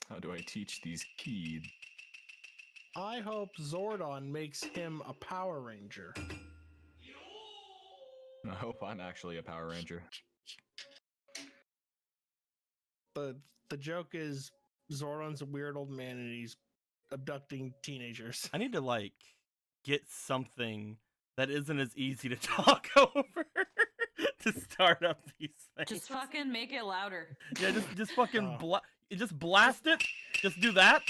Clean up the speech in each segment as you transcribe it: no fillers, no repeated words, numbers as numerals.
How do I teach these kids? I hope Zordon makes him a Power Ranger. I hope I'm actually a Power Ranger. The joke is Zordon's a weird old man and he's abducting teenagers. I need to like get something that isn't as easy to talk over to start up these things. Just fucking make it louder. Yeah, just fucking just blast it. Just do that.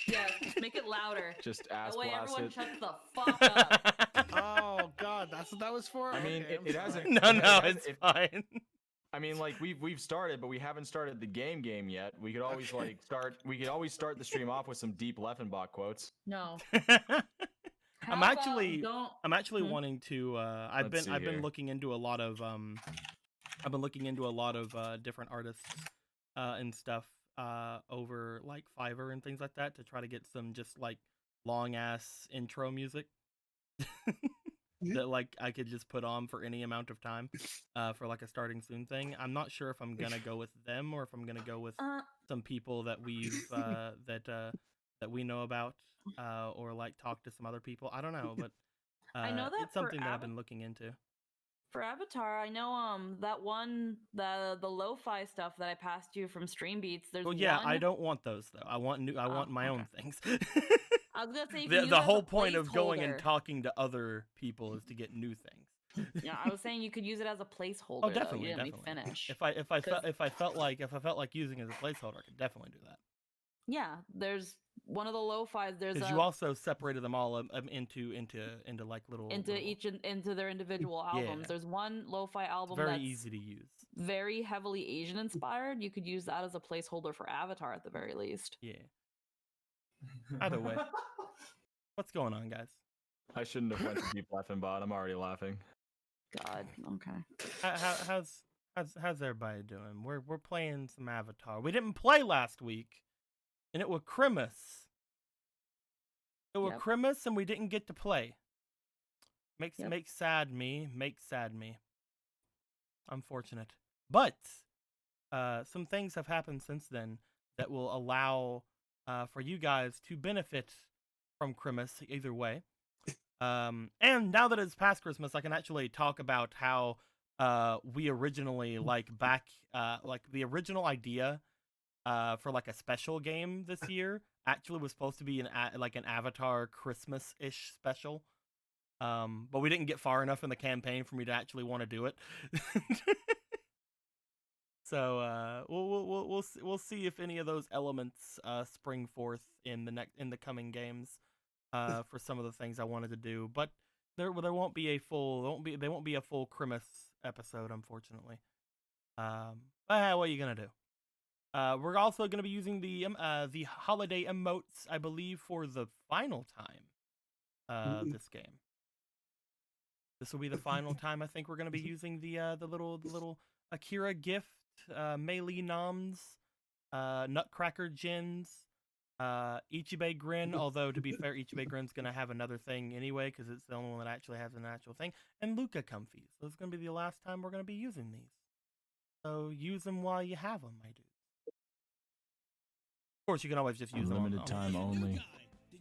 Yeah, make it louder. Just ass That way blast everyone it. shuts the fuck up. Oh God, that's what that was for. I mean, Okay, I'm it sorry. hasn't. No, it it's fine. I mean, like we've started, but we haven't started the game yet. We could always like start. We could always start the stream off with some deep Leffenbach quotes. No. I'm How actually about I'm actually Hmm? wanting to. I've Let's see been here. looking into a lot of different artists and stuff over like Fiverr and things like that to try to get some just like long ass intro music that like I could just put on for any amount of time for like a starting soon thing. I'm not sure if I'm gonna go with them or if I'm gonna go with some people that we've that we know about or like talk to some other people. I don't know, but I know that it's something for that I've been looking into. For Avatar, I know that one the lo-fi stuff that I passed you from Stream Beats. There's Well, yeah, one... I don't want those though. I want I want my own things. I was gonna say you can the use the it as whole a point of going and placeholder. talking to other people is to get new things. Yeah, I was saying you could use it as a placeholder. Oh, definitely, though. You didn't definitely. finish. If I 'Cause- felt like using it as a placeholder, I could definitely do that. Yeah, there's one of the lo-fi's. There's Because you also separated them all into like little into their individual albums. Yeah. There's one lo-fi album very that's easy to use. very heavily Asian inspired. You could use that as a placeholder for Avatar at the very least. Yeah. Either way, what's going on, guys? I shouldn't have went to deep Leffenbach. I'm already laughing. God, okay. How's everybody doing? We're playing some Avatar. We didn't play last week, and it was Christmas. It was Yep. Christmas, and we didn't get to play. Makes Yep. sad me. Unfortunate, but some things have happened since then that will allow for you guys to benefit from Christmas either way. And now that it's past Christmas, I can actually talk about how we originally like the original idea for like a special game this year actually was supposed to be an Avatar Christmas-ish special. But we didn't get far enough in the campaign for me to actually want to do it. So we'll see if any of those elements spring forth in the coming games for some of the things I wanted to do. But there won't be a full Christmas episode, unfortunately. But what are you gonna do? We're also gonna be using the holiday emotes, I believe, for the final time. This game. This will be the final time I think we're gonna be using the little Akira gift, Melee Noms, Nutcracker Gins, Ichibe Grin, although to be fair, Ichibe Grin's gonna have another thing anyway, because it's the only one that actually has an actual thing, and Luca Comfy. So it's gonna be the last time we're gonna be using these. So use them while you have them, my dude. Of course, you can always just use them Limited time only.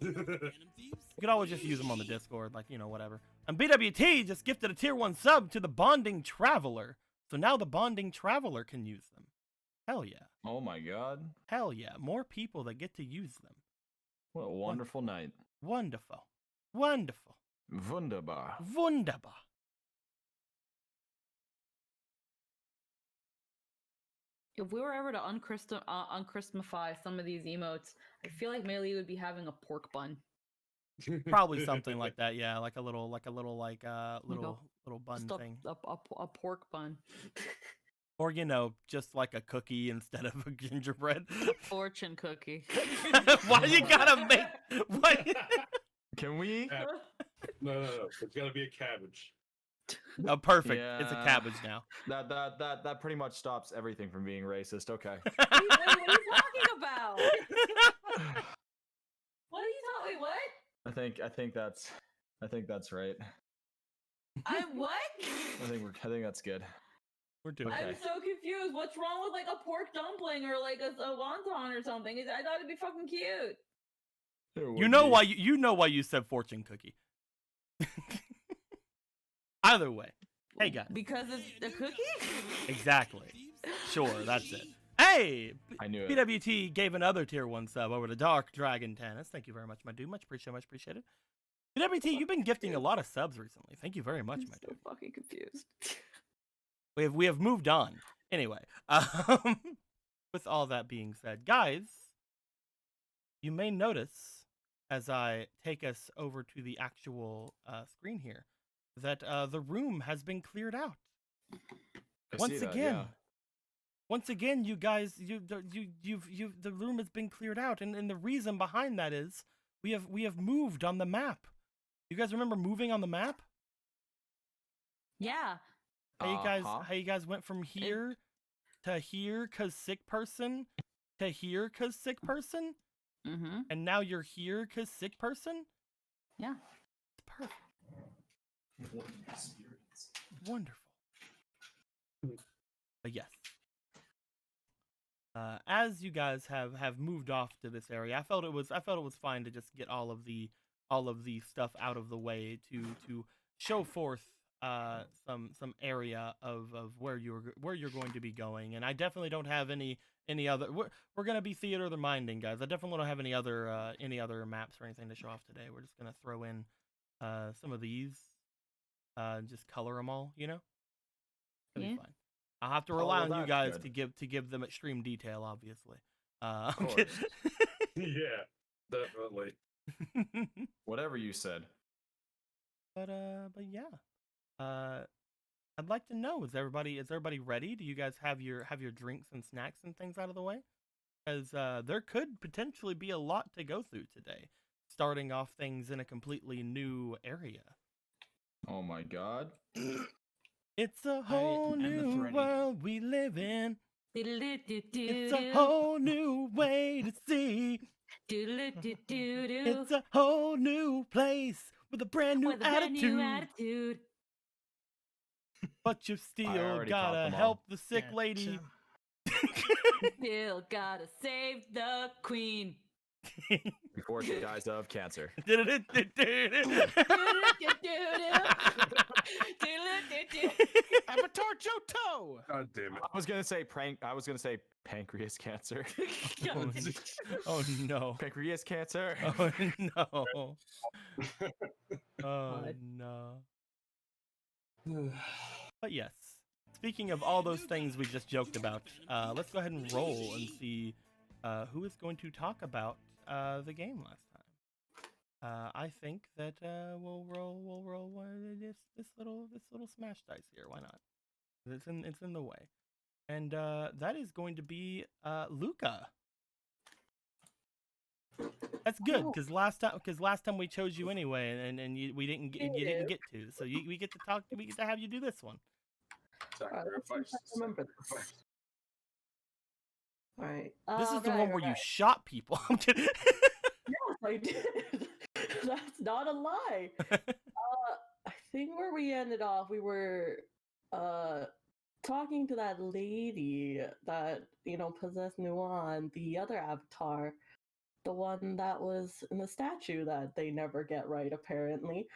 You could always just use them on the Discord, like, whatever. And BWT just gifted a tier 1 sub to the Bonding Traveler. So now the Bonding Traveler can use them. Hell yeah. Oh my god. Hell yeah. More people that get to use them. What a wonderful night. Wonderful. Wonderful. Wunderbar. Wunderbar. If we were ever to unchristmify some of these emotes, I feel like Melee would be having a pork bun. Probably something like that, yeah. Like a little little bun Just thing. a pork bun. Or, just like a cookie instead of a gingerbread. Fortune cookie. Why you gotta make... What? Can we? No. It's gotta be a cabbage. Oh, perfect. It's a Yeah. cabbage now. That pretty much stops everything from being racist. Okay. What are you talking about? What are you talking? Wait, what? I think that's right. What? I think that's good. We're doing Okay. I'm so confused. What's wrong with like a pork dumpling or like a wonton or something? I thought it'd be fucking cute. You know why you know why you said fortune cookie. Either way. Hey guys. Because it's a cookie? Exactly. Sure, that's it. Hey! I knew it. PWT gave another tier 1 sub over to Dark Dragon Tannis. Thank you very much, my dude. Much appreciated. PWT, you've been gifting a lot of subs recently. Thank you very much, I'm my so dude. fucking confused. We have moved on. Anyway, with all that being said, guys, you may notice as I take us over to the actual screen here that the room has been cleared out. I Once see that, again, yeah. once again, you guys, the room has been cleared out, and the reason behind that is we have moved on the map. You guys remember moving on the map? Yeah. How you guys went from here to here 'cause sick person to here 'cause sick person, Mm-hmm. and now you're here 'cause sick person? Yeah. It's perfect. Wonderful. But yes. As you guys have moved off to this area, I felt it was fine to just get all of the stuff out of the way to show forth some area of where you're going to be going. And I definitely don't have any other. We're gonna be theater of the minding, guys. I definitely don't have any other maps or anything to show off today. We're just gonna throw in some of these, just color them all. It'll Yeah. be fine. I'll have to Oh, rely well, on you that's guys good. to give them extreme detail, obviously. Of I'm course. Yeah, definitely. kidding. Whatever you said. but yeah. I'd like to know, is everybody ready? Do you guys have your drinks and snacks and things out of the way? Because there could potentially be a lot to go through today, starting off things in a completely new area. Oh my god. It's a whole am the new thready. world we live in. It's It's a whole new way to see. It's a whole new place with a brand new With a brand new attitude. attitude. But you still already caught gotta them all. help the sick Yeah, lady. Still gotta save the queen. Before she dies of cancer. Avatar Johto! God damn it. I was gonna say pancreas cancer. Oh no. Pancreas cancer. Oh no. Oh God. no. But yes, speaking of all those things we just joked about, let's go ahead and roll and see who is going to talk about the game last time. I think that we'll roll this little smash dice here. Why not? It's in the way, and that is going to be Luca. That's good because last time we chose you anyway, and you didn't get to, so we get to have you do this one. Sacrifice. Remember this. All right. This is the one where you shot people. I'm kidding. Yes, I did. That's not a lie. I think where we ended off, we were talking to that lady that possessed Nuan, the other avatar, the one that was in the statue that they never get right. Apparently,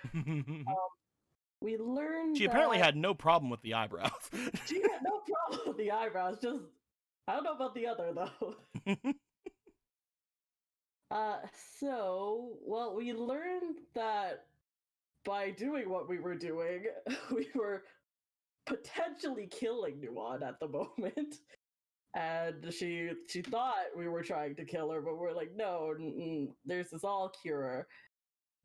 we learned She apparently that had no problem with the eyebrows. she had no problem with the eyebrows. Just I don't know about the other though. Well, we learned that by doing what we were doing, we were potentially killing Nuan at the moment. And she thought we were trying to kill her, but we're like, no, there's this all cure.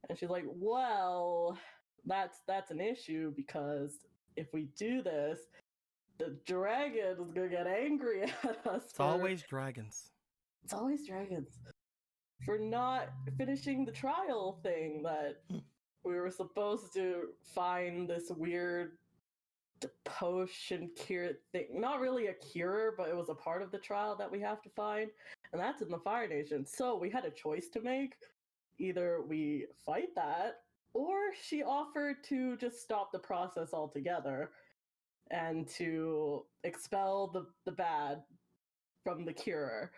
And she's like, well, that's an issue because if we do this, the dragon is gonna get angry at us. It's always dragons. It's always dragons for not finishing the trial thing that we were supposed to find this weird potion cure thing. Not really a cure, but it was a part of the trial that we have to find, and that's in the Fire Nation. So we had a choice to make. Either we fight that, or she offered to just stop the process altogether. and to expel the bad from the cure.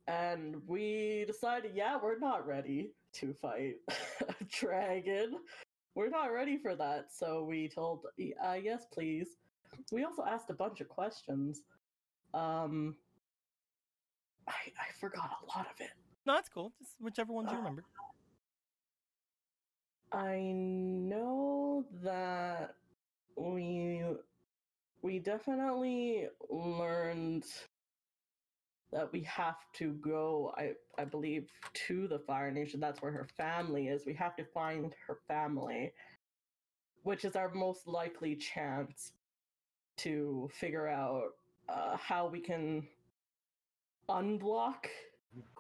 And we decided, yeah, we're not ready to fight a dragon. We're not ready for that. So we told, yes, please. We also asked a bunch of questions. I forgot a lot of it. No, that's cool. Just whichever ones you remember. I know that we definitely learned that we have to go, I believe, to the Fire Nation. That's where her family is. We have to find her family, which is our most likely chance to figure out how we can unblock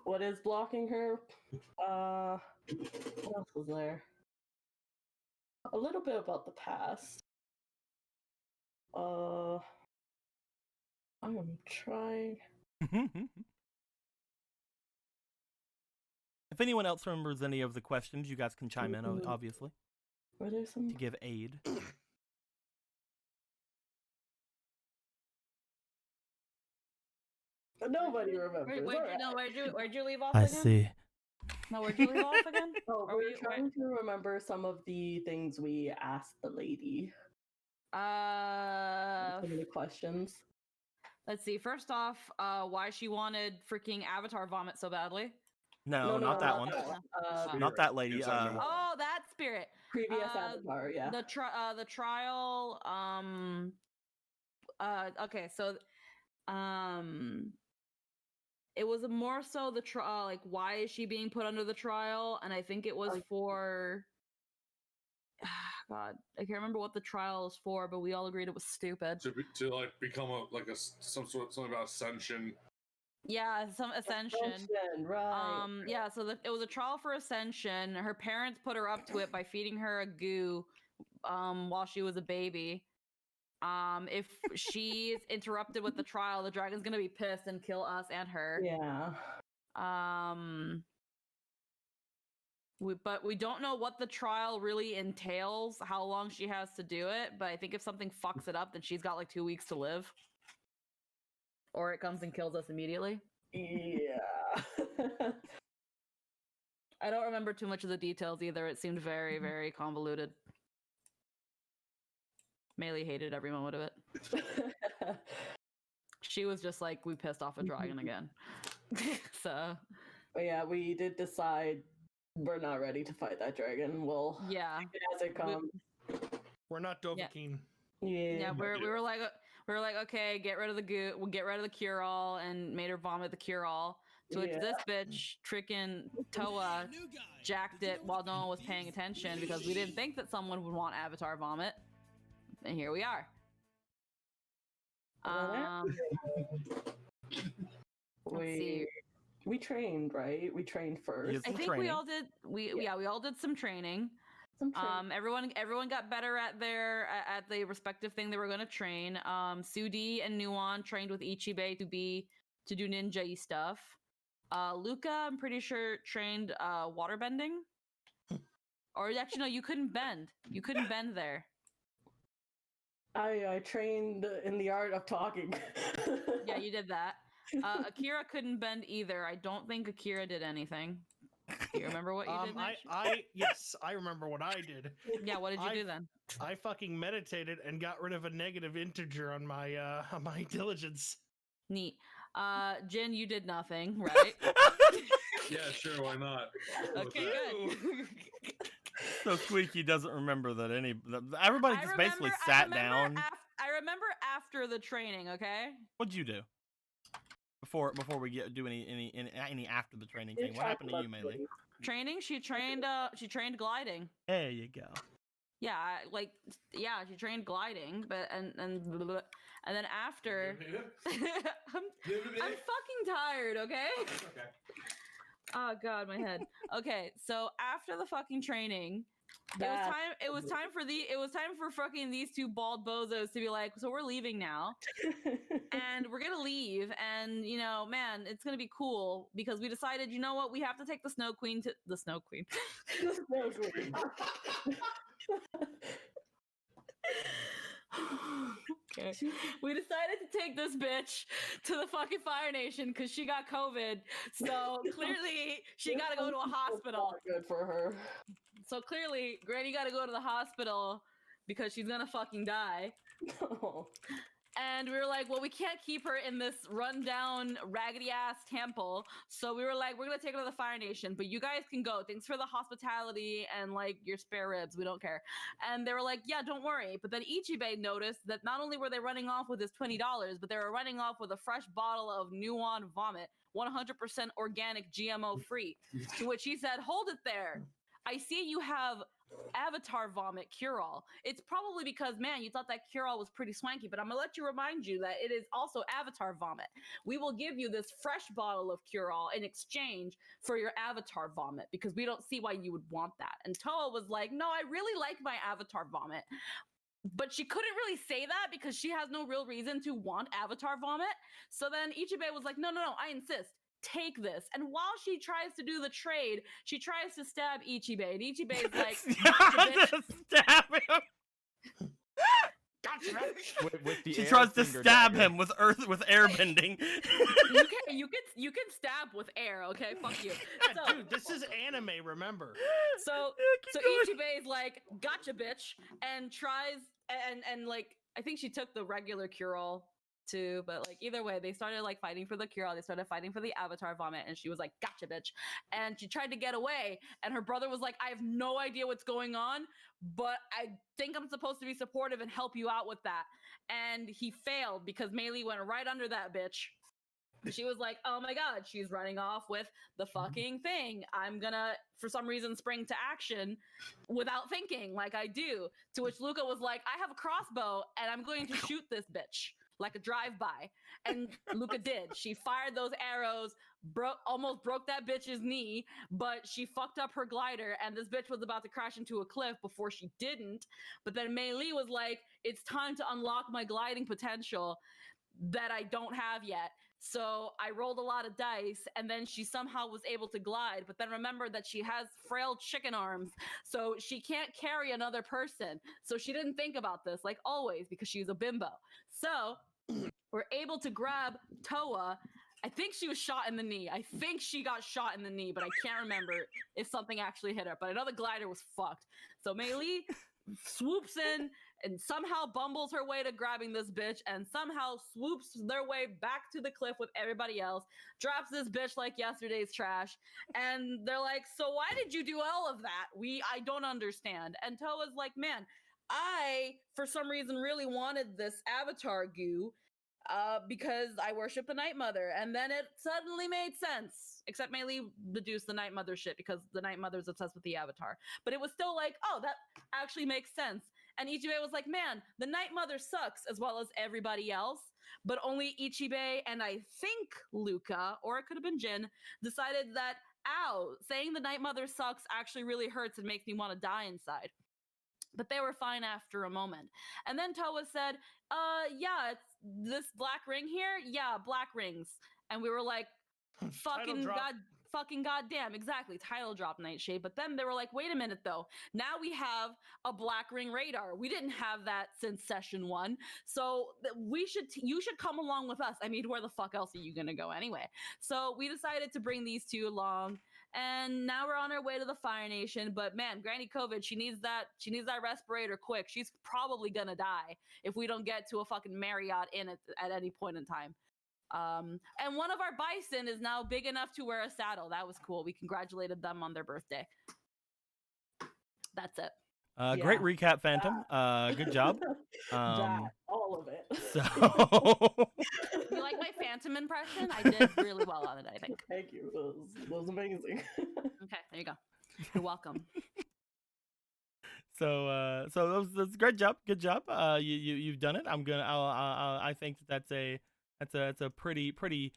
what is blocking her. What else was there? A little bit about the past. I'm trying. If anyone else remembers any of the questions, you guys can chime in, obviously, Were there some? to give aid. Nobody remembers. Where'd you leave off I again? see. No, where'd you leave off again? Oh, Are we're we- trying to remember some of the things we asked the lady. So many questions. Let's see. First off, why she wanted freaking Avatar vomit so badly. No, not that one. Not that lady. Yes, I know. Oh, that spirit. Previous Uh, Avatar, yeah. The trial. Okay, so it was more so the trial. Like, why is she being put under the trial? And I think it was for. God, I can't remember what the trial is for, but we all agreed it was stupid. To like become something about ascension. Yeah, some ascension. Right. Yeah, so it was a trial for ascension. Her parents put her up to it by feeding her a goo while she was a baby. If she's interrupted with the trial, the dragon's gonna be pissed and kill us and her. Yeah. But we don't know what the trial really entails, how long she has to do it. But I think if something fucks it up, then she's got like 2 weeks to live. Or it comes and kills us immediately. Yeah. I don't remember too much of the details either. It seemed very, very convoluted. Melee hated every moment of it. She was just like, we pissed off a dragon again. So. But yeah, we did decide we're not ready to fight that dragon. We'll Yeah. take it as it comes. We're not Dovahkiin. Yeah, we were like, okay, get rid of the goo, we'll get rid of the cure all, and made her vomit the cure all. To which this bitch, tricking Toa, jacked it while no one was paying attention because we didn't think that someone would want Avatar vomit, and here we are. Let's see. We trained, right? We trained first. Yes. I Some think we training. all did. We all did some training. Some train- Everyone got better at at the respective thing they were going to train. Sudi and Nuon trained with Ichibe to do ninja-y stuff. Luca, I'm pretty sure, trained waterbending. Or actually, no, you couldn't bend. You couldn't bend there. I trained in the art of talking. Yeah, you did that. Akira couldn't bend either. I don't think Akira did anything. Do you remember what you did? Mitch? Yes, I remember what I did. Yeah, what did you do then? I fucking meditated and got rid of a negative integer on my diligence. Neat. Jin, you did nothing, right? Yeah, sure, why not? Okay, good. So Squeaky doesn't remember that everybody just basically sat down. I remember after the training. Okay. What'd you do before we do any after the training You thing? What happened to you, Melee? Training. She trained gliding. There you go. Yeah, she trained gliding, but and then after, I'm fucking tired. Okay. Okay. Oh god, my head. Okay, so after the fucking training, it was time for fucking these two bald bozos to be like, so we're leaving now, and we're gonna leave, and man, it's gonna be cool because we decided, you know what, we have to take the Snow Queen to the Snow Queen. Okay. We decided to take this bitch to the fucking Fire Nation because she got COVID. So clearly she got to go to a hospital. Not good for her. So clearly Granny got to go to the hospital because she's gonna fucking die. No. And we were like, well, we can't keep her in this rundown, raggedy ass temple. So we were like, we're gonna take her to the Fire Nation, but you guys can go. Thanks for the hospitality and like your spare ribs. We don't care. And they were like, yeah, don't worry. But then Ichibei noticed that not only were they running off with his $20, but they were running off with a fresh bottle of Nuon vomit, 100% organic, GMO free. To which he said, hold it there. I see you have Avatar vomit cure-all. It's probably because, man, you thought that cure-all was pretty swanky, but I'm gonna let you remind you that it is also Avatar vomit. We will give you this fresh bottle of cure-all in exchange for your Avatar vomit because we don't see why you would want that. And Toa was like, no, I really like my Avatar vomit. But she couldn't really say that because she has no real reason to want Avatar vomit. So then Ichibei was like, no, I insist. Take this. And while she tries to do the trade, she tries to stab Ichibei. And Ichibei's like, gotcha, stab him. gotcha. With the She air tries to finger stab dagger. him with airbending. You can stab with air, okay? Fuck you. Yeah, So, dude, this is anime, remember? so keep going. Ichibei's like, gotcha, bitch, and tries and like I think she took the regular cure-all too, but like either way, they started like fighting for the cure-all. They started fighting for the Avatar vomit, and she was like, gotcha, bitch. And she tried to get away, and her brother was like, I have no idea what's going on, but I think I'm supposed to be supportive and help you out with that. And he failed because Mei Lee went right under that bitch. She was like, oh my god, she's running off with the fucking thing. I'm gonna, for some reason, spring to action without thinking like I do. To which Luca was like, I have a crossbow and I'm going to shoot this bitch like a drive-by. And Luca did. She fired those arrows, almost broke that bitch's knee, but she fucked up her glider and this bitch was about to crash into a cliff before she didn't. But then Mei Lee was like, it's time to unlock my gliding potential that I don't have yet. So I rolled a lot of dice and then she somehow was able to glide, but then remember that she has frail chicken arms, so she can't carry another person. So she didn't think about this, like always, because she's a bimbo. So we're able to grab Toa. I think she was shot in the knee. I think she got shot in the knee, but I can't remember if something actually hit her. But I know the glider was fucked. So Mei Lee swoops in and somehow bumbles her way to grabbing this bitch and somehow swoops their way back to the cliff with everybody else, drops this bitch like yesterday's trash, and they're like, so why did you do all of that? I don't understand. And Toa's like, man, I, for some reason, really wanted this Avatar goo because I worship the Night Mother. And then it suddenly made sense. Except Mei Lee deduced the Night Mother shit because the Night Mother's obsessed with the Avatar. But it was still like, oh, that actually makes sense. And Ichibei was like, man, the Night Mother sucks as well as everybody else. But only Ichibei and I think Luca, or it could have been Jin, decided that, ow, saying the Night Mother sucks actually really hurts and makes me want to die inside. But they were fine after a moment. And then Toa said, yeah, it's this black ring here? Yeah, black rings. And we were like, fucking goddamn, exactly, title drop, Nightshade. But then they were like, wait a minute though, now we have a black ring radar. We didn't have that since session 1, so you should come along with us. I mean, where the fuck else are you gonna go anyway? So we decided to bring these two along, and now we're on our way to the Fire Nation. But man, Granny COVID, she needs that respirator quick. She's probably gonna die if we don't get to a fucking Marriott Inn at any point in time. And one of our bison is now big enough to wear a saddle. That was cool. We congratulated them on their birthday. That's it. Great recap, Phantom. Good job. All of it. So You like my Phantom impression? I did really well on it, I think. Thank you. It was amazing. Okay, there you go. You're welcome. So that's great job. Good job. You've done it. I think that's a pretty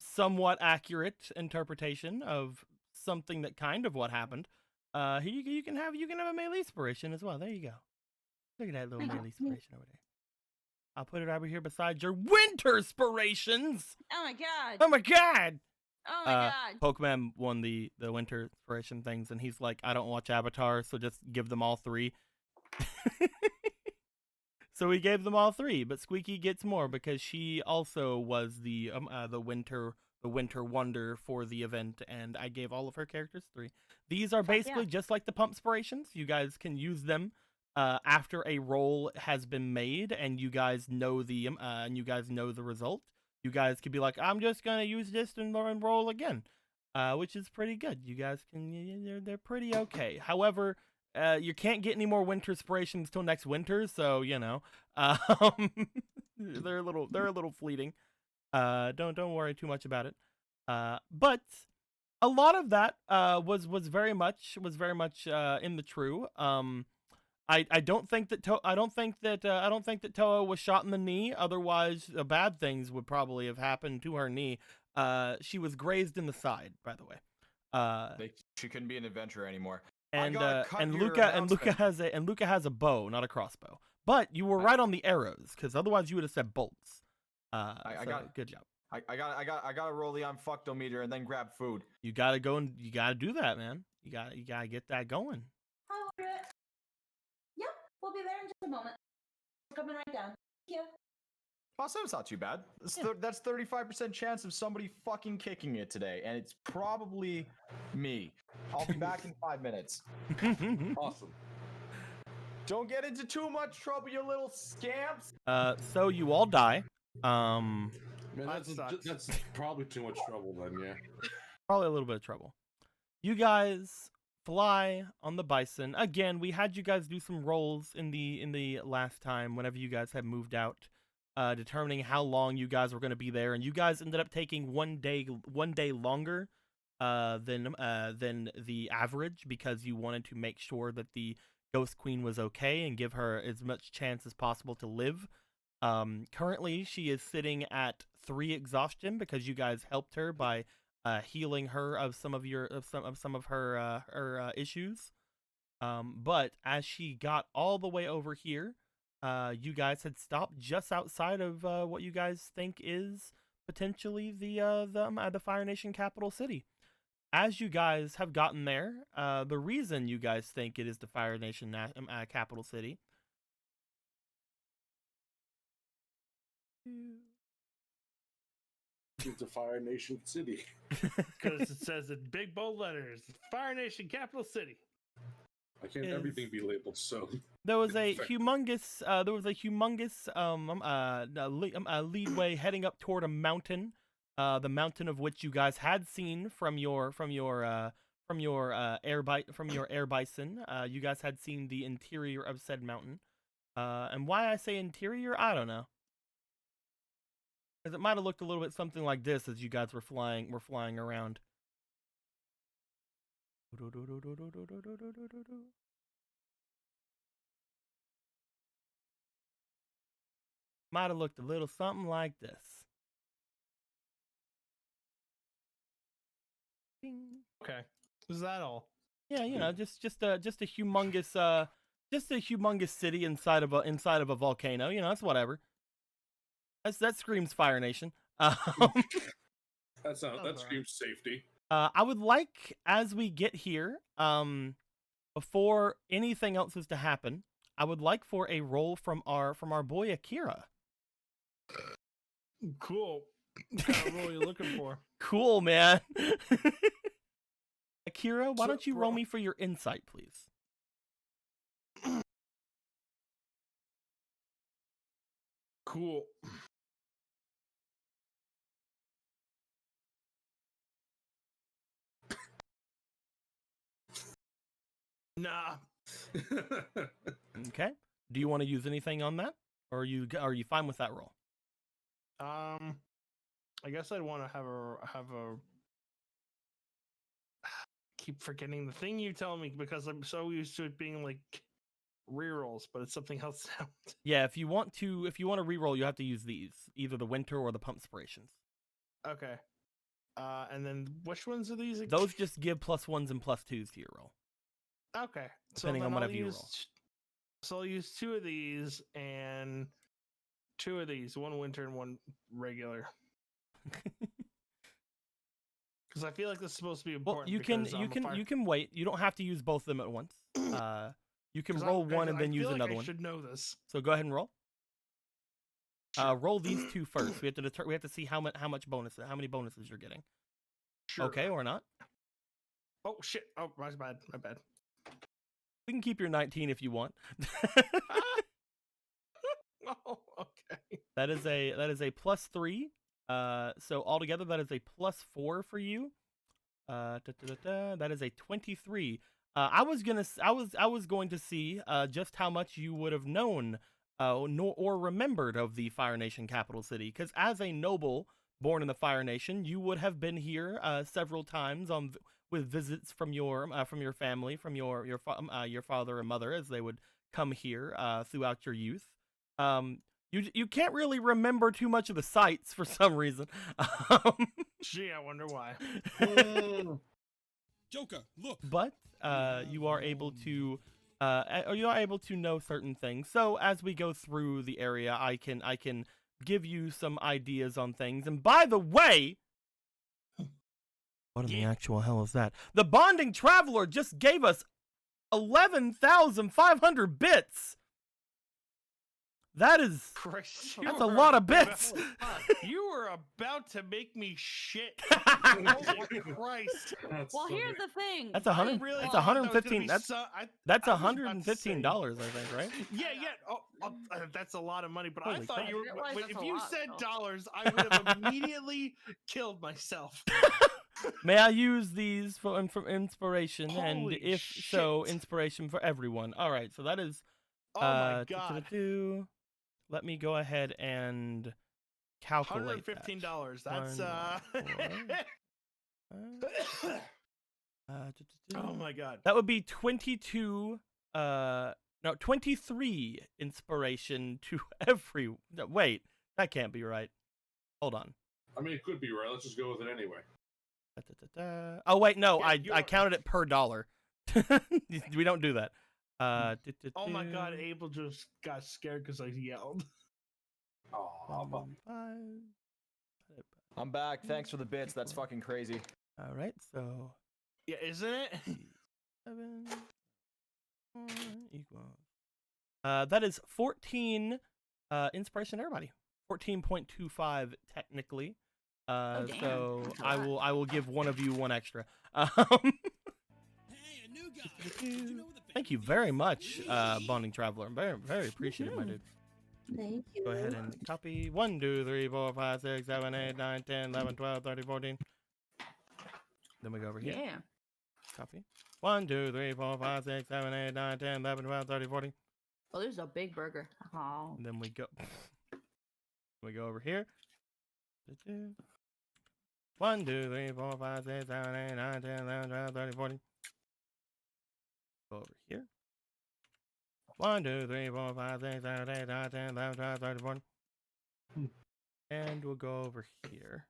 somewhat accurate interpretation of something that kind of what happened. You can have a Mei Lee inspiration as well. There you go. Look at that little Mei Lee inspiration over there. I'll put it over here beside your winter inspirations. Oh my god. Oh my god. Oh my god. Pokemon won the winter inspiration things, and he's like, I don't watch Avatar, so just give them all 3. So we gave them all 3, but Squeaky gets more because she also was the winter wonder for the event, and I gave all of her characters 3. These are Fuck yeah. basically just like the Pumpspirations. You guys can use them after a roll has been made, and you guys know the result. You guys could be like, I'm just gonna use this and roll again, which is pretty good. You guys can, they're pretty okay. However, you can't get any more winter inspirations till next winter, so they're a little fleeting. Don't worry too much about it. But a lot of that was very much in the true. I don't think that Toa was shot in the knee. Otherwise, bad things would probably have happened to her knee. She was grazed in the side, by the way. She couldn't be an adventurer anymore. And gotta cut your Luca has a bow, not a crossbow. But you were right on the arrows, because otherwise you would have said bolts. Good job. I gotta roll the unfucktometer and then grab food. You gotta go and you gotta do that, man. You gotta get that going. I'll order it. Yep, we'll be there in just a moment. Coming right down. Thank you. Also, it's not too bad. Yeah. That's 35% chance of somebody fucking kicking it today, and it's probably me. I'll be back in 5 minutes. Awesome. Don't get into too much trouble, you little scamps. So you all die. Man, That sucks. that's probably too much trouble then, yeah. Probably a little bit of trouble. You guys fly on the bison. Again, we had you guys do some rolls in the last time whenever you guys had moved out, determining how long you guys were going to be there, and you guys ended up taking one day longer than the average, because you wanted to make sure that the Ghost Queen was okay and give her as much chance as possible to live. Currently she is sitting at 3 exhaustion because you guys helped her by healing her of some of her issues. But as she got all the way over here, you guys had stopped just outside of what you guys think is potentially the Fire Nation capital city. As you guys have gotten there, the reason you guys think it is the Fire Nation capital city It's a Fire Nation city. Because it says in big bold letters, Fire Nation capital city. Why can't Is- everything be labeled so? There was a Fair. humongous leadway heading up toward a mountain, the mountain of which you guys had seen from your air bison. You guys had seen the interior of said mountain. And why I say interior, I don't know. Because it might have looked a little bit something like this as you guys were flying around. Might have looked a little something like this. Bing. Okay. Is that all? Yeah, just a humongous city inside of a volcano. It's whatever. That screams Fire Nation. That screams safety. I would like, as we get here, before anything else is to happen, I would like for a roll from our boy Akira. Cool. What kind of role are you looking for? Cool, man. Akira, why So, don't you roll bro- me for your insight, please? Cool. Nah. Okay. Do you want to use anything on that, or are you fine with that roll? I guess I'd want to have a. Keep forgetting the thing you tell me because I'm so used to it being like rerolls, but it's something else now. Yeah, if you want to reroll, you have to use these, either the winter or the Pumpspirations. Okay. And then which ones are these? Those just give +1s and +2s to your roll. Okay. Depending on then whatever I'll you use, roll. So I'll use 2 of these and 2 of these, 1 winter and 1 regular. Because I feel like this is supposed to be Well, important. you can because I'm a fire- you can wait. You don't have to use both of them at once. You can 'cause roll I one and then use feel like another I one. should know this. So go ahead and roll. Roll these two first. We have to we have to see how many bonuses you're getting. Sure. Okay, or not. Oh shit! Oh, my bad. My bad. We can keep your 19 if you want. Oh, okay. That is a +3. So altogether that is a +4 for you. That is a 23. I was going to see just how much you would have known or remembered of the Fire Nation capital city, because as a noble born in the Fire Nation, you would have been here several times with visits from your family, from your father and mother, as they would come here throughout your youth. You can't really remember too much of the sights for some reason. Gee, I wonder why. Joker, look. But you are able to know certain things. So as we go through the area, I can give you some ideas on things. And by the way, what in the actual hell is that? The Bonding Traveler just gave us 11,500 bits. That's a lot of bits. You were about to make me shit. Oh Christ! Well, here's the thing. That's 100. really It's thought that was gonna 115. be That's so- that's I was about to say- $115, I think, right? Yeah. Oh, that's a lot of money. But I Holy thought crap. you were. Realize If that's a you lot, said though. dollars, I would have immediately killed myself. May I use these for inspiration? And Holy if so, shit. inspiration for everyone. All right, so that is. Oh my god! Let me go ahead and calculate that. $115. That's Oh my god! That would be 23 inspiration to every. No, wait, that can't be right. Hold on. I mean, it could be right. Let's just go with it anyway. Oh wait, no, Yeah, I counted it per dollar. We don't do that. Oh my god! Abel just got scared because I yelled. Oh, I'm back. Thanks for the bits. That's fucking crazy. All right, so Yeah, isn't it? 7 equals. That is 14 inspiration to everybody. 14.25 technically. damn. So That's a I lot. will give one of you one extra. Hey, a new guy. Did you know the Thank you very much, Bonding Traveler. I'm very, very appreciative, my dude. Thank you. Go ahead and copy 1, 2, 3, 4, 5, 6, 7, 8, 9, 10, 11, 12, 13, 14. Then we go over here. Yeah. Copy. 1, 2, 3, 4, 5, 6, 7, 8, 9, 10, 11, 12, 13, 14. Oh, there's a big burger. Oh. And then we go. We go over here. 1, 2, 3, 4, 5, 6, 7, 8, 9, 10, 11, 12, 13, 14. Go over here. 1, 2, 3, 4, 5, 6, 7, 8, 9, 10, 11, 12, 13, 14. And we'll go over here.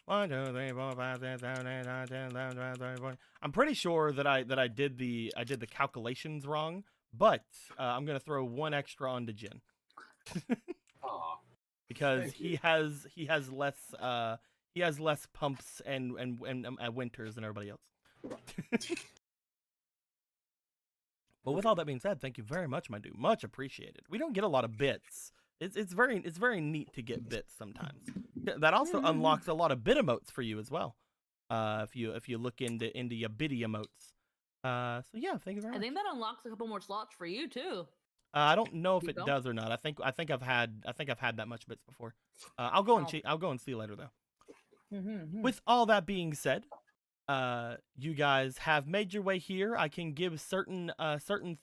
1, 2, 3, 4, 5, 6, 7, 8, 9, 10, 11, 12, 13, 14. I'm pretty sure that I did the calculations wrong, but I'm gonna throw one extra onto Jin Aw. because Thank he has less pumps and winters than everybody else. But with all that being said, thank you very much, my dude. Much appreciated. We don't get a lot of bits. It's very neat to get bits sometimes. That also unlocks a lot of bit emotes for you as well. If you look into your bitty emotes. So yeah, thank you very I much. think that unlocks a couple more slots for you too. I don't know if You it don't? does or not. I think I've had that much bits before. I'll go and Oh. I'll go and see later though. Mm-hmm. With all that being said, you guys have made your way here. I can give certain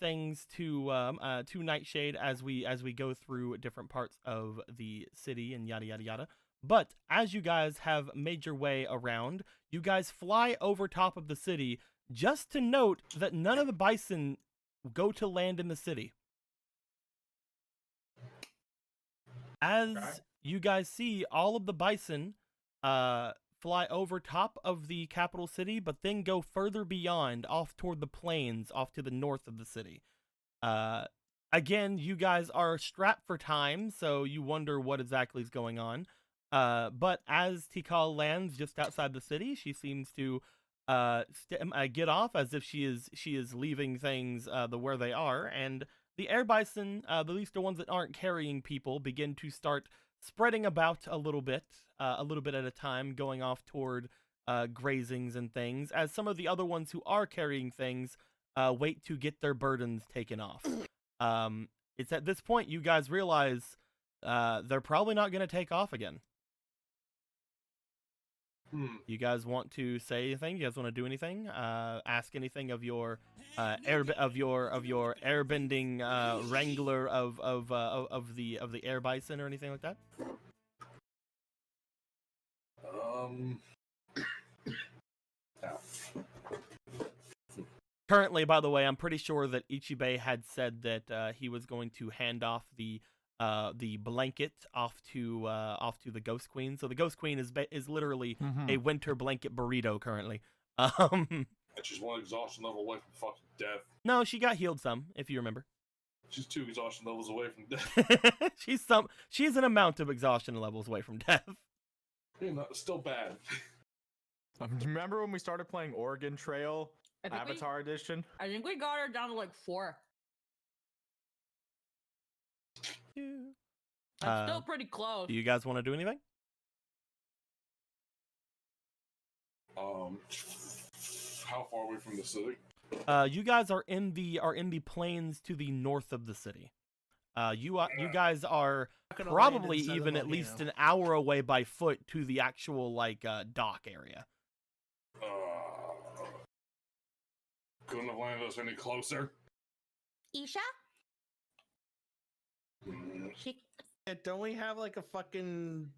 things to Nightshade as we go through different parts of the city and yada yada yada. But as you guys have made your way around, you guys fly over top of the city. Just to note that none of the bison go to land in the city. As you guys see, all of the bison fly over top of the capital city, but then go further beyond, off toward the plains, off to the north of the city. Again, you guys are strapped for time, so you wonder what exactly is going on. But as Tikal lands just outside the city, she seems to get off as if she is leaving things where they are, and the air bison, at least the ones that aren't carrying people, begin to start spreading about a little bit at a time, going off toward grazings and things, as some of the other ones who are carrying things wait to get their burdens taken off. It's at this point you guys realize they're probably not going to take off again. You guys want to say anything? You guys want to do anything? Ask anything of your airbending wrangler of the air bison or anything like that? Currently, by the way, I'm pretty sure that Ichibei had said that he was going to hand off the blanket off to the Ghost Queen. So the Ghost Queen is literally a winter blanket burrito currently. And she's one exhaustion level away from fucking death. No, she got healed some, if you remember. She's 2 exhaustion levels away from death. She's an amount of exhaustion levels away from death. Still bad. Remember when we started playing Oregon Trail Avatar Edition? I think we got her down to like 4. That's still pretty close. Do you guys want to do anything? How far away from the city? You guys are in the plains to the north of the city. You guys are probably even at least an hour away by foot to the actual dock area. Couldn't have landed us any closer. Isha? Yeah, don't we have like a fucking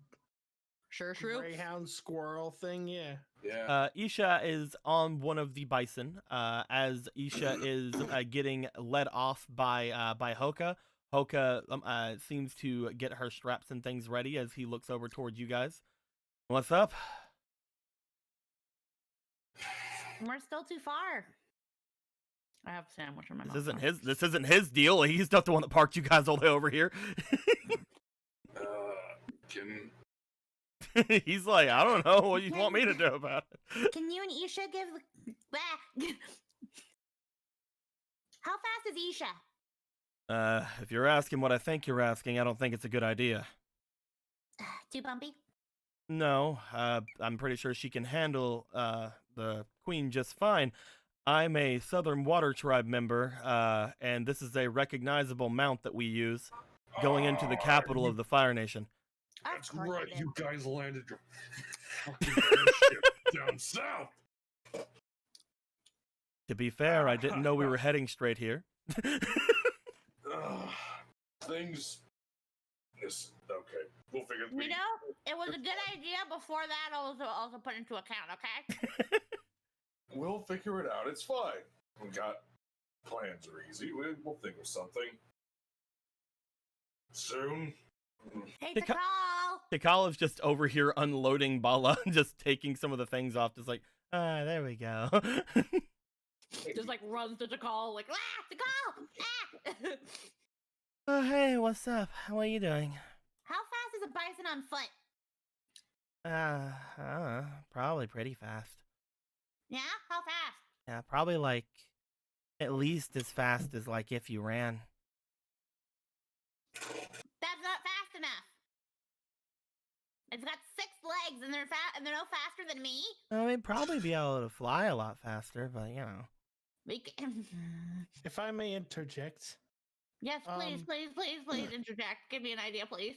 True. greyhound squirrel thing? Yeah. Yeah. Isha is on one of the bison. As Isha is getting led off by Hoka. Hoka seems to get her straps and things ready as he looks over towards you guys. What's up? We're still too far. I have a sandwich in my mouth. This isn't his deal. He's not the one that parked you guys all the way over here. He's like, I don't know what you want me to do about it. Can you and Isha give How fast is Isha? If you're asking what I think you're asking, I don't think it's a good idea. Too bumpy? No, I'm pretty sure she can handle the queen just fine. I'm a Southern Water Tribe member, and this is a recognizable mount that we use going into the capital of the Fire Nation. That's right, you guys landed your fucking ship down south. To be fair, I didn't know we were heading straight here. Things. Okay, we'll figure. You know, it was a good idea before that also put into account, okay? We'll figure it out. It's fine. We got plans are easy. We'll think of something soon. Hey, Tikal! Tikal is just over here unloading Bala, just taking some of the things off, just like, there we go. Just like runs to Tikal, like, Tikal! Oh, hey, what's up? What are you doing? How fast is a bison on foot? I don't know. Probably pretty fast. Yeah? How fast? Yeah, probably like at least as fast as like if you ran. That's not fast enough. It's got 6 legs and they're and they're no faster than me. I mean, probably be able to fly a lot faster, but you know. We can... If I may interject. Yes, please interject. Give me an idea, please.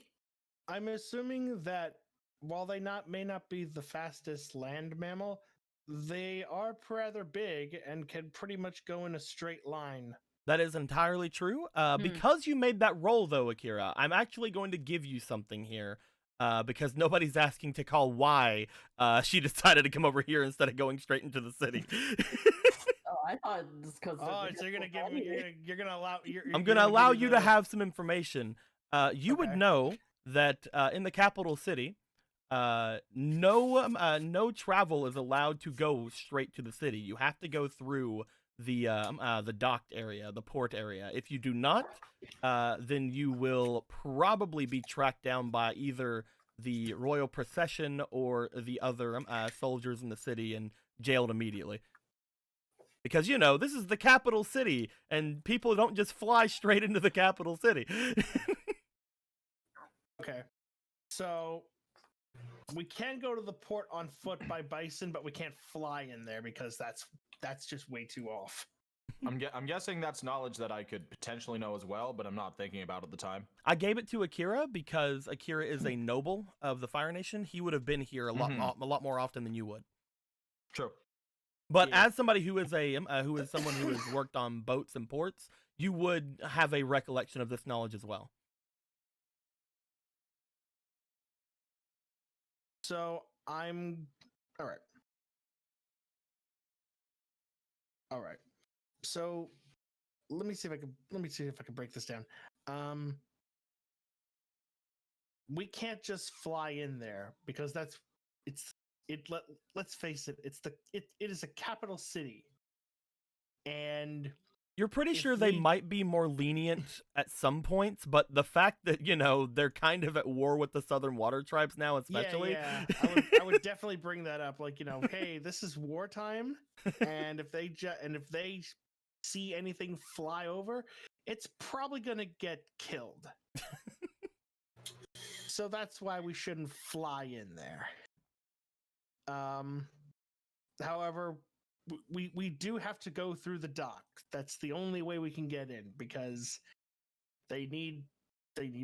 I'm assuming that while they may not be the fastest land mammal, they are rather big and can pretty much go in a straight line. That is entirely true. Because you made that roll, though, Akira, I'm actually going to give you something here. Because nobody's asking Tikal why she decided to come over here instead of going straight into the city. I thought it's because. Oh, so you're gonna give me? You're gonna allow? I'm gonna allow you to have some information. You would know that in the capital city, no travel is allowed to go straight to the city. You have to go through the docked area, the port area. If you do not, then you will probably be tracked down by either the royal procession or the other soldiers in the city and jailed immediately. because you know this is the capital city, and people don't just fly straight into the capital city. Okay. So we can go to the port on foot by bison, but we can't fly in there because that's just way too off. I'm guessing that's knowledge that I could potentially know as well, but I'm not thinking about at the time. I gave it to Akira because Akira is a noble of the Fire Nation. He would have been here a lot more often than you would. True. But Yeah. as somebody who is someone who has worked on boats and ports, you would have a recollection of this knowledge as well. So I'm all right. All right. So let me see if I can break this down. We can't just fly in there because let's face it, it is a capital city. And You're pretty If sure they we- might be more lenient at some points, but the fact that, you know, they're kind of at war with the Southern Water Tribes now, especially. Yeah. I would definitely bring that up. Like, you know, hey, this is wartime, and if they see anything fly over, it's probably gonna get killed. So that's why we shouldn't fly in there. However, we do have to go through the dock. That's the only way we can get in because they need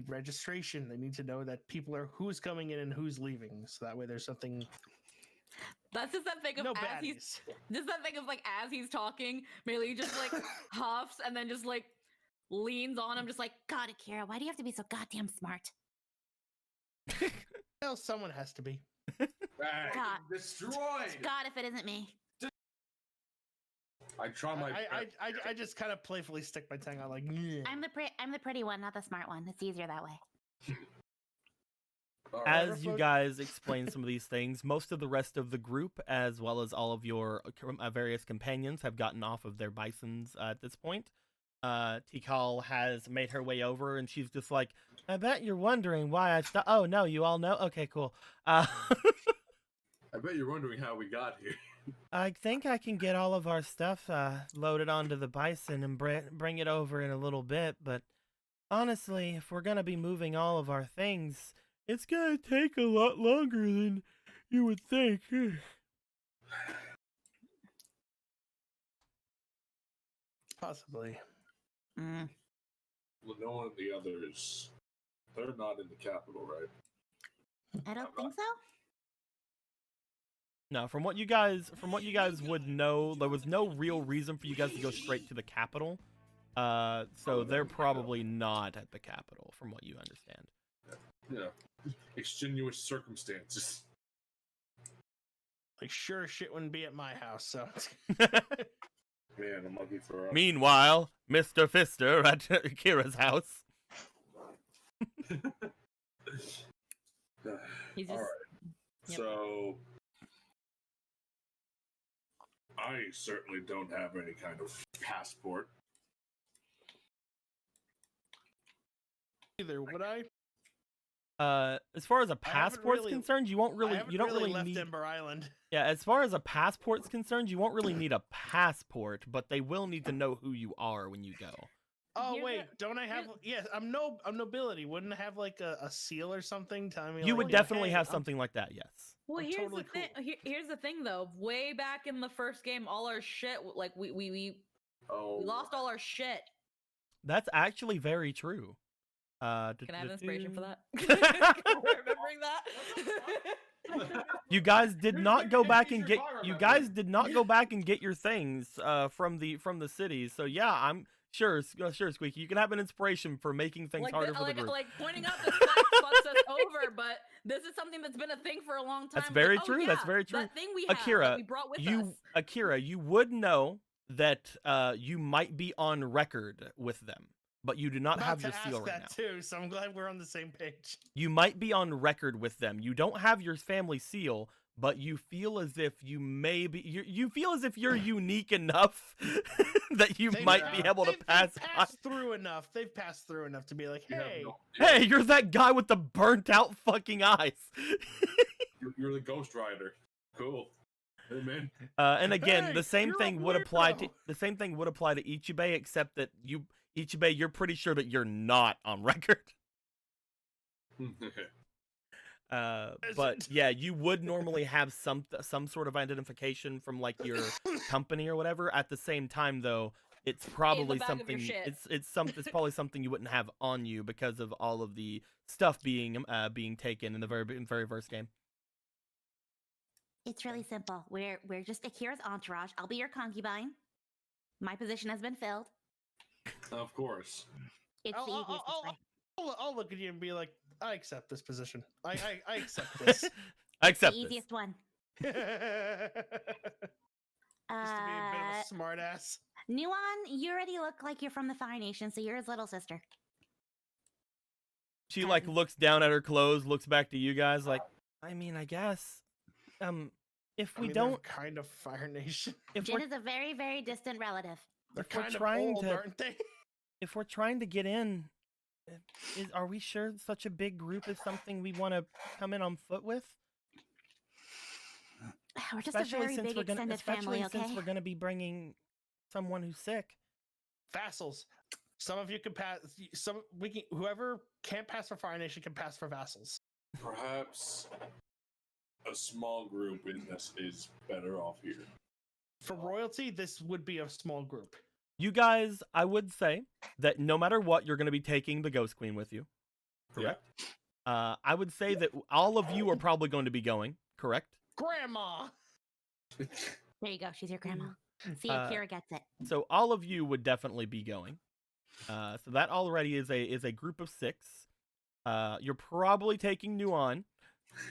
registration. They need to know that people are who's coming in and who's leaving. So that way there's something. That's just that thing of No as he's baddies. just that thing of like as he's talking, Melee just like huffs and then just like leans on him, just like, God, Akira, why do you have to be so goddamn smart? Well, someone has to be. Bang. God. Destroyed. God, if it isn't me. I try my best. I just kind of playfully stick my tongue out like. "Nyeh." I'm the pretty one, not the smart one. It's easier that way. All right. As you guys explain some of these things, most of the rest of the group, as well as all of your various companions, have gotten off of their bisons at this point. Tikal has made her way over, and she's just like, I bet you're wondering why I stopped. Oh, no, you all know? Okay, cool. I bet you're wondering how we got here. I think I can get all of our stuff loaded onto the bison and bring it over in a little bit, but honestly, if we're going to be moving all of our things, it's going to take a lot longer than you would think. Possibly. Mm. Lenore and the others, they're not in the capital, right? I don't think so. No, from what you guys would know, there was no real reason for you guys to go straight to the capital. So they're probably not at the capital, from what you understand. Yeah. Extenuous circumstances. Like, sure, shit wouldn't be at my house. So. Man, I'm lucky for us. Meanwhile, Mr. Fister at Kira's house. he's All just right. Yep. So, I certainly don't have any kind of passport. Either would I? As far as a I haven't passport's really- concerned, you won't really, I haven't you don't really left need. Ember Island. Yeah, as far as a passport's concerned, you won't really need a passport, but they will need to know who you are when you go. Oh Here's wait, a- don't I have? Yes, I'm nobility. Wouldn't I have like a seal or something telling me? You like, would yeah, definitely hey, have I'm- something like that, yes. Well, I'm here's totally the thing. cool. Here's the thing, though. Way back in the first game, all our shit, like we Oh, lost all our shit. That's actually very true. Can I have inspiration for that? Remembering that? You guys did not go back and get. You guys did not go back and get your things from the cities. So yeah, I'm sure, Squeaky. You can have an inspiration for making things like, harder for the group. like pointing out the fact fucks us over, but this is something that's been a thing for a long time. That's Like, very oh, true, that's yeah, very true. That thing we have, Akira, that we brought with you us. Akira, you would know that you might be on record with them, but you do not About have to your seal ask right that now. too, so I'm glad we're on the same page. You might be on record with them. You don't have your family seal, but you feel as if you may be. You feel as if you're unique enough that you They've- might be able to pass. They've passed through enough. They've passed through enough to be like, you have hey, Hey, you're that guy with the burnt out fucking eyes. you're the Ghost Rider. Cool. Hey, man. And again, Hey, the same you're a thing would apply to weirdo. Ichibei, except that Ichibei, you're pretty sure that you're not on record. But yeah, you would normally have some sort of identification from like your company or whatever. At the same time, though, it's probably bag of your something. shit. It's probably something you wouldn't have on you because of all of the stuff being taken in the very first game. It's really simple. We're just Akira's entourage. I'll be your concubine. My position has been filled. Of course. It's the easiest way. I'll look at you and be like, I accept this position. I accept this. I It's the accept this. easiest one. Just to be a bit of a smart ass. Nuon, you already look like you're from the Fire Nation, so you're his little sister. She like looks down at her clothes, looks back to you guys, like, I mean, I guess, if we They're don't, kind of Fire Nation. if Jin we're is a very, very distant relative. They're we're kind of trying old, to- aren't they? if we're trying to get in, are we sure such a big group is something we want to come in on foot with? We're just a very big extended family, okay? since we're gonna be bringing someone who's sick. Vassals. Some of you can pass. Whoever can't pass for Fire Nation can pass for vassals. Perhaps a small group in this is better off here. For royalty, this would be a small group. You guys, I would say that no matter what, you're gonna be taking the Ghost Queen with you. Correct. I would say that all of you are probably going to be going. Correct. Grandma. There you go. She's your grandma. See, Uh, Akira gets it. So all of you would definitely be going. So that already is a group of 6. You're probably taking Nuon.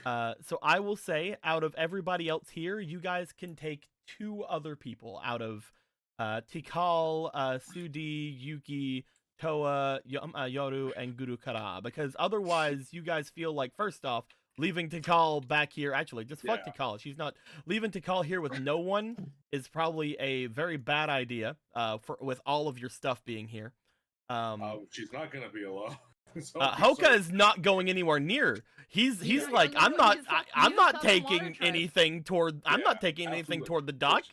So I will say, out of everybody else here, you guys can take 2 other people out of Tikal, Sudi, Yuki, Toa, Yoru, and Guru Kara, because otherwise you guys feel like, first off, leaving Tikal back here, actually, just fuck Tikal. She's not leaving Tikal here with no one is probably a very bad idea. With all of your stuff being here. She's not gonna be alone. So Hoka is not going anywhere near. He's Yeah, like, no, I'm no, not he's I'm a not Southern taking Water Tribe. anything toward. I'm Yeah, not taking anything absolutely. toward the dock.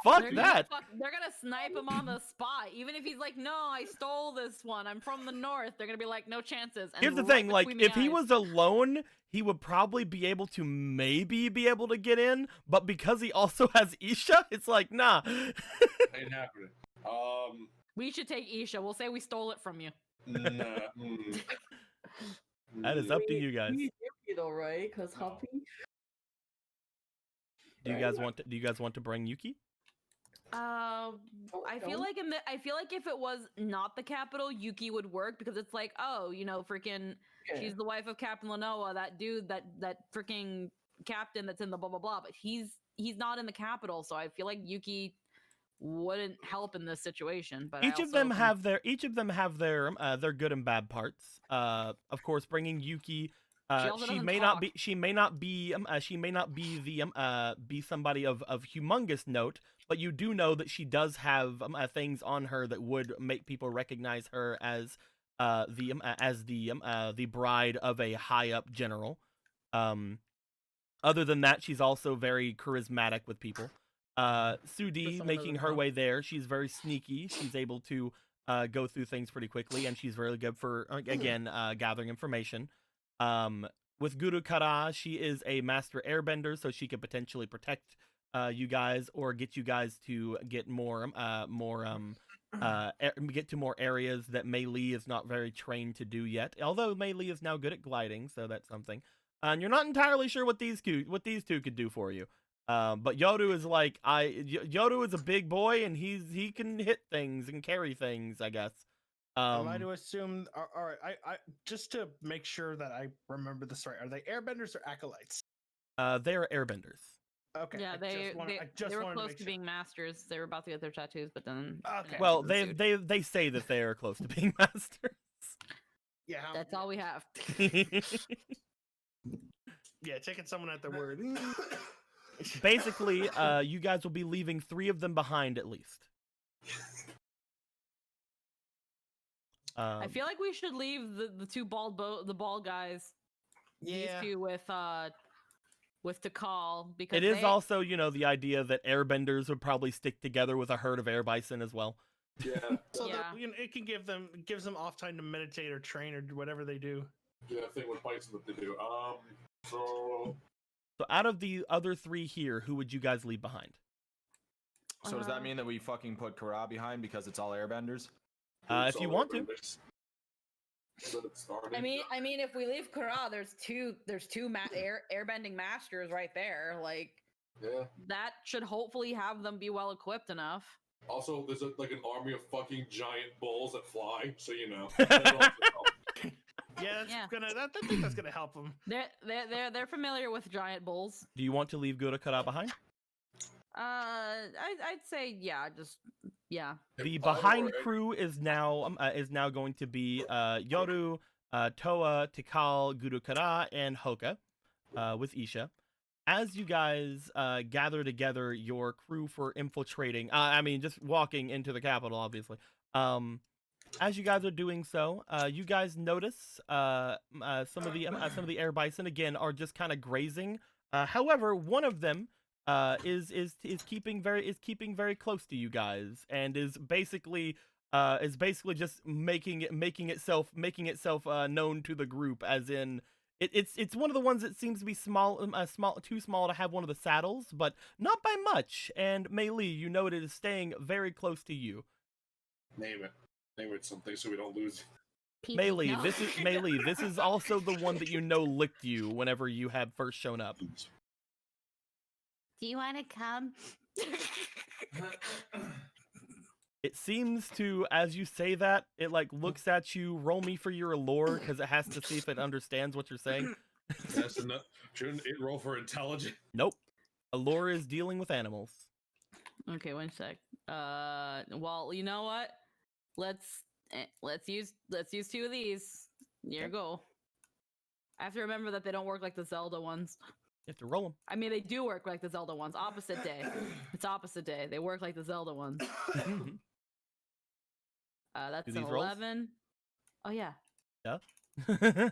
Fuck They're that. they're gonna snipe him on the spot, even if he's like, "No, I stole this one. I'm from the north." They're gonna be like, "No chances." And Here's the right thing, like, between the if he eyes. was alone, he would probably be able to to get in, but because he also has Isha, it's like, nah. ain't happening. we should take Isha. We'll say we stole it from you. Nah, That is up to you guys. We Yuki though, right? Because Humpy. Do you guys want to bring Yuki? I feel like if it was not the capital, Yuki would work because it's like, oh, you know, freaking, she's the wife of Captain Lenoa, that dude, that freaking captain that's in the blah blah blah. But he's not in the capital, so I feel like Yuki wouldn't help in this situation. But Each of them have their good and bad parts. Of course, bringing Yuki. also She doesn't may talk. not be somebody of humongous note, but you do know that she does have things on her that would make people recognize her as the bride of a high up general. Other than that, she's also very charismatic with people. Sudi, some making other her way there, she's very sneaky. She's able to go through things pretty quickly, and she's really good for again gathering information. With Guru Kara, she is a master airbender, so she could potentially protect you guys or get you guys to get get to more areas that Mei Li is not very trained to do yet. Although Mei Li is now good at gliding, so that's something. And you're not entirely sure what these two could do for you. But Yoru is like Yoru is a big boy, and he can hit things and carry things, I guess. Am I to assume? All right, I just to make sure that I remember this right. Are they airbenders or acolytes? They are airbenders. Okay. Yeah, I they were wanted to close make to sure. being masters. They were about to get their tattoos, but then Okay. Well, ensued. they say that they are close to being masters. Yeah. That's all we have. Yeah, taking someone at their word. Basically, you guys will be leaving 3 of them behind at least. I feel like we should leave the two bald guys. These Yeah. two with with Tikal because It is they- also, you know, the idea that airbenders would probably stick together with a herd of air bison as well. Yeah, So Yeah. that, it can gives them off time to meditate or train or do whatever they do. do that thing with bison that they do. So So out of the other 3 here, who would you guys leave behind? So does that mean that we fucking put Kara behind because it's all airbenders? If you want to. I mean, if we leave Kara, there's two airbending masters right there. Like yeah. that should hopefully have them be well equipped enough. Also, there's like an army of fucking giant bulls that fly, so you know. Yeah, that's Yeah. I think that's gonna help them. They're familiar with giant bulls. Do you want to leave Gurukara behind? I'd say yeah, just yeah. The behind crew is now going to be Yoru, Toa, Tikal, Gurukara, and Hoka, with Isha. As you guys gather together your crew for infiltrating, just walking into the capital, obviously. As you guys are doing so, you guys notice some of the air bison again are just kind of grazing. However, one of them is keeping very close to you guys and is basically just making itself known to the group, as in it's one of the ones that seems to be too small to have one of the saddles, but not by much. And Mei Li, you know it is staying very close to you. Name it something so we don't lose. Mei Li, No. this is also the one that you know licked you whenever you had first shown up. Do you want to come? It seems to, as you say that, it like looks at you. Roll me for your allure because it has to see if it understands what you're saying. That's enough. Shouldn't it roll for intelligence? Nope. Allure is dealing with animals. Okay, 1 sec. Well, you know what? Let's use 2 of these. Here you go. I have to remember that they don't work like the Zelda ones. You have to roll them. I mean, they do work like the Zelda ones. Opposite day. It's opposite day. They work like the Zelda ones. That's Do an these rolls? 11. Oh yeah. Yeah.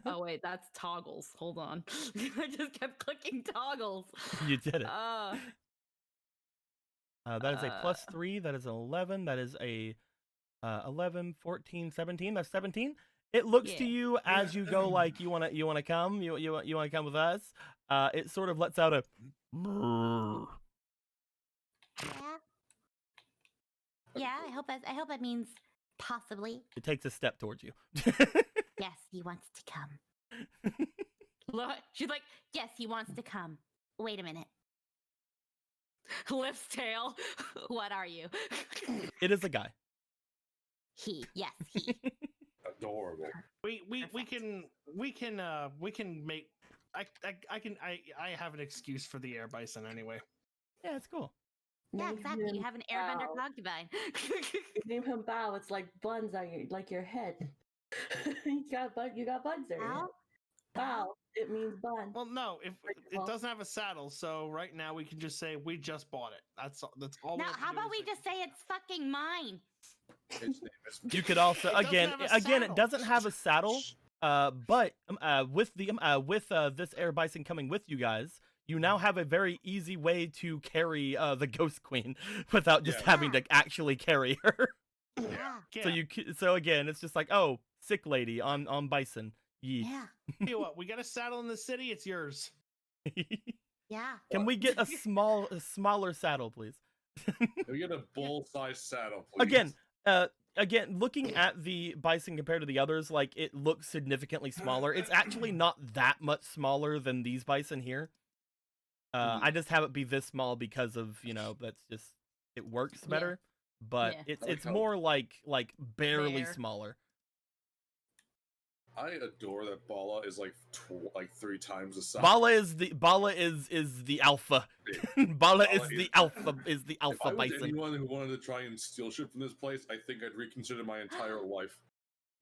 Oh wait, that's toggles. Hold on. I just kept clicking toggles. You did it. That is a plus 3. That is an 11. That is a 11, 14, 17. That's 17. It looks to Yeah. you as you go like you wanna come. You wanna come with us. It sort of lets out a. Yeah. Yeah, I hope that means possibly. It takes a step towards you. Yes, he wants to come. Look, She's like, yes, he wants to come. Wait a minute. lifts tail. What are you? It is a guy. He. Yes, he. Adorable. We can make. I have an excuse for the air bison anyway. Yeah, it's cool. Yeah, Name exactly. You him have an airbender Bao. concubine. Name him Bao. It's like buns on your head. you got buns there. Bao? Bao. It means bun. Well, no, if Well- it doesn't have a saddle, so right now we can just say we just bought it. That's all. we Now, have to how do about is we say- just say it's fucking mine? Its name is You could also It doesn't again have a it saddle. doesn't have a saddle. But with this air bison coming with you guys, you now have a very easy way to carry the Ghost Queen without just Yeah. having to actually carry her. Yeah. Yeah. So again, it's just like, oh, sick lady on bison. Yee. Yeah. Tell you what, we got a saddle in the city. It's yours. Yeah. Can we get a smaller saddle, please? Can we get a bull-sized saddle, please? Again, looking at the bison compared to the others, like it looks significantly smaller. It's actually not that much smaller than these bison here. I just have it be this small because of, that's just it works better. But Yeah. it's Okay. more like barely Bare. smaller. I adore that Bala is like 3 times the size. Bala is the alpha. Bala is Bala the if alpha I was bison. anyone who wanted to try and steal shit from this place, I think I'd reconsider my entire life.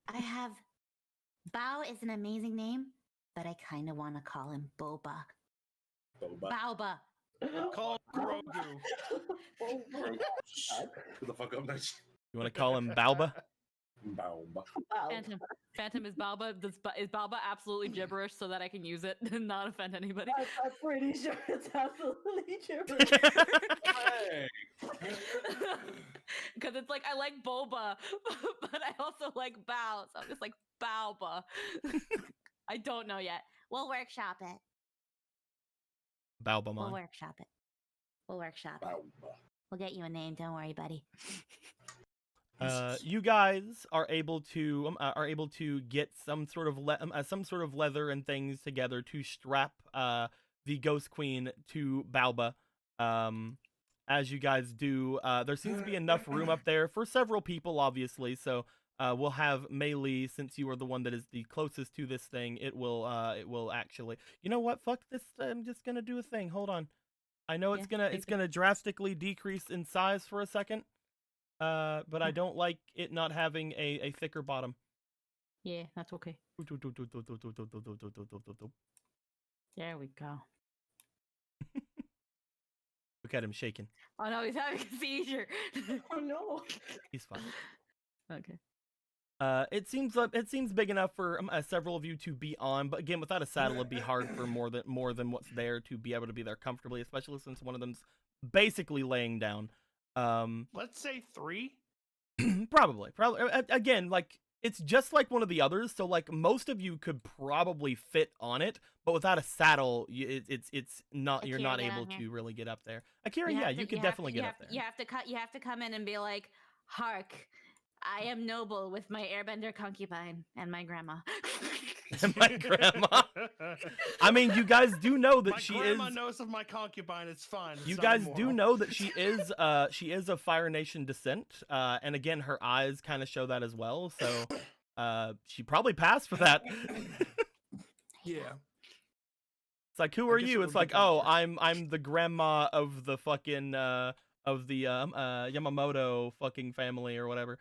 I have. Bao is an amazing name, but I kind of want to call him Boba. Boba. Baoba. Call Grogu. Oh my God. Shut the fuck up, Nice. You want to call him Balba? Baoba. Wow. Phantom is Balba. Is Balba absolutely gibberish so that I can use it and not offend anybody? I'm pretty sure it's absolutely gibberish. Hey. Because it's like I like boba, but I also like bow, so I'm just like Balba. I don't know yet. We'll workshop it. Balbamon. We'll workshop it. We'll workshop it. Baoba. We'll get you a name. Don't worry, buddy. You guys are able to get some sort of leather and things together to strap the Ghost Queen to Balba. As you guys do, there seems to be enough room up there for several people, obviously. So we'll have Meili, since you are the one that is the closest to this thing. It will actually. You know what? Fuck this. I'm just gonna do a thing. Hold on. I know it's gonna drastically decrease in size for a second. But I don't like it not having a thicker bottom. Yeah, that's okay. There we go. Look at him shaking. Oh no, he's having a seizure. Oh no. He's fine. Okay. It seems big enough for several of you to be on, but again, without a saddle, it'd be hard for more than what's there to be able to be there comfortably, especially since one of them's basically laying down. Let's say 3. Probably. Again, like it's just like one of the others, so like most of you could probably fit on it, but without a saddle, it's not. You're Akira, not get able on here. to really get up there. Akira, yeah, you could definitely get up there. You have to come in and be like, "Hark, I am noble with my airbender concubine and my grandma." And my grandma. I mean, you guys do know that My she grandma is. knows of my concubine. It's fine. It's You not guys immoral. do know that she is of Fire Nation descent, and again, her eyes kind of show that as well. So, she probably passed for that. Yeah. It's like, who I are guess it you? would It's be like, kind of oh, I'm the grandma of the fucking Yamamoto fucking family or whatever.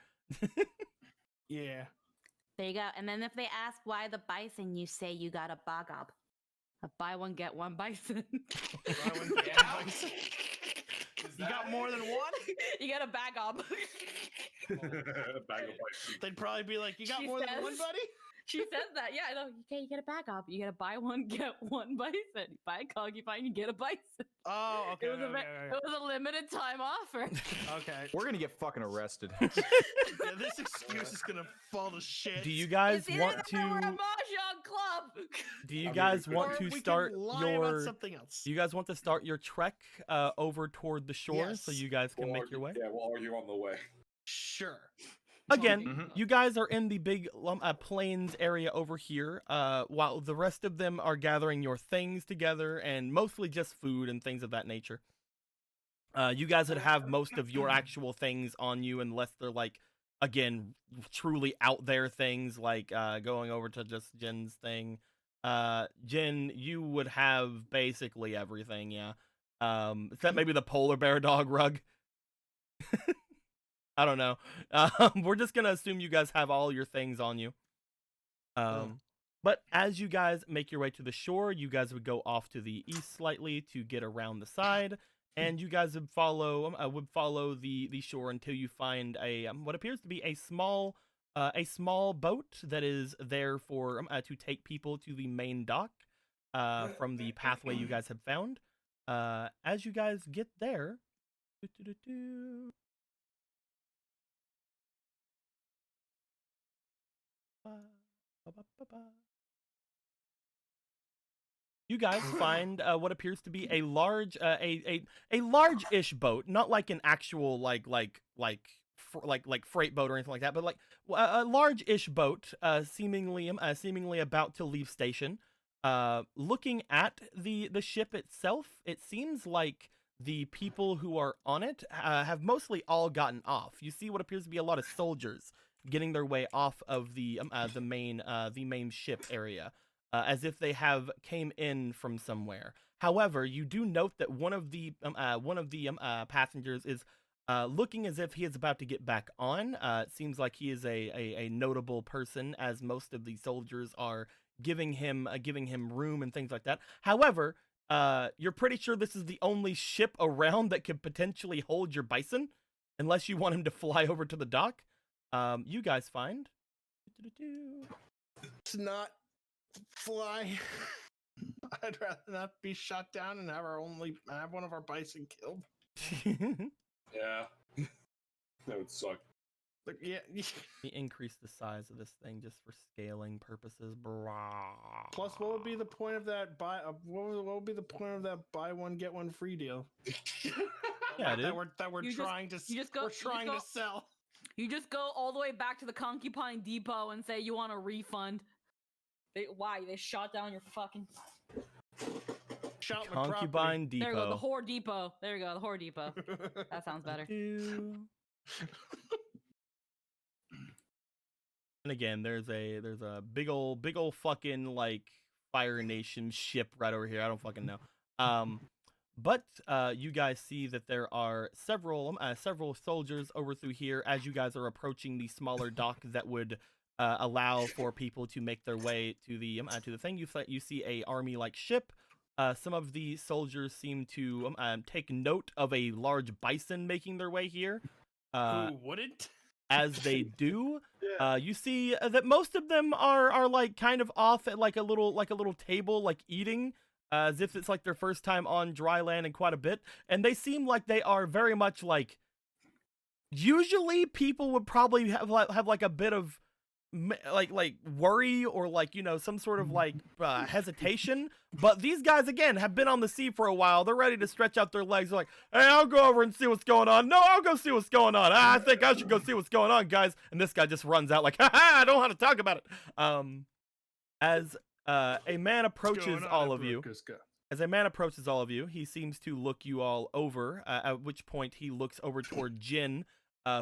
Yeah. There you go. And then if they ask why the bison, you say you got a Bagab. A buy one get one bison. Buy one, get one bison. You got more than one? You got a Bagab. Bag of ice. They'd probably be like, you got She more than one, says- buddy? She says that. Yeah, I know. Okay, you get a Bagab. You gotta buy one, get one bison. You buy a concubine, you get a bison. Oh, okay. It was, okay, it was a limited time offer. okay. We're gonna get fucking arrested. Yeah, this excuse is gonna fall to shit. Do you guys It's either want that or we're a to? mahjong club. Do you I mean, guys we want Or to we start can lie your? about something else. Do you guys want to start your trek over toward the shore so Yes. you guys can We'll make argue- your way? Yeah, we'll argue on the way. Sure. Again, Mhm. you guys are in the big plains area over here, while the rest of them are gathering your things together and mostly just food and things of that nature. You guys would have most of your actual things on you unless they're like, again, truly out there things like going over to just Jin's thing. Jin, you would have basically everything, yeah. Except maybe the polar bear dog rug. I don't know. We're just gonna assume you guys have all your things on you. But as you guys make your way to the shore, you guys would go off to the east slightly to get around the side, and you guys would follow the shore until you find a what appears to be a small boat that is there for to take people to the main dock from the pathway you guys have found. As you guys get there. You guys find what appears to be a large, a large-ish boat, not like an actual like freight boat or anything like that, but like a large-ish boat, seemingly about to leave station. Looking at the ship itself, it seems like the people who are on it have mostly all gotten off. You see what appears to be a lot of soldiers getting their way off of the main ship area, as if they have came in from somewhere. However, you do note that one of the passengers is looking as if he is about to get back on. It seems like he is a notable person, as most of the soldiers are giving him room and things like that. However, you're pretty sure this is the only ship around that could potentially hold your bison, unless you want him to fly over to the dock. You guys find. Let's not fly. I'd rather not be shot down and have one of our bison killed. Yeah. That would suck. Like, yeah. We increase the size of this thing just for scaling purposes. Brah. Plus, what would be the point of that what would be the point of that buy one get one free deal? Yeah, dude. that we're You just- trying to you just go- we're you just trying go- to sell. You just go all the way back to the Concubine Depot and say you want a refund. Why? They shot down your fucking. Shout my property. Concubine Depot. There you go, the Whore Depot. There you go, the Whore Depot. That sounds better. And again, there's a big ol' fucking like Fire Nation ship right over here. I don't fucking know. But you guys see that there are several soldiers over through here as you guys are approaching the smaller dock that would allow for people to make their way to the thing. You see a army-like ship. Some of the soldiers seem to take note of a large bison making their way here. Who wouldn't? As they do, you see that most of them are like kind of off at like a little table, like eating, as if it's like their first time on dry land in quite a bit, and they seem like they are very much like. Usually, people would probably have like a bit of like worry or like, you know, some sort of like hesitation, but these guys again have been on the sea for a while. They're ready to stretch out their legs. They're like, hey, I'll go over and see what's going on. No, I'll go see what's going on. I think I should go see what's going on, guys. And this guy just runs out like, haha, I don't want to talk about it. As a man approaches all of you, he seems to look you all over, at which point he looks over toward Jin,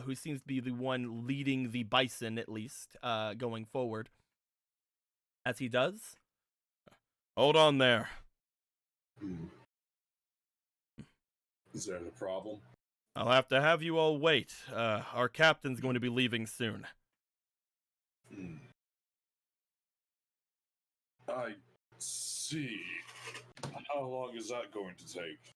who seems to be the one leading the bison, at least, going forward. As he does, hold on there. Is there a problem? I'll have to have you all wait. Our captain's going to be leaving soon. I see. How long is that going to take?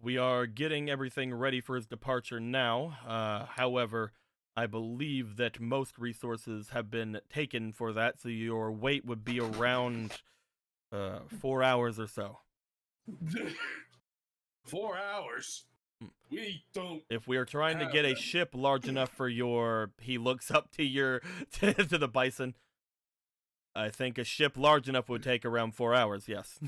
We are getting everything ready for his departure now. However, I believe that most resources have been taken for that, so your wait would be around 4 hours or so. 4 hours? We don't. If we are trying to get a ship large enough for your, he looks up to to the bison. I think a ship large enough would take around 4 hours. Yes.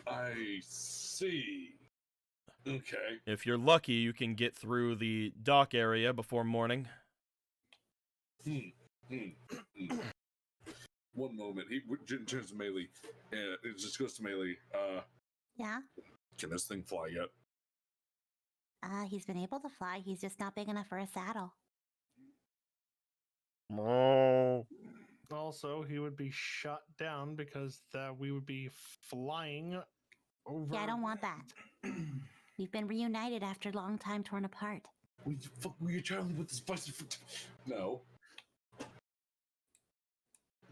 I see. Okay. If you're lucky, you can get through the dock area before morning. One moment. He turns to Melee, and it just goes to Melee. Yeah. Can this thing fly yet? He's been able to fly. He's just not big enough for a saddle. Also, he would be shot down because we would be flying over. Yeah, I don't want that. We've been reunited after a long time torn apart. Were you trying with this bison? No.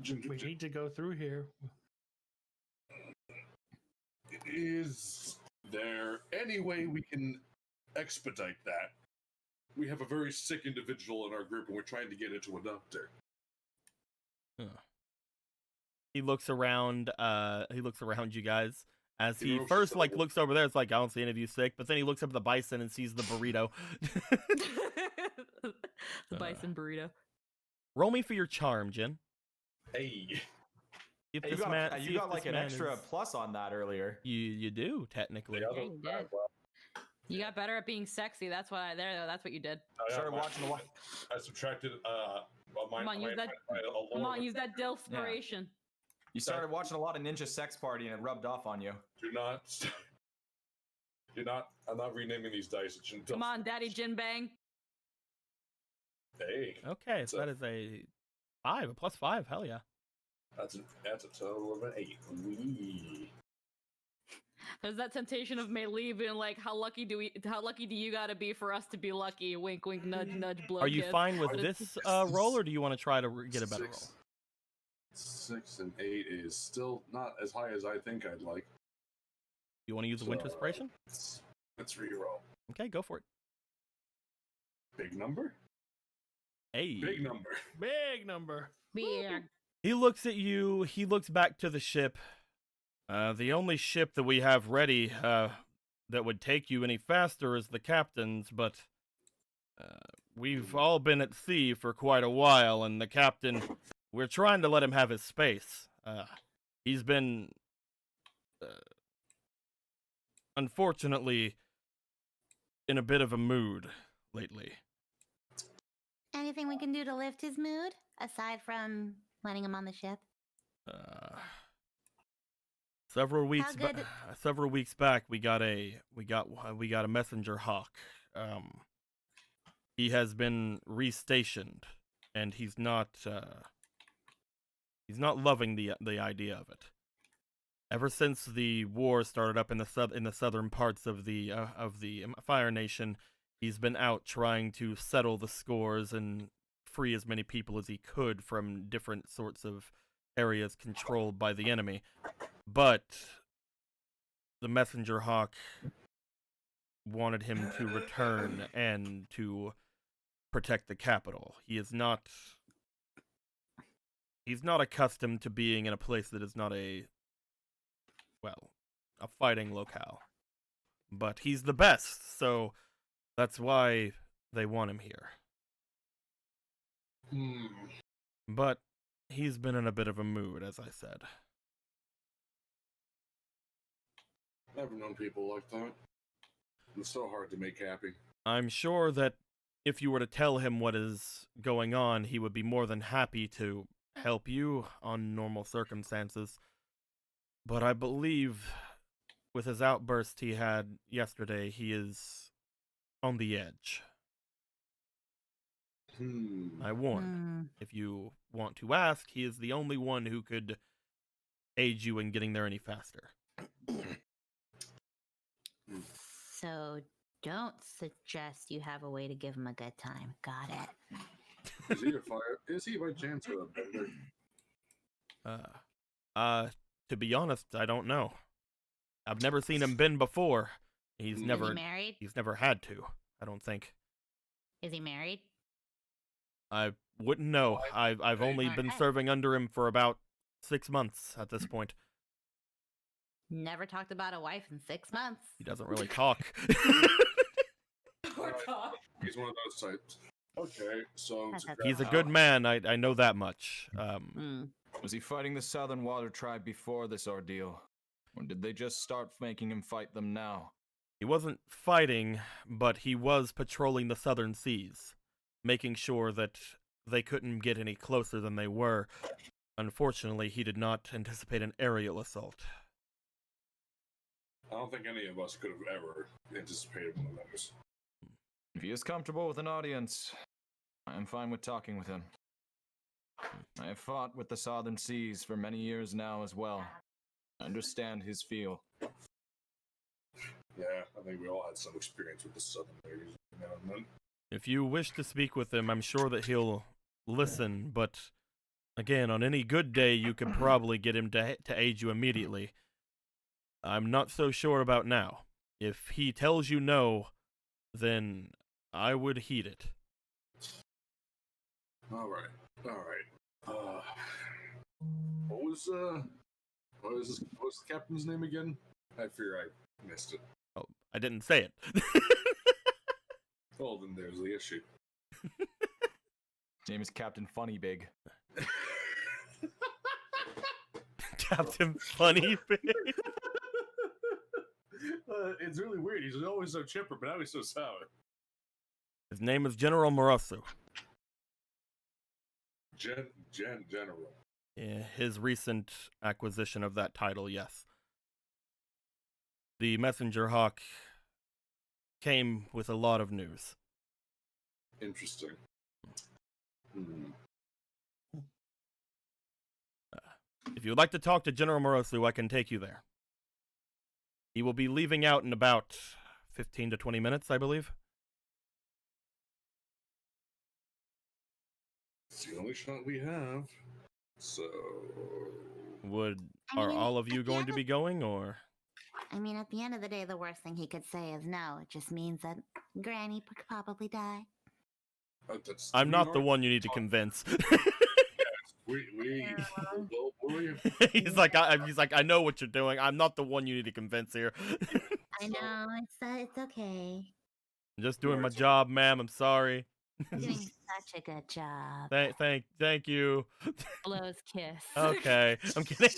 We need to go through here. Is there any way we can expedite that? We have a very sick individual in our group, and we're trying to get into a doctor. He looks around. He looks around you guys as he You know, first like looks over there. It's like, I don't see any of you sick, but then he looks up at the bison and sees the burrito. The bison burrito. Roll me for your charm, Jin. Hey. If Hey, this you man, got, see you if got like this an man extra is- plus on that earlier. You do technically. Yeah, you did. You got better at being sexy. That's why that's what you did. Started watching a lot. I subtracted. Come on, use that Dilspiration. You started watching a lot of Ninja Sex Party, and it rubbed off on you. Do not. I'm not renaming these dice. Come on, Daddy Jin Bang. Hey. Okay, so that is a 5, a +5. Hell yeah. That's a total of an 8. Wee. There's that temptation of Melee being like, how lucky do you gotta be for us to be lucky? Wink, wink, nudge, nudge, blow. Are you kiss. fine with this roll, or do you want to try to get a better roll? 6 and 8 is still not as high as I think I'd like. You want to use a Winter Inspiration? Let's re-roll. Okay, go for it. Big number? Hey. Big number. Big number. Big. He looks at you. He looks back to the ship. The only ship that we have ready that would take you any faster is the captain's, but we've all been at sea for quite a while, and the captain, we're trying to let him have his space. He's been, unfortunately, in a bit of a mood lately. Anything we can do to lift his mood aside from letting him on the ship? Several weeks How good- several weeks back, we got a messenger hawk. He has been restationed, and he's not loving the idea of it. Ever since the war started up in the southern parts of the Fire Nation, he's been out trying to settle the scores and free as many people as he could from different sorts of areas controlled by the enemy. But the messenger hawk wanted him to return and to protect the capital. He's not accustomed to being in a place that is not a fighting locale. But he's the best, so that's why they want him here. But he's been in a bit of a mood, as I said. Never known people like that. It's so hard to make happy. I'm sure that if you were to tell him what is going on, he would be more than happy to help you on normal circumstances. But I believe with his outburst he had yesterday, he is on the edge. I warned. If you want to ask, he is the only one who could aid you in getting there any faster. So don't suggest you have a way to give him a good time. Got it. Is he by chance a bender? To be honest, I don't know. I've never seen him bend before. He's Is never he married? He's never had to, I don't think. Is he married? I wouldn't know. I've only been Alright. serving under him for about 6 months at this point. Never talked about a wife in 6 months. He doesn't really talk. He's one of those types. Okay, so That's okay. He's a good man, I know that much. Was he fighting the Southern Water Tribe before this ordeal? Or did they just start making him fight them now? He wasn't fighting, but he was patrolling the southern seas, making sure that they couldn't get any closer than they were. Unfortunately, he did not anticipate an aerial assault. I don't think any of us could have ever anticipated one of those. If he is comfortable with an audience, I am fine with talking with him. I have fought with the Southern Seas for many years now as well. I understand his feel. Yeah, I think we all had some experience with the Southern ladies now and then. If you wish to speak with him, I'm sure that he'll listen, but again, on any good day, you could probably get him to aid you immediately. I'm not so sure about now. If he tells you no, then I would heed it. All right. What was the captain's name again? I fear I missed it. Oh, I didn't say it. Well, then there's the issue. His name is Captain Funnybig. Captain Funny Pig. It's really weird. He's always so chipper, but now he's so sour. His name is General Morosu. General. Yeah, his recent acquisition of that title, yes. The Messenger Hawk came with a lot of news. Interesting. If you'd like to talk to General Morosu, I can take you there. He will be leaving out in about 15 to 20 minutes, I believe. It's the only shot we have. So... Are all of you going to be going, or? I mean, at the end of the day, the worst thing he could say is no. It just means that Granny could probably die. That's I'm not the New York. one you need to convince. We He's like, I know what you're doing. I'm not the one you need to convince here. I know it's okay. I'm just doing my Words. job, ma'am. I'm sorry. You're doing such a good job. Thank you. Blows kiss. Okay, I'm kidding.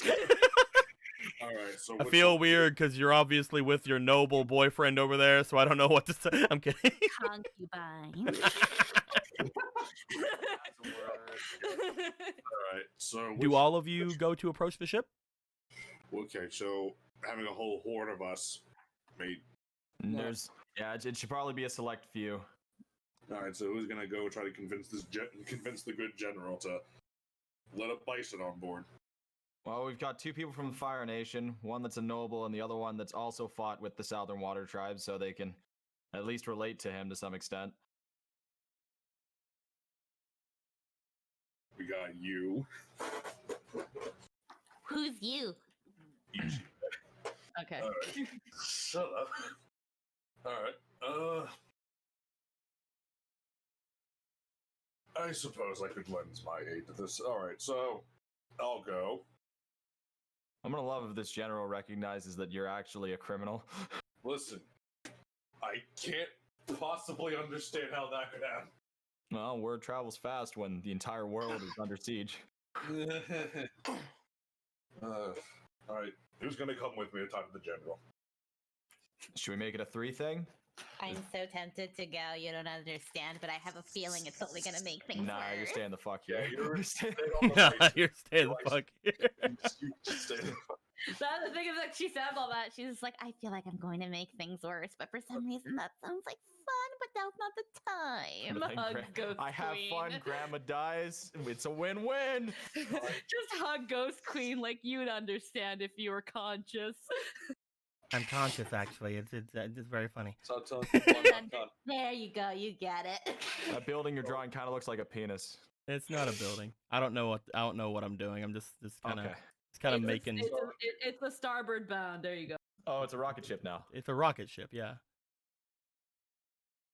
all right. So I which feel one- weird because you're obviously with your noble boyfriend over there, so I don't know what to say. I'm kidding. Concubine. All right. So Do which- all of you go to approach the ship? Okay. So having a whole horde of us made. There's it should probably be a select few. All right. So who's gonna go try to convince convince the good general to let a bison on board? Well, we've got two people from the Fire Nation, one that's a noble and the other one that's also fought with the Southern Water Tribe, so they can at least relate to him to some extent. We got you. Who's you? Okay. All right. Shut up. All right. I suppose I could lend my aid to this. All right. So I'll go. I'm gonna love if this general recognizes that you're actually a criminal. Listen, I can't possibly understand how that could happen. Well, word travels fast when the entire world is under siege. All right. Who's gonna come with me to talk to the general? Should we make it a 3 thing? I'm so tempted to go. You don't understand, but I have a feeling it's only gonna make things Nah, you're worse. staying the fuck Yeah, here. you're Stay- stay on the Nah, right. you're staying the Like- fuck here. You stay the fuck. The thing is that she says all that. She's just like, I feel like I'm going to make things worse, but for some reason that sounds like fun, but now's not the time. Like, Hug gra- Ghost I have fun, Queen. grandma dies. It's a win-win. Just hug Ghost Queen like you'd understand if you were conscious. I'm conscious, actually. It's very funny. So tell them There you go. You get it. That building you're drawing kind of looks like a penis. It's not a building. I don't know what I'm doing. I'm just kind of Okay. making. It's a starboard bound. There you go. Oh, it's a rocket ship now. It's a rocket ship, yeah.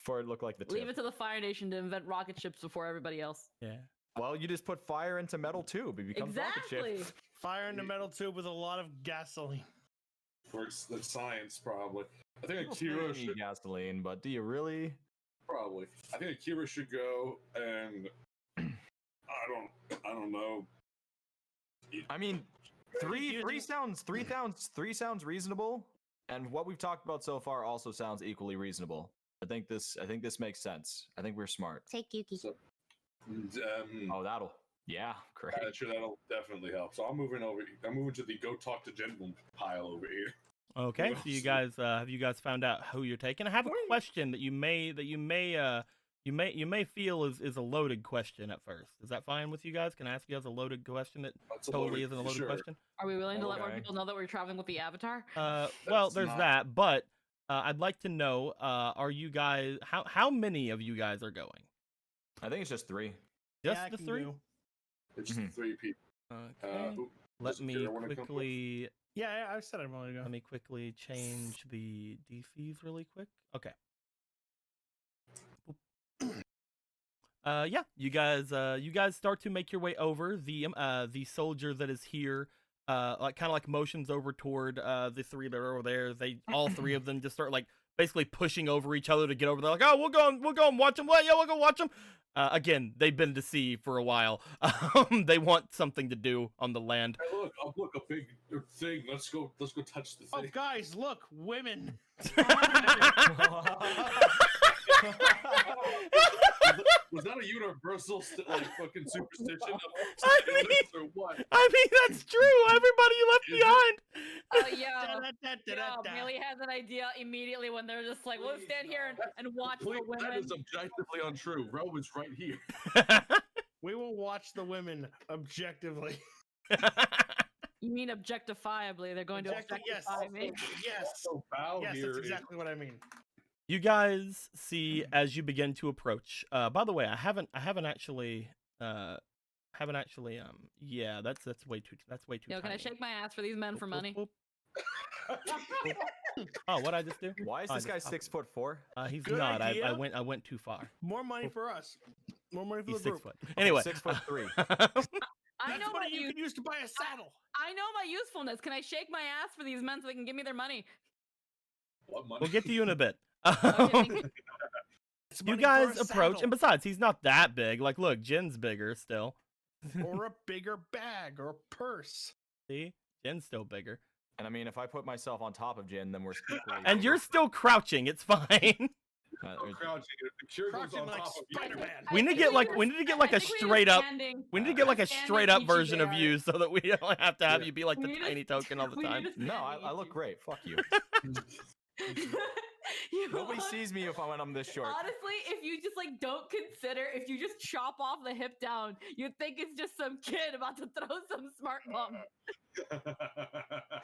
For it looked like the tip. Leave it to the Fire Nation to invent rocket ships before everybody else. Yeah. Well, you just put fire into metal tube. It becomes Exactly. rocket ship. Fire in the metal tube with a lot of gasoline. Works the science probably. I think People still Akira need should gasoline, but do you really? probably. I think Akira should go, and I don't know. I mean, three sounds reasonable, and what we've talked about so far also sounds equally reasonable. I think this makes sense. I think we're smart. Take Yuki. So, Oh, great. sure, that'll definitely help. So I'm moving to the go talk to gentleman pile over here. Okay. Well, So you so- guys have you guys found out who you're taking? I have a question that you may feel is a loaded question at first. Is that fine with you guys? Can I ask you guys a loaded question that That's a totally loaded- isn't a loaded sure. question? Are we willing to let more Okay. people know that we're traveling with the Avatar? Well, That's there's not- that, but I'd like to know, are you guys how many of you guys are going? I think it's just 3. Just Yeah, I the can 3? go. It's Mhm. 3 people. Okay. Let does me Akira wanna come with? quickly Yeah, I said I'm willing to go. let me quickly change the DCs really quick. Okay. Yeah, you guys start to make your way over. The soldier that is here like kind of like motions over toward the 3 that are over there. All 3 of them just start like basically pushing over each other to get over there. Like, oh, we'll go and watch them. What? Yeah, we'll go watch them. Again, they've been to sea for a while. They want something to do on the land. Hey, look, a big thing. Let's go touch the Oh, thing. guys, look, women. Was that a universal fucking superstition of I sailors or what? I mean, that's true. Everybody you left Is it? behind. Oh yeah. Yeah, Da-da-da-da-da-da. Millie has an idea immediately when they're just like, we'll stand here and watch the That women. is objectively untrue. Rome is right here. We will watch the women objectively. You mean objectifiably? They're going to Yes, objectify me. yes, So bow yes, here that's is- exactly what I mean. You guys see as you begin to approach. By the way, I haven't actually yeah, that's way too Yo, can I tiny. shake my ass for these men for Whoop, money? whoop, whoop. Oh, what'd I just do? Why is Oh, I this guy just popped it. 6'4"? He's Good not. I idea. went too far. More money for us. More money for He's the 6 group. foot. Anyway, 6'3". I That's know my money you can use to buy a saddle. I know my usefulness. Can I shake my ass for these men so they can give me their money? What money? we'll get to you in a bit. Okay, thank you. It's You money for a guys approach, saddle, and besides, he's not that big. Like, look, Jin's bigger still. or a bigger bag or a purse. See, Jin's still bigger, And I mean, if I put myself on top of Jin, then we're equally. and you're still crouching. It's fine. I'm crouching. If the cure goes Crouching on like top of you, Spider-Man. We need to get like we need to get like a straight up. We need to get like a Standing straight up Ichigo. version of you so that we don't have to have Yeah. you be like the We need a- tiny token all the we need time. a No, standing I look Ichigo. great. Fuck you. You Nobody want- sees me if I'm this short. Honestly, if you just like don't consider, if you just chop off the hip down, you'd think it's just some kid about to throw some smart bomb.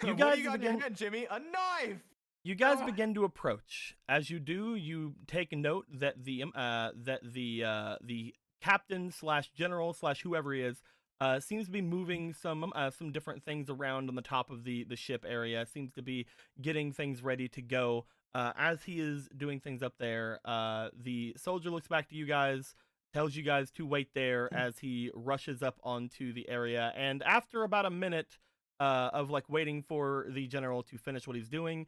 You What guys do you got in begin- your hand, Jimmy? A knife. You guys Oh. begin to approach. As you do, you take note that the captain slash general slash whoever he is seems to be moving some different things around on the top of the ship area. Seems to be getting things ready to go. As he is doing things up there, the soldier looks back to you guys, tells you guys to wait there as he rushes up onto the area. And after about a minute of like waiting for the general to finish what he's doing,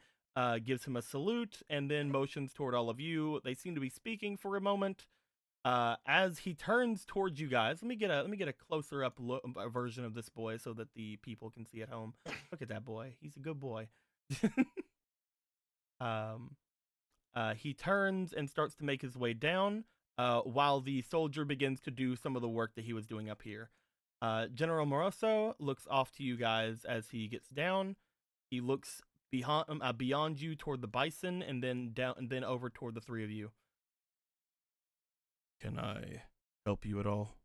gives him a salute and then motions toward all of you. They seem to be speaking for a moment. As he turns towards you guys, let me get a closer up version of this boy so that the people can see at home. Look at that boy; he's a good boy. He turns and starts to make his way down, while the soldier begins to do some of the work that he was doing up here. General Moroso looks off to you guys as he gets down. He looks beyond you toward the bison, and then down, and then over toward the three of you. Can I help you at all?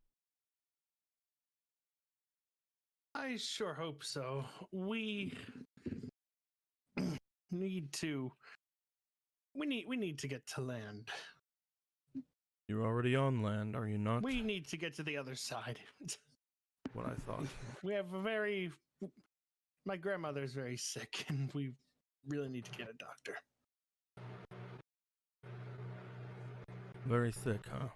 I sure hope so. We need to. We need to get to land. You're already on land, are you not? We need to get to the other side. What I thought. We have a very. My grandmother's very sick, and we really need to get a doctor. Very sick, huh?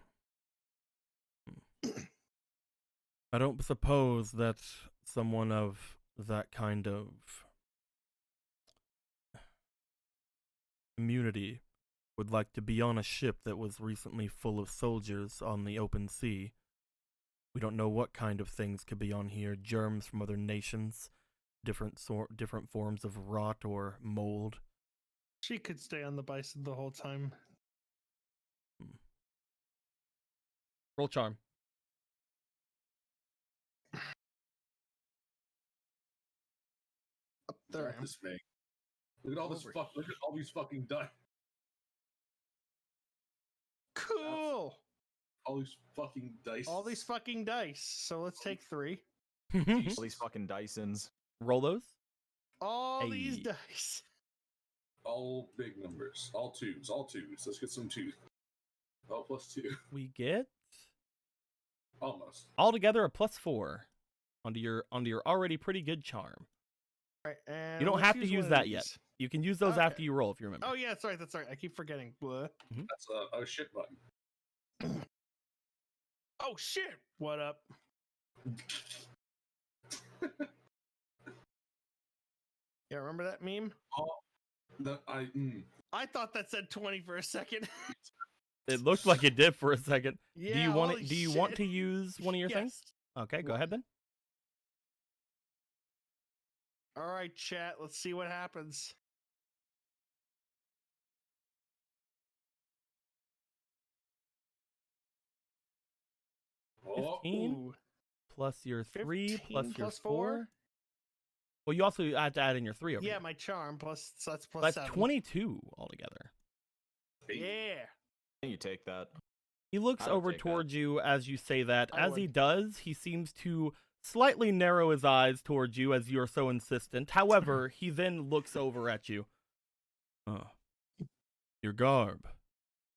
I don't suppose that someone of that kind of immunity would like to be on a ship that was recently full of soldiers on the open sea. We don't know what kind of things could be on here. Germs from other nations, different forms of rot or mold. She could stay on the bison the whole time. Roll charm. There I am. This man. Look at all this Over fuck. Look at all these fucking dice. Cool. All these fucking dice. All these fucking dice. So let's take 3. All these fucking Dysons. Roll those. All these Hey. dice. All big numbers. All twos. All twos. Let's get some twos. Oh, +2. We get Almost. altogether a +4 onto your already pretty good charm. All right, and You don't let's have to use use one of that yet. these. You can use those after Okay. you roll if you remember. Oh yeah, that's right. That's right. I keep forgetting. Blah. That's a shit button. Oh shit! What up? Yeah, remember that meme? I thought that said 20 for a second. It looked like it did for a second. Yeah. do you want holy it? Do you want shit. to use one of your things? Yes. Okay, go ahead then. All right, chat. Let's see what happens. Oh, 15 Ooh. plus your 3 plus 15 your plus 4. four? Well, you also have to add in your 3 over Yeah, here. my charm plus so that's plus That's 7. 22 altogether. Yeah. You take that. He looks I would over take that. towards you as you say that. I As he would. does, he seems to slightly narrow his eyes towards you as you're so insistent. However, he then looks over at you. Your garb.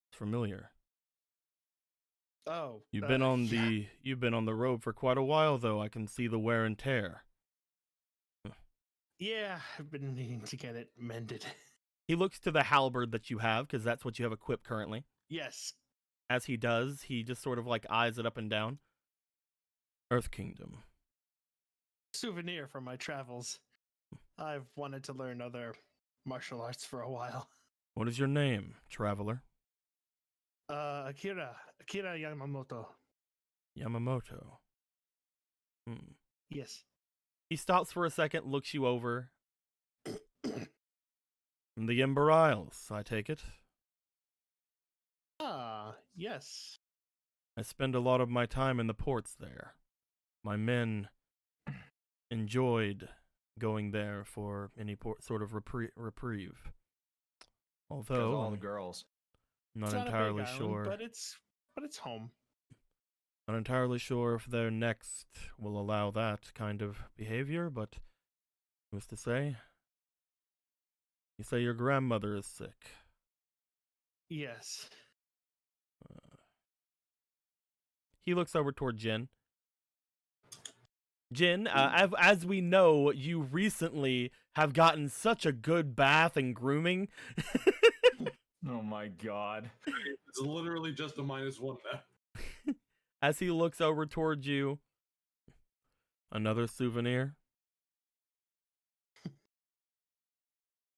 It's familiar. Oh. You've been on yeah. you've been on the road for quite a while though. I can see the wear and tear. Yeah, I've been needing to get it mended. He looks to the halberd that you have because that's what you have equipped currently. Yes. as he does, he just sort of like eyes it up and down. Earth Kingdom. Souvenir from my travels. I've wanted to learn other martial arts for a while. What is your name, traveler? Akira Yamamoto. Yamamoto. Yes. He stops for a second, looks you over. From the Ember Isles, I take it. Yes. I spend a lot of my time in the ports there. My men enjoyed going there for any sort of reprieve. 'Cause Although all the I'm girls. not It's not a big entirely island, sure. but it's home. Not entirely sure if their next will allow that kind of behavior, but who's to say? You say your grandmother is sick. Yes. He looks over toward Jin. Jin, as we know, you recently have gotten such a good bath and grooming. Oh my god. It's literally just a -1 now. As he looks over towards you, another souvenir.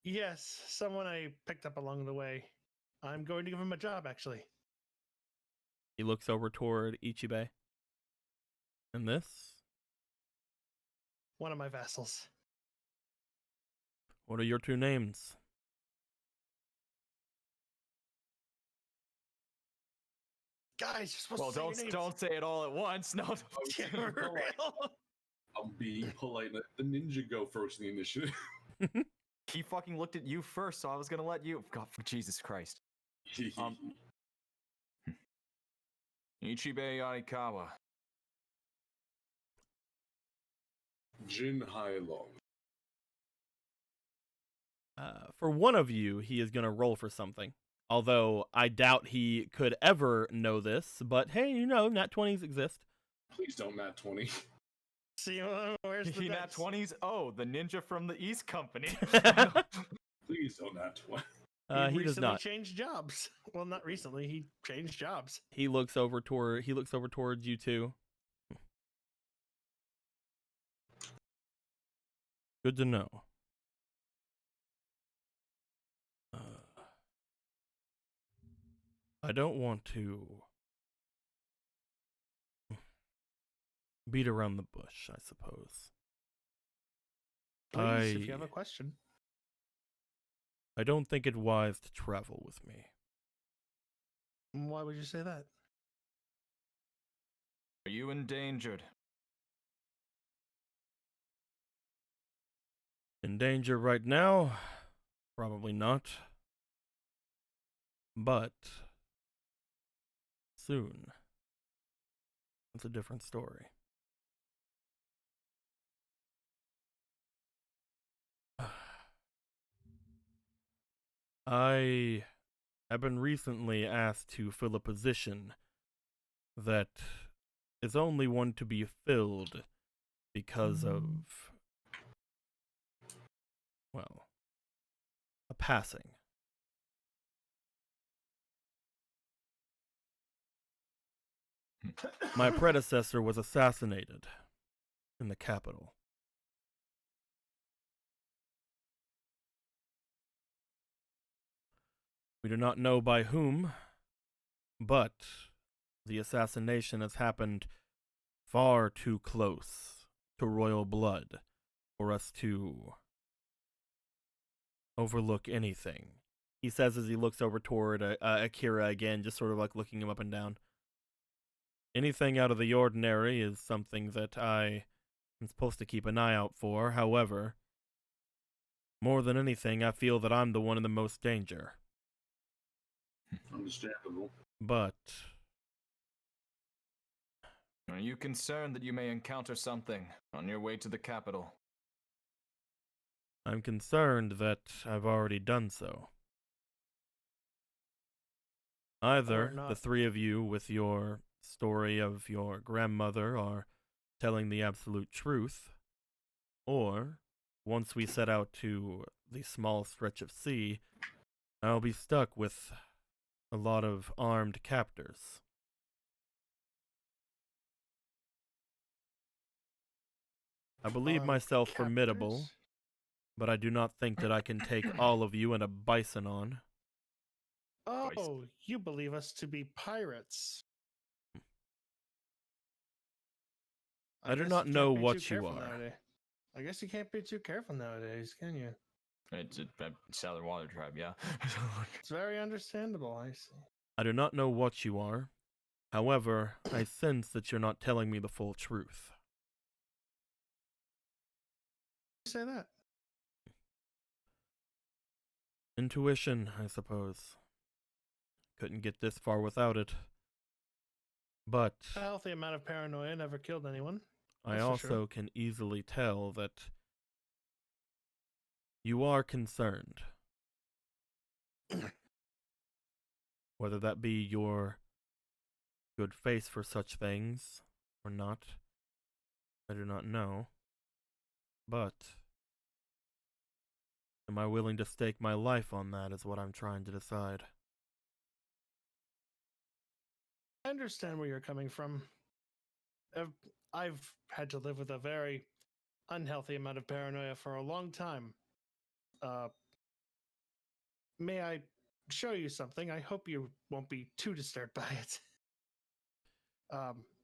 Yes, someone I picked up along the way. I'm going to give him a job, actually. He looks over toward Ichibe. And this? One of my vassals. What are your two names? Guys, you're supposed Well, to say your names. don't say it all at once. No. Yeah, for real. I'm being polite. Let the ninja go first in the initiative. He fucking looked at you first, so I was gonna let you. God, for Jesus Christ. Ichibe Aikawa. Jin Hailong. For one of you, he is going to roll for something. Although I doubt he could ever know this. But hey, you know, nat 20s exist. Please don't nat 20. See, where's the He nat dice? 20s? Oh, the ninja from the East Company. Please don't nat 20. He He does recently not. changed jobs. Well, not recently. He changed jobs. He looks over towards you two. Good to know. I don't want to beat around the bush, I suppose. Please, if you have a question. I don't think it wise to travel with me. Why would you say that? Are you endangered? In danger right now? Probably not. But soon. It's a different story. I have been recently asked to fill a position that is only one to be filled because of, well, a passing. My predecessor was assassinated in the capital. We do not know by whom, but the assassination has happened far too close to royal blood for us to overlook anything. He says as he looks over toward Akira again, just sort of like looking him up and down. Anything out of the ordinary is something that I am supposed to keep an eye out for. However, more than anything, I feel that I'm the one in the most danger. Understandable. But Are you concerned that you may encounter something on your way to the capital? I'm concerned that I've already done so. Either not. the three of you with your story of your grandmother are telling the absolute truth, or once we set out to the small stretch of sea, I'll be stuck with a lot of armed captors. I believe Armed myself formidable, captors? but I do not think that I can take all of you and a bison on. Oh, you believe us to be pirates? I do guess not you know can't be what too you careful are. nowadays. I guess you can't be too careful nowadays, can you? It's a Southern Water Tribe, yeah. It's very understandable, I see. I do not know what you are. However, I sense that you're not telling me the full truth. Say that. Intuition, I suppose. Couldn't get this far without it. But A healthy amount of paranoia never killed anyone. I That's for also sure. can easily tell that you are concerned. Whether that be your good face for such things or not, I do not know. But am I willing to stake my life on that is what I'm trying to decide. I understand where you're coming from. I've had to live with a very unhealthy amount of paranoia for a long time. May I show you something? I hope you won't be too disturbed by it.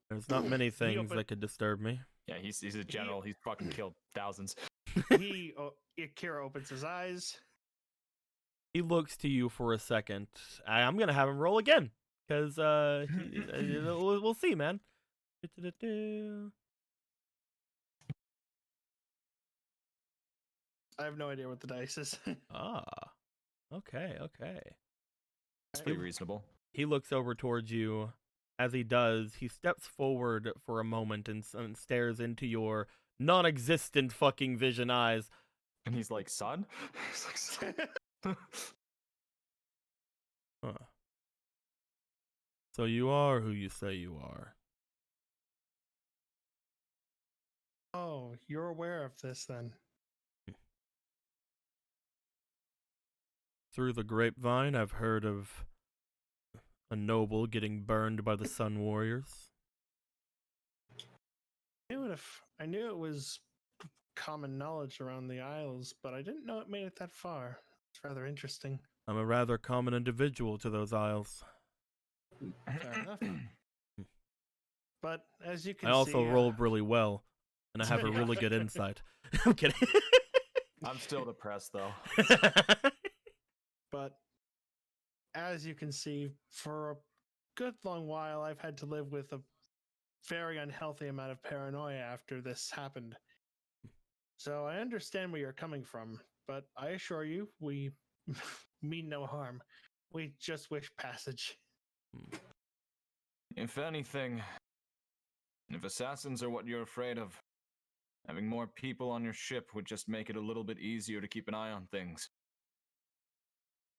There's not many things opened- that could disturb me. Yeah, he's a general. He's fucking killed thousands. Kira opens his eyes. He looks to you for a second. I'm gonna have him roll again, because we'll see, man. I have no idea what the dice is. Ah, okay. It's pretty reasonable. He looks over towards you. As he does, he steps forward for a moment and stares into your non-existent fucking vision eyes. And he's like, son? He's like, son. Huh. So you are who you say you are. Oh, you're aware of this then? Through the grapevine, I've heard of a noble getting burned by the Sun Warriors. I knew it was common knowledge around the Isles, but I didn't know it made it that far. It's rather interesting. I'm a rather common individual to those isles. Fair enough. But as you can I also see, rolled really well, and I have a really good insight. I'm kidding. I'm still depressed, though. But as you can see, for a good long while, I've had to live with a very unhealthy amount of paranoia after this happened. So I understand where you're coming from, but I assure you, we mean no harm. We just wish passage. If anything, if assassins are what you're afraid of, having more people on your ship would just make it a little bit easier to keep an eye on things.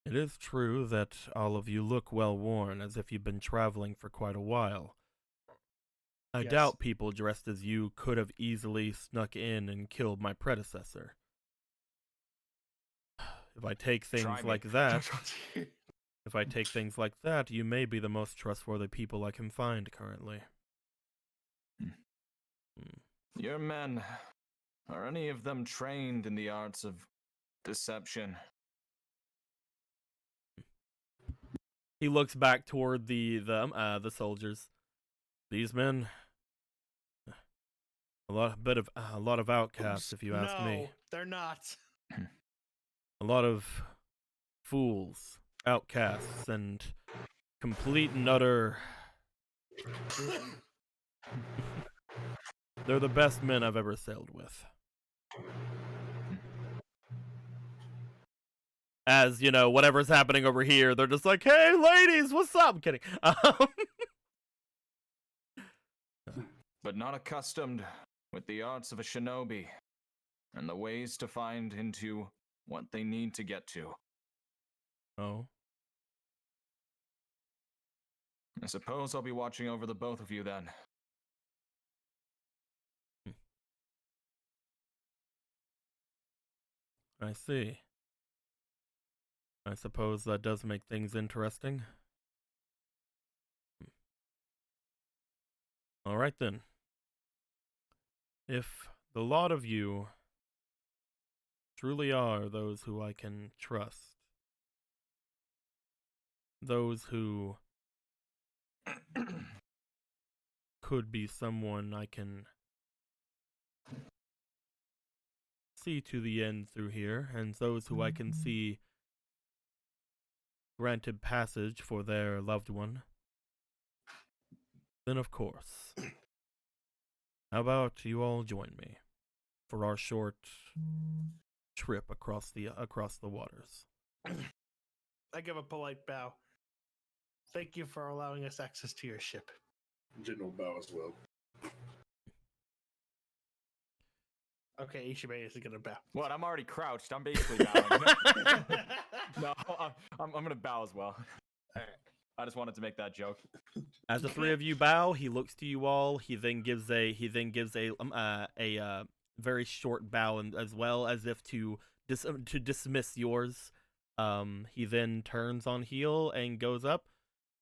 It is true that all of you look well worn, as if you've been traveling for quite a while. I Yes. doubt people dressed as you could have easily snuck in and killed my predecessor. If I take Try things me. like that, you may be the most trustworthy people I can find currently. Your men, are any of them trained in the arts of deception? He looks back toward the soldiers. These men, a lot of outcasts, if you ask me. No, they're not. A lot of fools, outcasts, and complete and utter. They're the best men I've ever sailed with. As, you know, whatever's happening over here, they're just like, hey, ladies, what's up? I'm kidding. But not accustomed with the arts of a shinobi and the ways to find into what they need to get to. Oh. I suppose I'll be watching over the both of you then. I see. I suppose that does make things interesting. All right then. If the lot of you truly are those who I can trust, those who could be someone I can see to the end through here, and those who I can see granted passage for their loved one, then of course, how about you all join me for our short trip across the waters? I give a polite bow. Thank you for allowing us access to your ship. General bow as well. Okay, Ishibe isn't gonna bow. What? I'm already crouched. I'm basically bowing. No, I'm gonna bow as well. I just wanted to make that joke. As the three of you bow, he looks to you all. He then gives a very short bow, and as well as if to dismiss yours. He then turns on heel and goes up.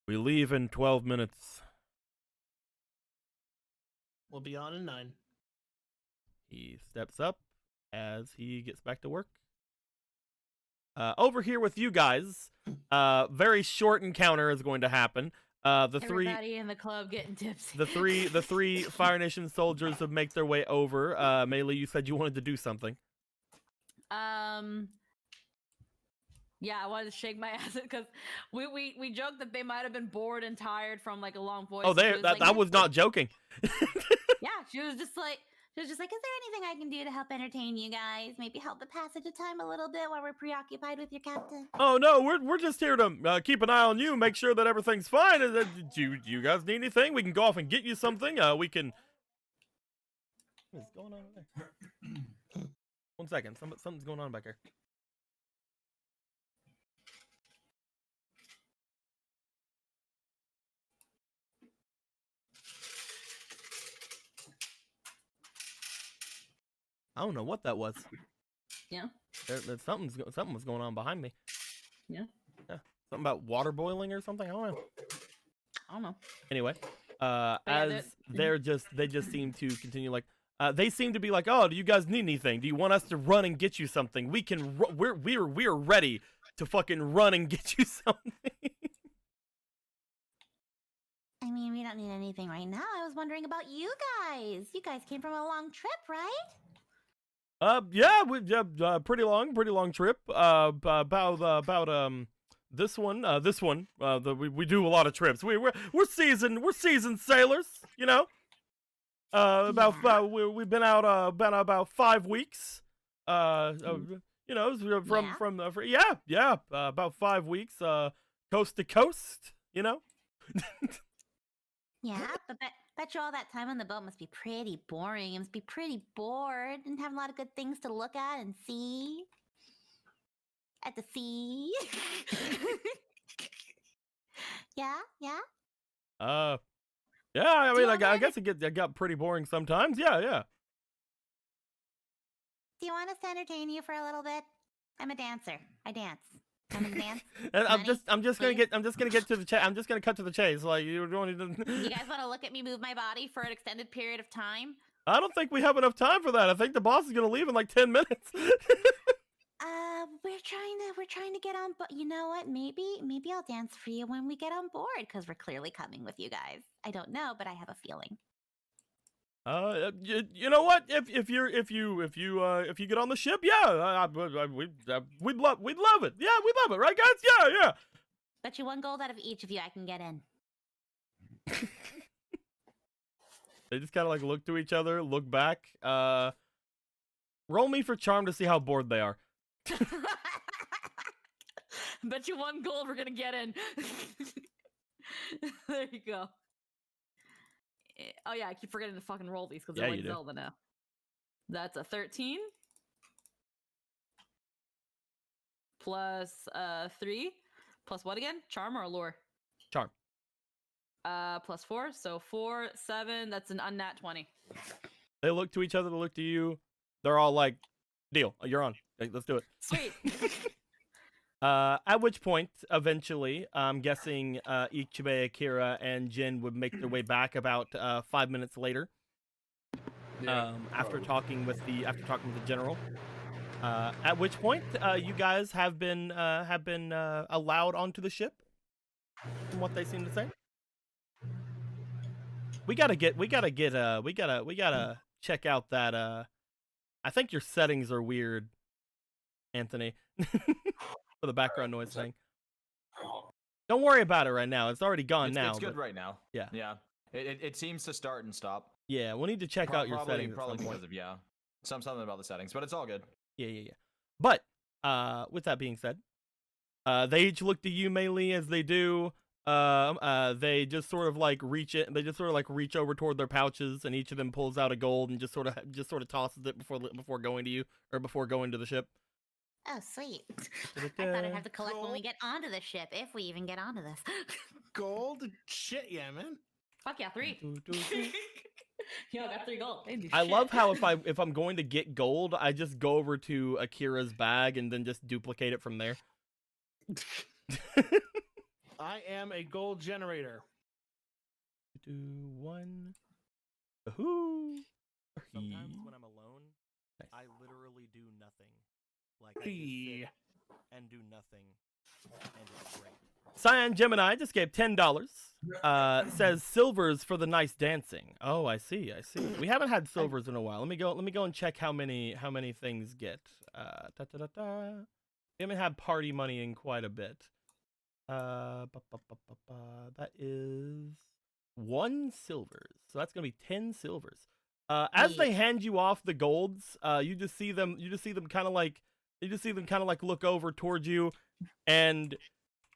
We leave in 12 minutes. We'll be on in 9. He steps up as he gets back to work. Over here with you guys, very short encounter is going to happen. Everybody in the club getting tipsy. The three Fire Nation soldiers have make their way over. Melee, you said you wanted to do something. Yeah, I wanted to shake my ass because we joked that they might have been bored and tired from like a long voice. Oh, I was not joking. Yeah, she was just like, is there anything I can do to help entertain you guys? Maybe help the passage of time a little bit while we're preoccupied with your captain? Oh no, we're just here to keep an eye on you, make sure that everything's fine. Do you guys need anything? We can go off and get you something. We can. What is going on over there? 1 second, something's going on back here. I don't know what that was. Yeah. Something was going on behind me. Yeah. Yeah. Something about water boiling or something. I don't know. Anyway, as they just seem to continue like they seem to be like, oh, do you guys need anything? Do you want us to run and get you something? We can. We're ready to fucking run and get you something. I mean, we don't need anything right now. I was wondering about you guys. You guys came from a long trip, right? Yeah, pretty long trip. This one. We do a lot of trips. We're seasoned sailors, you know. We've been out about 5 weeks. You know, about 5 weeks. Coast to coast, you know. Yeah, but bet you all that time on the boat must be pretty boring. It must be pretty bored and have a lot of good things to look at and see. At the sea. Yeah. Yeah, I mean, I guess it got pretty boring sometimes. Yeah. Do you want us to entertain you for a little bit? I'm a dancer. I dance. I'm gonna dance. And I'm just gonna get to the chase. I'm just gonna cut to the chase. Like you don't need to. You guys want to look at me move my body for an extended period of time? I don't think we have enough time for that. I think the boss is gonna leave in like 10 minutes. We're trying to get on, but you know what? Maybe I'll dance for you when we get on board because we're clearly coming with you guys. I don't know, but I have a feeling. You know what? If you get on the ship, yeah, we'd love it. Yeah, we'd love it, right, guys? Yeah. Bet you 1 gold out of each of you I can get in. They just kind of like look to each other, look back. Roll me for charm to see how bored they are. Bet you 1 gold we're gonna get in. There you go. Oh yeah, I keep forgetting to fucking roll these because they're like Zelda now. That's a 13 plus 3 plus what again? Charm or allure? Charm. Plus 4, so 4, 7. That's an unnat 20. They look to each other. They look to you. They're all like, "Deal, you're on. Let's do it." Sweet. At which point, eventually, I'm guessing Ichibe, Akira, and Jin would make their way back about 5 minutes later. After talking with the general. At which point, you guys have been allowed onto the ship. From what they seem to say. We gotta check out that. I think your settings are weird, Anthony. For the background noise thing. Don't worry about it right now. It's already gone now. It's good right now. Yeah. Yeah. It seems to start and stop. Yeah, we'll need to check out your settings. Probably at some point. because of something about the settings, but it's all good. Yeah. But with that being said, they each look to you, Meili, as they do. They just sort of like reach over toward their pouches, and each of them pulls out a gold and just sort of tosses it before going to you, or before going to the ship. Oh, sweet. I thought I'd have to collect when we get onto the ship, if we even get onto this. Gold? Shit, yeah, man. Fuck yeah, 3. Yo, I got 3 gold. I love how if I'm going to get gold, I just go over to Akira's bag and then just duplicate it from there. I am a gold generator. 1. Sometimes when I'm alone, I literally do nothing. Like I just sit and do nothing, and it's great. Cyan Gemini just gave $10. Says silvers for the nice dancing. Oh, I see. We haven't had silvers in a while. Let me go and check how many things get. We haven't had party money in quite a bit. That is 1 silvers. So that's gonna be 10 silvers. As they hand you off the golds, you just see them kind of like look over towards you, and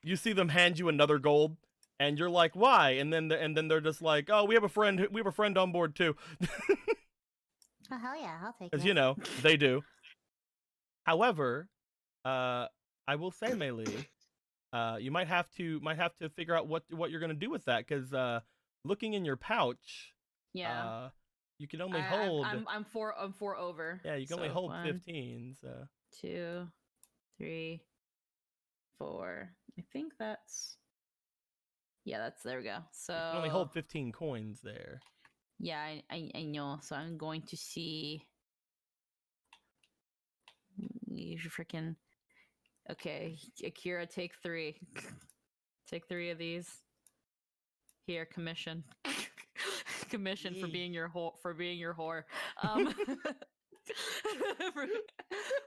you see them hand you another gold, and you're like, why? And then they're just like, oh, we have a friend on board too. Oh hell yeah, I'll take it. Because you know they do. However, I will say, Meili, you might have to figure out what you're gonna do with that, because looking in your pouch, yeah, you can only hold. I'm 4 over. Yeah, you can only hold 15. So 2, 3, 4. I think that's. Yeah, there we go. So you can only hold 15 coins there. Yeah, I know. So I'm going to see. You freaking. Okay, Akira, take 3. Take 3 of these. Here, commission. Commission for being your whore.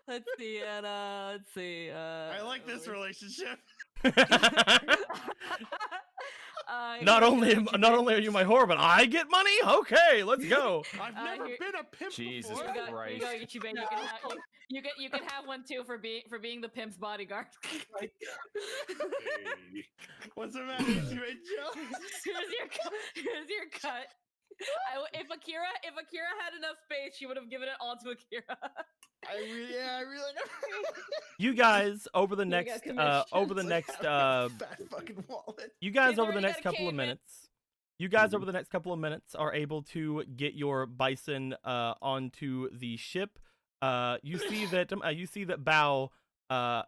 Let's see. And let's see. I like this relationship. Not only are you my whore, but I get money. Okay, let's go. I've never been a pimp Jesus before. Christ. You can have one too for being the pimp's bodyguard. Hey. What's the matter, Joe? Here's your cut. If Akira had enough space, she would have given it all to Akira. I really don't. You guys over the next Fat fucking wallet. You guys He's over the already next got a couple of cane, man. minutes. You guys over the next couple of minutes are able to get your bison onto the ship. You see that Bao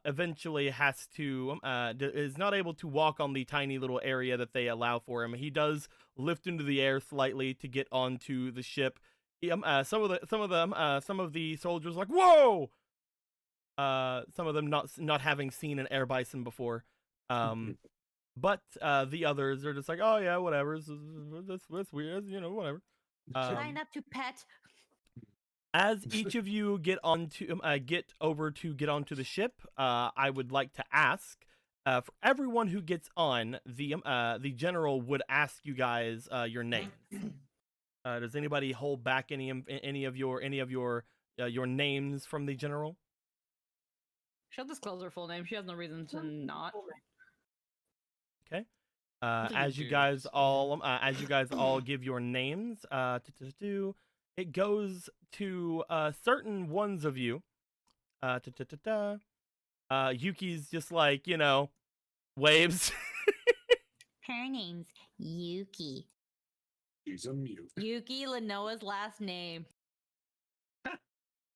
eventually has to is not able to walk on the tiny little area that they allow for him. He does lift into the air slightly to get onto the ship. Some of the soldiers are like, whoa. Some of them not having seen an air bison before. But the others are just like, oh yeah, whatever. That's weird, whatever. Line up to pet. As each of you get onto the ship, I would like to ask for everyone who gets on, the general would ask you guys your names. Does anybody hold back any of your names from the general? She'll disclose her full name. She has no reason to not. Okay. As you guys all give your names, it goes to certain ones of you. Yuki's just like, waves. Her name's Yuki. He's a mute. Yuki Lenoa's last name.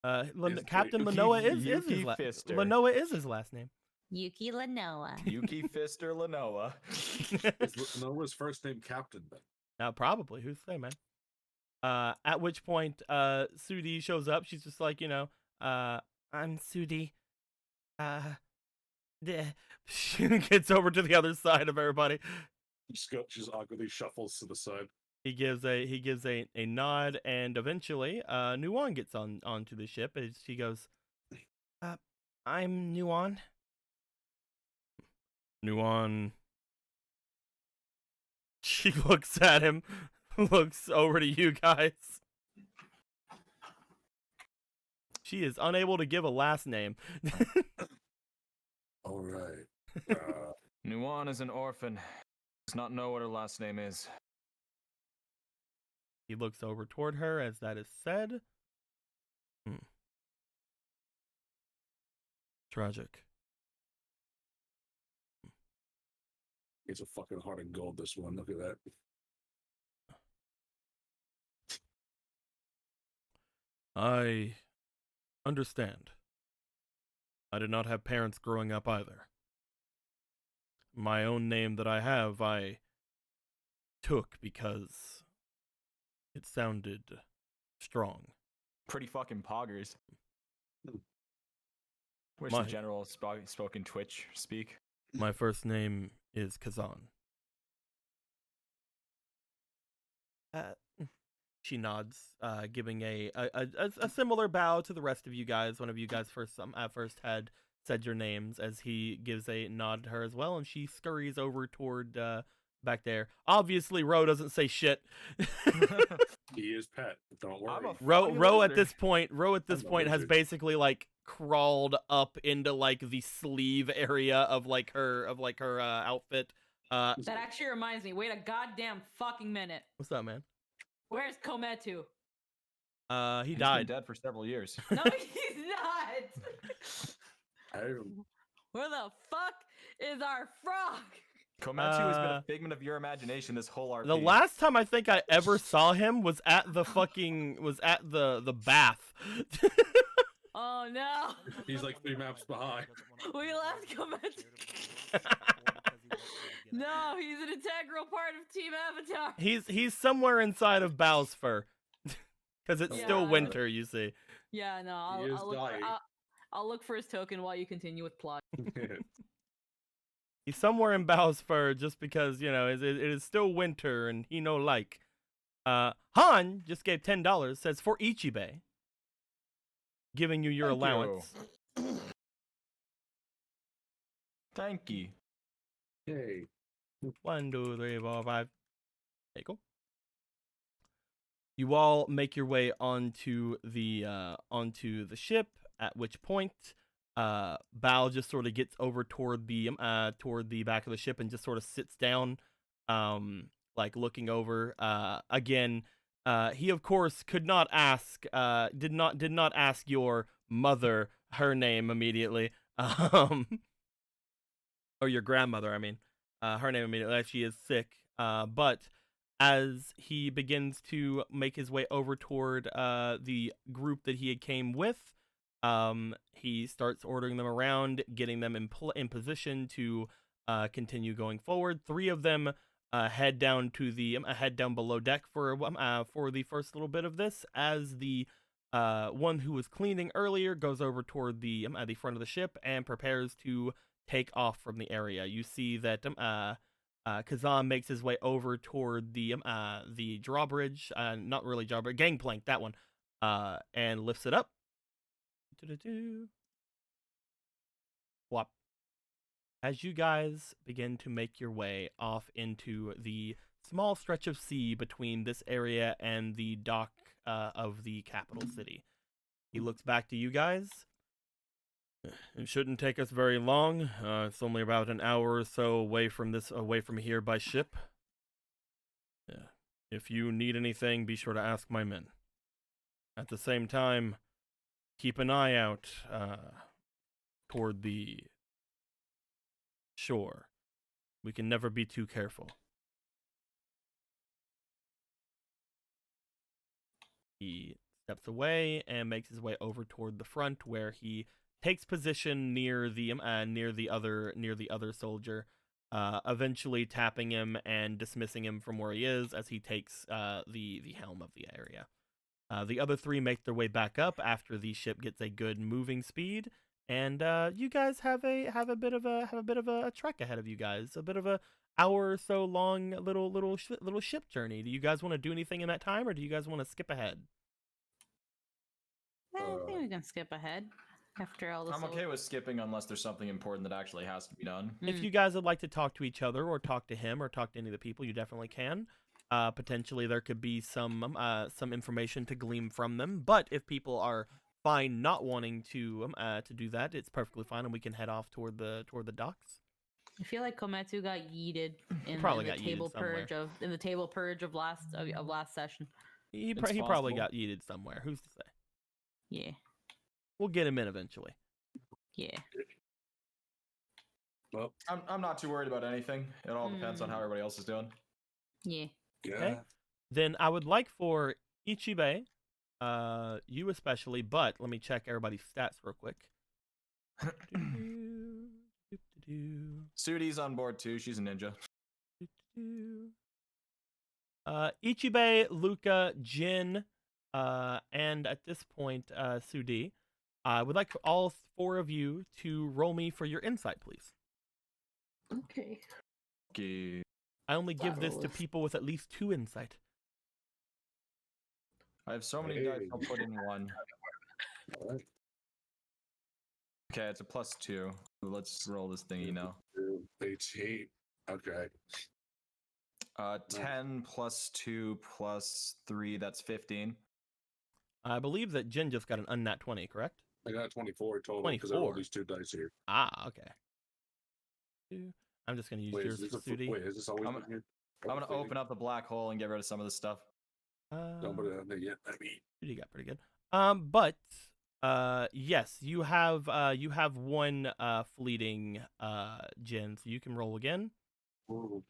Captain Lenoa is his Yuki last. Fister. Lenoa is his last name. Yuki Lanoa. Yuki Fister Lanoa. Is Noah's first name Captain then? Probably. Who's to say, man? At which point, Sudi shows up. She's just like, I'm Sudi. She gets over to the other side of everybody. Just awkwardly shuffles to the side. He gives a nod, and eventually, Nuon gets onto the ship. And she goes, I'm Nuon. Nuon. She looks at him, looks over to you guys. She is unable to give a last name. All right. Nuon is an orphan. Does not know what her last name is. He looks over toward her as that is said. Tragic. It's a fucking heart of gold, this one. Look at that. I understand. I did not have parents growing up either. My own name that I have, I took because it sounded strong. Pretty fucking poggers. Where's My- the general spoken Twitch speak? My first name is Kazan. She nods, giving a similar bow to the rest of you guys. One of you guys first had said your names, as he gives a nod to her as well, and she scurries over toward back there. Obviously, Ro doesn't say shit. He is pet. Don't worry. I'm a Ro fucking at lizard. this point, I'm a has lizard. basically like crawled up into like the sleeve area of her outfit. That actually reminds me. Wait a goddamn fucking minute. What's up, man? Where's Kometu? He He's been died. dead for several years. No, he's not. Where the fuck is our frog? Komatsu has been a figment of your imagination this whole RP. The last time I think I ever saw him was at the the bath. Oh no. He's like 3 maps behind. We left Kometu. No, he's an integral part of Team Avatar. He's somewhere inside of Bao's fur. Because it's still Yeah. winter, you see. Yeah, no, He is I'll look, dying. I'll look for his token while you continue with plot. He's somewhere in Bao's fur just because, it is still winter and he no like. Han just gave $10, says for Ichibe. Giving you your Thank you. allowance. Thank you. Hey. 1, 2, 3, 4, 5. There you go. You all make your way onto the ship. At which point, Bao just sort of gets over toward the back of the ship and just sort of sits down, like looking over. Again, he of course could not ask, did not ask your mother her name immediately, or your grandmother. I mean, her name immediately. She is sick, but as he begins to make his way over toward the group that he had came with, he starts ordering them around, getting them in position to continue going forward. 3 of them head down below deck for the first little bit of this, as the one who was cleaning earlier goes over toward the front of the ship and prepares to take off from the area. You see that Kazan makes his way over toward the drawbridge, not really drawbridge, gangplank, that one, and lifts it up. Whop. As you guys begin to make your way off into the small stretch of sea between this area and the dock of the capital city, he looks back to you guys. It shouldn't take us very long. It's only about an hour or so away from here by ship. Yeah. If you need anything, be sure to ask my men. At the same time, keep an eye out toward the shore. We can never be too careful. He steps away and makes his way over toward the front, where he takes position near the other soldier, eventually tapping him and dismissing him from where he is as he takes the helm of the area. The other three make their way back up after the ship gets a good moving speed, and you guys have a bit of a trek ahead of you guys, a bit of a hour or so long little ship journey. Do you guys want to do anything in that time, or do you guys want to skip ahead? I think we can skip ahead after all this. I'm okay with skipping unless there's something important that actually has to be done. If you guys would like to talk to each other or talk to him or talk to any of the people, you definitely can. Potentially there could be some information to glean from them, but if people are fine not wanting to do that, it's perfectly fine, and we can head off toward the docks. I feel like Kometsu got yeeted in Probably the got yeeted table somewhere. purge of last session. He It's probably possible. got yeeted somewhere. Who's to say? Yeah. We'll get him in eventually. Yeah. Well, I'm not too worried about anything. It all depends on how everybody else is doing. Yeah. yeah. Okay. Then I would like for Ichibe, you especially, but let me check everybody's stats real quick. Sudi's on board too. She's a ninja. Ichibe, Luca, Jin, and at this point, Sudi. I would like for all four of you to roll me for your insight, please. Okay. Okay. I only give this to Marvelous. people with at least 2 insight. I have so many Hey. dice. I'll put in one. All right. Okay, it's a +2. Let's roll this thingy now. 18. Okay. 10 + 2 + 3. That's 15. I believe that Jin just got an unnat 20, correct? I got 24 total because I rolled 24. these 2 dice here. Ah, okay. I'm just going to use Wait, yours is for this, Sudi. wait, is this always I'm- been here? I'm gonna open up the black hole and get rid of some of this stuff. Don't put it on there yet. I mean, Sudi got pretty good. But yes, you have one fleeting Jin, so you can roll again. ooh,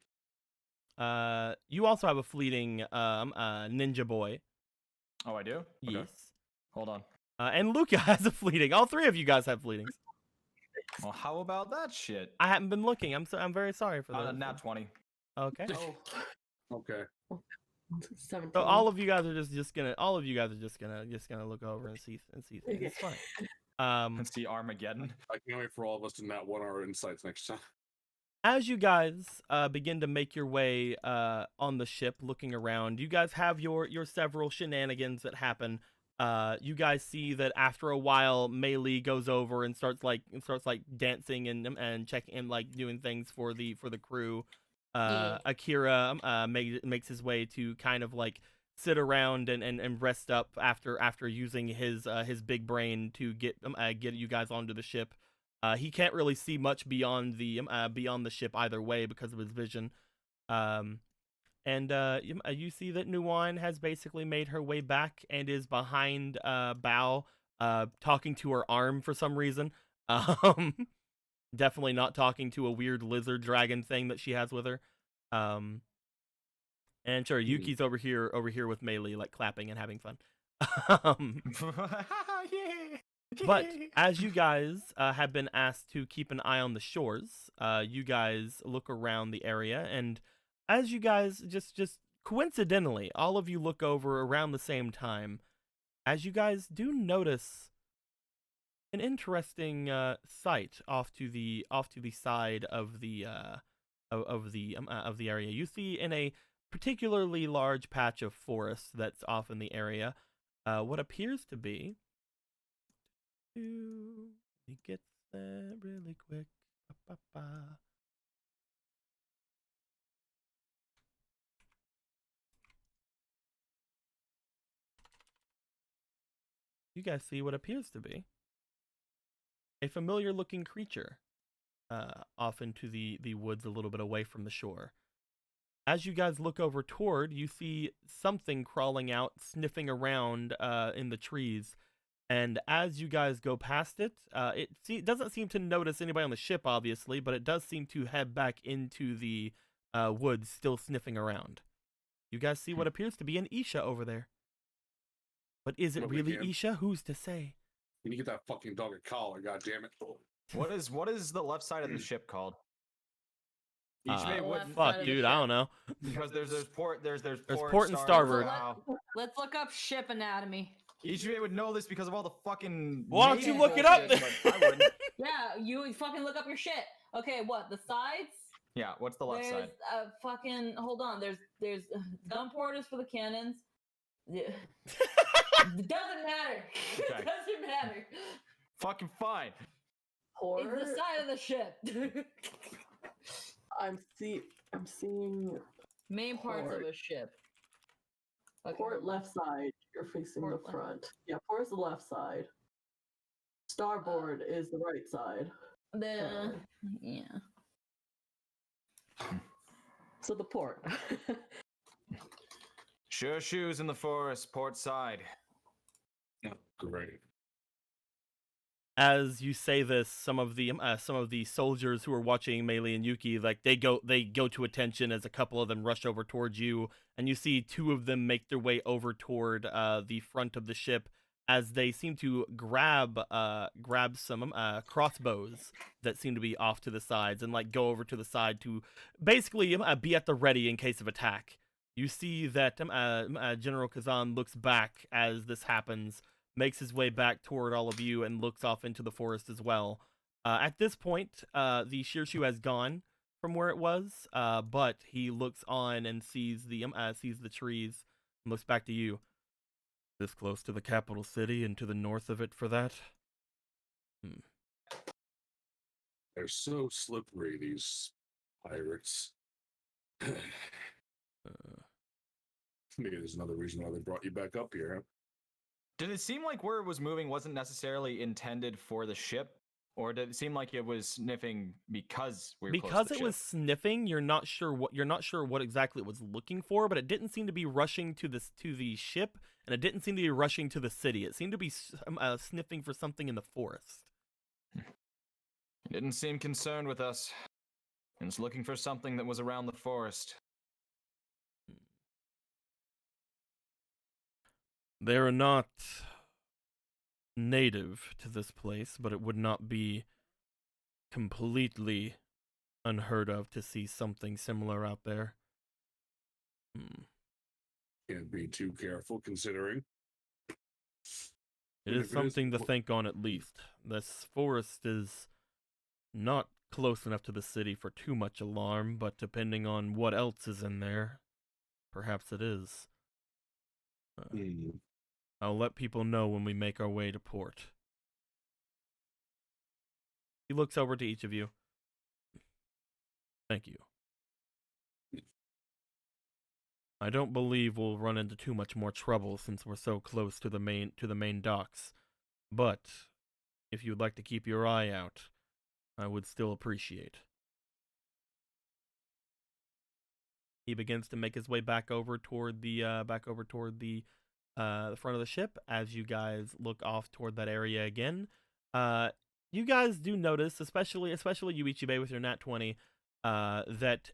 You also have a fleeting Ninja Boy. Oh, I do? Okay. Yes. Hold on. And Luca has a fleeting. All 3 of you guys have fleetings. Well, how about that shit? I haven't been looking. I'm very sorry for that. Nat 20. Okay. oh, okay. 17. So all of you guys are just gonna look over and see things. It's fine. Let's see Armageddon. I can't wait for all of us to not want our insights next time. As you guys begin to make your way on the ship, looking around, you guys have your several shenanigans that happen. You guys see that after a while, Mei Li goes over and starts dancing and checking and like doing things for the crew. Yeah. Akira makes his way to kind of like sit around and rest up after using his big brain to get you guys onto the ship. He can't really see much beyond the ship either way because of his vision. You see that Nuwan has basically made her way back and is behind Bao, talking to her arm for some reason. Definitely not talking to a weird lizard dragon thing that she has with her. And sure, Yuki's over here with Mei Li, like clapping and having fun. Yeah. But as you guys have been asked to keep an eye on the shores, you guys look around the area, and as you guys just coincidentally, all of you look over around the same time, as you guys do notice an interesting sight off to the side of the area. You see in a particularly large patch of forest that's off in the area, what appears to be. Let me get that really quick. Ba-ba-ba. You guys see what appears to be a familiar looking creature off into the woods a little bit away from the shore. As you guys look over toward, you see something crawling out, sniffing around in the trees. And as you guys go past it, it doesn't seem to notice anybody on the ship, obviously, but it does seem to head back into the woods, still sniffing around. You guys see what appears to be an Isha over there. But is it Well, we really can- Isha? Who's to say? You need to get that fucking dog a collar, goddammit. What is the left side of the ship called? Ichibe left wouldn't- side Fuck, of the dude, I ship. don't know. because there's port, there's port and starboard. bow. Let's look up ship anatomy. Ichibe would know this because of all the fucking. Why don't you naval look it up shit, then? but I wouldn't. Yeah, you fucking look up your shit. Okay, what? The sides? Yeah, what's the left There's side? fucking hold on. There's gun porters for the cannons. Yeah. It doesn't matter. Okay. It doesn't matter. Fucking fine. Port. It's the side of the ship. I'm seeing Main parts of Port. a ship. Okay. port left side. You're facing Port the left. front. Yeah, port's the left side. Starboard is the right side. The yeah. So the port. Sure shoes in the forest, port side. Great. As you say this, some of the soldiers who are watching Meili and Yuki, like they go to attention as a couple of them rush over towards you, and you see two of them make their way over toward the front of the ship as they seem to grab some crossbows that seem to be off to the sides and like go over to the side to basically be at the ready in case of attack. You see that General Kazan looks back as this happens, makes his way back toward all of you, and looks off into the forest as well. At this point, the Shirshu has gone from where it was, but he looks on and sees the trees and looks back to you. This close to the capital city and to the north of it for that? They're so slippery, these pirates. Maybe there's another reason why they brought you back up here. Did it seem like where it was moving wasn't necessarily intended for the ship, or did it seem like it was sniffing because we were close Because to it the was ship? sniffing, you're not sure what exactly it was looking for, but it didn't seem to be rushing to the ship, and it didn't seem to be rushing to the city. It seemed to be sniffing for something in the forest. It didn't seem concerned with us. It was looking for something that was around the forest. They are not native to this place, but it would not be completely unheard of to see something similar out there. Can't be too careful considering. It And is if something to wh- think on at least. This forest is not close enough to the city for too much alarm, but depending on what else is in there, perhaps it is. I'll let people know when we make our way to port. He looks over to each of you. Thank you. I don't believe we'll run into too much more trouble since we're so close to the main docks. But if you'd like to keep your eye out, I would still appreciate. He begins to make his way back over toward the front of the ship as you guys look off toward that area again. You guys do notice, especially you, Ichibe, with your nat 20, that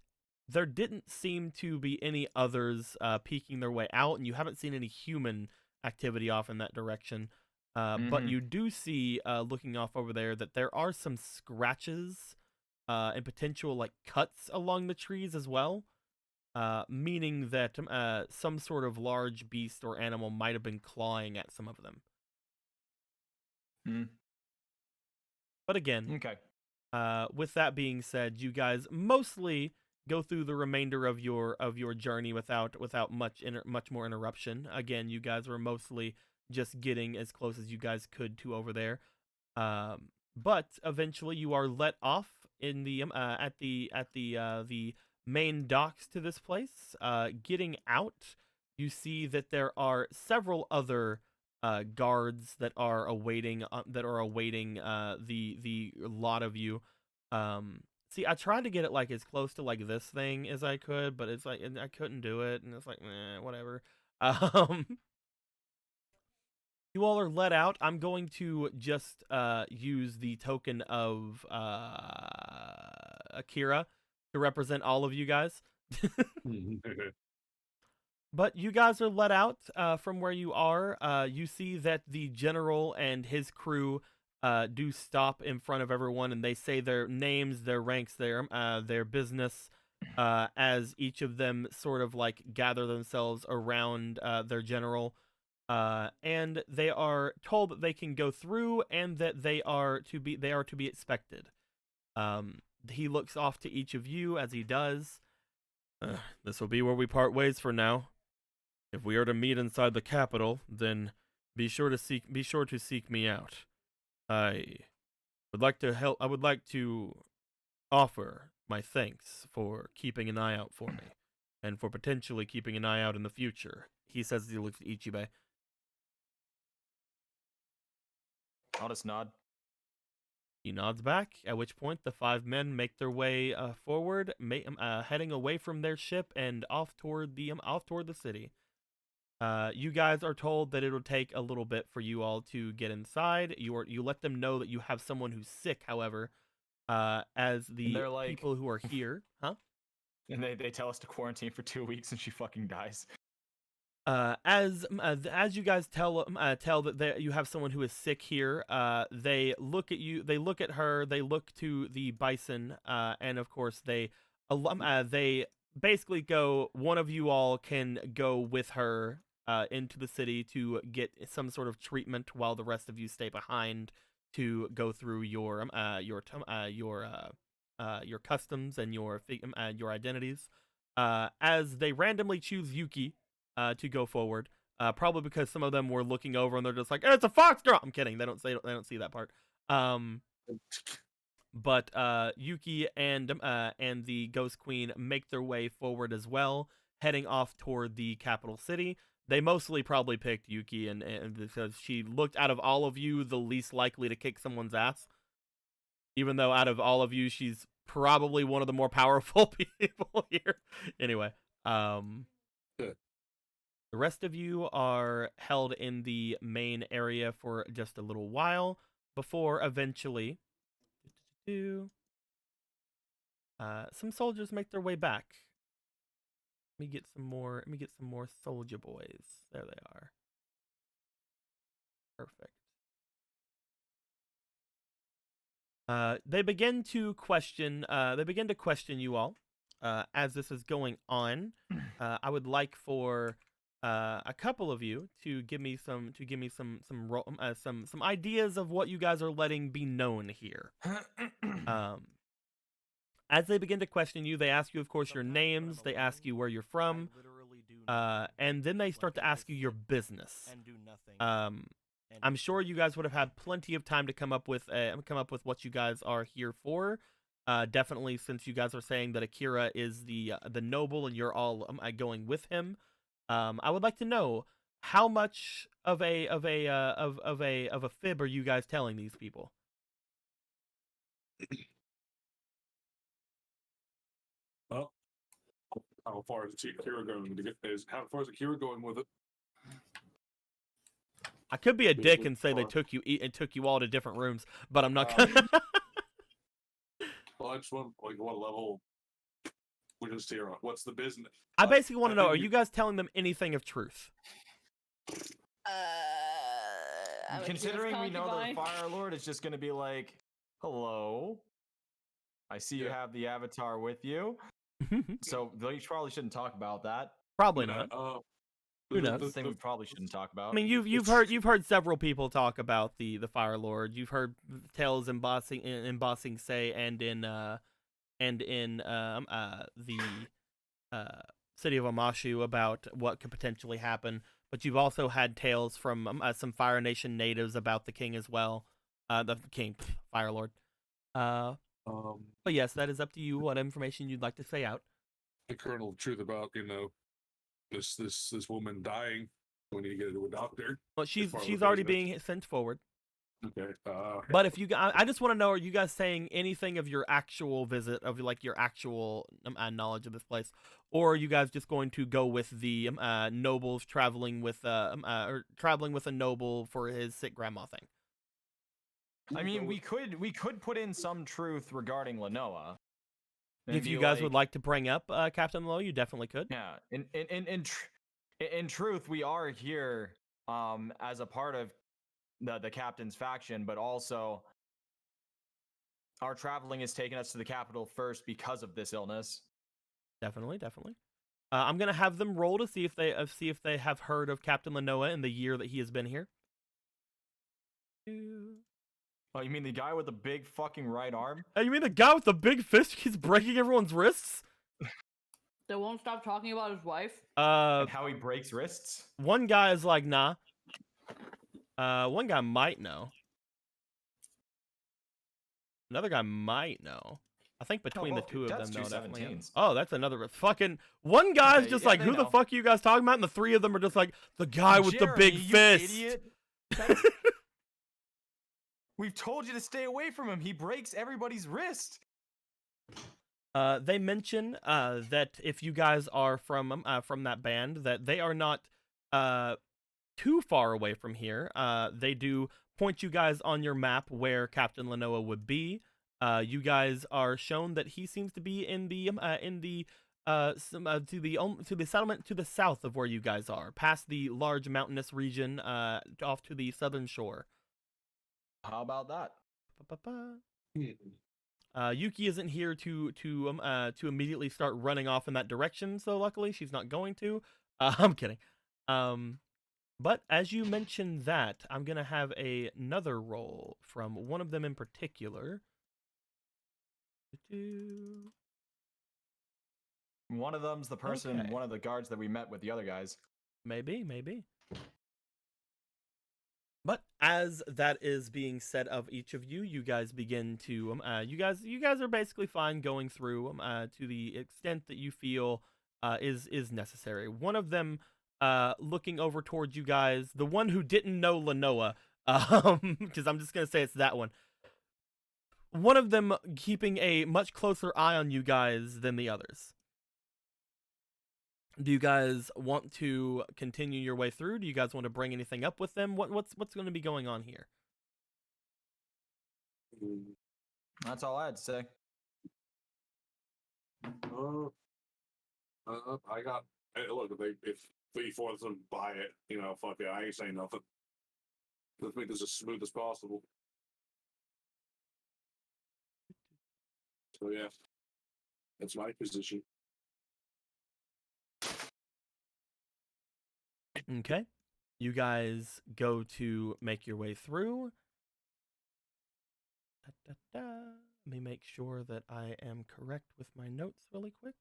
there didn't seem to be any others peeking their way out, and you haven't seen any human activity off in that direction. But you do see, looking off over there, that there are some scratches and potential like cuts along the trees as well. Meaning that some sort of large beast or animal might have been clawing at some of them. But again, Okay. with that being said, you guys mostly go through the remainder of your journey without much more interruption. Again, you guys were mostly just getting as close as you guys could to over there. But eventually, you are let off in the at the main docks to this place. Getting out, you see that there are several other guards that are awaiting the lot of you. See, I tried to get it like as close to like this thing as I could, but it's like I couldn't do it, and it's like whatever. You all are let out. I'm going to just use the token of Akira to represent all of you guys. But you guys are let out from where you are. You see that the general and his crew do stop in front of everyone, and they say their names, their ranks, their business, as each of them sort of like gather themselves around their general. And they are told that they can go through, and that they are to be expected. He looks off to each of you as he does. This will be where we part ways for now. If we are to meet inside the capital, then be sure to seek me out. I would like to help. I would like to offer my thanks for keeping an eye out for me, and for potentially keeping an eye out in the future. He says as he looks at Ichibe. I'll just nod. He nods back, at which point the 5 men make their way forward, heading away from their ship and off toward the city. You guys are told that it'll take a little bit for you all to get inside. You let them know that you have someone who's sick, however, as the like- people who are here, huh? And they tell us to quarantine for 2 weeks, and she fucking dies. As you guys tell that you have someone who is sick here, they look at you, they look at her, they look to the bison, and of course they basically go, one of you all can go with her into the city to get some sort of treatment, while the rest of you stay behind to go through your customs and your identities. As they randomly choose Yuki to go forward, probably because some of them were looking over and they're just like, "It's a fox girl." I'm kidding. They don't see that part. But Yuki and the Ghost Queen make their way forward as well, heading off toward the capital city. They mostly probably picked Yuki, and because she looked, out of all of you, the least likely to kick someone's ass. Even though out of all of you, she's probably one of the more powerful people here. Anyway, Good. The rest of you are held in the main area for just a little while before eventually some soldiers make their way back. Let me get some more soldier boys. There they are. Perfect. They begin to question you all as this is going on. I would like for a couple of you to give me some ideas of what you guys are letting be known here. As they begin to question you, they ask you, of course, your names. They ask you where you're from, and then they start to ask you your business. I'm sure you guys would have had plenty of time to come up with what you guys are here for. Definitely, since you guys are saying that Akira is the noble and you're all going with him. I would like to know how much of a fib are you guys telling these people? Well, how far is Akira going to get? How far is Akira going with it? I could be a dick and say they took you all to different rooms, but I'm not gonna. Well, I just want what level we're just here on. What's the business? I basically want to know: are you guys telling them anything of truth? Considering we know the Fire Lord is just going to be like, "Hello, I see you have the Avatar with you," so they probably shouldn't talk about that. Probably not. Who knows? The thing we probably shouldn't talk about. I mean, you've heard several people talk about the Fire Lord. You've heard tales in Ba Sing Se and in the city of Amashu about what could potentially happen. But you've also had tales from some Fire Nation natives about the king as well. The king, Fire Lord. But yes, that is up to you. What information you'd like to say out? The kernel of truth about this woman dying. We need to get her to a doctor. Well, she's already being sent forward. Okay. But if I just want to know, are you guys saying anything of your actual visit, of like your actual knowledge of this place, or are you guys just going to go with the nobles traveling with a noble for his sick grandma thing? I mean, we could put in some truth regarding Lenoa. If you guys would like to bring up Captain Lo, you definitely could. Yeah, in truth, we are here as a part of the captain's faction, but also our traveling has taken us to the capital first because of this illness. Definitely. I'm gonna have them roll to see if they have heard of Captain Lenoa in the year that he has been here. Oh, you mean the guy with the big fucking right arm? Oh, you mean the guy with the big fist keeps breaking everyone's wrists? They won't stop talking about his wife. And how he breaks wrists? One guy is like, nah. One guy might know. Another guy might know. I think between the both- two of them, that's though, two definitely. 17s. Oh, that's another fucking one guy's Okay, just yeah, like, they who the know. fuck are you guys talking about? And the three of them are just like, the guy with the big Jeremy, you fist. idiot. That's- We've told you to stay away from him. He breaks everybody's wrist. They mention that if you guys are from that band, that they are not too far away from here. They do point you guys on your map where Captain Lenoa would be. You guys are shown that he seems to be in the to the settlement to the south of where you guys are, past the large mountainous region, off to the southern shore. How about that? Yuki isn't here to immediately start running off in that direction, so luckily she's not going to. I'm kidding. But as you mentioned that, I'm gonna have another roll from one of them in particular. One of them's the person, Okay. one of the guards that we met with the other guys. Maybe. But as that is being said of each of you, you guys begin to you guys are basically fine going through to the extent that you feel is necessary. One of them looking over towards you guys, the one who didn't know Lenoa, because I'm just gonna say it's that one. One of them keeping a much closer eye on you guys than the others. Do you guys want to continue your way through? Do you guys want to bring anything up with them? What's going to be going on here? That's all I had to say. I got. Hey, look, if we force them to buy it, fuck it, I ain't saying nothing. Let's make this as smooth as possible. So yeah, that's my position. Okay. You guys go to make your way through. Let me make sure that I am correct with my notes really quick.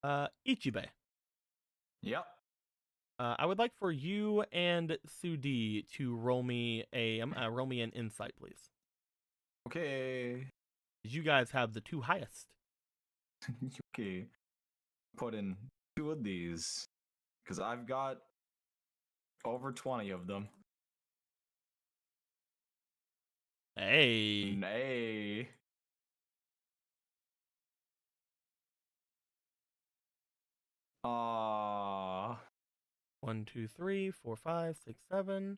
Ichibe. Yep. I would like for you and Sudi to roll me an insight, please. Okay. You guys have the two highest. Okay. Put in 2 of these because I've got over 20 of them. Hey. Nay. Ah. 1, 2, 3, 4, 5, 6, 7.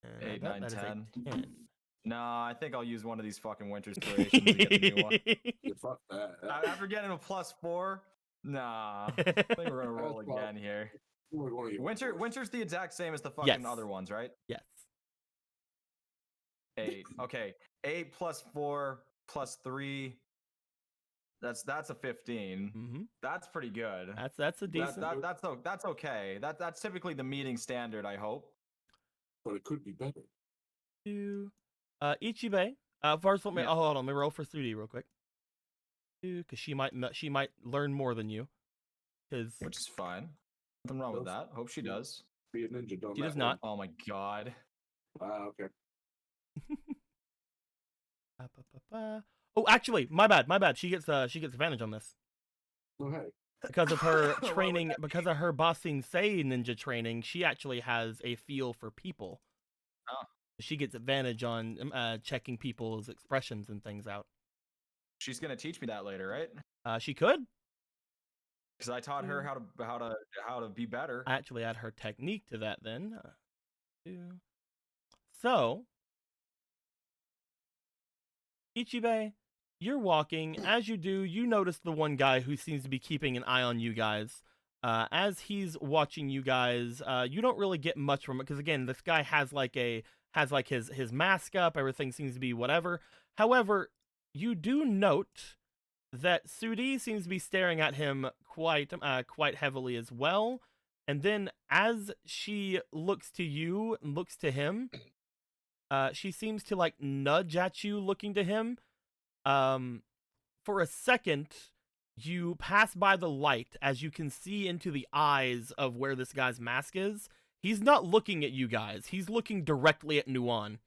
And 8, I bet 9, that is 10. a 10. Nah, I think I'll use one of these fucking winter inspirations to get the new one. Yeah, fuck that. After getting a +4, nah. I think we're gonna roll That's fine. again here. Only one of you, of course. Winter's the exact same as the fucking Yes. other ones, right? Yes. 8. Okay. 8 + 4 + 3. That's a 15. Mm-hmm. That's pretty good. That's a decent. That's okay. That's typically the meeting standard, I hope. But it could be better. Ichibe. First, let me. Yeah. Oh, hold on. Let me roll for Sudi real quick. Because she might learn more than you. Because Which is fine. Nothing wrong with that. Hope she does. Be a ninja, don't She does that not. Oh my god. one. Okay. Oh, actually, my bad. She gets advantage on this Oh, hey. because of her What was training. that? Because of her Bossing Sei ninja training, she actually has a feel for people. Oh. She gets advantage on checking people's expressions and things out. She's gonna teach me that later, right? She could. Because I taught her how to be better. I actually add her technique to that then. So, Ichibe, you're walking. As you do, you notice the one guy who seems to be keeping an eye on you guys. As he's watching you guys, you don't really get much from it because again, this guy has his mask up. Everything seems to be whatever. However, you do note that Sudi seems to be staring at him quite heavily as well. And then as she looks to you and looks to him, she seems to like nudge at you, looking to him. For a second, you pass by the light as you can see into the eyes of where this guy's mask is. He's not looking at you guys. He's looking directly at Nuan.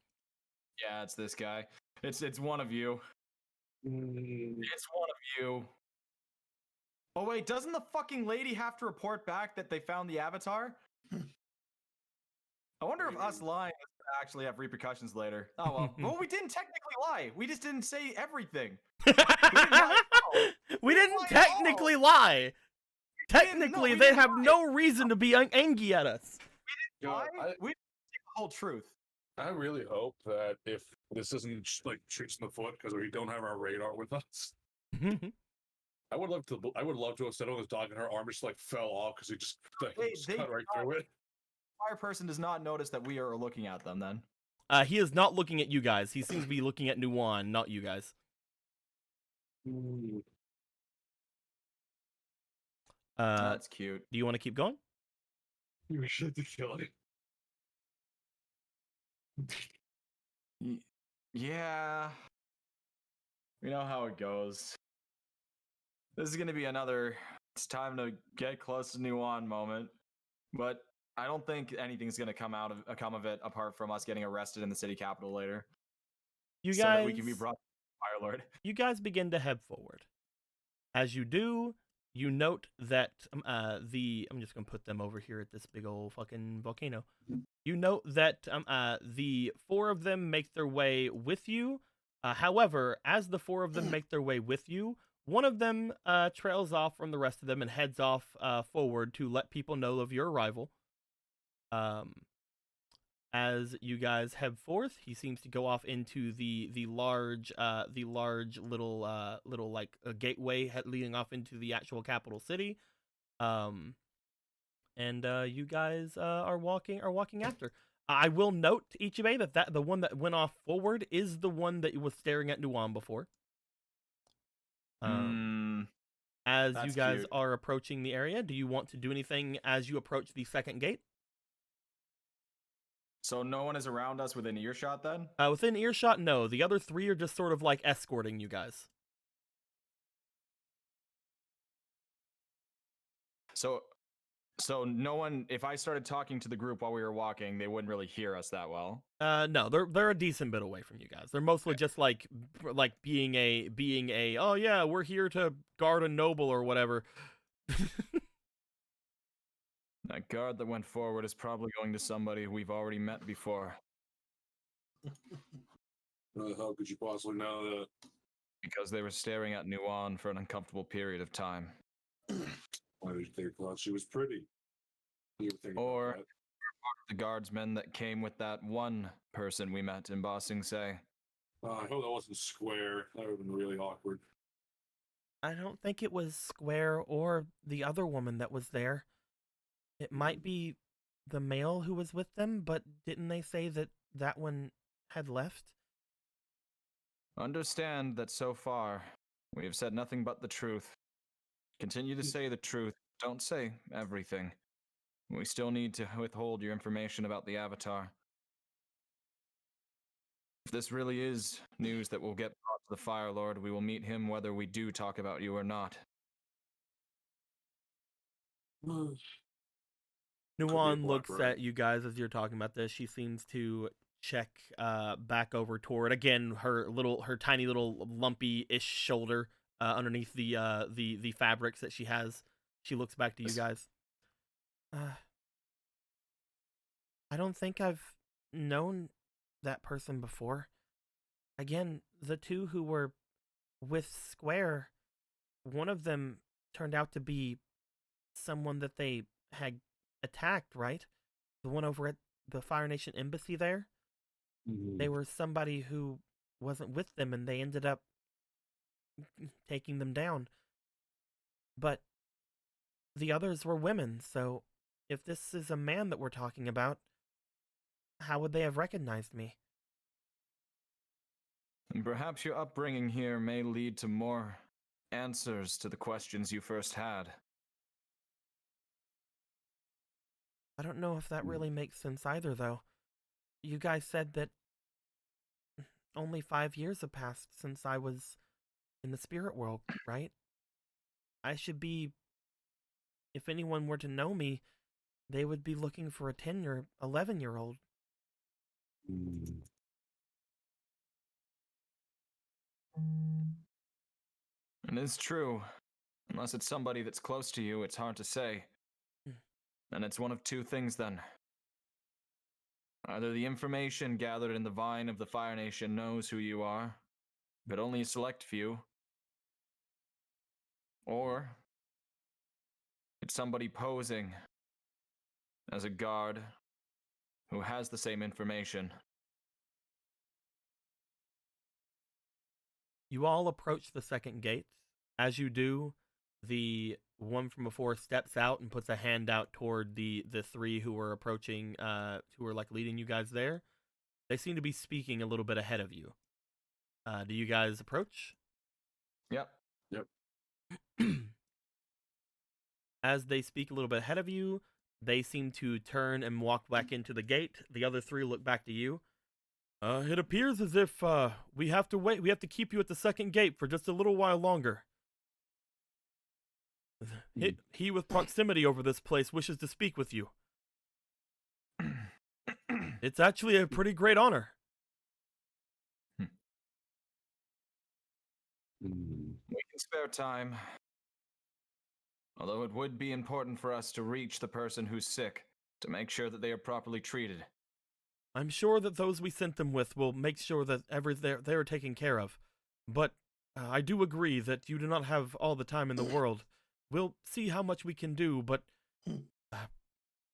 Yeah, it's this guy. It's one of you. It's one of you. Oh wait, doesn't the fucking lady have to report back that they found the avatar? I wonder if us lying is gonna actually have repercussions later. Oh well. Well, we didn't technically lie. We just didn't say everything. We didn't technically lie. Technically, they have no reason to be angry at us. We didn't lie. We didn't say the whole truth. I really hope that if this isn't like shoots in the foot because we don't have our radar with us. I would love to have sat on this dog and her arm just like fell off because it just cut right through it. Fire person does not notice that we are looking at them. Then he is not looking at you guys. He seems to be looking at Nuan, not you guys. That's cute. Do you want to keep going? We should have killed it. Yeah. We know how it goes. This is going to be another it's time to get close to Nuan moment. But I don't think anything's going to come of it apart from us getting arrested in the city capital later. You so guys, that we can be brought to the Fire Lord. You guys begin to head forward. As you do, you note that I'm just gonna put them over here at this big old fucking volcano. You note that the four of them make their way with you. However, as the four of them make their way with you, one of them trails off from the rest of them and heads off forward to let people know of your arrival. As you guys head forth, he seems to go off into the large little like a gateway leading off into the actual capital city. And you guys are walking after. I will note to Ichibe that the one that went off forward is the one that was staring at Nuan before. As you guys cute. are approaching the area, do you want to do anything as you approach the second gate? So no one is around us within earshot then? Within earshot, no. The other three are just sort of like escorting you guys. So no one, if I started talking to the group while we were walking, they wouldn't really hear us that well. No, they're a decent bit away from you guys. They're mostly just like being a oh yeah, we're here to guard a noble or whatever. That guard that went forward is probably going to somebody we've already met before. How the hell could you possibly know that? Because they were staring at Nuan for an uncomfortable period of time. Why did they thought she was pretty? Or the guardsmen that came with that one person we met in Ba Sing Se. I hope that wasn't Square. That would have been really awkward. I don't think it was Square or the other woman that was there. It might be the male who was with them, but didn't they say that one had left? Understand that so far, we have said nothing but the truth. Continue to say the truth. Don't say everything. We still need to withhold your information about the Avatar. If this really is news that will get brought to the Fire Lord, we will meet him whether we do talk about you or not. Nuan looks at you guys as you're talking about this. She seems to check back over toward again her tiny little lumpy-ish shoulder underneath the fabrics that she has. She looks back to you guys. I don't think I've known that person before. Again, the two who were with Square, one of them turned out to be someone that they had attacked, right? The one over at the Fire Nation embassy there? Mm-hmm. They were somebody who wasn't with them and they ended up taking them down. But the others were women, so if this is a man that we're talking about, how would they have recognized me? And perhaps your upbringing here may lead to more answers to the questions you first had. I don't know if that really makes sense either, though. You guys said that only 5 years have passed since I was in the spirit world, right? I should be... If anyone were to know me, they would be looking for a 10 or 11-year-old. It is true. Unless it's somebody that's close to you, it's hard to say. And it's one of two things then. Either the information gathered in the Vine of the Fire Nation knows who you are, but only a select few. Or it's somebody posing as a guard who has the same information. You all approach the second gate. As you do, the one from before steps out and puts a hand out toward the three who were approaching, who were like leading you guys there. They seem to be speaking a little bit ahead of you. Do you guys approach? Yep. As they speak a little bit ahead of you, they seem to turn and walk back into the gate. The other three look back to you. It appears as if we have to wait. We have to keep you at the second gate for just a little while longer. He with proximity over this place wishes to speak with you. It's actually a pretty great honor. We can spare time. Although it would be important for us to reach the person who's sick, to make sure that they are properly treated. I'm sure that those we sent them with will make sure that they are taken care of. But I do agree that you do not have all the time in the world. We'll see how much we can do, but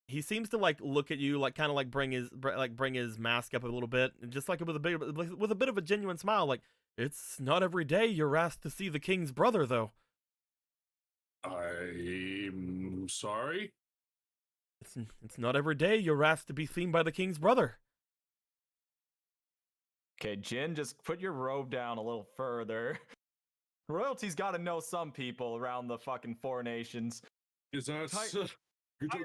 he seems to like look at you, like kind of like bring his mask up a little bit, and just like with a bit of a genuine smile, like it's not every day you're asked to see the king's brother, though. I'm sorry. It's not every day you're asked to be seen by the king's brother. Okay, Jin, just put your robe down a little further. Royalty's got to know some people around the fucking Four Nations. Is that tighten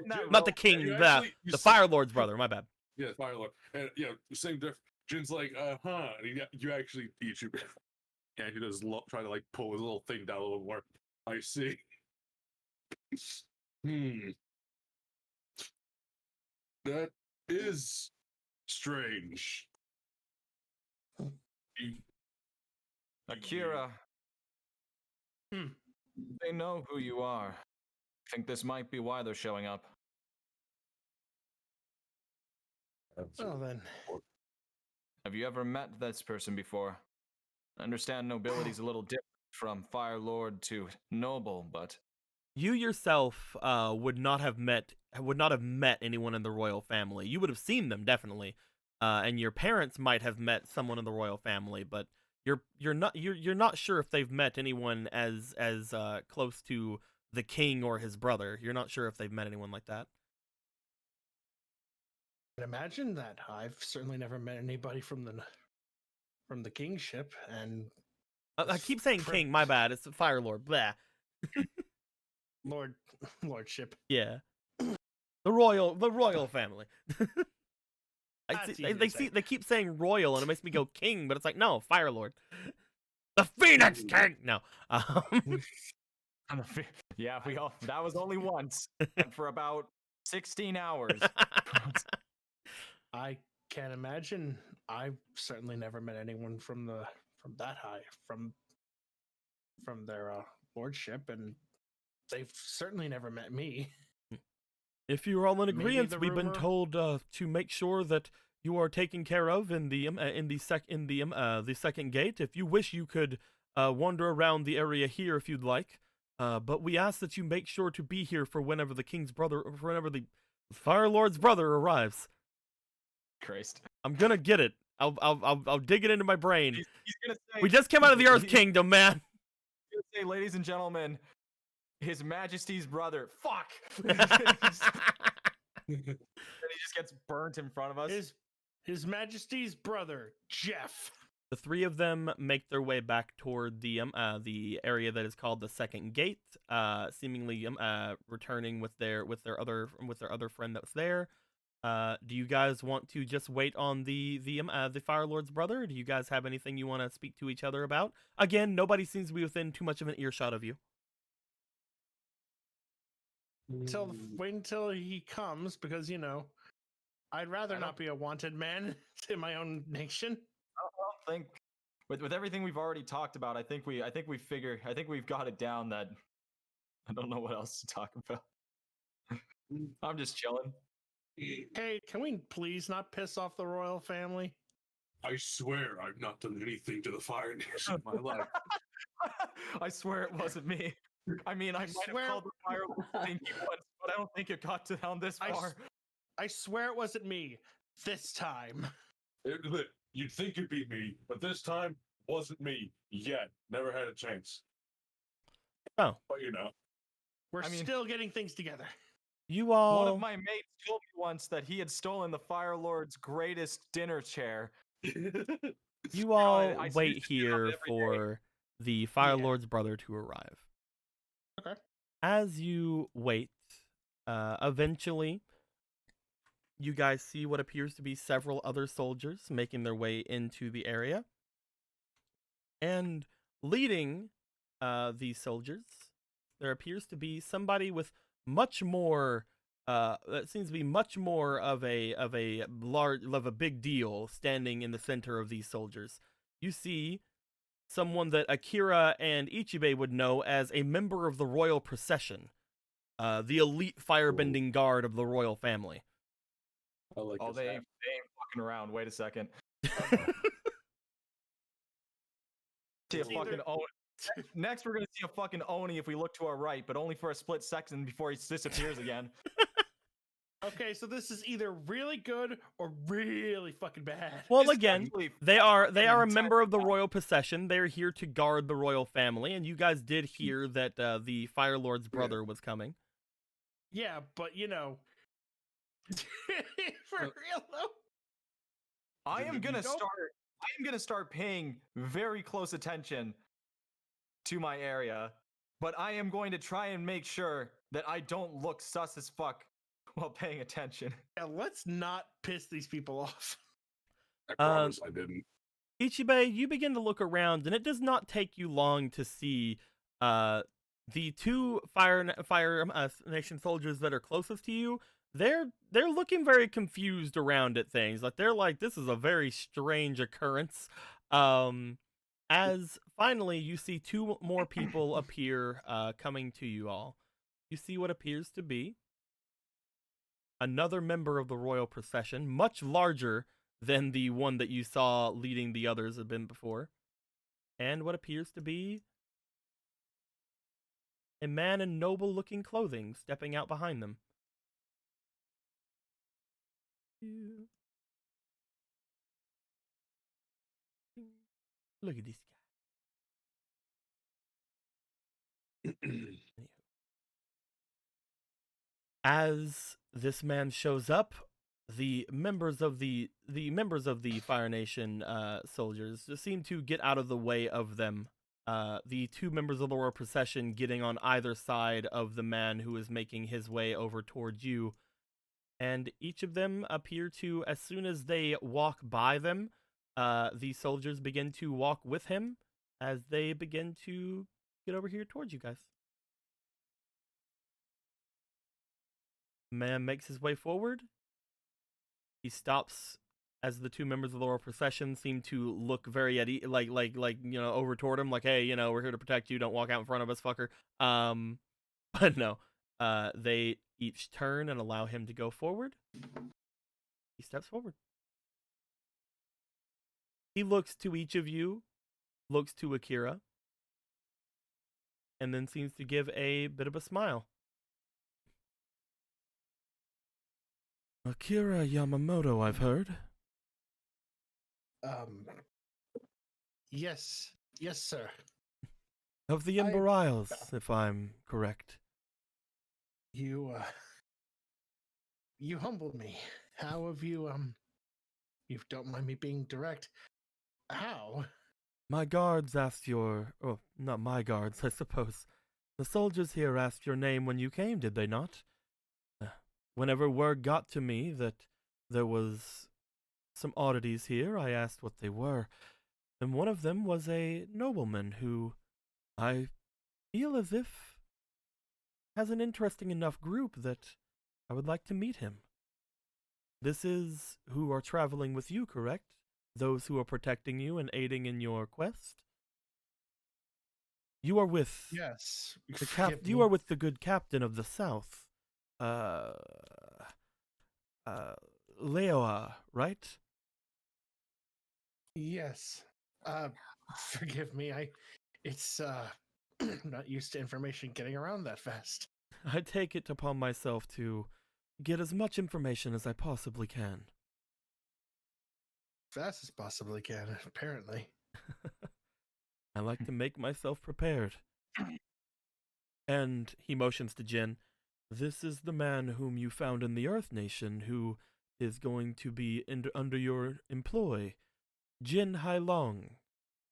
that Not the rope king, there. the Fire Lord's brother. My bad. Yeah, Fire Lord. And same difference. Jin's like, and you actually eat you. Yeah, he does try to like pull his little thing down a little more. I see. That is strange. Akira. They know who you are. I think this might be why they're showing up. Well then. Have you ever met this person before? I understand nobility's a little different from Fire Lord to noble, but you yourself would not have met anyone in the royal family. You would have seen them definitely, and your parents might have met someone in the royal family, but you're not sure if they've met anyone as close to the king or his brother. You're not sure if they've met anyone like that. I imagine that. I've certainly never met anybody from the kingship, and I keep saying king. My bad. It's Fire Lord. Blah. Lordship. Yeah. The royal family. They keep saying royal, and it makes me go king, but it's like, no, Fire Lord. The Phoenix King. No. Yeah, that was only once, and for about 16 hours. I can't imagine. I've certainly never met anyone from that high, from their lordship, and they've certainly never met me. If you're all in Maybe agreement, the we've been rumor- told to make sure that you are taken care of in the second gate. If you wish, you could wander around the area here if you'd like. But we ask that you make sure to be here for whenever the the Fire Lord's brother arrives. Christ. I'm gonna get it. I'll dig it into my brain. He's gonna say, We just came out of the Earth Kingdom, man. He's say, ladies and gentlemen, His Majesty's brother. Fuck! And he just gets burnt in front of us. His Majesty's brother, Jeff. The three of them make their way back toward the area that is called the Second Gate, seemingly returning with their other friend that was there. Do you guys want to just wait on the Fire Lord's brother? Or do you guys have anything you want to speak to each other about? Again, nobody seems to be within too much of an earshot of you. Wait until he comes, because I'd rather not be a wanted man in my own nation. I don't think with everything we've already talked about, I think we've got it down that I don't know what else to talk about. I'm just chilling. Hey, can we please not piss off the royal family? I swear I've not done anything to the Fire Nation in my life. I swear it wasn't me. I mean, I might swear- have called the Fire Lord Stinky once, but I don't think it got down this far. I swear it wasn't me this time. You'd think it'd be me, but this time wasn't me yet. Never had a chance. Oh. But We're still getting things together. You all. One of my mates told me once that he had stolen the Fire Lord's greatest dinner chair. You all I wait used to do that here every for the Fire Yeah. Lord's brother to arrive. Okay. As you wait, eventually, you guys see what appears to be several other soldiers making their way into the area. And leading these soldiers, there appears to be somebody with much more that seems to be much more of a big deal standing in the center of these soldiers. You see someone that Akira and Ichibe would know as a member of the royal procession, the elite firebending guard of the royal family. I like Oh, this they hat. ain't fucking around. Wait a second. See a It's either- fucking Oni. Next, we're gonna see a fucking Oni if we look to our right, but only for a split second before he disappears again. Okay, so this is either really good or really fucking bad. Well, This is again, actually they are a intense. member of the royal procession. They're here to guard the royal family, and you guys did hear that the Fire Lord's brother was coming. Yeah, but for real though. I am gonna Nope. start paying very close attention to my area, but I am going to try and make sure that I don't look sus as fuck while paying attention. Yeah, let's not piss these people off. I promise I didn't. Ichibe, you begin to look around, and it does not take you long to see the two Fire Nation soldiers that are closest to you. They're looking very confused around at things. Like they're like, this is a very strange occurrence. As finally you see two more people appear coming to you all. You see what appears to be another member of the royal procession, much larger than the one that you saw leading the others have been before, and what appears to be a man in noble-looking clothing stepping out behind them. Look at this guy. As this man shows up, the members of the Fire Nation soldiers seem to get out of the way of them. The two members of the royal procession getting on either side of the man who is making his way over towards you, and each of them appear to, as soon as they walk by them, the soldiers begin to walk with him as they begin to get over here towards you guys. Man makes his way forward. He stops as the two members of the royal procession seem to look very at over toward him, like, hey, we're here to protect you. Don't walk out in front of us, fucker. But no, they each turn and allow him to go forward. He steps forward. He looks to each of you, looks to Akira, and then seems to give a bit of a smile. Akira Yamamoto, I've heard. Yes, sir. Of the Ember Isles, if I'm correct. You humbled me. How have you don't mind me being direct. How? My guards asked your... Oh, not my guards, I suppose. The soldiers here asked your name when you came, did they not? Whenever word got to me that there was some oddities here, I asked what they were. And one of them was a nobleman who I feel as if has an interesting enough group that I would like to meet him. This is who are traveling with you, correct? Those who are protecting you and aiding in your quest? You are with Yes. you are with the good captain of the south. Leoa, right? Yes. Forgive me. It's not used to information getting around that fast. I take it upon myself to get as much information as I possibly can. Fast as possibly can, apparently. I like to make myself prepared. And he motions to Jin. This is the man whom you found in the Earth Nation who is going to be under your employ. Jin Hailong,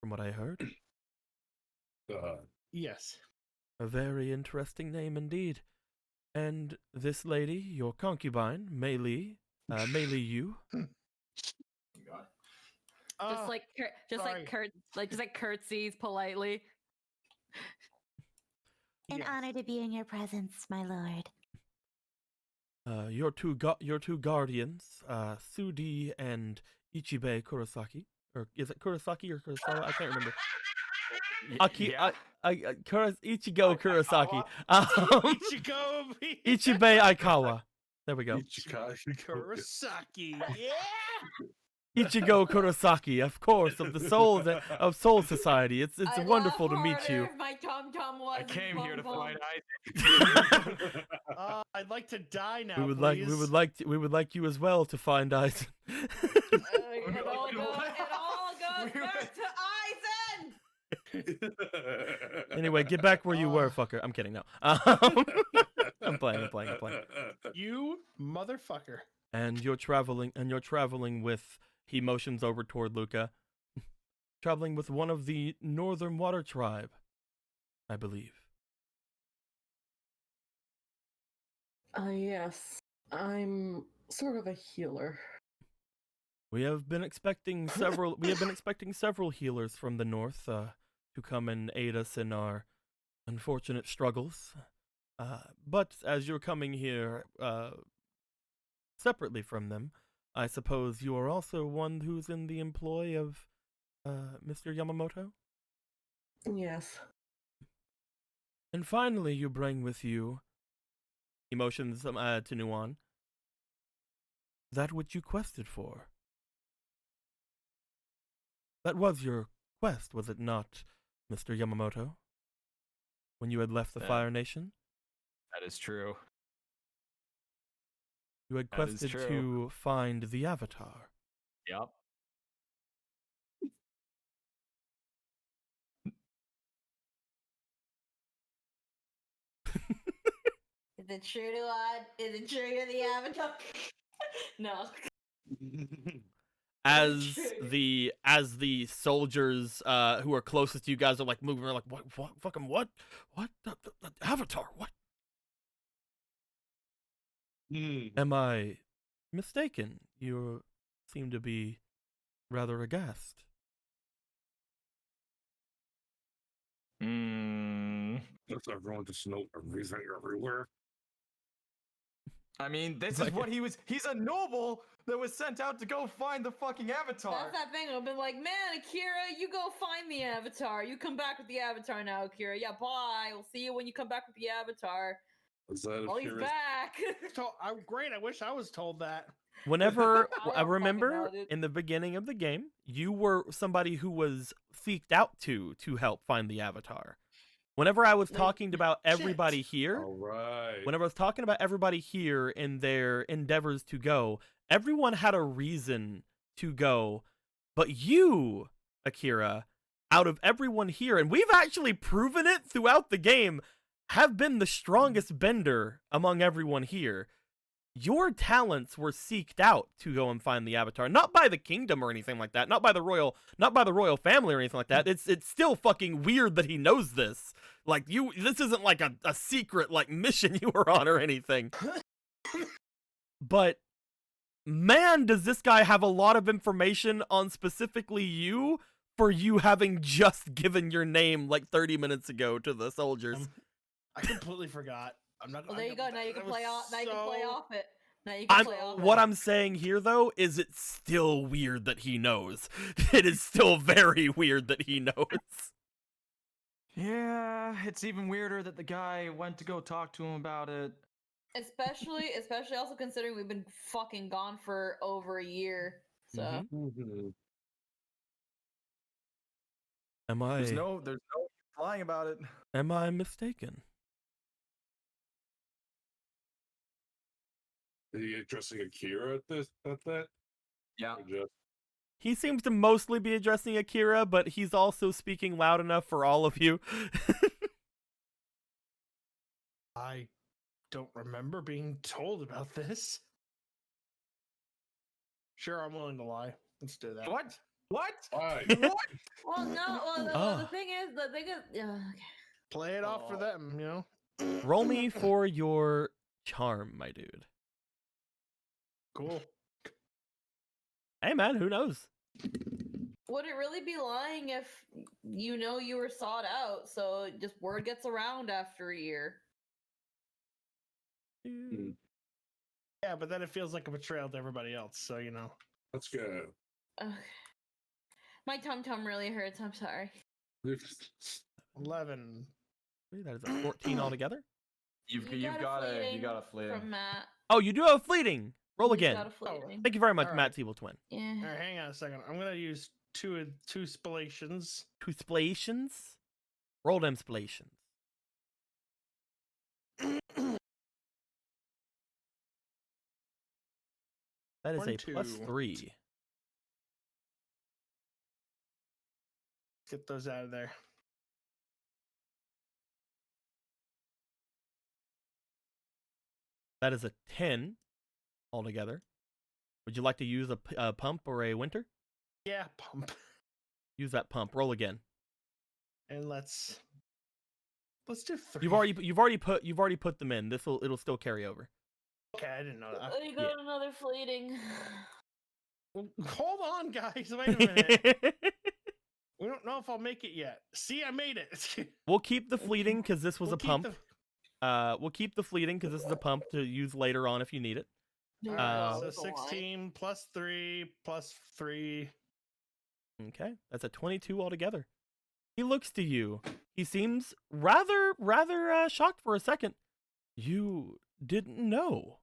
from what I heard. Yes. A very interesting name indeed. And this lady, your concubine, Mei Li Yu. Just curtsies politely. An Yes. honor to be in your presence, my lord. Your two guardians, Sudi and Ichibe Kurosaki. Or is it Kurosaki or Kurosawa? I can't remember. Ichigo Kurosaki. Ichibe Aikawa. There we go. Kurosaki. Yeah. Ichigo Kurosaki, of course, of the Soul Society. It's wonderful to meet you. My tom-tom was I came here to find Isaac. I'd like to die now. We would please. like you as well to find Aizen. It all goes back to Aizen. Anyway, get back where you were, fucker. I'm kidding. No. I'm playing. You motherfucker. And you're traveling with. He motions over toward Luca. Traveling with one of the Northern Water Tribe, I believe. Yes. I'm sort of a healer. We have been expecting several healers from the north to come and aid us in our unfortunate struggles. But as you're coming here separately from them, I suppose you are also one who's in the employ of Mr. Yamamoto? Yes. And finally, you bring with you, emotions to Nuan, that which you quested for. That was your quest, was it not, Mr. Yamamoto? When you had left the Fire Nation? That is true. You had That is quested true. to find the Avatar. Yep. Is it true, Nuan? Is it true you're the Avatar? No. As the soldiers who are closest to you guys are like moving around like what fucking what the Avatar, what? Am I mistaken? You seem to be rather aghast. Does everyone just know everything everywhere? I mean, this Like- is what he was. He's a noble that was sent out to go find the fucking Avatar. That's that thing. I've been like, man, Akira, you go find the Avatar. You come back with the Avatar now, Akira. Yeah, bye. We'll see you when you come back with the Avatar. Is that Oh, he's Akira's- back. Great. I wish I was told that. Whenever I I don't fucking remember know, dude. in the beginning of the game, you were somebody who was seeked out to help find the Avatar. Whenever I was No, talking about everybody here, All right. whenever I was talking about everybody here in their endeavors to go, everyone had a reason to go, but you, Akira, out of everyone here, and we've actually proven it throughout the game, have been the strongest bender among everyone here. Your talents were seeked out to go and find the Avatar, not by the kingdom or anything like that, not by the royal family or anything like that. It's still fucking weird that he knows this. Like, this isn't like a secret like mission you were on or anything. But man, does this guy have a lot of information on specifically you for you having just given your name like 30 minutes ago to the soldiers. I completely forgot. I'm not. Well, there you go. Now you can play off. Now you can play off it. Now you I'm, can play off what it. I'm saying here, though, is it's still weird that he knows. It is still very weird that he knows. Yeah, it's even weirder that the guy went to go talk to him about it. Especially also considering we've been fucking gone for over a year. So Mhm. Am There's no lying about it. Am I mistaken? Is he addressing Akira at that? Yeah. Or just- He seems to mostly be addressing Akira, but he's also speaking loud enough for all of you. I don't remember being told about this. Sure, I'm willing to lie. Let's do that. What? What? Why? well, no. Well, the thing is, okay. Play it off for them, you know? Roll me for your charm, my dude. Cool. Hey, man, who knows? Would it really be lying if you know you were sought out? So just word gets around after a year. Yeah, but then it feels like a betrayal to everybody else, so you know. Let's go. Ugh. My tum really hurts. I'm sorry. 11. That is a 14 altogether. You've got a fleeting. From Matt. Oh, you do have a fleeting. Roll He's again. got a fleeting. Thank you very much, All right. Matt's Evil Twin. Yeah. All right, hang on a second. I'm gonna use two spalations. Two splations. Roll them splations. That is a 22. +3. Get those out of there. That is a 10 altogether. Would you like to use a pump or a winter? Yeah, pump. Use that pump. Roll again. And let's do 3. You've already put them in. It'll still carry over. Okay, I didn't know that. There you go, another fleeting. Hold on, guys. Wait a minute. We don't know if I'll make it yet. See, I made it. We'll keep the fleeting because this was We'll a keep pump. the- We'll keep the fleeting because this is a pump to use later on if you need it. Alright, Uh, so 16 plus 3 plus 3. Okay, that's a 22 altogether. He looks to you. He seems rather shocked for a second. You didn't know.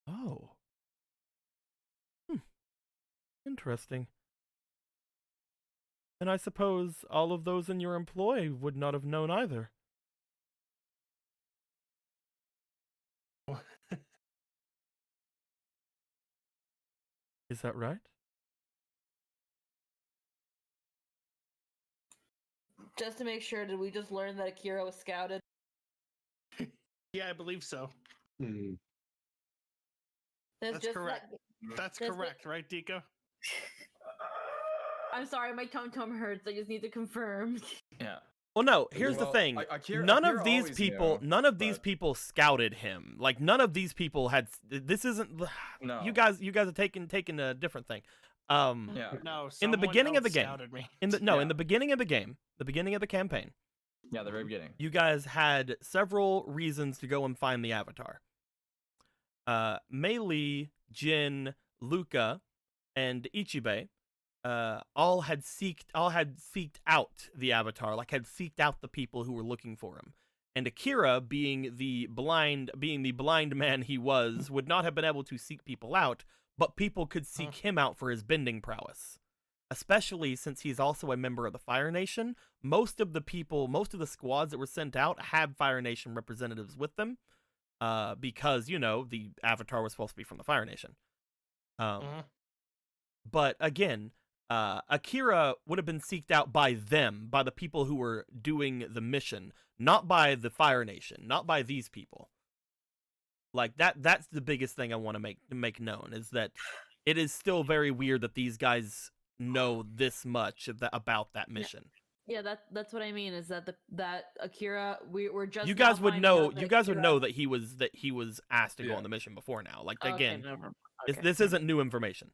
Oh. Interesting. And I suppose all of those in your employ would not have known either. Is that right? Just to make sure, did we just learn that Akira was scouted? Yeah, I believe so. That's just correct. That's That's correct, right, Deco? I'm sorry, my tum hurts. I just need to confirm. Yeah. Well, no, here's the Well, thing. Akira None of always these people, knew, none of these but- people scouted him. Like none of these people had. This isn't. No. You guys are taking a different thing. Yeah. No, In the someone beginning of the else game. scouted me. In the Yeah. beginning of the game, the beginning of the campaign, Yeah, the very beginning. you guys had several reasons to go and find the Avatar. Mei Li, Jin, Luca, and Ichibe all had seeked out the Avatar, like had seeked out the people who were looking for him. And Akira, being the blind man he was, would not have been able to seek people out, but people could seek him out for his bending prowess. Especially since he's also a member of the Fire Nation. Most of the squads that were sent out had Fire Nation representatives with them. Because, the Avatar was supposed to be from the Fire Nation. But again, Akira would have been seeked out by them, by the people who were doing the mission, not by the Fire Nation, not by these people. Like that's the biggest thing I want to make known, is that it is still very weird that these guys know this much about that mission. Yeah, that's what I mean, is that Akira, we're just You now guys would finding know. out that You guys would Akira- know that he was asked to go Yeah. on the mission before now. Like Okay, again, never- this, okay. this isn't new information.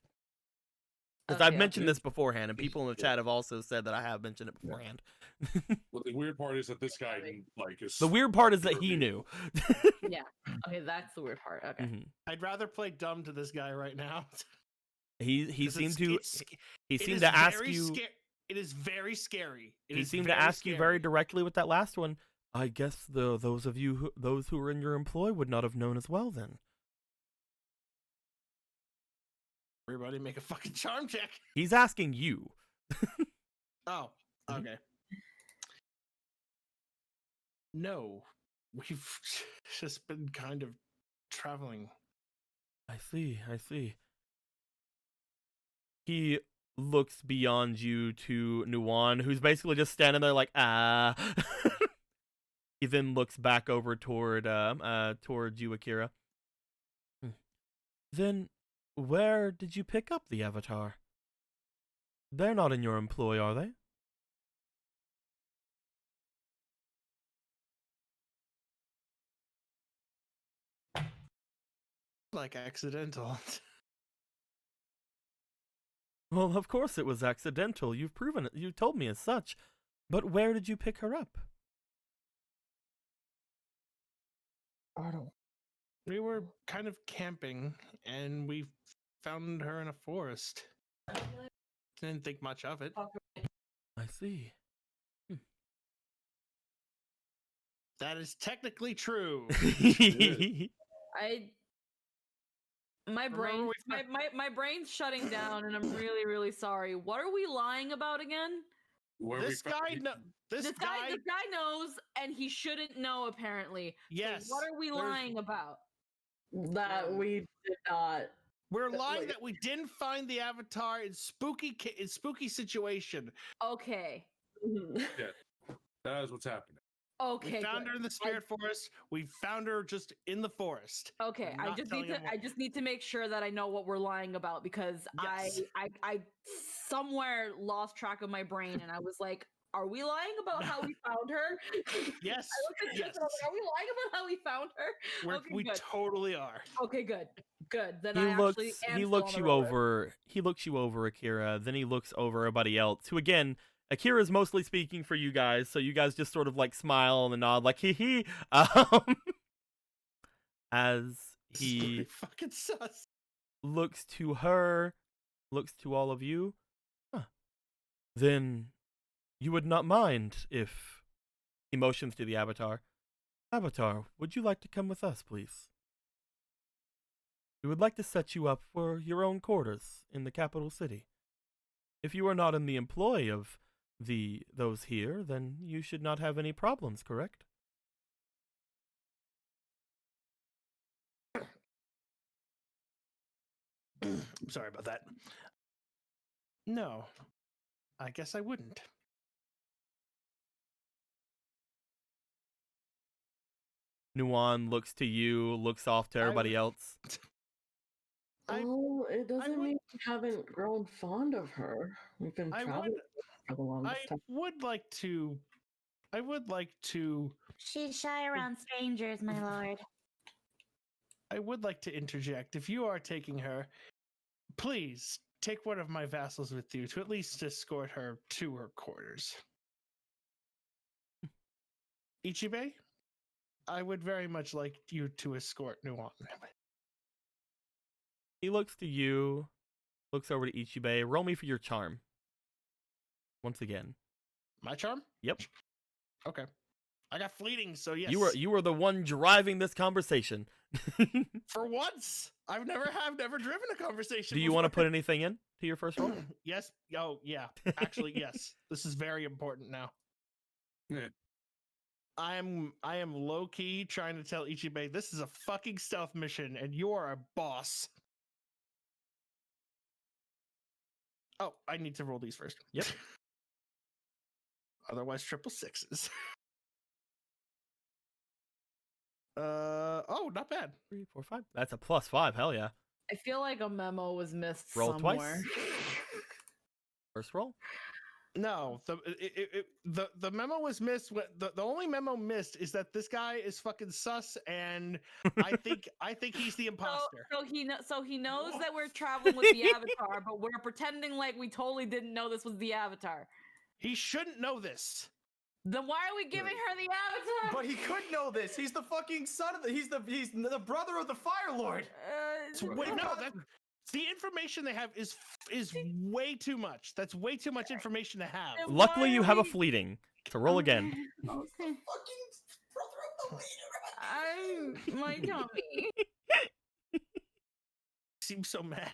Because I've Okay, mentioned okay. this beforehand, and people in the chat have also said that I have mentioned it beforehand. Well, the weird part is that this guy like is The weird part is that he knew. Yeah. Okay, that's the weird part. Okay. Mhm. I'd rather play dumb to this guy right now. He 'cause seemed it's- to it's- he it seemed is to ask very you. It is very scary. It He is seemed to very ask you very scary. directly with that last one. I guess those who were in your employ would not have known as well then. Everybody make a fucking charm check. He's asking you. Oh, Mhm. okay. No, we've just been kind of traveling. I see. He looks beyond you to Nuwan, who's basically just standing there like, ah. He then looks back over toward you, Akira. Then, where did you pick up the Avatar? They're not in your employ, are they? Like accidental. Well, of course it was accidental. You've proven it. You told me as such. But where did you pick her up? We were kind of camping and we found her in a forest. Didn't think much of it. I see. That is technically true. My Remember brain, we my brain's shutting down, and I'm really, really sorry. What are we lying about again? where This we found- guy, no, this guy, This guy knows, and he shouldn't know apparently. yes. So what are we there's- lying about? That we did not. We're lying like- that we didn't find the avatar in spooky situation. Okay. That is what's happening. Okay. We found good. her in the spirit forest. We found her just in the forest. Okay, I'm I not just telling need to him what- I just need to make sure that I know what we're lying about, because Yes. I somewhere lost track of my brain, and I was like, are we lying about how we found her? Yes, I looked at Chris yes. and I was like, are we lying about how we found her? Okay, We good. totally are. Okay, good. Good. Then He I actually looks am he still looks on the you roller. over. He looks you over, Akira. Then he looks over everybody else. Who again, Akira's mostly speaking for you guys, so you guys just sort of like smile and nod, like hee hee. As This is he pretty fucking sus. looks to her, looks to all of you. Huh. Then you would not mind if he motions to the Avatar. Avatar, would you like to come with us, please? We would like to set you up for your own quarters in the capital city. If you are not in the employ of those here, then you should not have any problems, correct? I'm sorry about that. No, I guess I wouldn't. Nuwan looks to you, looks off to I everybody would- else. I- Oh, it doesn't would- mean we haven't grown fond of her. We've been I traveling would. for the longest I time. would like to. I would like to. She's shy around strangers, my lord. I would like to interject. If you are taking her, please take one of my vassals with you to at least escort her to her quarters. Ichibe, I would very much like you to escort Nuwan. He looks to you, looks over to Ichibe. Roll me for your charm. Once again. My charm? Yep. Okay. I got fleeting, so yes. You were the one driving this conversation. For once, I've never driven a conversation. Do you want to before. put anything in to your first roll? Yes. Oh, yeah. Actually, yes. This is very important now. Yeah. I am low key trying to tell Ichibe this is a fucking stealth mission, and you are a boss. Oh, I need to roll these first. Yep. Otherwise, triple sixes. Oh, not bad. 3, 4, 5. That's a +5. Hell yeah. I feel like a memo was missed Roll somewhere. twice. First roll. No, the memo was missed. The only memo missed is that this guy is fucking sus, and I think he's the imposter. So he knows that we're traveling with the Avatar, but we're pretending like we totally didn't know this was the Avatar. He shouldn't know this. Then why are we giving her the Avatar? But he could know this. He's the fucking son of the. He's the brother of the Fire Lord. Wait, no, the information they have is way too much. That's way too much information to have. Then Luckily, why you are have a we- fleeting. So roll again. My tummy. Seems so mad.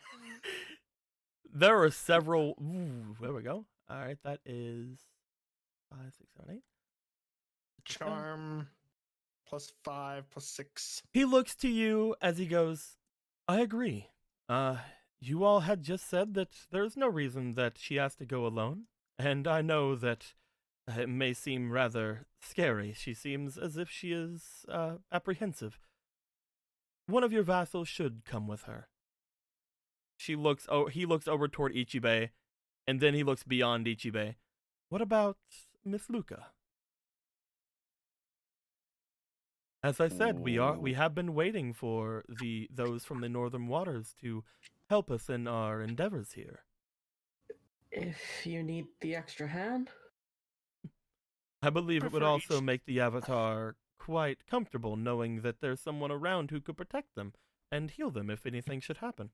There are several. Ooh, there we go. All right, that is 5, 6, 7, 8. Charm +5 +6. He looks to you as he goes, I agree. You all had just said that there's no reason that she has to go alone, and I know that it may seem rather scary. She seems as if she is apprehensive. One of your vassals should come with her. He looks over toward Ichibe, and then he looks beyond Ichibe. What about Miss Luca? As I said, we have been waiting for those from the Northern Waters to help us in our endeavors here. If you need the extra hand. I believe it would Prefer also each- make the Avatar quite comfortable knowing that there's someone around who could protect them and heal them if anything should happen.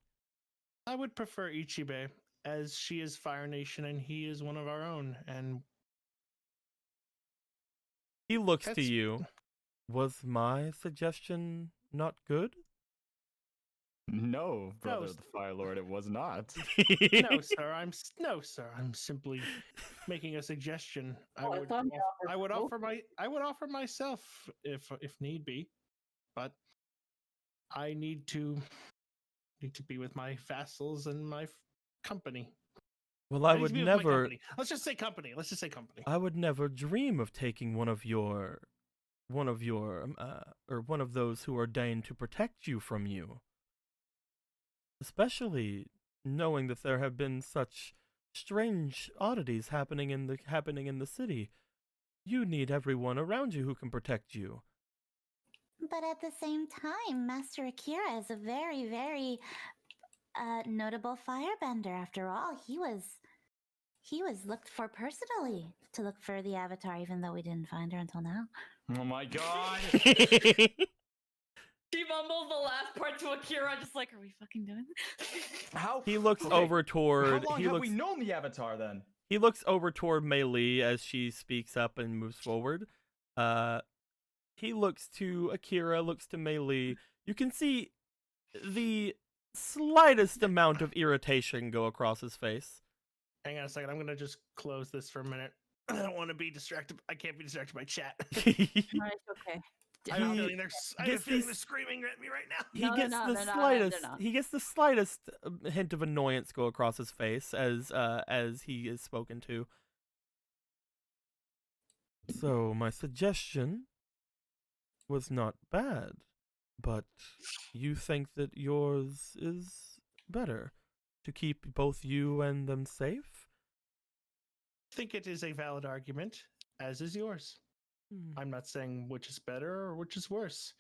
I would prefer Ichibe, as she is Fire Nation and he is one of our own. And He looks to That's- you. Was my suggestion not good? No, brother s- of the Fire Lord, it was not. no, sir, I'm simply making a suggestion. Oh, I thought you offered I would both. offer myself if need be, but I need to be with my vassals and my company. Well, I need to would be with my never. company. Let's just say company. Let's just say company. I would never dream of taking one of those who are deigned to protect you from you. Especially knowing that there have been such strange oddities happening in the city. You need everyone around you who can protect you. But at the same time, Master Akira is a very, very notable firebender. After all, he was looked for personally to look for the Avatar, even though we didn't find her until now. Oh my god. She mumbles the last part to Akira, just like, are we fucking doing this? How He looks okay, over How toward. long He have looks. we known the Avatar then? He looks over toward Mei Li as she speaks up and moves forward. He looks to Akira, looks to Mei Li. You can see the slightest amount of irritation go across his face. Hang on a second. I'm gonna just close this for a minute. I don't want to be distracted. I can't be distracted by chat. Alright, okay. I have a He feeling I have a gets feeling these- they're screaming at me right now. He No, they're gets not, the they're not, slightest. they're not. He gets the slightest hint of annoyance go across his face as he is spoken to. So my suggestion was not bad, but you think that yours is better to keep both you and them safe? I think it is a valid argument, as is yours. I'm not saying which is better or which is worse.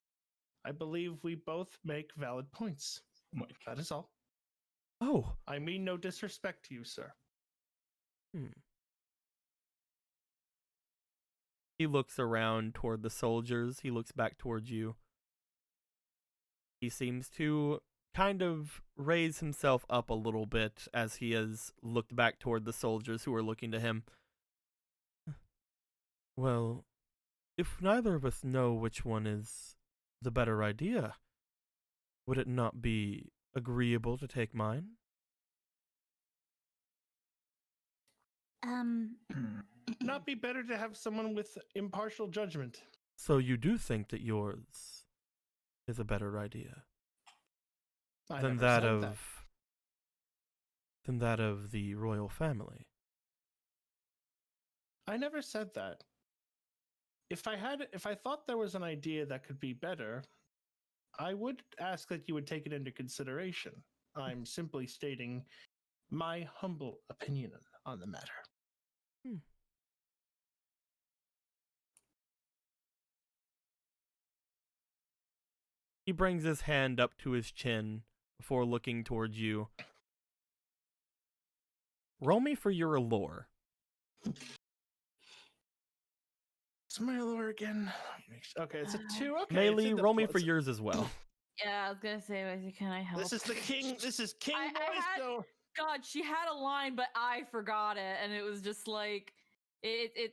I believe we both make valid points. Oh my That is all. Oh, I mean no disrespect to you, sir. He looks around toward the soldiers. He looks back towards you. He seems to kind of raise himself up a little bit as he has looked back toward the soldiers who are looking to him. Well, if neither of us know which one is the better idea, would it not be agreeable to take mine? Not be better to have someone with impartial judgment. So you do think that yours is a better idea I than never that said of than that of the royal family. I never said that. If I thought there was an idea that could be better, I would ask that you would take it into consideration. I'm simply stating my humble opinion on the matter. He brings his hand up to his chin before looking towards you. Roll me for your allure. It's my allure again. Okay, it's a 2. Okay, Melee, it's in the roll me for plus. yours as well. Yeah, I was gonna say, can I help? This is the king. This is King I Boys. had- So God, she had a line, but I forgot it, and it was just like it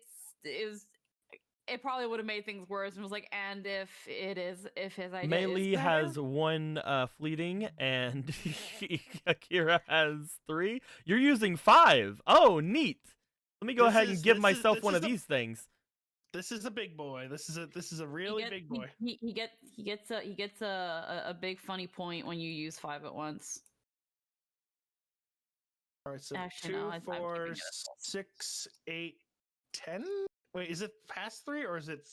probably would have made things worse. And was like, and if his idea Melee is better, has 1 fleeting, and Akira has 3. You're using 5. Oh, neat. Let me go This ahead is- and give this is- myself this one is of the- these things. this is a big boy. This is a really he big boy. He gets a big funny point when you use 5 at once. All right, so Actually, 2, no, I'm 4, keeping it at full. 6, 8, 10. Wait, is it past 3 or is it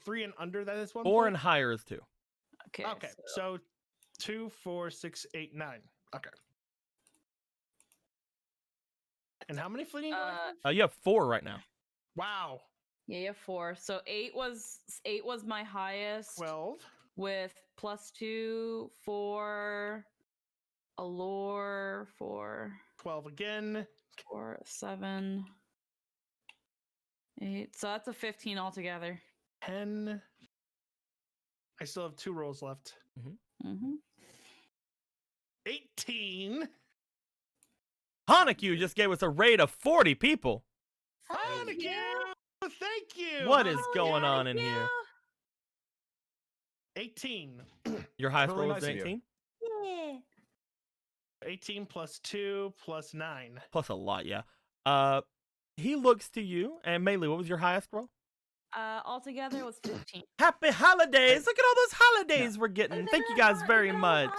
3 and under that is 1? 4 and higher is 2. Okay. Okay, so 2, 4, 6, 8, 9. Okay. And how many fleeting? do I have? You have 4 right now. Wow. Yeah, you have 4. So 8 was my highest 12. with +2 for allure 4. 12 again. 4, 7, 8. So that's a 15 altogether. 10. I still have 2 rolls left. Mm-hmm. 18. Hanakyu just gave us a raid of 40 people. Thank you. Thank you. What is going on in here? 18. Your highest Really roll is nice of you. 18? Yeah. 18 plus 2 plus 9. Plus a lot, yeah. He looks to you, and Melee, what was your highest roll? Altogether it was 15. Happy holidays! Look at all those holidays we're getting. Thank you guys very much.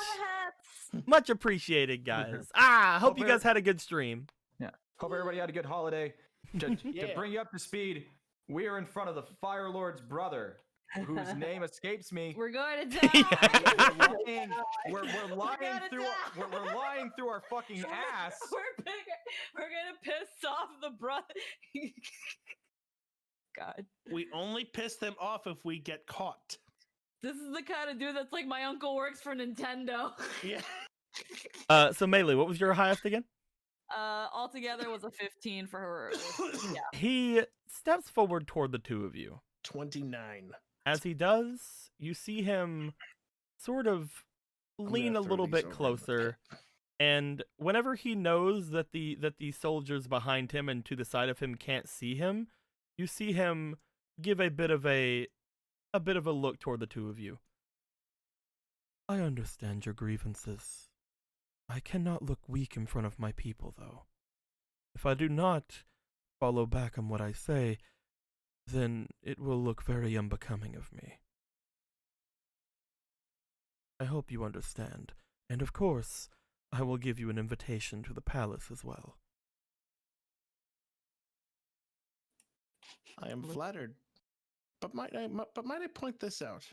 Much appreciated, guys. Hope Hope you guys had a good stream. Yeah. Hope everybody had a good holiday. To Yeah. bring you up to speed, we are in front of the Fire Lord's brother, whose name escapes me. We're going to die. We're lying gonna through die. we're lying through our fucking ass. We're gonna piss off the brother. God, We only piss them off if we get caught. this is the kind of dude that's like my uncle works for Nintendo. Yeah. So Melee, what was your highest again? Altogether was a 15 for her. Yeah. He steps forward toward the two of you. 29. As he does, you see him sort of lean a throw little these bit over in the closer, and whenever he knows that the soldiers behind him and to the side of him can't see him, you see him give a bit of a look toward the two of you. I understand your grievances. I cannot look weak in front of my people, though. If I do not follow back on what I say, then it will look very unbecoming of me. I hope you understand, and of course, I will give you an invitation to the palace as well. I am flattered. But might I point this out?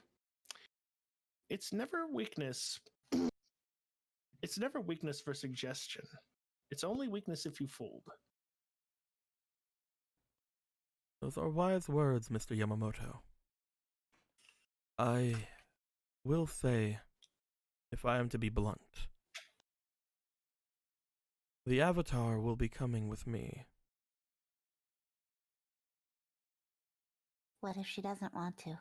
It's never weakness. It's never weakness for suggestion. It's only weakness if you fold. Those are wise words, Mr. Yamamoto. I will say, if I am to be blunt, the Avatar will be coming with me. What if she doesn't want to?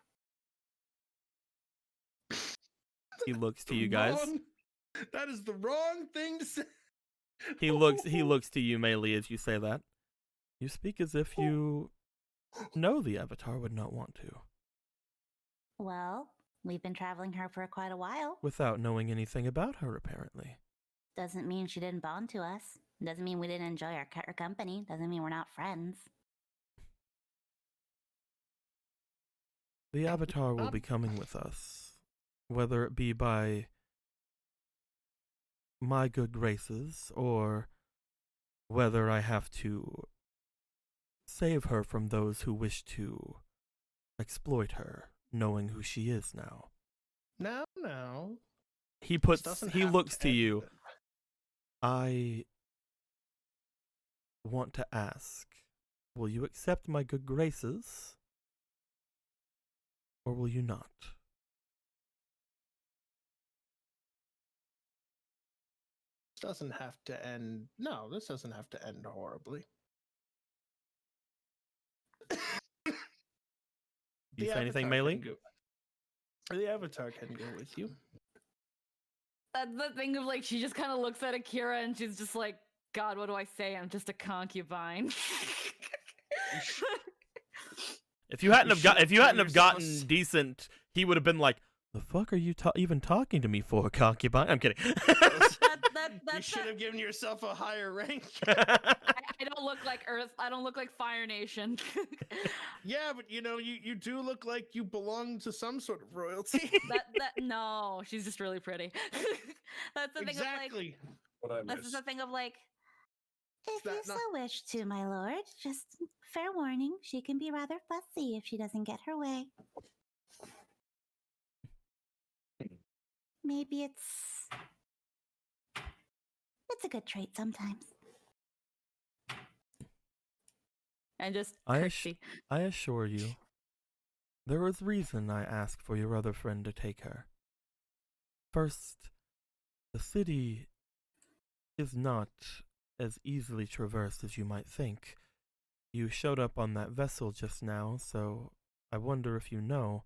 He looks to you guys. That is the wrong thing to say. He looks to you, Melee, as you say that. You speak as if you know the Avatar would not want to. Well, we've been traveling her for quite a while. Without knowing anything about her, apparently. Doesn't mean she didn't bond to us. Doesn't mean we didn't enjoy her company. Doesn't mean we're not friends. The Avatar will be coming with us, whether it be by my good graces or whether I have to save her from those who wish to exploit her, knowing who she is now. No. He Doesn't have looks to end. you. I want to ask, will you accept my good graces or will you not? This doesn't have to end. No, this doesn't have to end horribly. You say anything, Avatar Melee? can the Avatar can go with you. That's the thing of like she just kind of looks at Akira and she's just like, God, what do I say? I'm just a concubine. If you hadn't should have gotten decent, he would have been like, "The fuck are you even talking to me for, concubine?" I'm kidding. You should have given yourself a higher rank. I don't look like Earth. I don't look like Fire Nation. Yeah, but you do look like you belong to some sort of royalty. No, she's just really pretty. That's the thing of like. Exactly. What I That's miss. the thing of like. If that you not- so wish to, my lord, just fair warning, she can be rather fussy if she doesn't get her way. Maybe it's a good trait sometimes. And just I curtsy. assure you, there is reason I asked for your other friend to take her. First, the city is not as easily traversed as you might think. You showed up on that vessel just now, so I wonder if you know,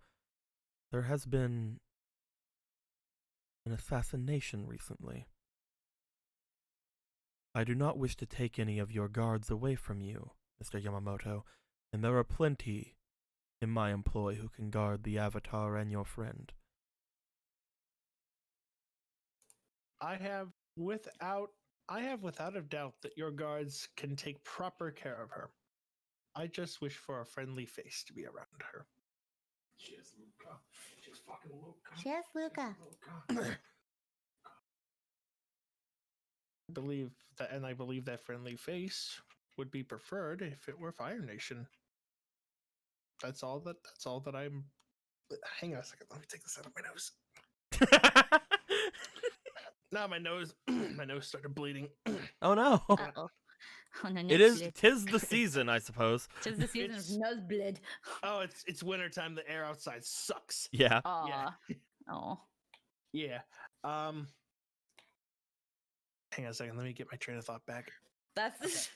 there has been an assassination recently. I do not wish to take any of your guards away from you, Mr. Yamamoto, and there are plenty in my employ who can guard the Avatar and your friend. I have without a doubt that your guards can take proper care of her. I just wish for a friendly face to be around her. Cheers, Luca. I believe that friendly face would be preferred if it were Fire Nation. That's all that I'm. Hang on a second. Let me take this out of my nose. Now my nose started bleeding. Oh no. Uh-oh. Oh, no, It is, 'tis the season, I suppose. Tis the season of nosebleed. Oh, it's wintertime. The air outside sucks. Yeah. Aw. Oh. Yeah. Hang on a second. Let me get my train of thought back. That's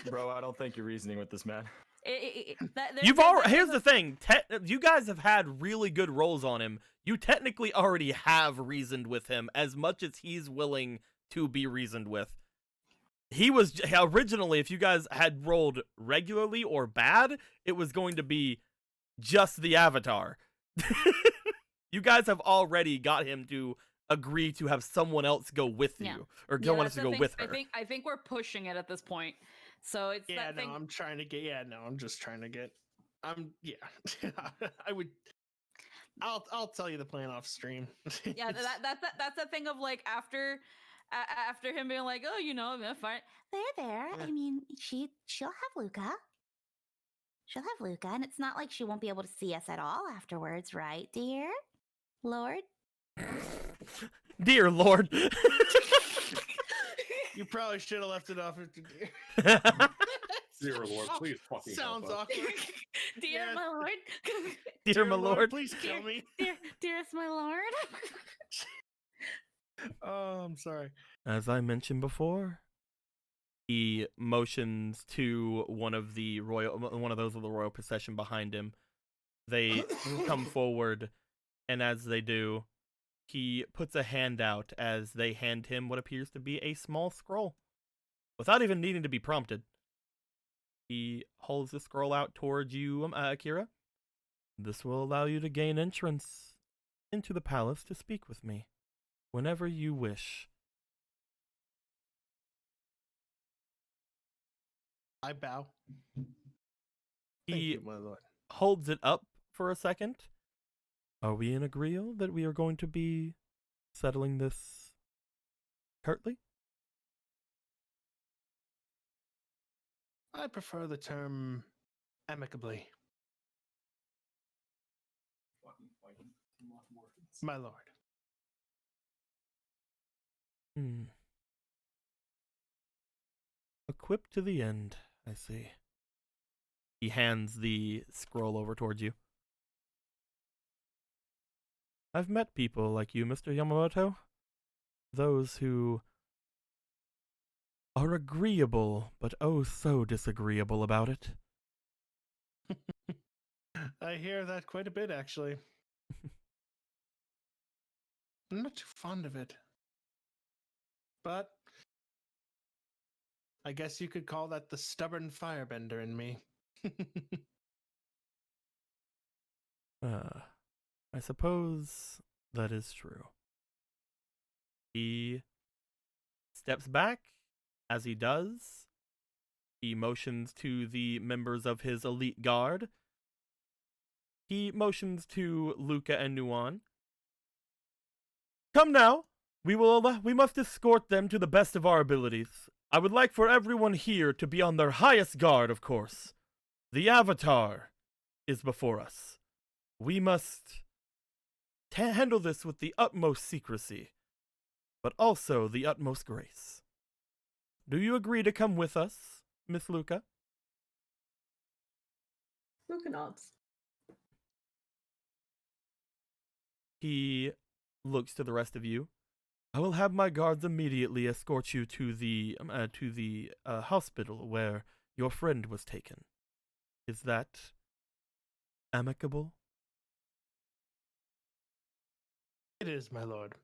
Bro, I don't think you're reasoning with this man. Here's the thing. You guys have had really good rolls on him. You technically already have reasoned with him as much as he's willing to be reasoned with. He was originally, if you guys had rolled regularly or bad, it was going to be just the Avatar. You guys have already got him to agree to have someone else go with you, Yeah. or Yeah, someone else that's to the go thing. with her. I think we're pushing it at this point. So it's Yeah, that no, thing. I'm trying to get. Yeah, no, I'm just trying to get. Yeah. I would. I'll tell you the plan off stream. Yeah, that's the thing of like after him being like, oh, fine. There. Yeah. I mean, she'll have Luca. She'll have Luca, and it's not like she won't be able to see us at all afterwards, right, dear Lord? Dear Lord. You probably should have left it off. Dear Lord, please fucking help Sounds us. awkward. Dear Yeah. my lord. Dear my Lord. please kill me. Dearest my lord. Oh, I'm sorry. As I mentioned before, he motions to one of those of the royal procession behind him. They come forward, and as they do, he puts a hand out as they hand him what appears to be a small scroll, without even needing to be prompted. He holds the scroll out towards you, Akira. This will allow you to gain entrance into the palace to speak with me, whenever you wish. I bow. Thank He you, my lord. holds it up for a second. Are we in agreement that we are going to be settling this curtly. I prefer the term amicably. My lord. Hmm. Equipped to the end, I see. He hands the scroll over towards you. I've met people like you, Mr. Yamamoto. Those who are agreeable, but oh so disagreeable about it. I hear that quite a bit, actually. I'm not too fond of it. But I guess you could call that the stubborn firebender in me. I suppose that is true. He steps back. As he does, he motions to the members of his elite guard. He motions to Luca and Nuan. Come now. We must escort them to the best of our abilities. I would like for everyone here to be on their highest guard, of course. The Avatar is before us. We must handle this with the utmost secrecy, but also the utmost grace. Do you agree to come with us, Miss Luca? Luca nods. He looks to the rest of you. I will have my guards immediately escort you to the hospital where your friend was taken. Is that amicable? It is, my lord.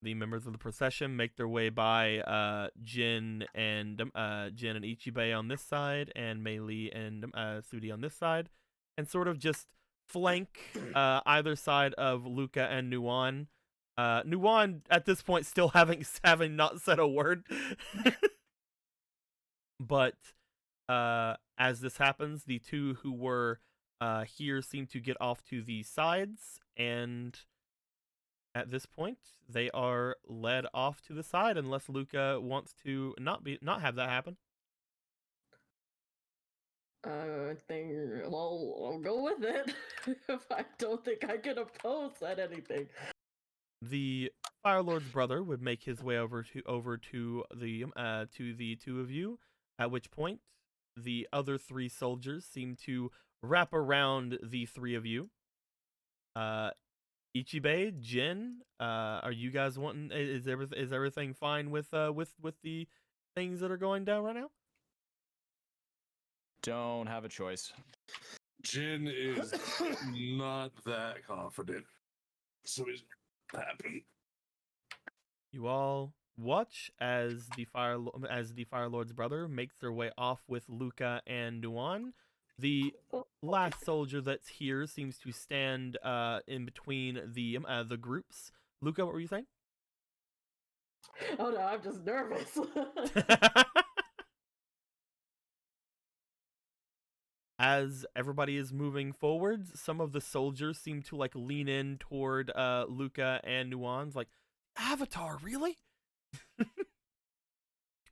The members of the procession make their way by Jin and Ichibei on this side, and Mei Li and Sudi on this side, and sort of just flank either side of Luca and Nuan. Nuan at this point still having not said a word. But as this happens, the two who were here seem to get off to the sides, and at this point they are led off to the side unless Luca wants to not have that happen. I think I'll go with it. If I don't think I can oppose at anything. The Fire Lord's brother would make his way over to the two of you, at which point the other three soldiers seem to wrap around the three of you. Ichibei, Jin, are you guys wanting? Is everything fine with the things that are going down right now? Don't have a choice. Jin is not that confident, so he's happy. You all watch as the Fire Lord's brother makes their way off with Luca and Nuan. The last soldier that's here seems to stand in between the groups. Luca, what were you saying? Oh no, I'm just nervous. As everybody is moving forwards, some of the soldiers seem to lean in toward Luca and Nuan's like, Avatar, really? You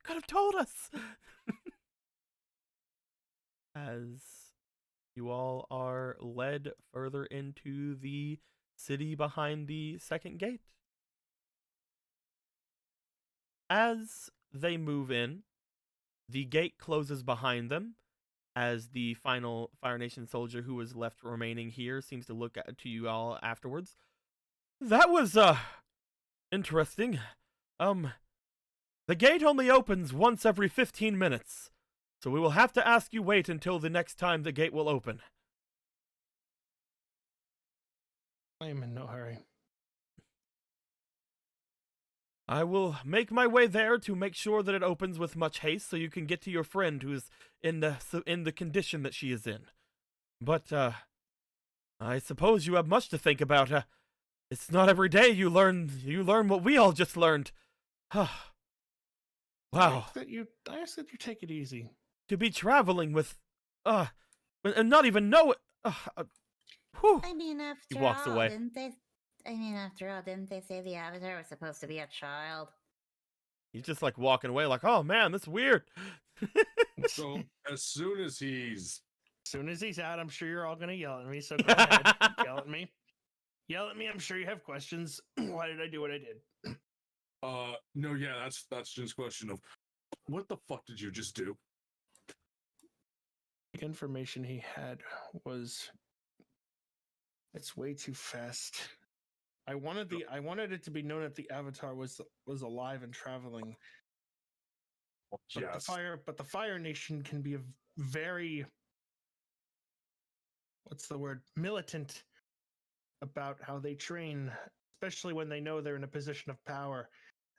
could have told us. As you all are led further into the city behind the second gate. As they move in, the gate closes behind them, as the final Fire Nation soldier who was left remaining here seems to look to you all afterwards. That was, interesting. The gate only opens once every 15 minutes, so we will have to ask you wait until the next time the gate will open. I am in no hurry. I will make my way there to make sure that it opens with much haste so you can get to your friend who is in the condition that she is in. But, I suppose you have much to think about. It's not every day you learn what we all just learned. Wow. I ask that you take it easy. To be traveling with, and not even know it. Whew. I mean, after He walks all, away. didn't they I mean, after all, didn't they say the Avatar was supposed to be a child? He's just like walking away, like, oh man, that's weird. So as soon as he's As soon as he's out, I'm sure you're all gonna yell at me. So go ahead, yell at me. Yell at me. I'm sure you have questions. Why did I do what I did? no, yeah, that's just a question of what the fuck did you just do? The information he had was it's way too fast. I wanted it to be known that the Avatar was alive and traveling. But the Fire Nation can be a very militant about how they train, especially when they know they're in a position of power.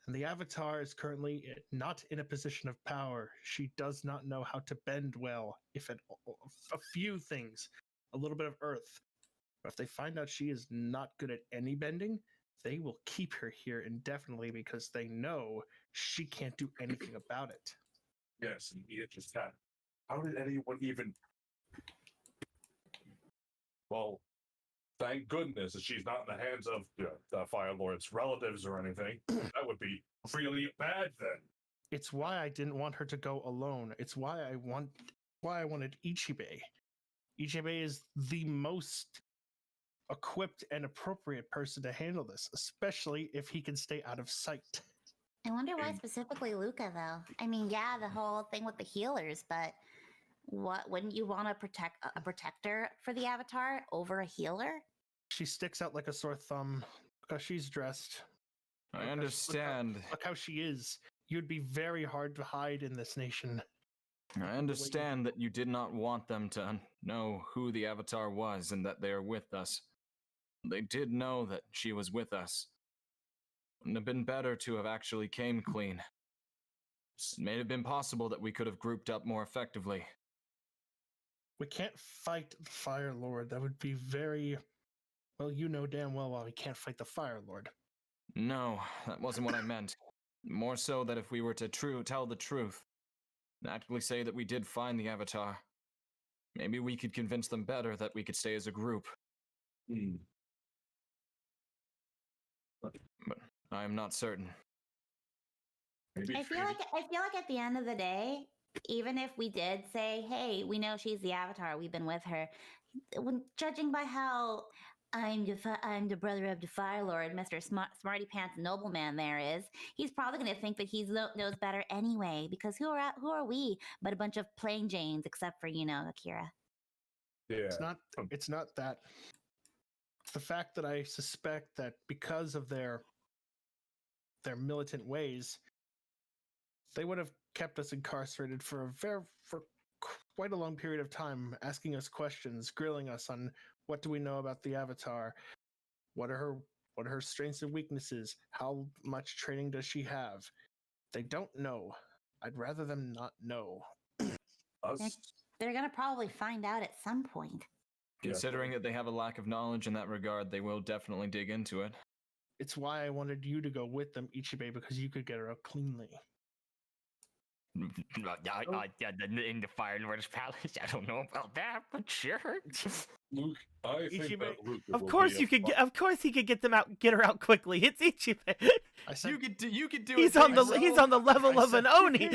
And the Avatar is currently not in a position of power. She does not know how to bend well, if at a few things, a little bit of earth. But if they find out she is not good at any bending, they will keep her here indefinitely because they know she can't do anything about it. Yes, and it just had. How did anyone even? Well, thank goodness that she's not in the hands of the Fire Lord's relatives or anything. That would be really bad then. It's why I didn't want her to go alone. It's why I wanted Ichibe. Ichibe is the most equipped and appropriate person to handle this, especially if he can stay out of sight. I wonder why specifically Luca, though. I mean, yeah, the whole thing with the healers, but wouldn't you want to protect a protector for the Avatar over a healer? She sticks out like a sore thumb because she's dressed. I understand. Look how she is. You'd be very hard to hide in this nation. I understand that you did not want them to know who the Avatar was and that they are with us. They did know that she was with us. Wouldn't have been better to have actually came clean. It may have been possible that we could have grouped up more effectively. We can't fight the Fire Lord. That would be very... Well, you know damn well why we can't fight the Fire Lord. No, that wasn't what I meant. More so that if we were to tell the truth, and actually say that we did find the Avatar, maybe we could convince them better that we could stay as a group. But I am not certain. Maybe I feel like at the end of the day, even if we did say, "Hey, we know she's the Avatar. We've been with her," judging by how I'm the brother of the Fire Lord, Mr. Smarty Pants Nobleman there is, he's probably going to think that he knows better anyway, because who are we but a bunch of plain Janes, except for, Akira. Yeah. It's not that. It's the fact that I suspect that because of their militant ways, they would have kept us incarcerated for quite a long period of time, asking us questions, grilling us on what do we know about the Avatar, what are her strengths and weaknesses, how much training does she have. They don't know. I'd rather them not know. They're gonna probably find out at some point. Considering that they have a lack of knowledge in that regard, they will definitely dig into it. It's why I wanted you to go with them, Ichibe, because you could get her out cleanly. In the Fire Lord's palace, I don't know about that, but sure. Luke, I think that Luke. Of course he could get her out quickly. It's Ichibe. I said, you could do he's it. on the level of an Oni.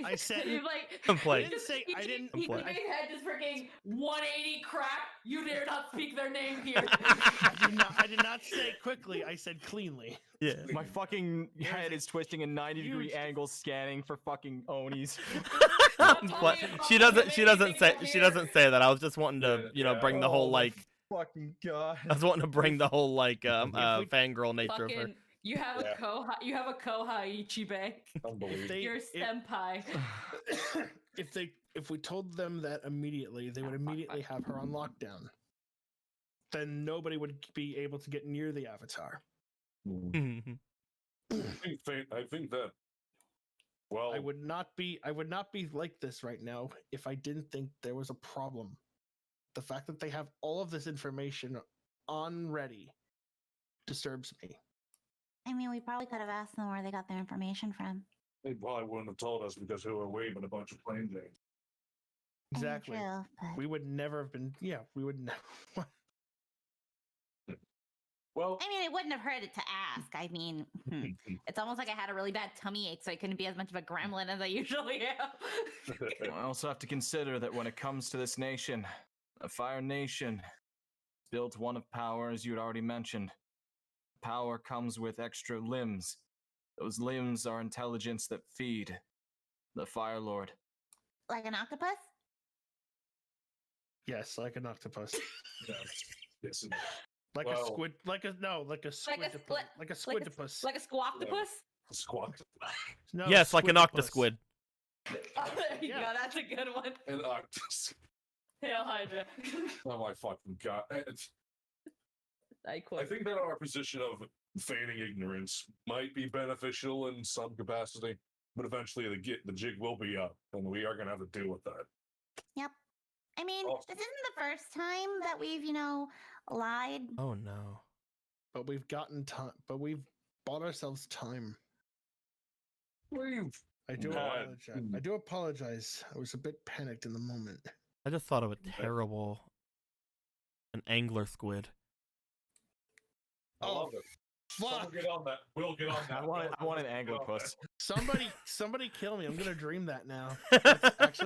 I said He's like, Complain. I didn't say I didn't. He Complain. had this freaking 180 crap. You dare not speak their name here. I did not say quickly. I said cleanly. Yeah. My fucking head is twisting in 90-degree angles, scanning for fucking Onis. She doesn't say that. I was just wanting to, bring the whole like. Fucking god. I was wanting to bring the whole like fangirl nature of her. Fucking, you have a Koha Ichibe. Unbelievable. You're a senpai. If we told them that immediately, they would immediately have her on lockdown. Then nobody would be able to get near the Avatar. I think that. Well, I would not be like this right now if I didn't think there was a problem. The fact that they have all of this information on ready disturbs me. I mean, we probably could have asked them where they got their information from. they probably wouldn't have told us because who are we but a bunch of plain Janes. Exactly. True, but... We would never have been. Yeah, we would never. Well, I mean, it wouldn't have hurt it to ask. I mean, it's almost like I had a really bad tummy ache, so I couldn't be as much of a gremlin as I usually am. I also have to consider that when it comes to this nation, a Fire Nation, built one of power, as you had already mentioned. Power comes with extra limbs. Those limbs are intelligence that feed the Fire Lord. Like an octopus? Yes, like an octopus. yes. Like Well- a squid. Like a squidopus. Like a squidopus. Like a squawktopus? Squawk. No, Yes, like an squidopus. octosquid. Oh, there you Yeah. go. That's a good one. And octopus. Hail Hydra. Oh my fucking god. I I quote. think that our position of feigning ignorance might be beneficial in some capacity, but eventually the jig will be up, and we are gonna have to deal with that. I mean, Oh. this isn't the first time that we've, lied. Oh no. But we've gotten time. But we've bought ourselves time. We've I do Not- apologize. I do apologize. I was a bit panicked in the moment. I just thought of a terrible an angler squid. I love it. Someone Fuck! get on that. We'll get on that. I want an Get on anglerpuss. Somebody kill me. I'm gonna dream that now. That's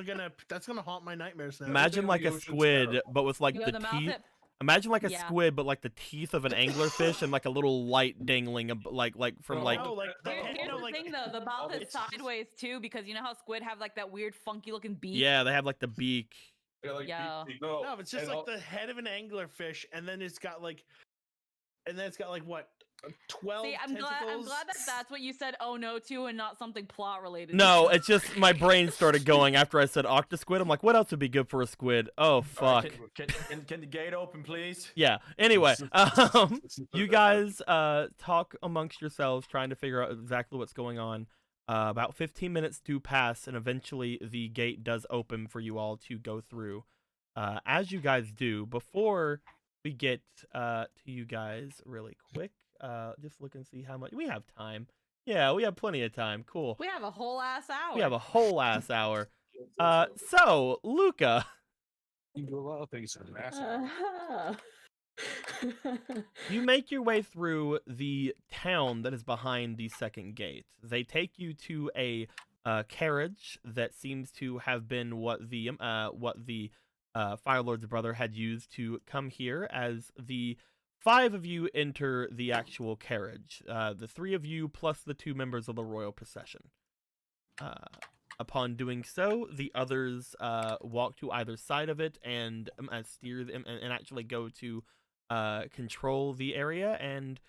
gonna haunt my nightmares now. Imagine in like the a ocean's squid, terrible. but with like You know, the the mouth teeth. it- Imagine like a Yeah. squid, but like the teeth of an anglerfish and like a little light dangling, like from No, like. No, like the Here's head, no, the like thing though, the mouth is it's just- sideways too, because you know how squid have like that weird funky looking beak? Yeah, they have like the beak. Yeah, like, Yo. No, it's just and like I'll- the head of an anglerfish, and then it's got like what, 12 See, I'm tentacles. glad that that's what you said oh no to and not something plot related. No, it's just my brain started going after I said octosquid. I'm like, what else would be good for a squid? Oh fuck. Can the gate open, please? Yeah. Anyway, you guys talk amongst yourselves, trying to figure out exactly what's going on. About 15 minutes do pass, and eventually the gate does open for you all to go through. As you guys do, before we get to you guys really quick, just look and see how much we have time. Yeah, we have plenty of time. Cool. We have a whole ass hour. We have a whole ass hour. So Luca, You do a lot of things in an ass. Uh-huh. you make your way through the town that is behind the second gate. They take you to a carriage that seems to have been what the Firelord's brother had used to come here. As the 5 of you enter the actual carriage, the 3 of you plus the 2 members of the royal procession. Upon doing so, the others walk to either side of it and steer them and actually go to control the area. And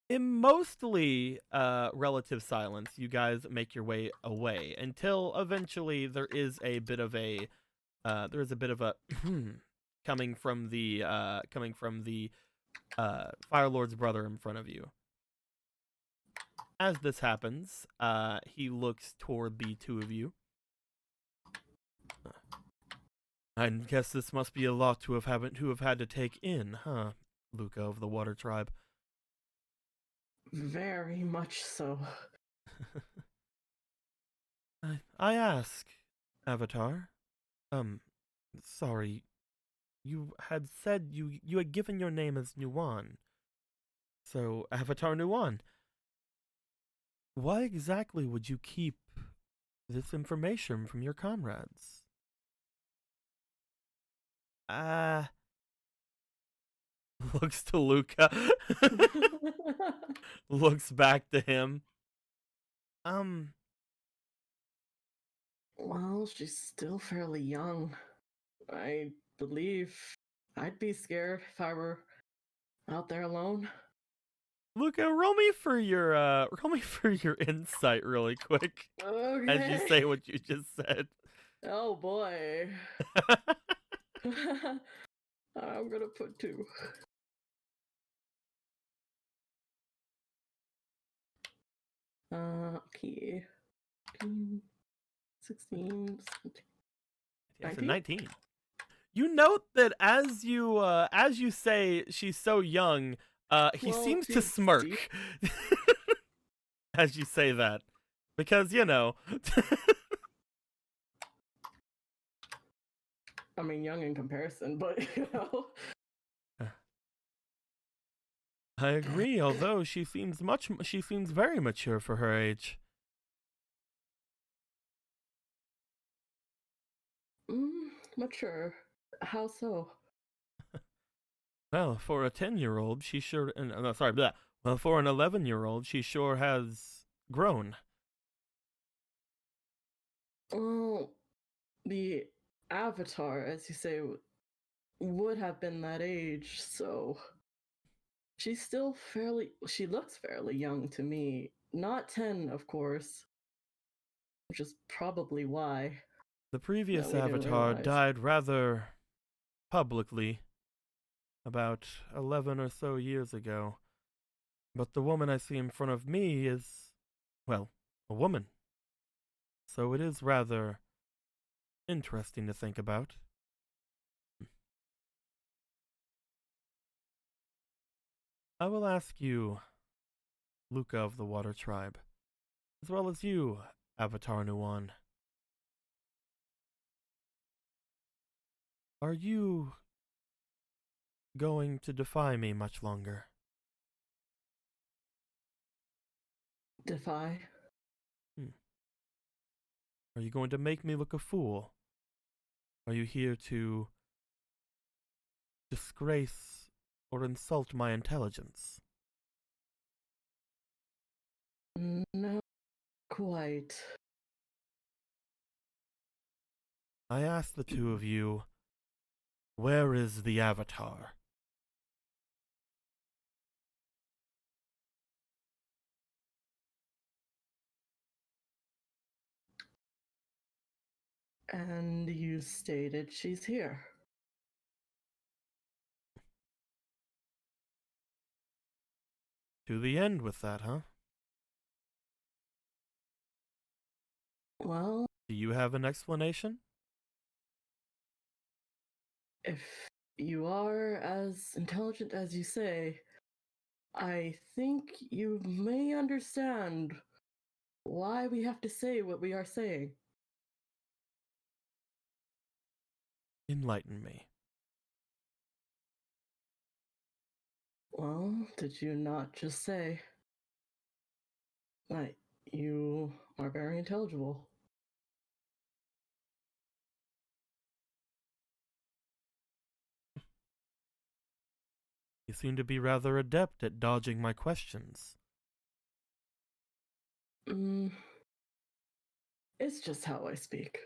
in mostly relative silence, you guys make your way away until eventually there is a bit of a coming from the Firelord's brother in front of you. As this happens, he looks toward the 2 of you. I guess this must be a lot to have had to take in, huh, Luca of the Water Tribe? Very much so. I ask, Avatar. Sorry. You had said you had given your name as Nuwan. So, Avatar Nuwan. Why exactly would you keep this information from your comrades? Looks to Luca. Looks back to him. Well, she's still fairly young. I believe I'd be scared if I were out there alone. Luca, roll me for your insight really quick Okay. as you say what you just said. Oh boy. I'm gonna put 2. Okay. 16, 17. Yes, 19? 19. You note that as you say she's so young, he Well, seems to she's smirk as you say that, because I mean, young in comparison, but I agree, although she seems very mature for her age. Mature. How so? Well, for a 10-year-old, she sure. No, sorry, blah. Well, for an 11-year-old, she sure has grown. Well, the Avatar, as you say, would have been that age, so she's still she looks fairly young to me. Not 10, of course, which is probably why. The previous we didn't Avatar realize. died rather publicly about 11 or so years ago. But the woman I see in front of me is, well, a woman. So it is rather interesting to think about. I will ask you, Luca of the Water Tribe, as well as you, Avatar Nuwan. Are you going to defy me much longer? Defy? Are you going to make me look a fool? Are you here to disgrace or insult my intelligence? No, quite. I ask the two of you, where is the Avatar? And you stated she's here. To the end with that, huh? Well, Do you have an explanation? if you are as intelligent as you say, I think you may understand why we have to say what we are saying. Enlighten me. Well, did you not just say that you are very intelligible? You seem to be rather adept at dodging my questions. It's just how I speak.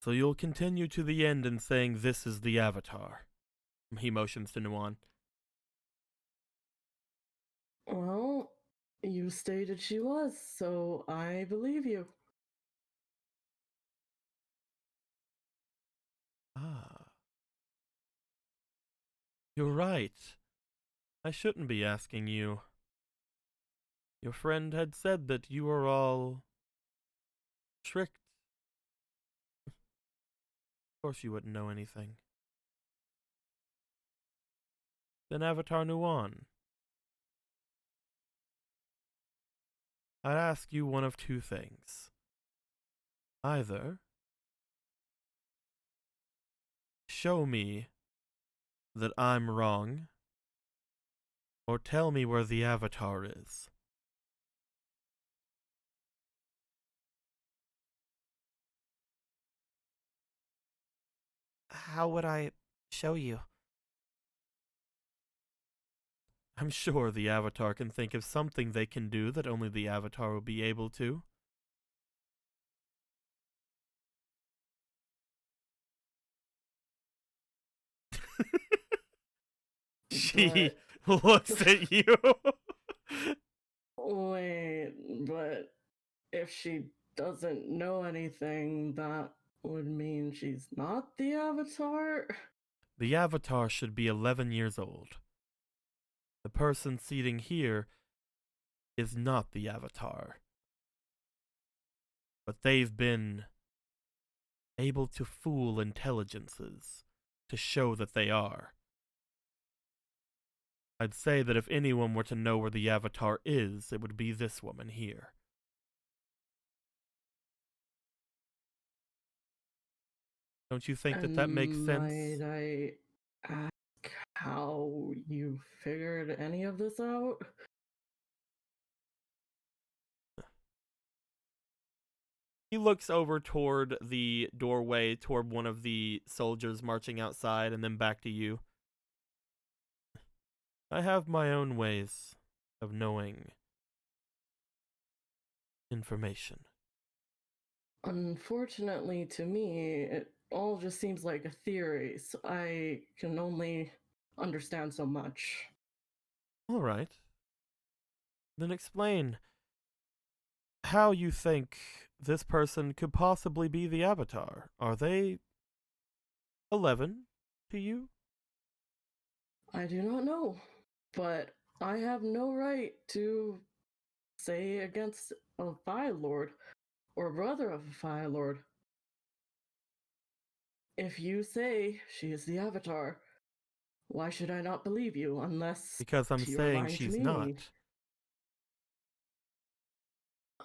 So you'll continue to the end in saying this is the Avatar. He motions to Nuwan. Well, you stated she was, so I believe you. Ah. You're right. I shouldn't be asking you. Your friend had said that you were all tricked. Of course you wouldn't know anything. Then Avatar Nuwan. I'd ask you one of two things. Either show me that I'm wrong, or tell me where the Avatar is. How would I show you? I'm sure the Avatar can think of something they can do that only the Avatar will be able to. She looks at you. Wait, but if she doesn't know anything, that would mean she's not the Avatar? The Avatar should be 11 years old. The person seating here is not the Avatar. But they've been able to fool intelligences to show that they are. I'd say that if anyone were to know where the Avatar is, it would be this woman here. Don't you think that makes sense? Might I ask how you figured any of this out? He looks over toward the doorway, toward one of the soldiers marching outside, and then back to you. I have my own ways of knowing information. Unfortunately, to me, it all just seems like a theory, so I can only understand so much. All right. Then explain how you think this person could possibly be the Avatar. Are they 11 to you? I do not know, but I have no right to say against a Fire Lord or brother of a Fire Lord. If you say she is the Avatar, why should I not believe you unless Because I'm you're saying lying to she's me? not.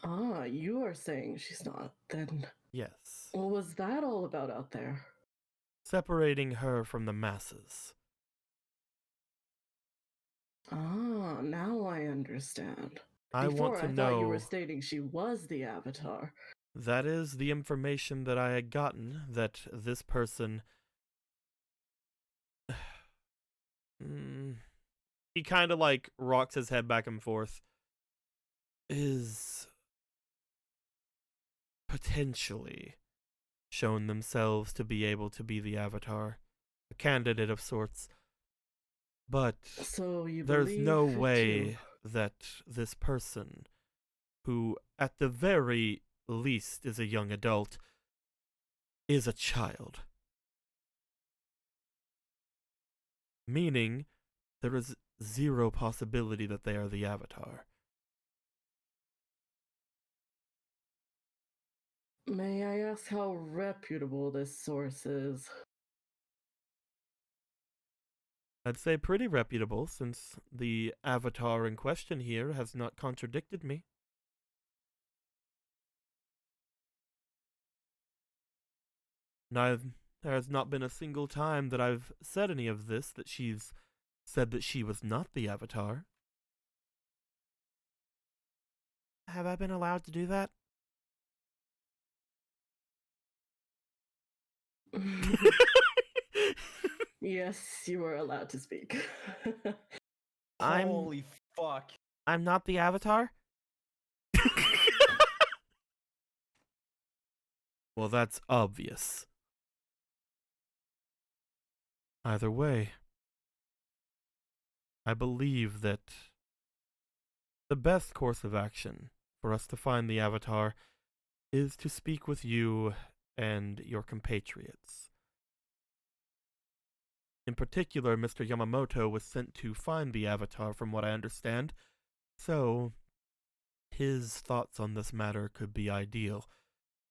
Ah, you are saying she's not. Then Yes. what was that all about out there? Separating her from the masses. Ah, now I understand. I Before, want to I thought you were know. stating she was the Avatar. That is the information that I had gotten, that this person... He kind of like rocks his head back and forth. Is potentially shown themselves to be able to be the Avatar. A candidate of sorts. But So you there's believe no it way too? that this person, who at the very least is a young adult, is a child. Meaning, there is zero possibility that they are the Avatar. May I ask how reputable this source is? I'd say pretty reputable, since the Avatar in question here has not contradicted me. There has not been a single time that I've said any of this that she's said that she was not the Avatar. Have I been allowed to do that? Yes, you are allowed to speak. Holy fuck. I'm not the Avatar? Well, that's obvious. Either way, I believe that the best course of action for us to find the Avatar is to speak with you and your compatriots. In particular, Mr. Yamamoto was sent to find the Avatar, from what I understand, so his thoughts on this matter could be ideal.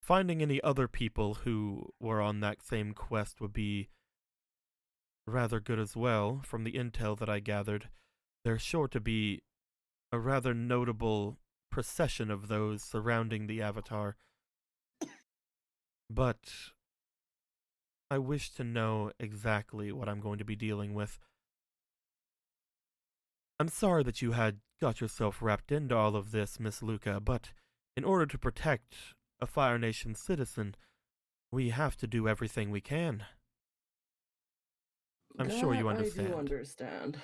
Finding any other people who were on that same quest would be rather good as well. From the intel that I gathered, there's sure to be a rather notable procession of those surrounding the Avatar. But I wish to know exactly what I'm going to be dealing with. I'm sorry that you had got yourself wrapped into all of this, Miss Luca, but in order to protect a Fire Nation citizen, we have to do everything we can. I'm sure you understand. I do understand.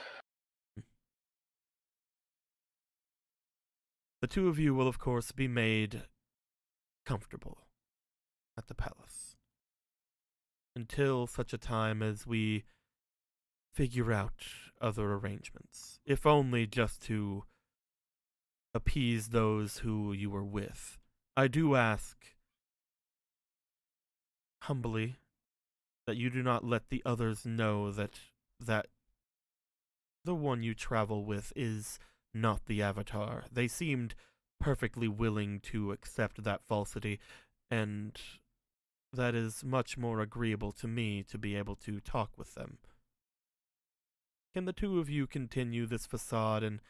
The two of you will, of course, be made comfortable at the palace until such a time as we figure out other arrangements, if only just to appease those who you were with. I do ask, humbly, that you do not let the others know that the one you travel with is not the Avatar. They seemed perfectly willing to accept that falsity, and that is much more agreeable to me to be able to talk with them. Can the two of you continue this facade and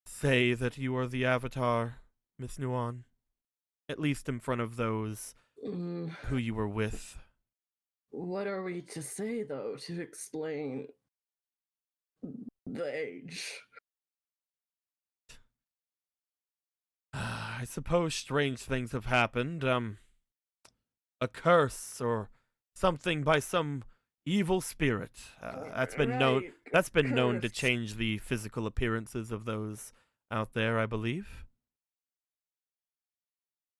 say that you are the Avatar, Miss Nuan? At least in front of those who you were with. What are we to say, though, to explain the age? I suppose strange things have happened. A curse or something by some evil spirit. That's been known. Right, That's been known to curse. change the physical appearances of those out there, I believe.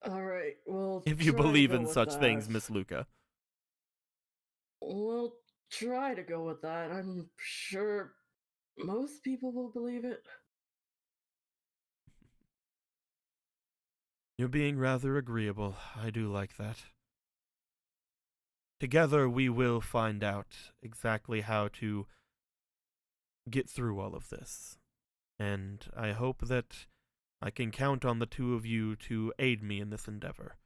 All right, well, If you try to believe go in with such that. things, Miss Luca. We'll try to go with that. I'm sure most people will believe it. You're being rather agreeable. I do like that. Together we will find out exactly how to get through all of this. And I hope that I can count on the two of you to aid me in this endeavor.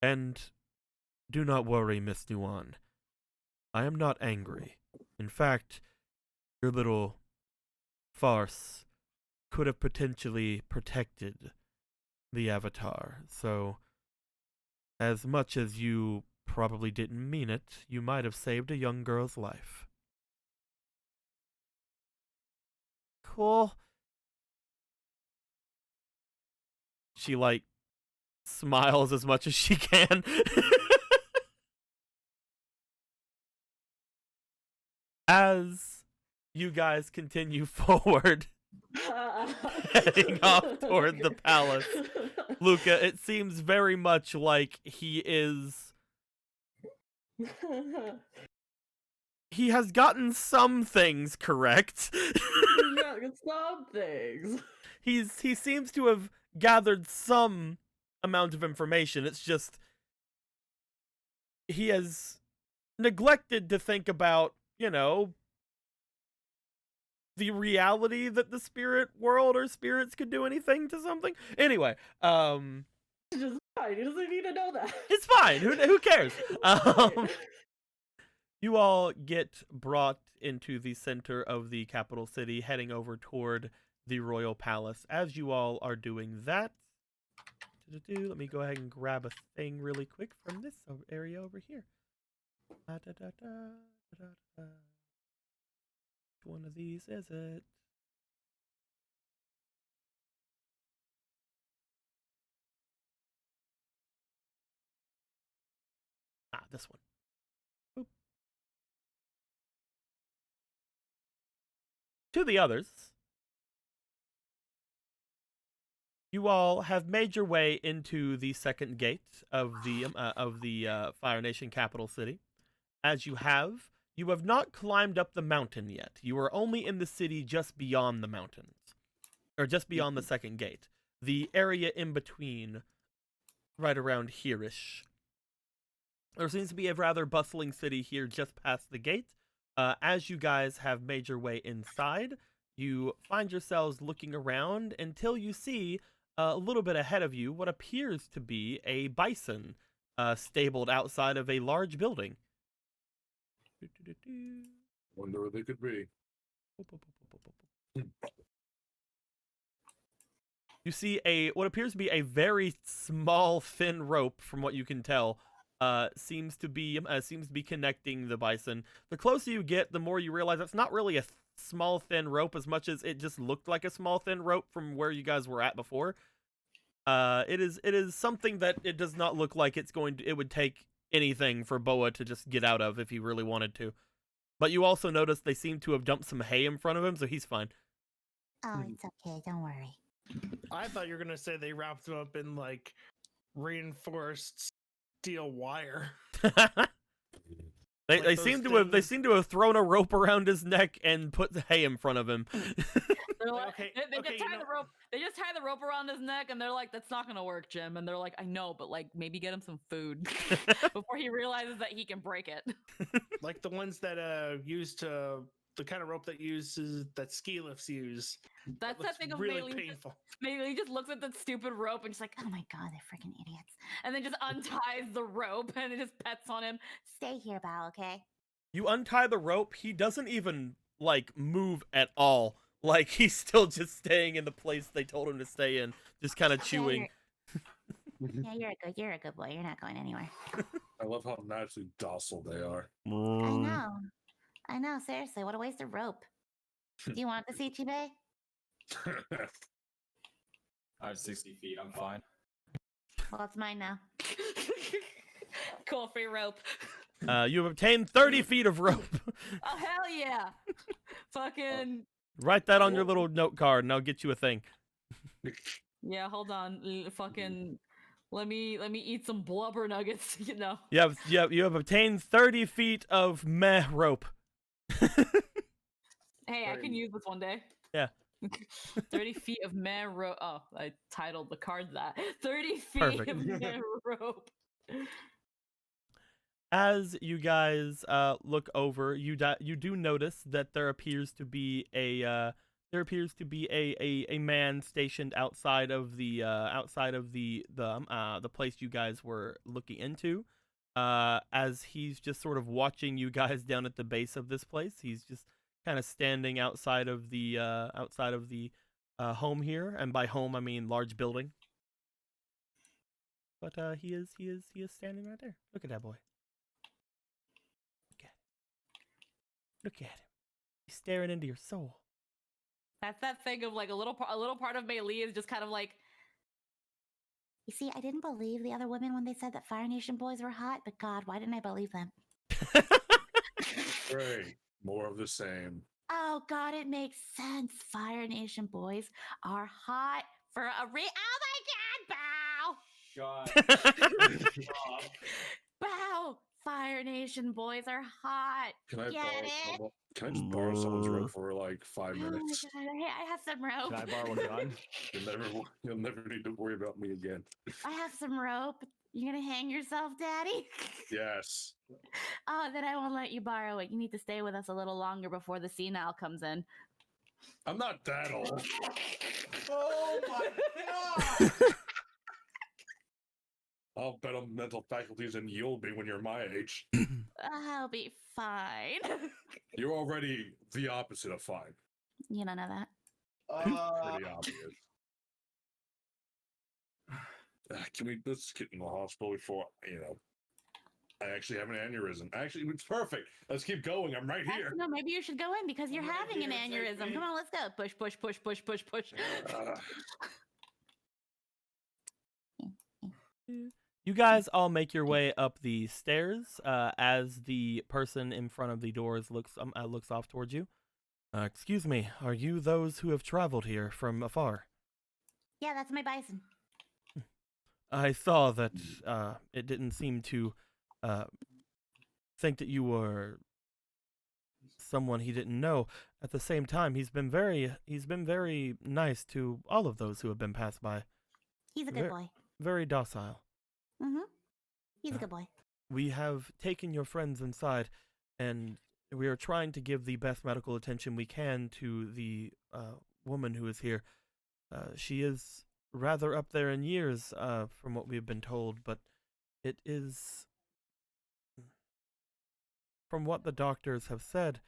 And do not worry, Miss Nuan. I am not angry. In fact, your little farce could have potentially protected the Avatar. So, as much as you probably didn't mean it, you might have saved a young girl's life. Cool. She, smiles as much as she can. As you guys continue forward, heading off toward the palace, Luca, it seems very much like he has gotten some things correct. Yeah, some things. He seems to have gathered some amount of information. It's just he has neglected to think about, the reality that the spirit world or spirits could do anything to something. Anyway, It's just fine. He doesn't need to know that. it's fine. Who cares? Right. You all get brought into the center of the capital city, heading over toward the royal palace. As you all are doing that, let me go ahead and grab a thing really quick from this area over here. Which one of these is it? This one. Boop. To the others, you all have made your way into the second gate of the Fire Nation capital city. As you have not climbed up the mountain yet. You are only in the city just beyond the mountains, or just beyond the second gate. The area in between, right around here-ish. There seems to be a rather bustling city here just past the gate. As you guys have made your way inside, you find yourselves looking around until you see a little bit ahead of you what appears to be a bison stabled outside of a large building. Wonder where they could be. You see what appears to be a very small, thin rope, from what you can tell, seems to be connecting the bison. The closer you get, the more you realize it's not really a small, thin rope as much as it just looked like a small, thin rope from where you guys were at before. It is something that it does not look like it would take anything for Boa to just get out of if he really wanted to. But you also notice they seem to have dumped some hay in front of him, so he's fine. Oh, it's okay. Don't worry. I thought you were gonna say they wrapped him up in reinforced steel wire. They Like seem those to have thrown a rope around his neck and put the hay in front of him. They're like, Okay, they okay, just tie the rope. They just tie the rope around his neck, and they're like, "That's not gonna work, Jim." And they're like, "I know, but maybe get him some food before he realizes that he can break it." Like the ones that the kind of rope that ski lifts use. That's Looks that thing of really Maylene. painful. Maylene just looks at the stupid rope and just Oh my god, they're freaking idiots. and then just unties the rope and it just pets on him. Stay here, Bao, okay? You untie the rope, he doesn't even move at all. He's still just staying in the place they told him to stay in, just kind of chewing. Yeah, you're a good boy. You're not going anywhere. I love how naturally docile they are. I know. Seriously, what a waste of rope. Do you want the Sichi Bay? I have 60 feet. I'm fine. Well, it's mine now. Cool, free rope. You have obtained 30 feet of rope. Oh hell yeah! Fucking Write that on your little note card, and I'll get you a thing. yeah. Hold on. Fucking. Let me eat some blubber nuggets. You know. You have obtained 30 feet of meh rope. Hey, I can use this one day. Yeah. 30 feet of meh rope. Oh, I titled the card that. 30 feet Perfect. of meh rope. As you guys look over, you do notice that there appears to be a man stationed outside of the place you guys were looking into. As he's just sort of watching you guys down at the base of this place. He's just kind of standing outside of the home here, and by home I mean large building. But he is standing right there. Look at that boy. Look at him. He's staring into your soul. That's that thing of like a little part of Mei Li is just kind of like. You see, I didn't believe the other women when they said that Fire Nation boys were hot, but God, why didn't I believe them? Great. More of the same. Oh God, it makes sense. Fire Nation boys are hot for a Oh my God, Bow! Bow! Fire Nation boys are hot. Can I Get it? Can I just borrow someone's rope for like 5 Oh my minutes? God, I have some rope. Can I borrow a gun? You'll never need to worry about me again. I have some rope. You gonna hang yourself, Daddy? Yes. Oh, then I won't let you borrow it. You need to stay with us a little longer before the senile comes in. I'm not that old. Oh my God! I'll bet on mental faculties than you'll be when you're my age. I'll be fine. You're already the opposite of fine. You don't know that. Pretty obvious. Let's get in the hospital before, I actually have an aneurysm. Actually, it's perfect. Let's keep going. I'm right here. No, maybe you should go in because you're having an aneurysm. Come on, let's go. Push, push, push, push, push, push. You guys all make your way up the stairs as the person in front of the doors looks off towards you. Excuse me, are you those who have traveled here from afar? Yeah, that's my bison. I saw that it didn't seem to think that you were someone he didn't know. At the same time, he's been very nice to all of those who have been passed by. He's a good boy. Very docile. Mm-hmm. He's a good boy. We have taken your friends inside, and we are trying to give the best medical attention we can to the woman who is here. She is rather up there in years, from what we've been told, but it is, from what the doctors have said,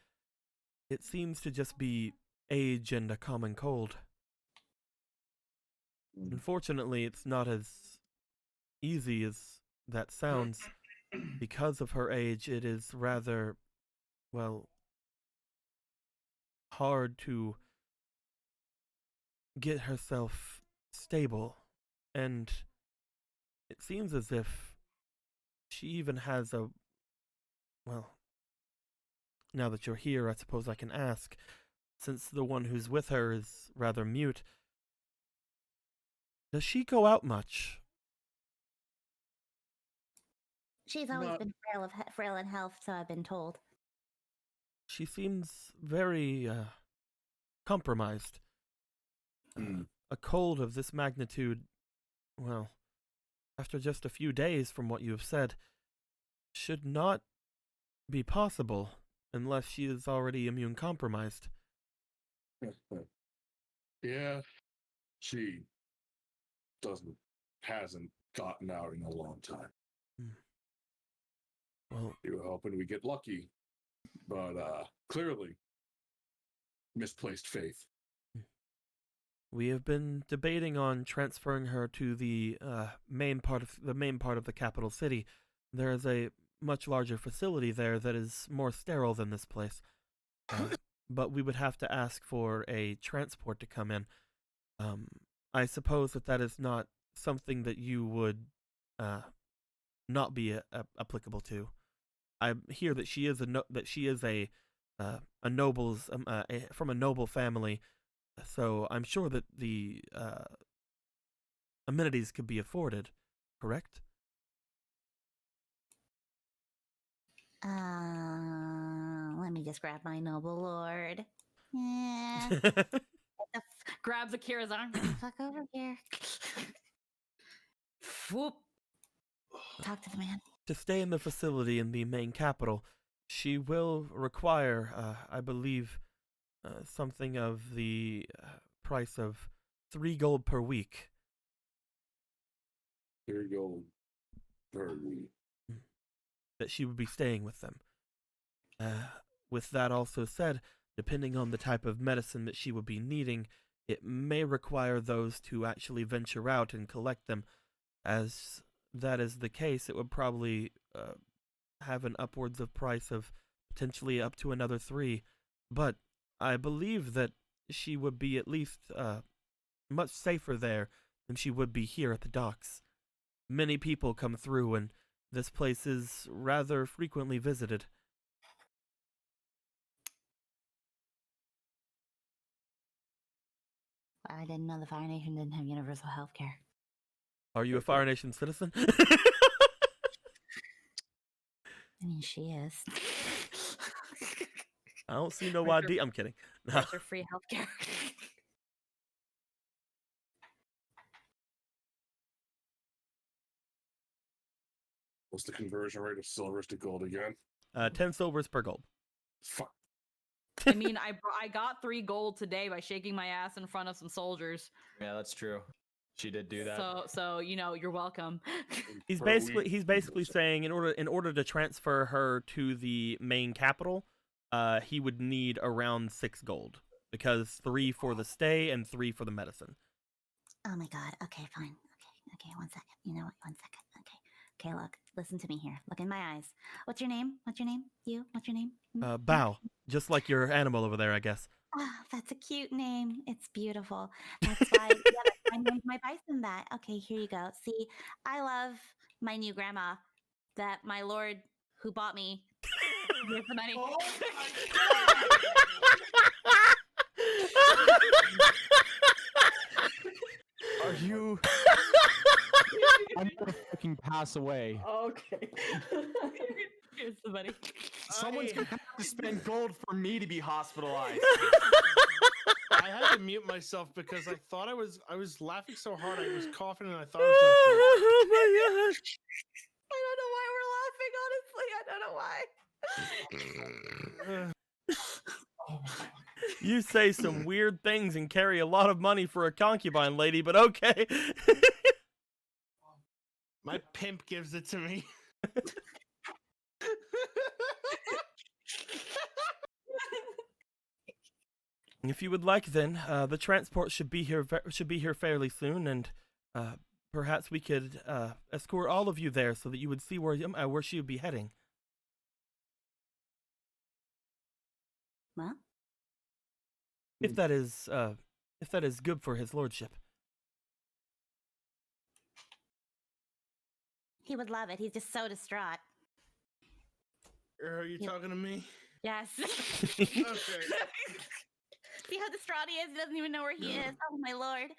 it seems to just be age and a common cold. Unfortunately, it's not as easy as that sounds. Because of her age, it is rather, well, hard to get herself stable, and it seems as if she even has a, well, now that you're here, I suppose I can ask, since the one who's with her is rather mute, does she go out much? She's always been frail in health, so I've been told. She seems very compromised. A cold of this magnitude, well, after just a few days from what you have said, should not be possible unless she is already immune compromised. Yeah, she hasn't gotten out in a long time. Well, you were hoping we get lucky, but clearly misplaced faith. We have been debating on transferring her to the main part of the capital city. There is a much larger facility there that is more sterile than this place. But we would have to ask for a transport to come in. I suppose that is not something that you would not be applicable to. I hear that she is a noble's from a noble family, so I'm sure that the amenities could be afforded. Correct? Let me just grab my noble lord. Yeah. Grabs Akira's arm. Fuck over here. Whoop. Talk to the man. To stay in the facility in the main capital, she will require, I believe, something of the price of 3 gold per week. 3 gold per week. That she would be staying with them. With that also said, depending on the type of medicine that she would be needing, it may require those to actually venture out and collect them. As that is the case, it would probably have an upwards of price of potentially up to another 3. But I believe that she would be at least much safer there than she would be here at the docks. Many people come through, and this place is rather frequently visited. I didn't know the Fire Nation didn't have universal health care. Are you a Fire Nation citizen? I mean, she is. I don't see no ID. I'm kidding. That's for free healthcare. What's the conversion rate of silvers to gold again? 10 silvers per gold. Fuck. I mean, I got 3 gold today by shaking my ass in front of some soldiers. Yeah, that's true. She did do that. So you're welcome. He's basically saying in order to transfer her to the main capital, he would need around 6 gold, because 3 for the stay and 3 for the medicine. Oh my god. Okay, fine. Okay, 1 second. You know what? 1 second. Okay, look. Listen to me here. Look in my eyes. What's your name? What's your name? You? What's your name? Bao. Just like your animal over there, I guess. Oh, that's a cute name. It's beautiful. That's why I named my bison that. Okay, here you go. See, I love my new grandma that my lord who bought me with the money. Oh Are you? I'm gonna fucking pass away. Okay. Here's the money. Someone's gonna have to spend gold for me to be hospitalized. I had to mute myself because I thought I was laughing so hard I was coughing and I thought I was gonna fall. Oh my gosh. I don't know why we're laughing, honestly. I don't know why. You say some weird things and carry a lot of money for a concubine lady, but okay. My pimp gives it to me. If you would like, then the transport should be here fairly soon, and perhaps we could escort all of you there so that you would see where she would be heading. Well, if that is good for his lordship. he would love it. He's just so distraught. Are you talking to me? Yes. Okay. See how distraught he is? He doesn't even know where he is. Oh my lord.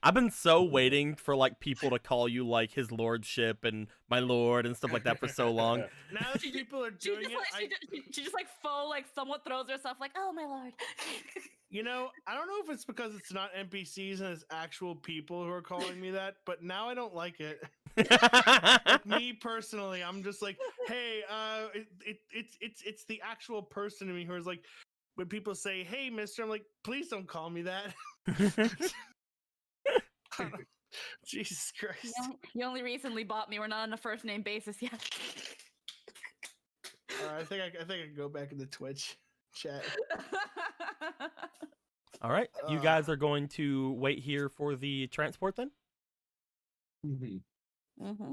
I've been so waiting for like people to call you like his lordship and my lord and stuff like that for so long. Now that people are doing She just like faux like somewhat throws herself like, oh my lord. You know, I don't know if it's because it's not NPCs and it's actual people who are calling me that, but now I don't like it. Like, me personally, I'm just like, hey, it's the actual person to me who is like, when people say, hey, mister, I'm like, please don't call me that. Jesus Christ. You only recently bought me. We're not on a first name basis yet. I think I can go back in the Twitch chat. All right, you guys are going to wait here for the transport then? Mm-hmm.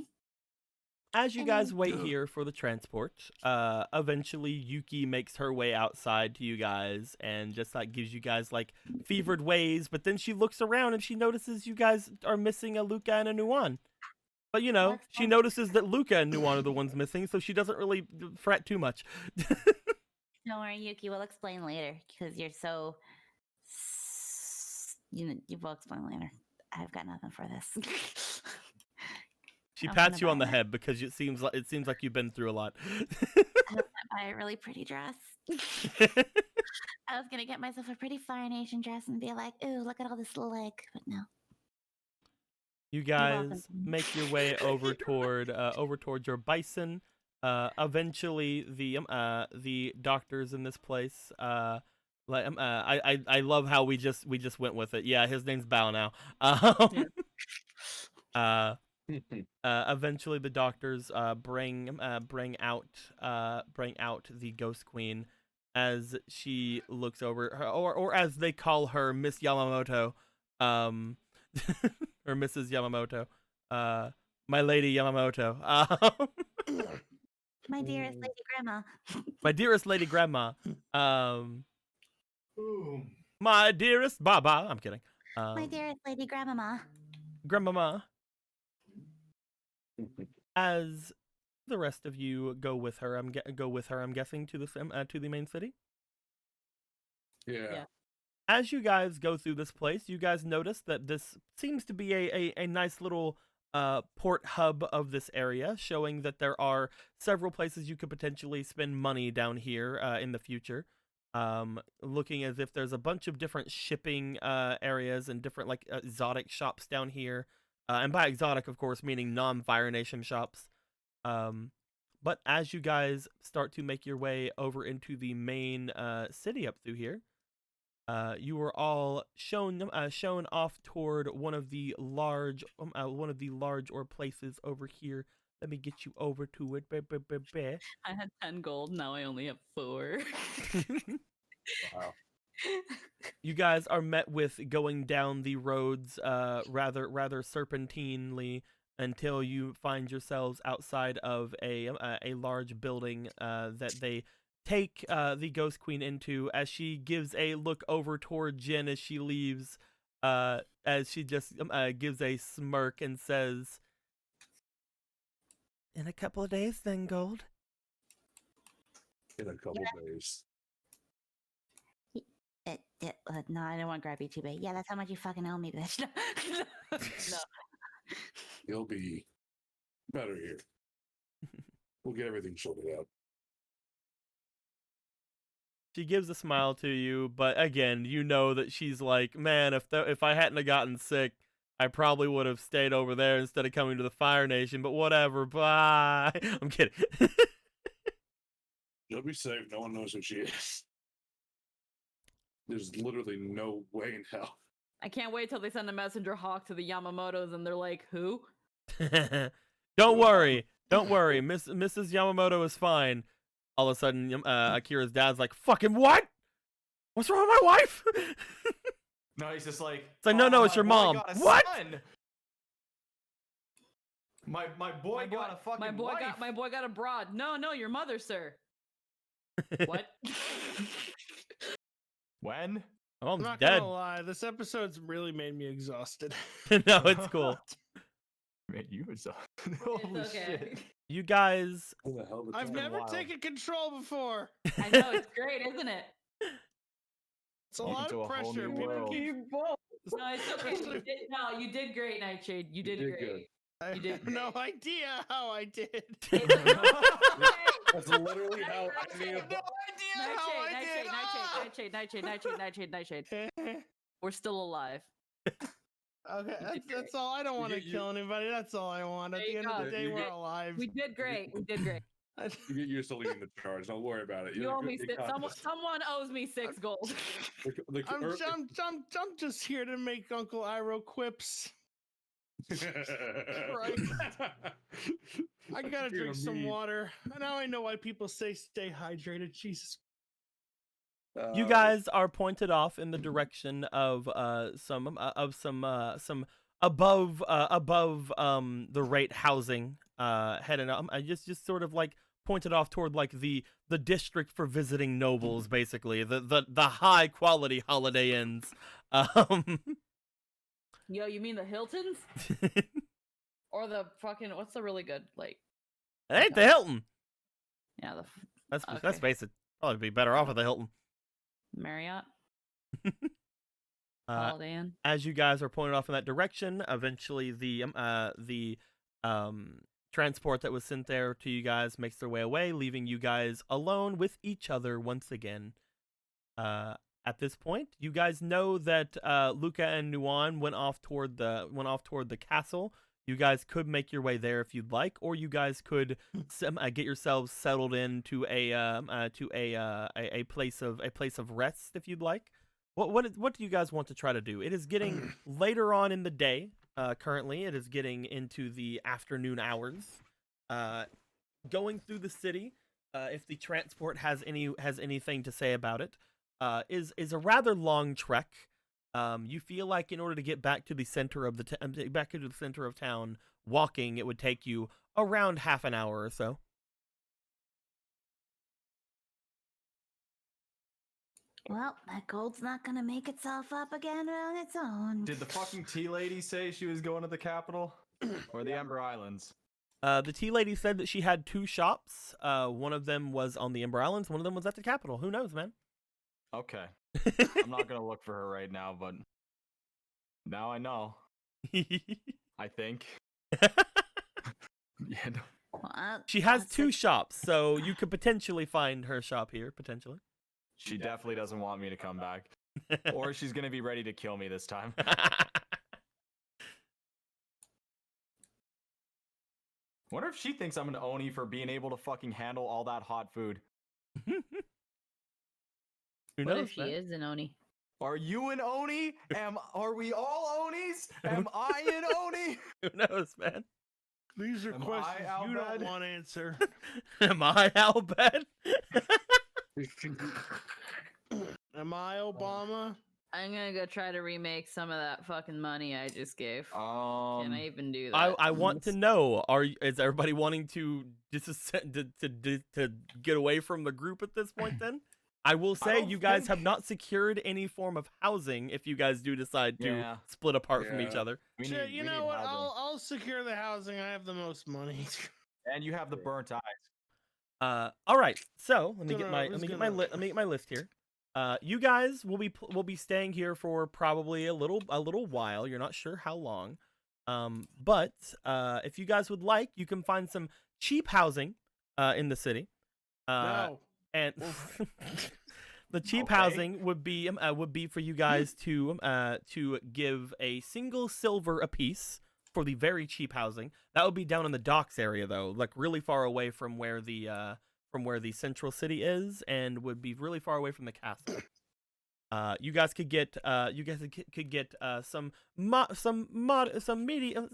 As you guys wait here for the transport, eventually Yuki makes her way outside to you guys and just like gives you guys like fevered ways, but then she looks around and she notices you guys are missing a Luca and a Nuan. But you know, she notices that Luca and Nuan are the ones missing, so she doesn't really fret too much. Don't worry, Yuki. We'll explain later because you're so. You will explain later. I've got nothing for this. She pats you on the head because it seems like you've been through a lot. I was gonna buy a really pretty dress. I was gonna get myself a pretty Fire Nation dress and be like, "Ooh, look at all this leg," but no. You guys make your way over toward your bison. Eventually, the doctors in this place. I love how we just went with it. Yeah, his name's Bao now. Eventually, the doctors bring out the Ghost Queen as she looks over, or as they call her, Miss Yamamoto, or Mrs. Yamamoto, my Lady Yamamoto, My dearest Lady Grandma. my dearest Lady Grandma, my dearest Baba. I'm kidding. My dearest Lady Grandmama. Grandmama. As the rest of you go with her, I'm guessing to the main city. Yeah. As you guys go through this place, you guys notice that this seems to be a nice little port hub of this area, showing that there are several places you could potentially spend money down here in the future. Looking as if there's a bunch of different shipping areas and different like exotic shops down here. And by exotic, of course, meaning non-Fire Nation shops. But as you guys start to make your way over into the main city up through here, you were all shown off toward one of the large places over here. Let me get you over to it. I had 10 gold. Now I only have 4. Wow. You guys are met with going down the roads rather serpentinely until you find yourselves outside of a large building that they take the Ghost Queen into, as she gives a look over toward Jin as she leaves, as she just gives a smirk and says, "In a couple of days then, Gold." In a couple days. No, I don't want to grab you too big. Yeah, that's how much you fucking owe me, bitch. No. You'll be better here. We'll get everything sorted out. She gives a smile to you, but again, you know that she's like, man, if I hadn't have gotten sick, I probably would have stayed over there instead of coming to the Fire Nation, but whatever, bye. I'm kidding. You'll be safe. No one knows who she is. There's literally no way in hell. I can't wait till they send a messenger hawk to the Yamamotos and they're like, who? Don't worry. Mrs. Yamamoto is fine. All of a sudden, Akira's dad's like, fucking what? What's wrong with my wife? No, he's just like, it's like, no, it's your mom. What? Son. My boy got a fucking wife. My boy got a broad. No, your mother, sir. What? When? My mom's I'm not dead. gonna lie, this episode's really made me exhausted. No, it's cool. Man, you was holy shit. You guys, I've never taken control before. I know, it's great, isn't it? It's a lot of pressure. No, it's okay. You did great, Nightshade. You did great. I have no idea how I did. That's literally how I mean. Nightshade. We're still alive. Okay, that's all. I don't want to kill anybody. That's all I want. At the end of the day, we're alive. We did great. You get used to leading the charge. Don't worry about it. You owe me someone owes me 6 gold. I'm just here to make Uncle Iroh quips. Right. I gotta drink some water. Now I know why people say stay hydrated. Jesus. You guys are pointed off in the direction of some above the rate housing heading up. I just sort of like pointed off toward like the district for visiting nobles, basically the high quality Holiday Inns. Yo, you mean the Hiltons? Or the fucking, what's the really good, like... It ain't the Hilton. Yeah, That's okay. basic. Probably be better off at the Hilton. Marriott? Holiday Inn? As you guys are pointed off in that direction, eventually the transport that was sent there to you guys makes their way away, leaving you guys alone with each other once again. At this point, you guys know that Luca and Nuan went off toward the castle. You guys could make your way there if you'd like, or you guys could get yourselves settled into a place of rest if you'd like. What do you guys want to try to do? It is getting later on in the day. Currently, it is getting into the afternoon hours. Going through the city, if the transport has anything to say about it, is a rather long trek. You feel like in order to get back to the center of town, walking, it would take you around half an hour or so. Well, that gold's not gonna make itself up again on its own. Did the fucking tea lady say she was going to the capital? Or the Ember Islands? The tea lady said that she had 2 shops. One of them was on the Ember Islands. One of them was at the capital. Who knows, man? Okay. I'm not gonna look for her right now, but now I know. I think. Yeah. No. Well, She has that's 2 shops, so you could potentially find her shop here, potentially. She definitely doesn't want me to come back. Or she's gonna be ready to kill me this time. Wonder if she thinks I'm an Oni for being able to fucking handle all that hot food. Who What knows, if she man? is an Oni? Are you an Oni? Are we all Onis? Am I an Oni? Who knows, man? These are Am I questions you don't Albed? want to answer. Am I Albed? Am I Obama? I'm gonna go try to remake some of that fucking money I just gave. Can I even do that? I want to know. Is everybody wanting to to get away from the group at this point? Then I will say you guys have not secured any form of housing. If you guys do decide to split apart from each other, Sure, you know what? I'll secure the housing. I have the most money. And you have the burnt eyes. all right. So let me Gonna- get my who's let me get my list here. You guys will be staying here for probably a little while. You're not sure how long. But if you guys would like, you can find some cheap housing in the city. No. And the cheap housing would be for you guys to give a single silver apiece for the very cheap housing. That would be down in the docks area though, like really far away from where the central city is, and would be really far away from the castle. You guys could get some medium,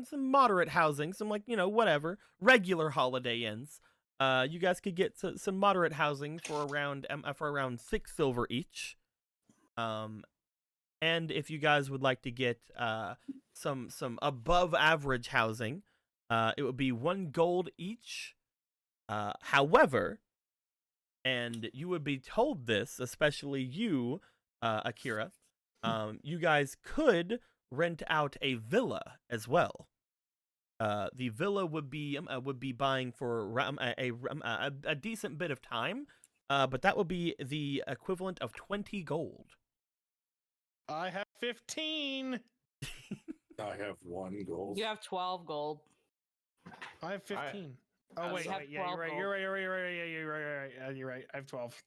some moderate housing, some like whatever regular Holiday Inns. You guys could get some moderate housing for around 6 silver each. And if you guys would like to get some above average housing, it would be 1 gold each. However, and you would be told this, especially you, Akira, you guys could rent out a villa as well. The villa would be buying for a decent bit of time, but that would be the equivalent of 20 gold. I have 15. I have 1 gold. You have 12 gold. I have 15. I Oh wait, have yeah, 12 you're right. Yeah, you're right. I have 12.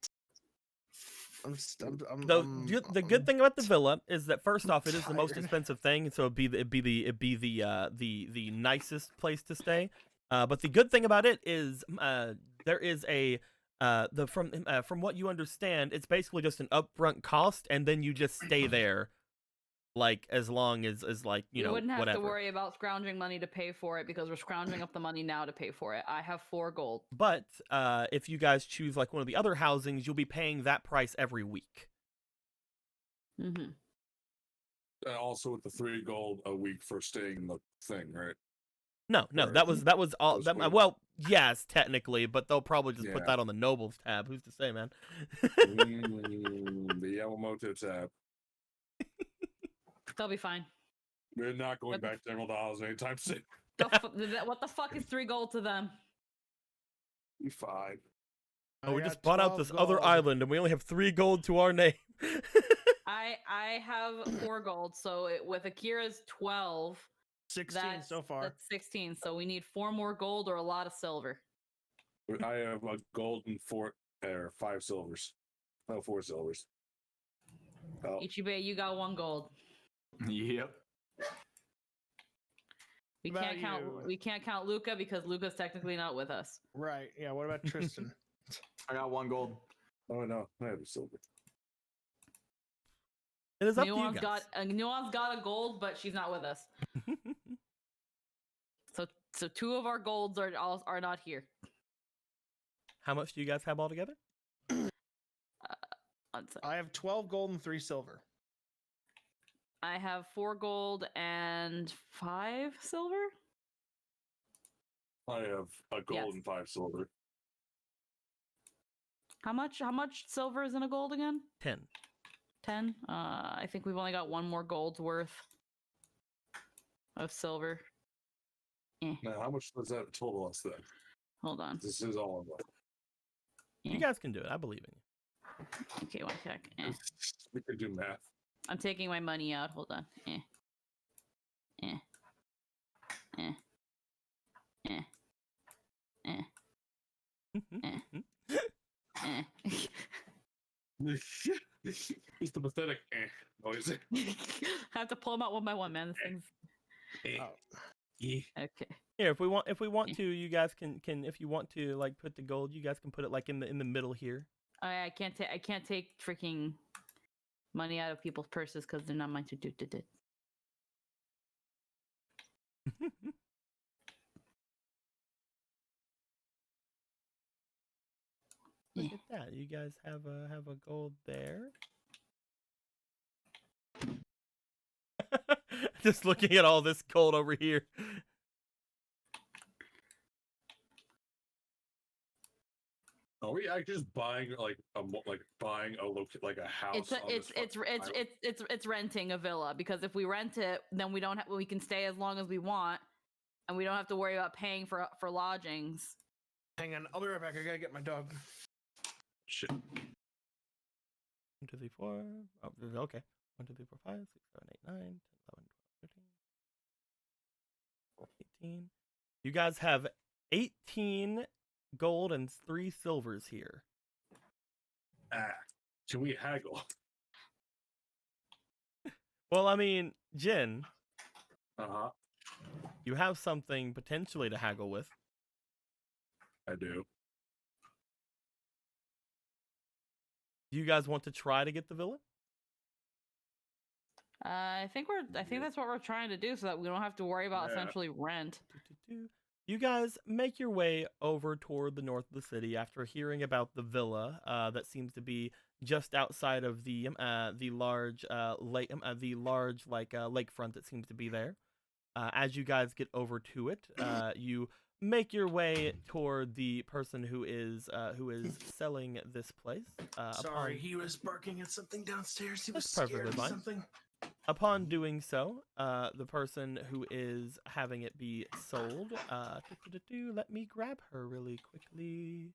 The good thing about the villa is that first off, it is the most expensive thing, so it'd be the nicest place to stay. But the good thing about it is there is from what you understand, it's basically just an upfront cost, and then you just stay there like as long as like you know wouldn't have whatever. to worry about scrounging money to pay for it because we're scrounging up the money now to pay for it. I have 4 gold. But if you guys choose like one of the other housings, you'll be paying that price every week. Mm-hmm. Also with the 3 gold a week for staying in the thing, right? No, Or- that was all. That was weird. Well, yes, technically, but they'll probably just put Yeah. that on the nobles tab. Who's to say, man? The Yamamoto tab. They'll be fine. We're not going What the back to Emerald Isles anytime soon. What the fuck is 3 gold to them? Be fine. Oh, we I just got bought out 12 this other gold. island, and we only have 3 gold to our name. I have 4 gold, so with Akira's 12, 16 that's, so far. that's 16. So we need 4 more gold or a lot of silver. I have a gold and 5 silvers. No, 4 silvers. Oh, Ichibe, you got 1 gold. Yep. We What can't about count. you? We can't count Luca because Luca's technically not with us. Right. Yeah. What about Tristan? I got 1 gold. oh no, I have a silver. It is up to you Nuance guys. Nuance got a gold, but she's not with us. So 2 of our golds are not here. How much do you guys have altogether? One sec. I have 12 gold and 3 silver. I have 4 gold and 5 silver. I have a gold Yes. and 5 silver. How much silver is in a gold again? 10. 10. I think we've only got 1 more gold's worth of silver. Now, how much does that total us then? Hold on. This is all of them. You guys can do it. I believe in you. Okay, 1 sec. We could do math. I'm taking my money out. Hold on. Eh. It's the pathetic noise. I have to pull them out one by one, man. This thing's Oh. okay. Here, if we want to, you guys can if you want to like put the gold, you guys can put it like in the middle here. I can't take freaking money out of people's purses because they're not mine to do. Look at that. You guys have a gold there. Just looking at all this gold over here. Are we actually just buying buying a house? It's renting a villa because if we rent it, then we can stay as long as we want, and we don't have to worry about paying for lodgings. Hang on. I'll be right back. I gotta get my dog. Shit. 1, 2, 3, 4. Oh, okay. 1, 2, 3, 4, 5, 6, 7, 8, 9, 10, 11, 12, 13, 18. You guys have 18 gold and 3 silvers here. Can we haggle? Well, I mean, Jin, Uh-huh. you have something potentially to haggle with. I do. Do you guys want to try to get the villa? I think that's what we're trying to do, so that we don't have to worry about Yeah. essentially rent. You guys make your way over toward the north of the city after hearing about the villa that seems to be just outside of the large lakefront that seems to be there. As you guys get over to it, you make your way toward the person who is selling this place. Sorry, he was barking at something downstairs. He was That's perfectly scared of fine. something. Upon doing so, the person who is having it be sold, let me grab her really quickly.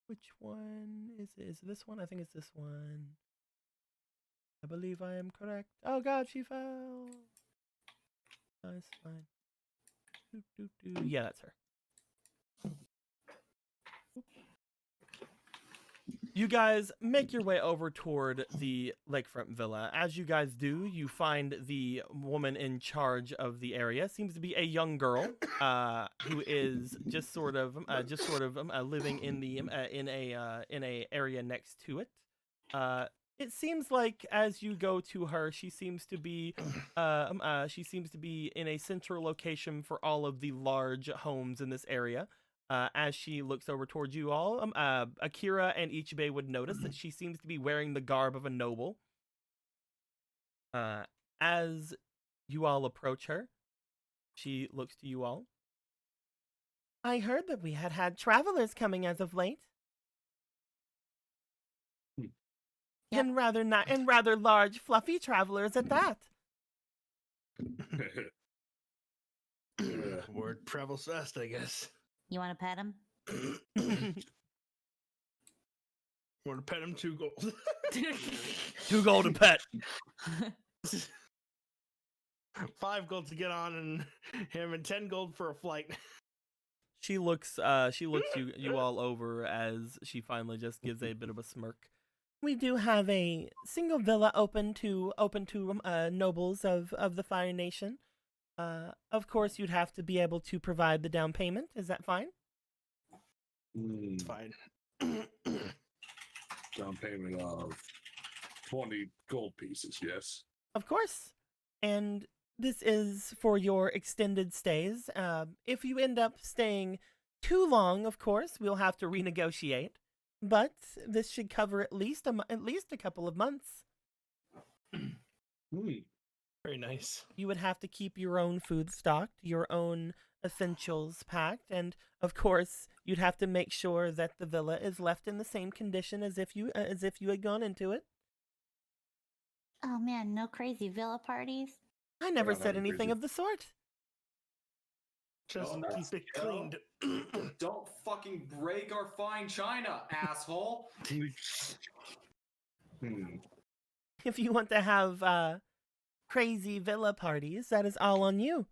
Which one is it? Is it this one? I think it's this one. I believe I am correct. Oh god, she fell. That's fine. Yeah, that's her. You guys make your way over toward the lakefront villa. As you guys do, you find the woman in charge of the area. Seems to be a young girl who is just sort of living in the in a area next to it. it seems like as you go to her, she seems to be in a central location for all of the large homes in this area. As she looks over towards you all, Akira and Ichibe would notice that she seems to be wearing the garb of a noble. As you all approach her, she looks to you all. I heard that we had travelers coming as of late. And rather large, fluffy travelers at that. Word travels fast, I guess. You want to pet him? Want to pet him? 2 gold. 2 gold to pet. 5 gold to get on and him, and 10 gold for a flight. She looks you all over as she finally just gives a bit of a smirk. We do have a single villa open to nobles of the Fire Nation. Of course, you'd have to be able to provide the down payment. Is that fine? It's fine. Down payment of 20 gold pieces, yes. Of course. And this is for your extended stays. If you end up staying too long, of course, we'll have to renegotiate. But this should cover at least a couple of months. Very nice. You would have to keep your own food stocked, your own essentials packed, and of course, you'd have to make sure that the villa is left in the same condition as if you had gone into it. Oh man, no crazy villa parties. I never Yeah, said that'd be anything crazy. of the sort. Just keep it cleaned. Don't fucking break our fine china, asshole. If you want to have crazy villa parties, that is all on you.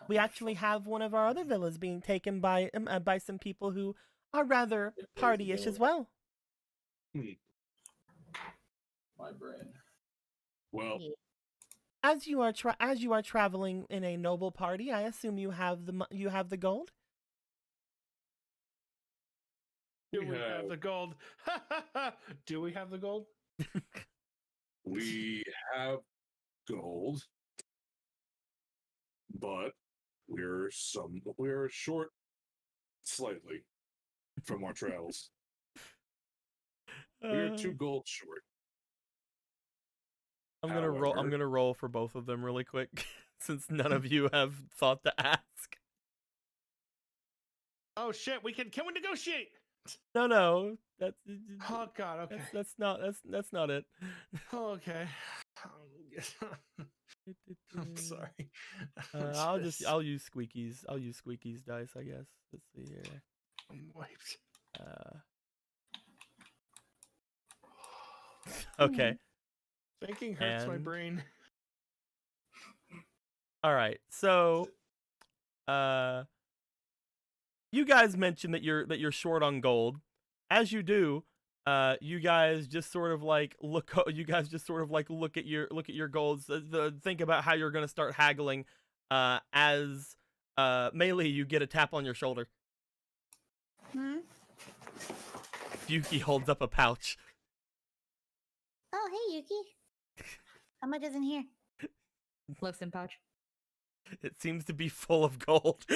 We actually have one of our other villas being taken by some people who are rather partyish as well. My brain. Well, As you are traveling in a noble party, I assume you have the gold. Do we have the gold? Do we have the gold? we have gold, but we're short slightly from our travels. We're 2 gold short. I'm gonna roll for both of them really quick, since none of you have thought to ask. Oh shit! Can we negotiate? No, that's. Oh god. Okay. That's not it. Oh, okay. I'm sorry. I'll use Squeaky's dice, I guess. Let's see here. I'm wiped. Okay. Thinking hurts my brain. All right. So, you guys mentioned that you're short on gold. As you do, you guys just sort of like look at your golds. Think about how you're going to start haggling. As Melee, you get a tap on your shoulder. Yuki holds up a pouch. Oh, hey, Yuki. How much is in here? Looks in pouch. It seems to be full of gold.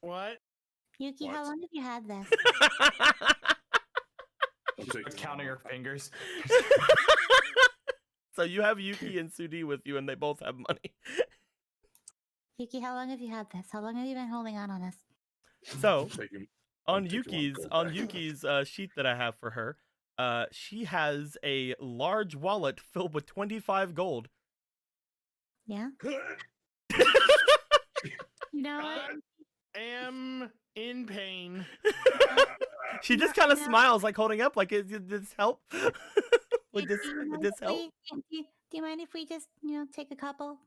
What? Yuki, how long have you had this? I'm counting her fingers. So you have Yuki and Sudi with you, and they both have money. Yuki, how long have you had this? How long have you been holding on this? So on Yuki's sheet that I have for her, she has a large wallet filled with 25 gold. Yeah. You know what? Am in pain. She just kind of smiles, like holding up, like, "Did this help? Would this help?" Do you mind if we just, take a couple?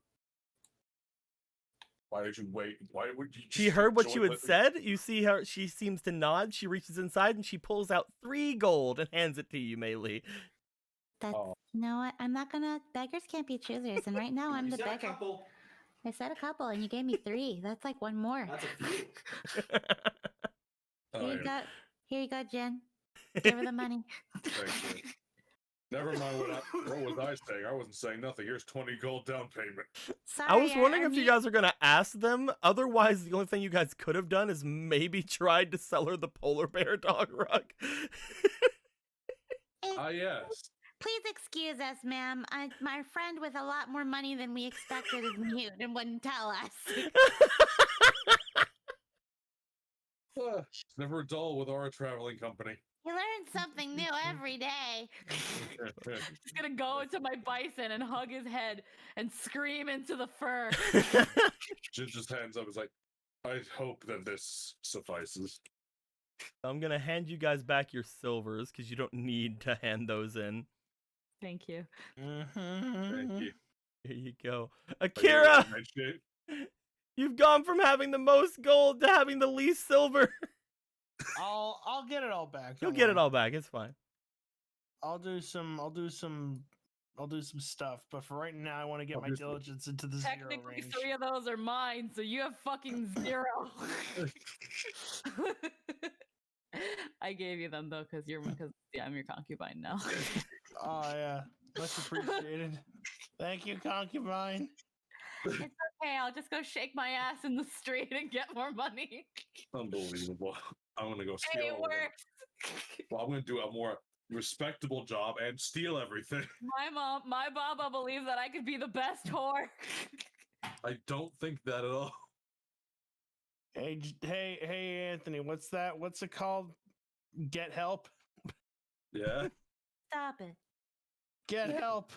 Why did you wait? Why would you? She heard what you had said. You see her. She seems to nod. She reaches inside and she pulls out 3 gold and hands it to you, Melee. That's, you know what? I'm not gonna. Beggars can't be choosers, and right now I'm the beggar. I said a couple, and you gave me 3. That's like 1 more. That's a few. Here you go, Jen. Give her the money. Never mind what was I saying? I wasn't saying nothing. Here's 20 gold down payment. Sorry, I was wondering I if you need- guys are gonna ask them. Otherwise, the only thing you guys could have done is maybe tried to sell her the polar bear dog rug. Ah, yes. Please excuse us, ma'am. My friend with a lot more money than we expected is mute and wouldn't tell us. It's never dull with our traveling company. You learn something new every day. Just gonna go into my bison and hug his head and scream into the fur. Jin just hands up. It's like, I hope that this suffices. I'm gonna hand you guys back your silvers because you don't need to hand those in. Thank you. Thank you. Here you go, I Akira. appreciate it. You've gone from having the most gold to having the least silver. I'll get it all back. You'll don't get it worry. all back. It's fine. I'll do some stuff, but for right now, I want to get my Obviously. diligence into the zero Technically, range. 3 of those are mine, so you have fucking 0. I gave you them though, because I'm your concubine now. Oh yeah, much appreciated. Thank you, concubine. It's okay. I'll just go shake my ass in the street and get more money. Unbelievable. I'm gonna go steal. Hey, it all of them. works. Well, I'm gonna do a more respectable job and steal everything. My baba believes that I could be the best whore. I don't think that at all. Hey, Anthony, what's that? What's it called? Get help. Yeah, Stop it. Get help.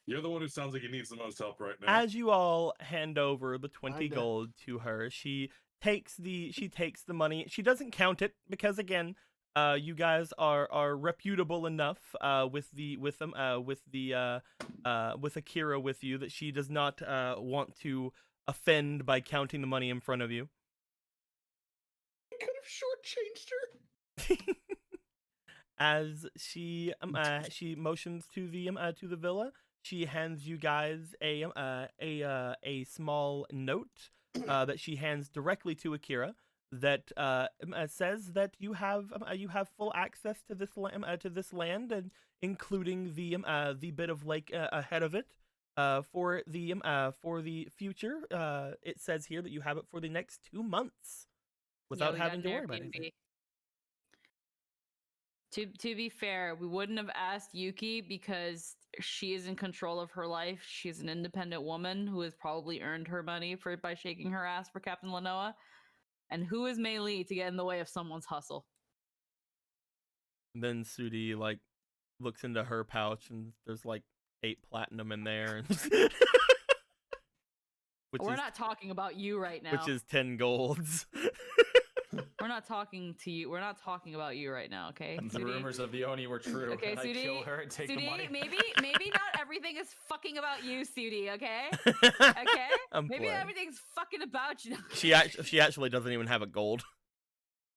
you're the one who sounds like he needs the most help right now. As you all hand over the 20 Kinda. gold to her, she takes the money. She doesn't count it because again, you guys are reputable enough with Akira with you that she does not want to offend by counting the money in front of you. I could have shortchanged her. As she motions to the villa, she hands you guys a small note that she hands directly to Akira that says that you have full access to this land and including the bit of lake ahead of it for the future. It says here that you have it for the next 2 months without Yeah, we got having to an worry about Airbnb. anything. To be fair, we wouldn't have asked Yuki because she is in control of her life. She's an independent woman who has probably earned her money by shaking her ass for Captain Lanoa. And who is Mei Li to get in the way of someone's hustle? And then Sudi like looks into her pouch and there's like 8 platinum in there, and We're not talking about you right now. which is 10 golds. We're not talking to you. We're not talking about you right now, okay? The Sudi? rumors of the Oni were true. Okay, and I Sudi. kill her and take the money. Sudi, maybe not everything is fucking about you, Sudi. Okay, okay. I'm Maybe playing. everything's fucking about you. She actually doesn't even have a gold.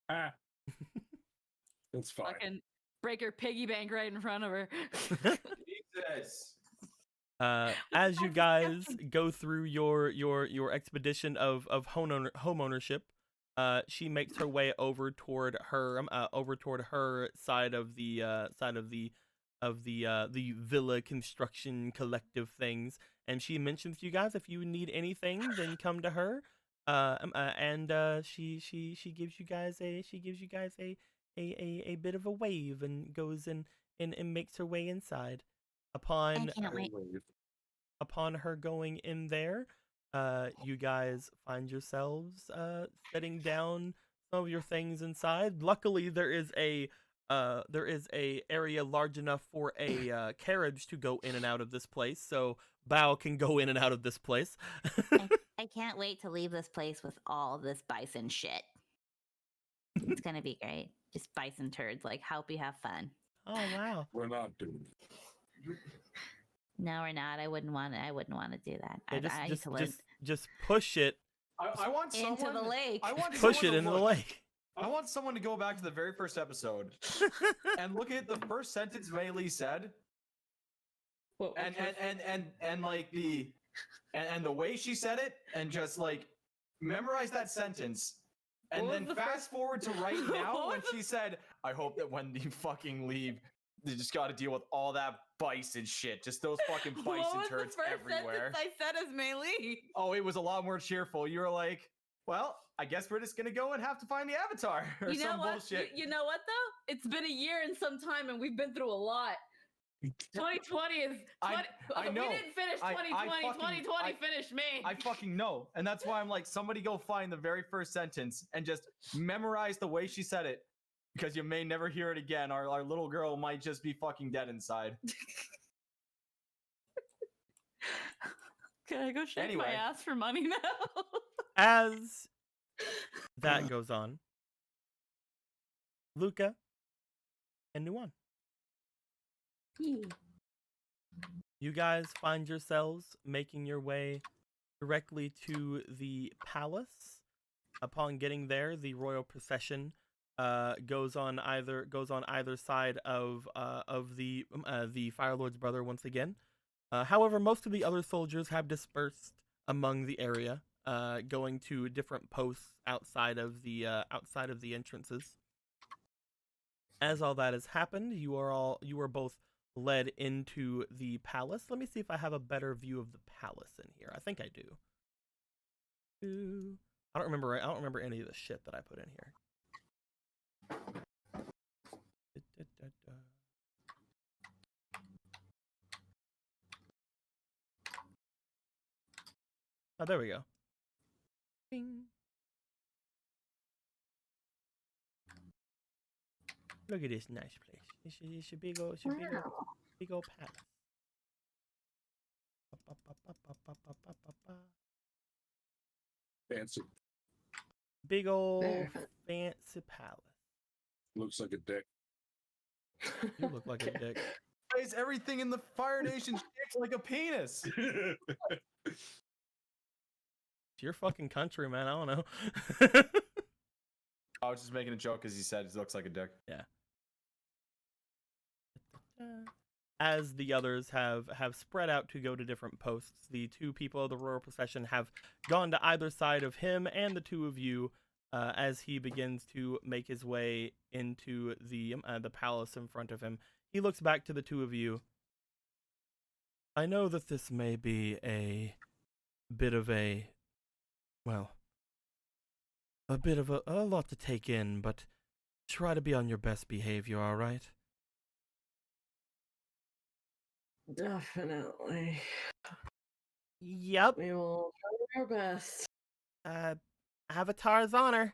Ah, it's fine. Fucking break her piggy bank right in front of her. Jesus. As you guys go through your expedition of home ownership, she makes her way over toward her side of the villa construction collective things, and she mentions to you guys if you need anything, then come to her. And she gives you guys a bit of a wave and goes and makes her way inside. Upon I can't wait. upon her going in there, you guys find yourselves setting down some of your things inside. Luckily, there is a area large enough for a carriage to go in and out of this place, so Bao can go in and out of this place. I can't wait to leave this place with all this bison shit. It's gonna be great. Just bison turds. Like, hope you have fun. Oh wow! We're not doing it. No, we're not. I wouldn't want to do that. Yeah, I used to live just push it. I want someone into the lake. I want Push someone it to into the look- lake. I want someone to go back to the very first episode and look at the first sentence Mei Li said, What, and like the way she said it, and just like memorize that sentence, and What was then the fast first- forward to right now What when was she said, "I hope that when you fucking leave, you just got to deal with all that bison shit. Just those fucking What bison was the turds first everywhere. sentence I said as Melee? Oh, it was a lot more cheerful. You were like, well, I guess we're just gonna go and have to find the avatar or You know some what? bullshit. You know what though? It's been a year and some time, and we've been through a lot. 2020 is. 20, I know. We didn't finish I 2020. fucking- 2020 finished me. I fucking know. And that's why I'm like, somebody go find the very first sentence and just memorize the way she said it. Because you may never hear it again. Our little girl might just be fucking dead inside. Can I go shake Anyway. my ass for money now? As that goes on, Luca and Nuan, you guys find yourselves making your way directly to the palace. Upon getting there, the royal procession goes on either side of the Fire Lord's brother once again. However, most of the other soldiers have dispersed among the area, going to different posts outside of the entrances. As all that has happened, you are both led into the palace. Let me see if I have a better view of the palace in here. I think I do. I don't remember any of the shit that I put in here. Oh, there we go. Bing. Look at this nice place. It's a big old palace. Fancy. Big old fancy palace. Looks like a dick. You look like a dick. Is everything in the Fire Nation shaped like a penis? It's your fucking country, man. I don't know. I was just making a joke because he said it looks like a dick. Yeah. As the others have spread out to go to different posts, the two people of the royal procession have gone to either side of him and the two of you as he begins to make his way into the palace in front of him. He looks back to the two of you. I know that this may be a bit of a lot to take in, but try to be on your best behavior, all right? Definitely. Yep. We will try our best. Avatar's honor.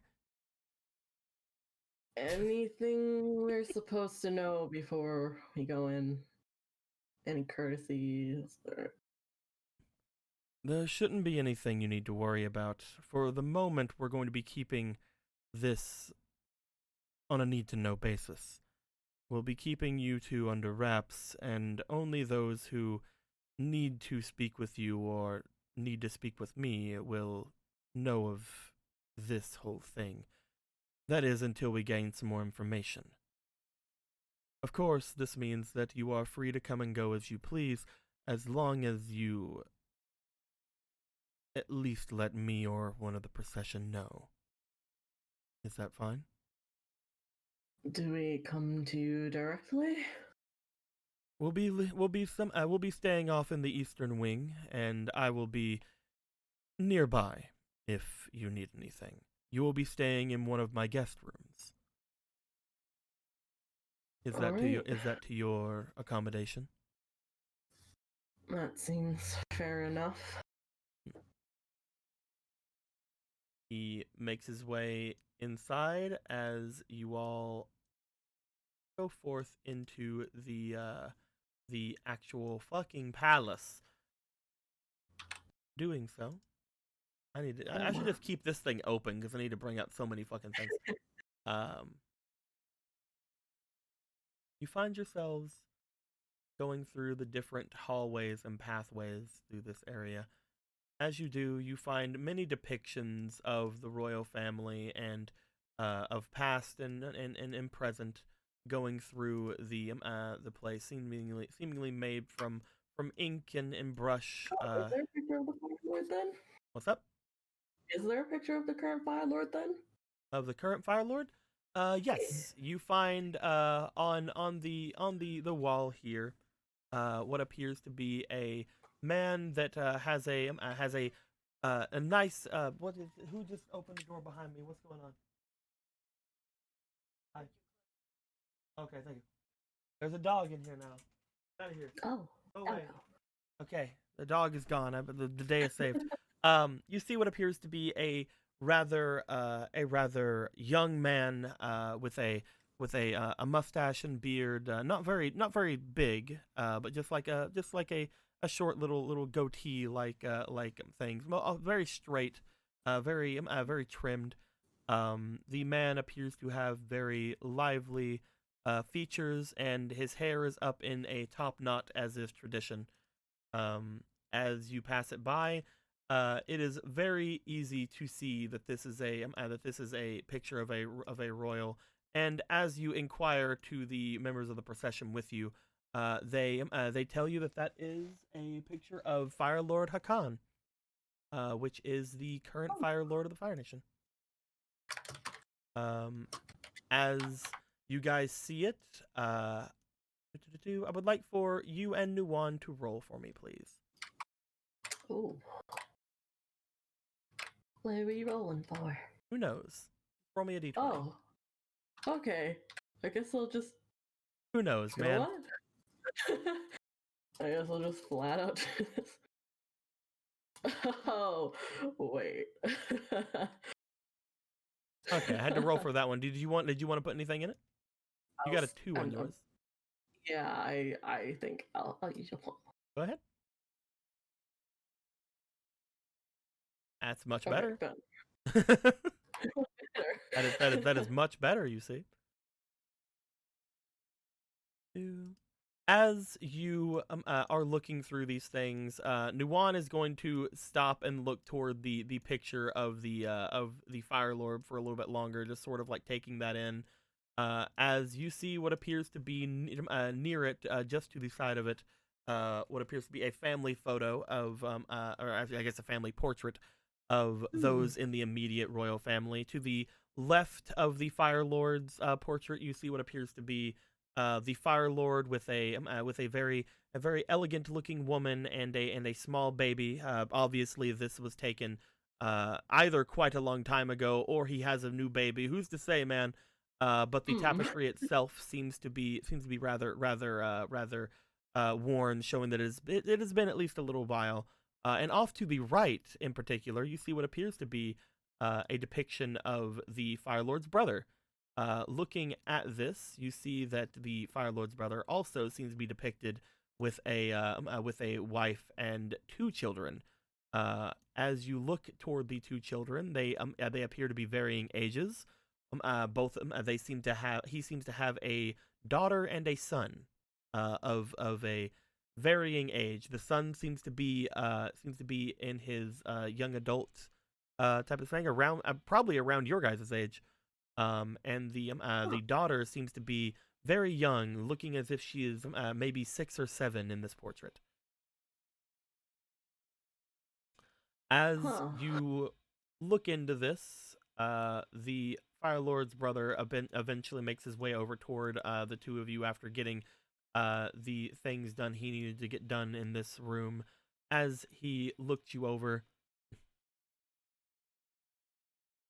Anything we're supposed to know before we go in? Any courtesies? There shouldn't be anything you need to worry about. For the moment, we're going to be keeping this on a need-to-know basis. We'll be keeping you two under wraps, and only those who need to speak with you or need to speak with me will know of this whole thing. That is, until we gain some more information. Of course, this means that you are free to come and go as you please, as long as you at least let me or one of the procession know. Is that fine? Do we come to you directly? We'll be staying off in the eastern wing, and I will be nearby if you need anything. You will be staying in one of my guest rooms. Is that to your accommodation? That seems fair enough. He makes his way inside as you all go forth into the actual fucking palace. Doing so, I should just keep this thing open because I need to bring up so many fucking things. You find yourselves going through the different hallways and pathways through this area. As you do, you find many depictions of the royal family and of past and present going through the place, seemingly made from ink and brush. Is there a picture of the Fire Lord then? What's up? Is there a picture of the current Fire Lord then? Of the current Fire Lord? Yes, you find on the wall here what appears to be a man that has a nice what is who just opened the door behind me? What's going on? Hi. Okay, thank you. There's a dog in here now. Get out of here. Oh. Go away. Okay, the dog is gone. The day is saved. You see what appears to be a rather young man with a mustache and beard, not very big, but just like a short little goatee like things, very straight, very trimmed. The man appears to have very lively features, and his hair is up in a top knot, as is tradition. As you pass it by, it is very easy to see that this is a picture of a royal. And as you inquire to the members of the procession with you, they tell you that is a picture of Fire Lord Hakan, which is the current Fire Lord of the Fire Nation. As you guys see it, I would like for you and Nuwan to roll for me, please. Ooh. What are we rolling for? Who knows? Roll me a d20. Oh. Okay. I guess I'll just. Who knows, You man? know what? I guess I'll just flat out do this. Oh, wait. Okay, I had to roll for that one. Did you want to put anything in it? You got a 2 on yours. Yeah, I think I'll use your point. Go ahead. That's much better. That is much better, you see. As you are looking through these things, Nuwan is going to stop and look toward the picture of the Fire Lord for a little bit longer, just sort of like taking that in. As you see what appears to be near it, just to the side of it, what appears to be a family photo of, or I guess a family portrait of those in the immediate royal family. To the left of the Fire Lord's portrait, you see what appears to be the Fire Lord with a very elegant looking woman and a small baby. Obviously, this was taken either quite a long time ago, or he has a new baby. Who's to say, man? But the tapestry itself seems to be rather worn, showing that it has been at least a little while. And off to the right, in particular, you see what appears to be a depiction of the Fire Lord's brother. Looking at this, you see that the Fire Lord's brother also seems to be depicted with a wife and 2 children. As you look toward the 2 children, they appear to be varying ages. Both he seems to have a daughter and a son of a varying age. The son seems to be in his young adult type of thing, around probably around your guys' age. And the daughter seems to be very young, looking as if she is maybe 6 or 7 in this portrait. As you look into this, the Fire Lord's brother eventually makes his way over toward the 2 of you after getting the things done he needed to get done in this room. As he looked you over,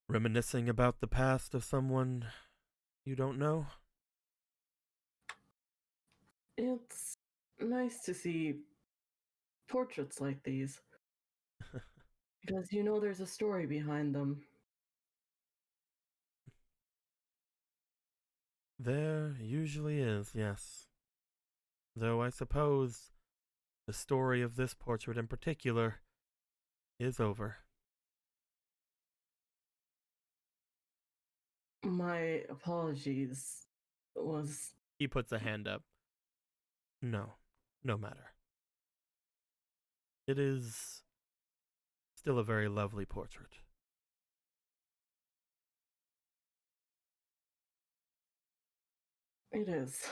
reminiscing about the past of someone you don't know? It's nice to see portraits like these. Because you know there's a story behind them. There usually is, yes. Though I suppose the story of this portrait in particular is over. My apologies. He puts a hand up. No matter. It is still a very lovely portrait. It is.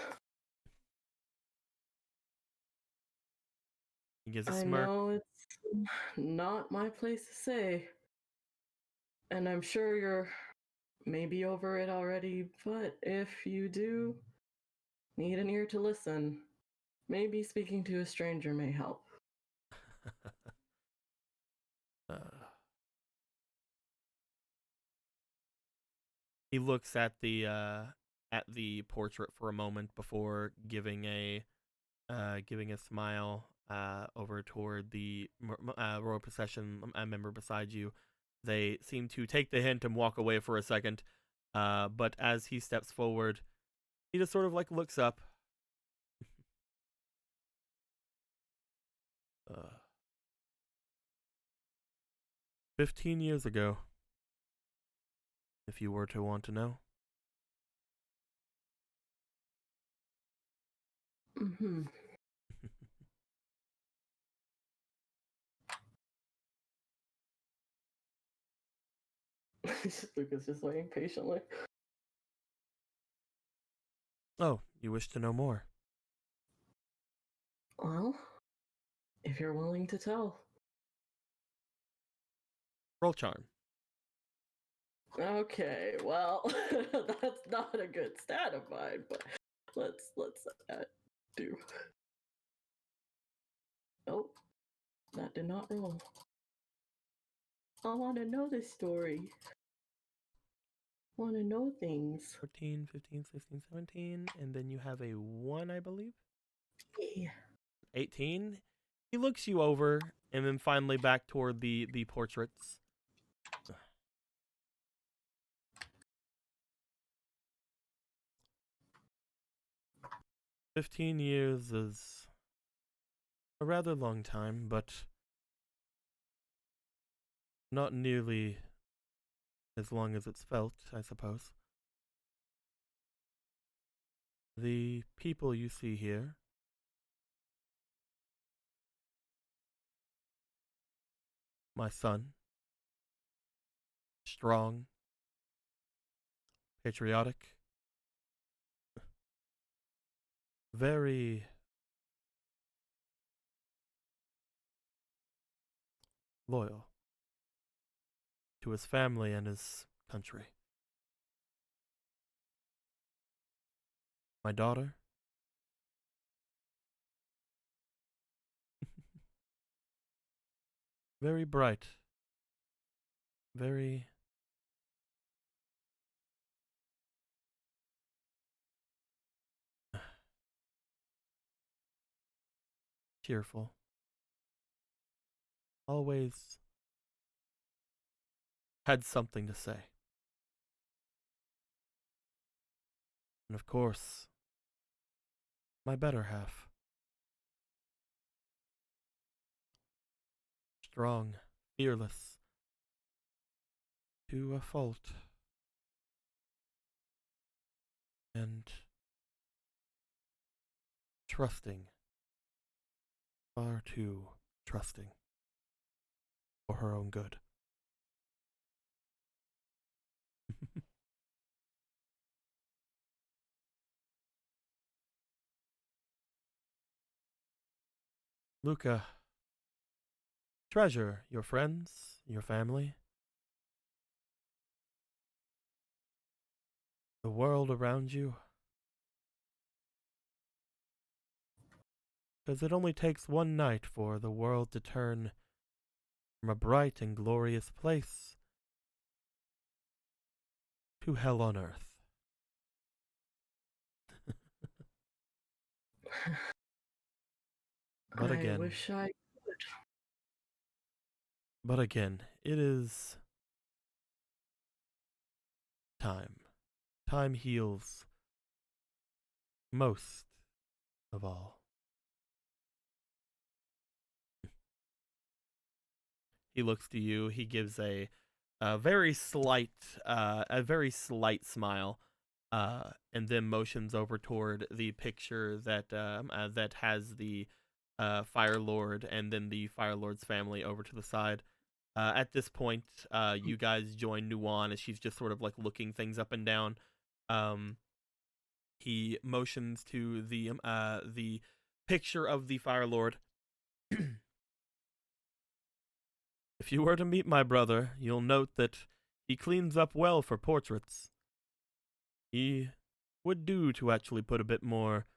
He gives a smirk. I know it's not my place to say. And I'm sure your may be over it already, but if you do need an ear to listen, maybe speaking to a stranger may help. He looks at the portrait for a moment before giving a smile over toward the royal procession member beside you. They seem to take the hint and walk away for a second, but as he steps forward, he just sort of like looks up. 15 years ago, if you were to want to know. Mm-hmm. Lucas just waiting patiently. Oh, you wish to know more? Well, if you're willing to tell. Roll charm. Okay, well, that's not a good stat of mine, but let's do. Nope, that did not roll. I want to know this story. Want to know things. 14, 15, 16, 17, and then you have a 1, I believe? Yeah. 18. He looks you over, and then finally back toward the portraits. 15 years is a rather long time, but not nearly as long as it's felt, I suppose. The people you see here my son, strong, patriotic, very loyal to his family and his country. My daughter, very bright, very cheerful, always had something to say. And of course, my better half. Strong, fearless, to a fault. And trusting, far too trusting, for her own good. Luca, treasure your friends, your family, the world around you, because it only takes one night for the world to turn from a bright and glorious place to hell on earth. But again, I wish I could. But again, it is time. Time heals most of all. He looks to you. He gives a very slight smile, and then motions over toward the picture that that has the Fire Lord and then the Fire Lord's family over to the side. At this point, you guys join Nuwan as she's just sort of like looking things up and down. He motions to the picture of the Fire Lord. If you were to meet my brother, you'll note that He cleans up well for portraits. He would do to actually put a bit more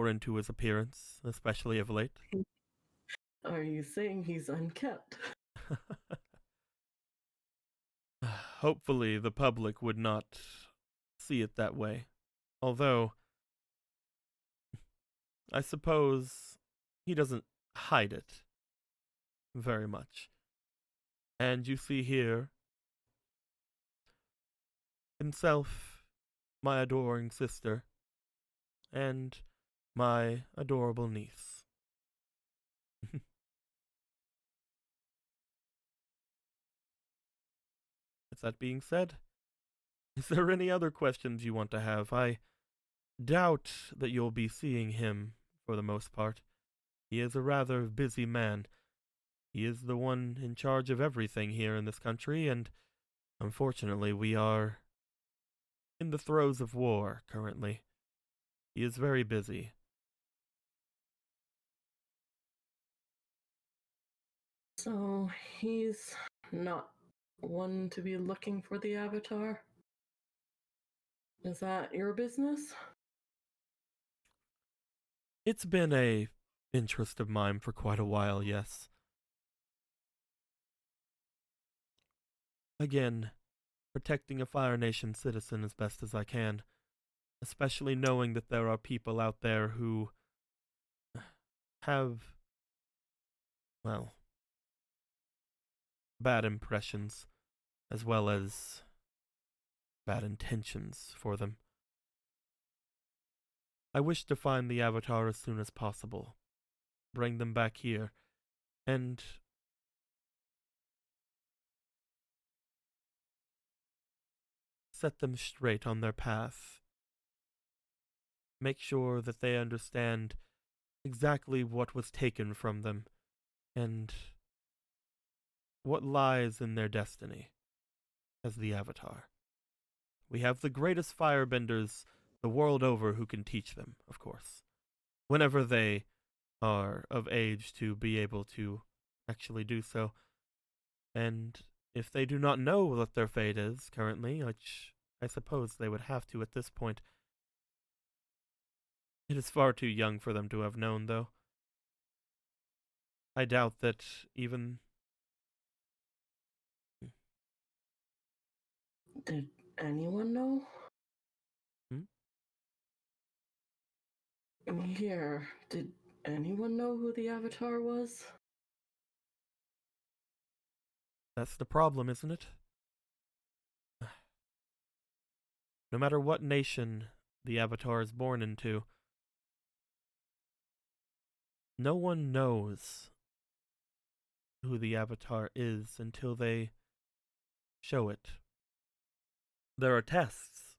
into his appearance, especially of late. Are you saying he's unkept? Hopefully the public would not see it that way. Although, I suppose he doesn't hide it very much. And you see here himself, my adoring sister, and my adorable niece. With that being said, is there any other questions you want to have? I doubt that you'll be seeing him for the most part. He is a rather busy man. He is the one in charge of everything here in this country, and unfortunately we are in the throes of war currently. He is very busy. So he's not one to be looking for the Avatar? Is that your business? It's been a interest of mine for quite a while, yes. Again, protecting a Fire Nation citizen as best as I can, especially knowing that there are people out there who have, well, bad impressions as well as bad intentions for them. I wish to find the Avatar as soon as possible, bring them back here, and set them straight on their path. Make sure that they understand exactly what was taken from them and what lies in their destiny as the Avatar. We have the greatest firebenders the world over who can teach them, of course, whenever they are of age to be able to actually do so. And if they do not know what their fate is currently, which I suppose they would have to at this point, it is far too young for them to have known, though. I doubt that even... Did anyone know? Here, did anyone know who the Avatar was? That's the problem, isn't it? No matter what nation the Avatar is born into, no one knows who the Avatar is until they show it. There are tests,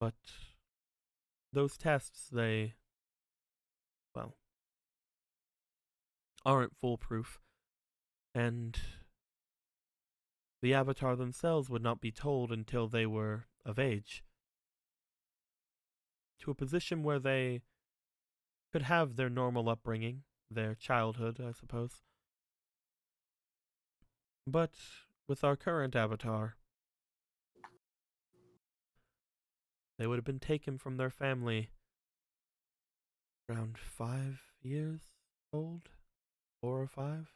but those tests, they, well, aren't foolproof, and the Avatar themselves would not be told until they were of age, to a position where they could have their normal upbringing, their childhood, I suppose. But with our current Avatar, they would have been taken from their family around 5 years old, 4 or 5.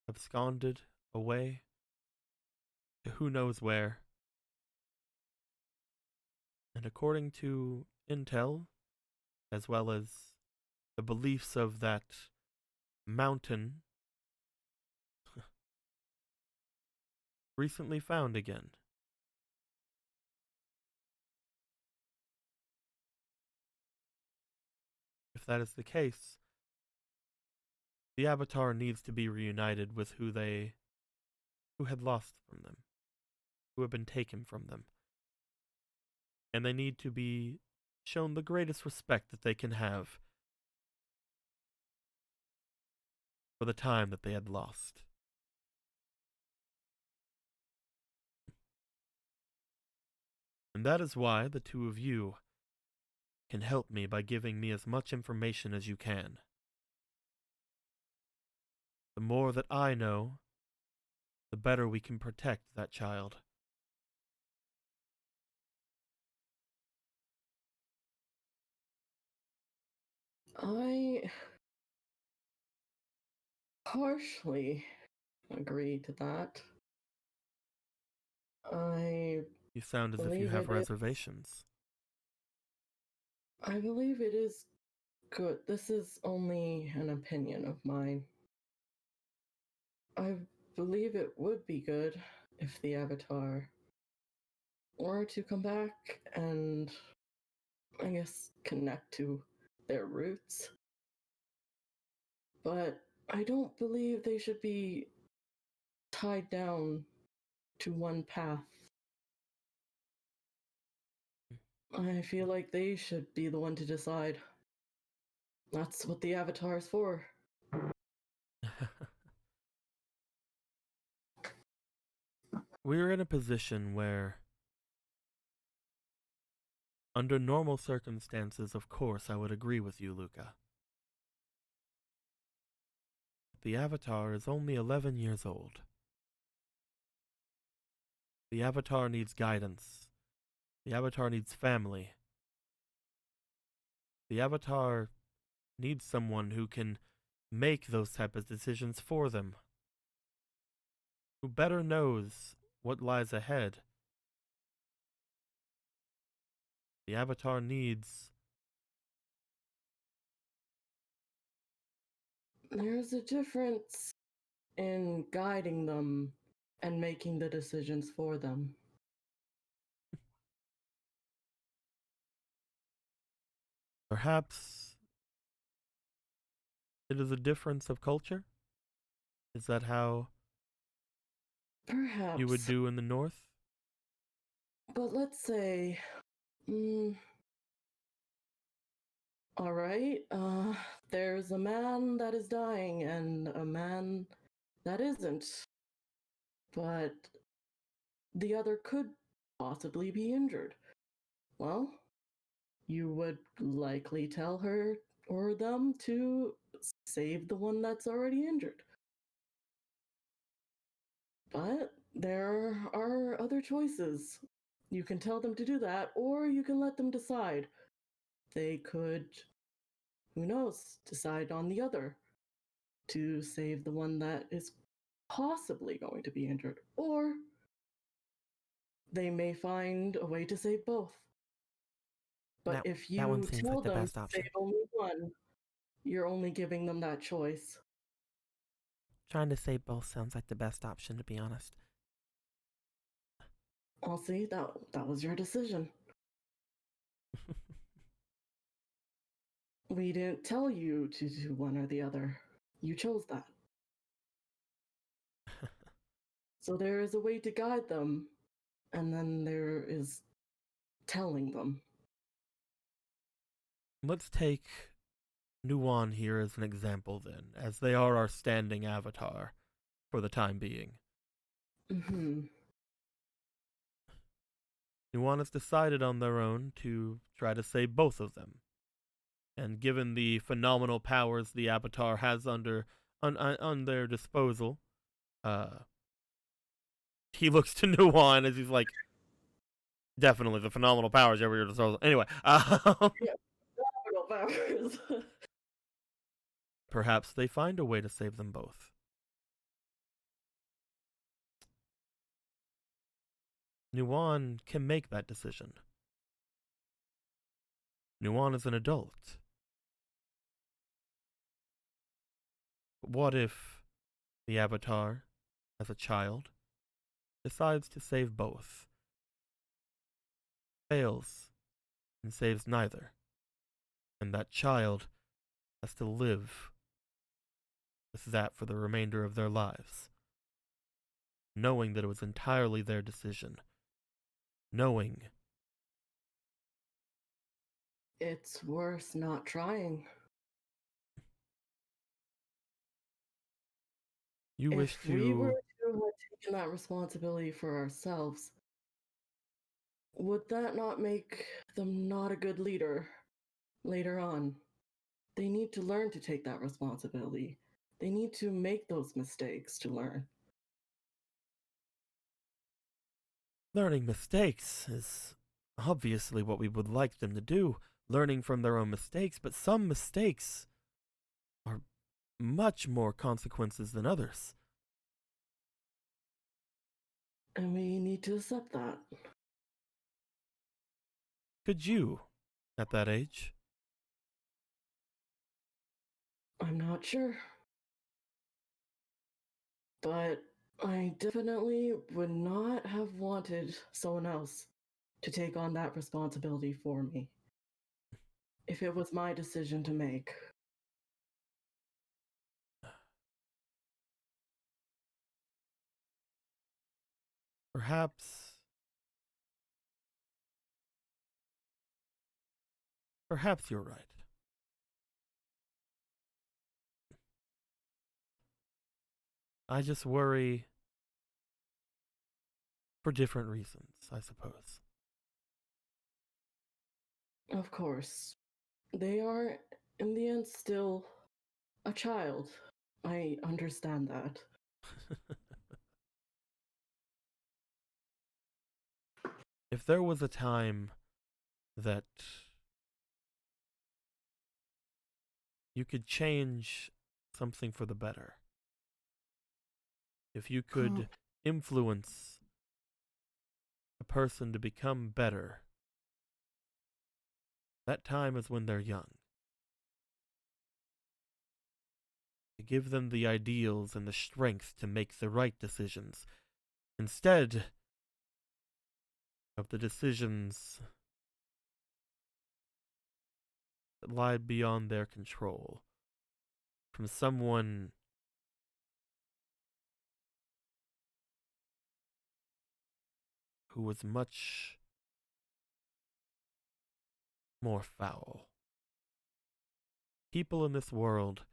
Absconded away to who knows where. And according to intel, as well as the beliefs of that mountain, recently found again. If that is the case, the Avatar needs to be reunited with who had lost from them, who had been taken from them. And they need to be shown the greatest respect that they can have for the time that they had lost. And that is why the two of you can help me by giving me as much information as you can. The more that I know, the better we can protect that child. I partially agree to that. I You sound as if you believe have it is. reservations. I believe it is good. This is only an opinion of mine. I believe it would be good if the Avatar were to come back and, I guess, connect to their roots. But I don't believe they should be tied down to one path. I feel like they should be the one to decide. That's what the Avatar is for. We're in a position where, under normal circumstances, of course, I would agree with you, Luca. The Avatar is only 11 years old. The Avatar needs guidance. The Avatar needs family. The Avatar needs someone who can make those type of decisions for them. Who better knows what lies ahead. The Avatar needs... There's a difference in guiding them and making the decisions for them. Perhaps it is a difference of culture? Is that how Perhaps. you would do in the North? But let's say, all right, there's a man that is dying and a man that isn't. But the other could possibly be injured. Well, you would likely tell her or them to save the one that's already injured. But there are other choices. You can tell them to do that, or you can let them decide. They could, who knows, decide on the other to save the one that is possibly going to be injured. Or they may find a way to save both. But if you one seems tell like the them best to option. save only one, you're only giving them that choice. Trying to save both sounds like the best option, to be honest. I'll see, that was your decision. We didn't tell you to do one or the other. You chose that. So there is a way to guide them, and then there is telling them. Let's take Nuwan here as an example then, as they are our standing Avatar for the time being. Mm-hmm. Nuwan has decided on their own to try to save both of them. And given the phenomenal powers the Avatar has on their disposal, he looks to Nuwan as he's like, definitely the phenomenal powers over your disposal. Anyway, Phenomenal powers. Perhaps they find a way to save them both. Nuwan can make that decision. Nuwan is an adult. But what if the Avatar, as a child, decides to save both, fails, and saves neither, and that child has to live with that for the remainder of their lives, knowing that it was entirely their decision, knowing It's worth not trying. you wish If we were to... to have taken that responsibility for ourselves, would that not make them not a good leader later on? They need to learn to take that responsibility. They need to make those mistakes to learn. Learning mistakes is obviously what we would like them to do, learning from their own mistakes, but some mistakes are much more consequences than others. And we need to accept that. Could you, at that age? I'm not sure. But I definitely would not have wanted someone else to take on that responsibility for me. If it was my decision to make. Perhaps you're right. I just worry for different reasons, I suppose. Of course. They are, in the end, still a child. I understand that. If there was a time that you could change something for the better, if you could influence a person to become better, that time is when they're young. To give them the ideals and the strength to make the right decisions, instead of the decisions that lie beyond their control, from someone who was much more foul. People in this world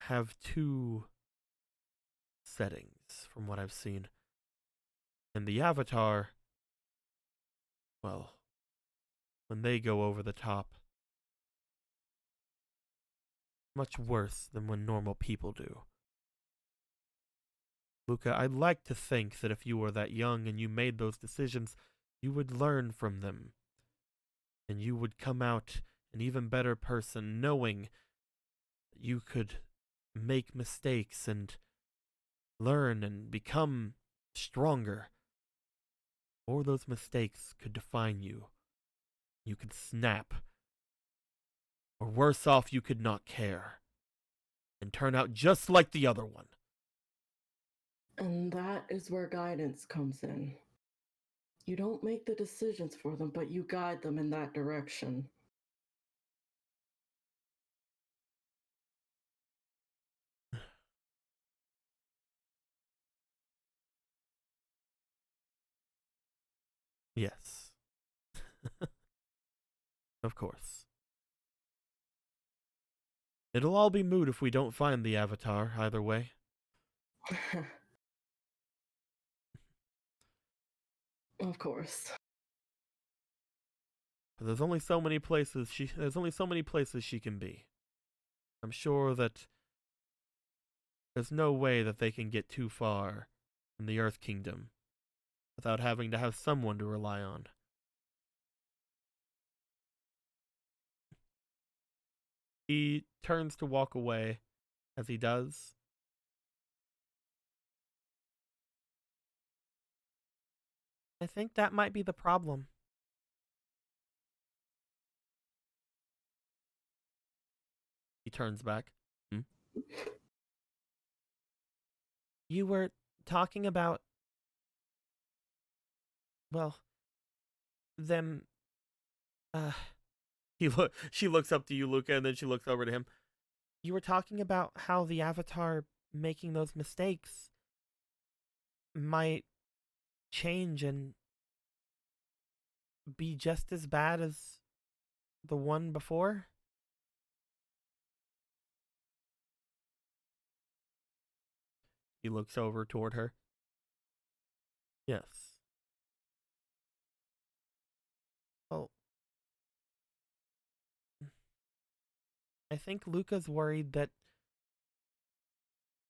have two settings, from what I've seen. And the Avatar, well, when they go over the top, much worse than when normal people do. Luca, I'd like to think that if you were that young and you made those decisions, you would learn from them. And you would come out an even better person, knowing that you could make mistakes and learn and become stronger. Or those mistakes could define you. You could snap. Or worse off, you could not care. And turn out just like the other one. And that is where guidance comes in. You don't make the decisions for them, but you guide them in that direction. Yes. Of course. It'll all be moot if we don't find the Avatar, either way. Of course. But there's only so many places she can be. I'm sure that there's no way that they can get too far in the Earth Kingdom without having to have someone to rely on. He turns to walk away. As he does, I think that might be the problem. He turns back. You were talking about, well, them, she looks up to you, Luca, and then she looks over to him. You were talking about how the Avatar making those mistakes might change and be just as bad as the one before? He looks over toward her. Yes. Well, I think Luca's worried that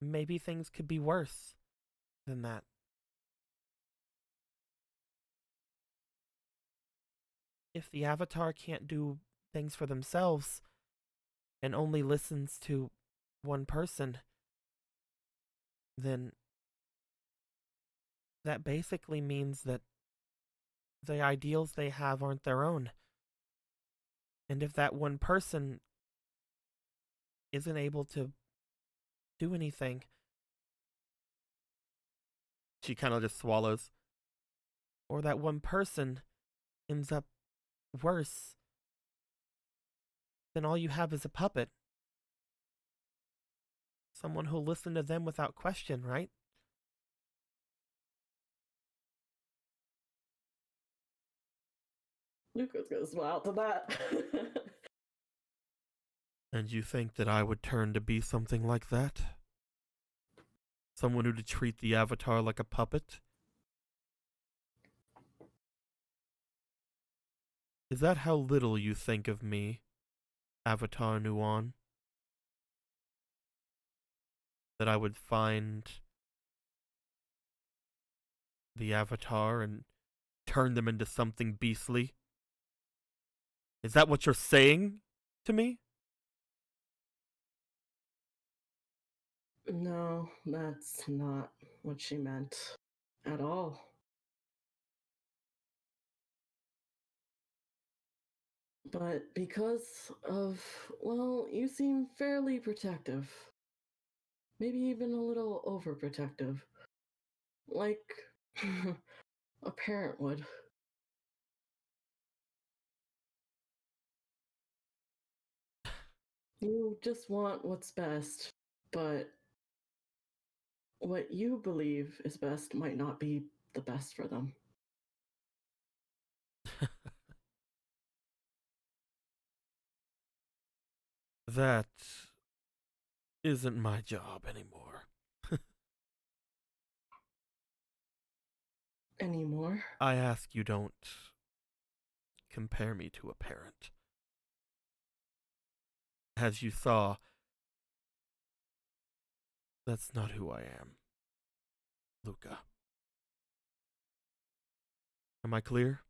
maybe things could be worse than that. If the Avatar can't do things for themselves and only listens to one person, then that basically means that the ideals they have aren't their own. And if that one person isn't able to do anything, she kind of just swallows, or that one person ends up worse, then all you have is a puppet. Someone who'll listen to them without question, right? Luca's gonna smile to that. And you think that I would turn to be something like that? Someone who would treat the Avatar like a puppet? Is that how little you think of me, Avatar Nuon? That I would find the Avatar and turn them into something beastly? Is that what you're saying to me? No, that's not what she meant at all. But because of, well, you seem fairly protective. Maybe even a little overprotective. Like a parent would. You just want what's best, but what you believe is best might not be the best for them. That isn't my job anymore. Anymore? I ask you don't compare me to a parent. As you saw, that's not who I am, Luca. Am I clear?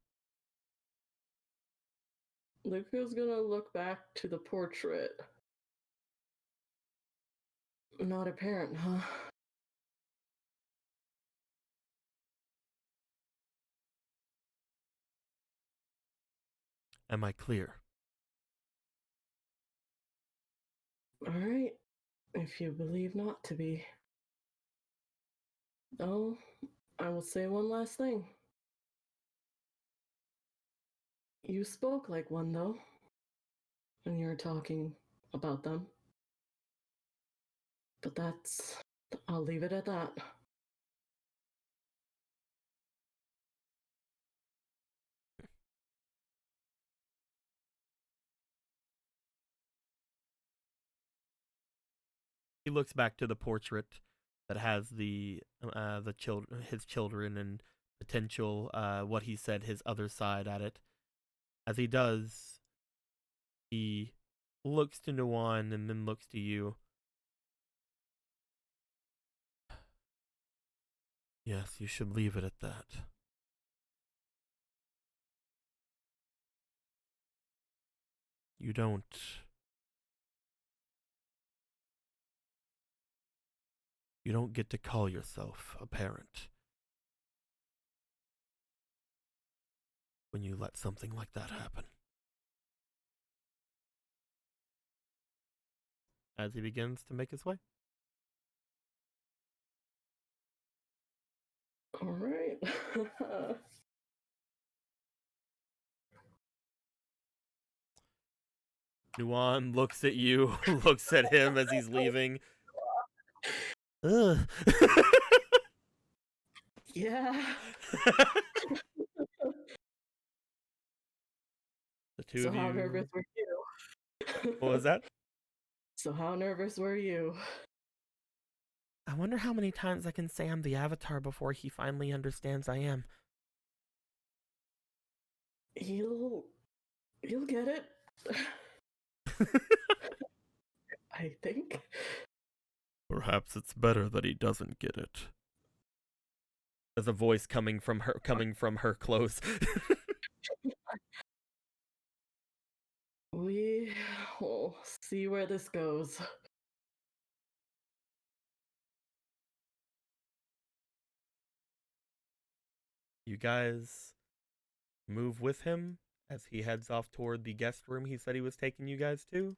Luca's gonna look back to the portrait. Not a parent, huh? Am I clear? Alright, if you believe not to be. Oh, I will say one last thing. You spoke like one, though, when you were talking about them. But I'll leave it at that. He looks back to the portrait that has his children and potential what he said his other side at it. As he does, he looks to Nuwan and then looks to you. Yes, you should leave it at that. You don't get to call yourself a parent when you let something like that happen. As he begins to make his way. All right. Nuwan looks at you, looks at him as he's leaving. Ugh. Yeah. The two So of how you. nervous were you? What was that? So how nervous were you? I wonder how many times I can say I'm the Avatar before he finally understands I am. You'll get it. I think. Perhaps it's better that he doesn't get it. There's a voice coming from her clothes. We will see where this goes. You guys move with him as he heads off toward the guest room he said he was taking you guys to.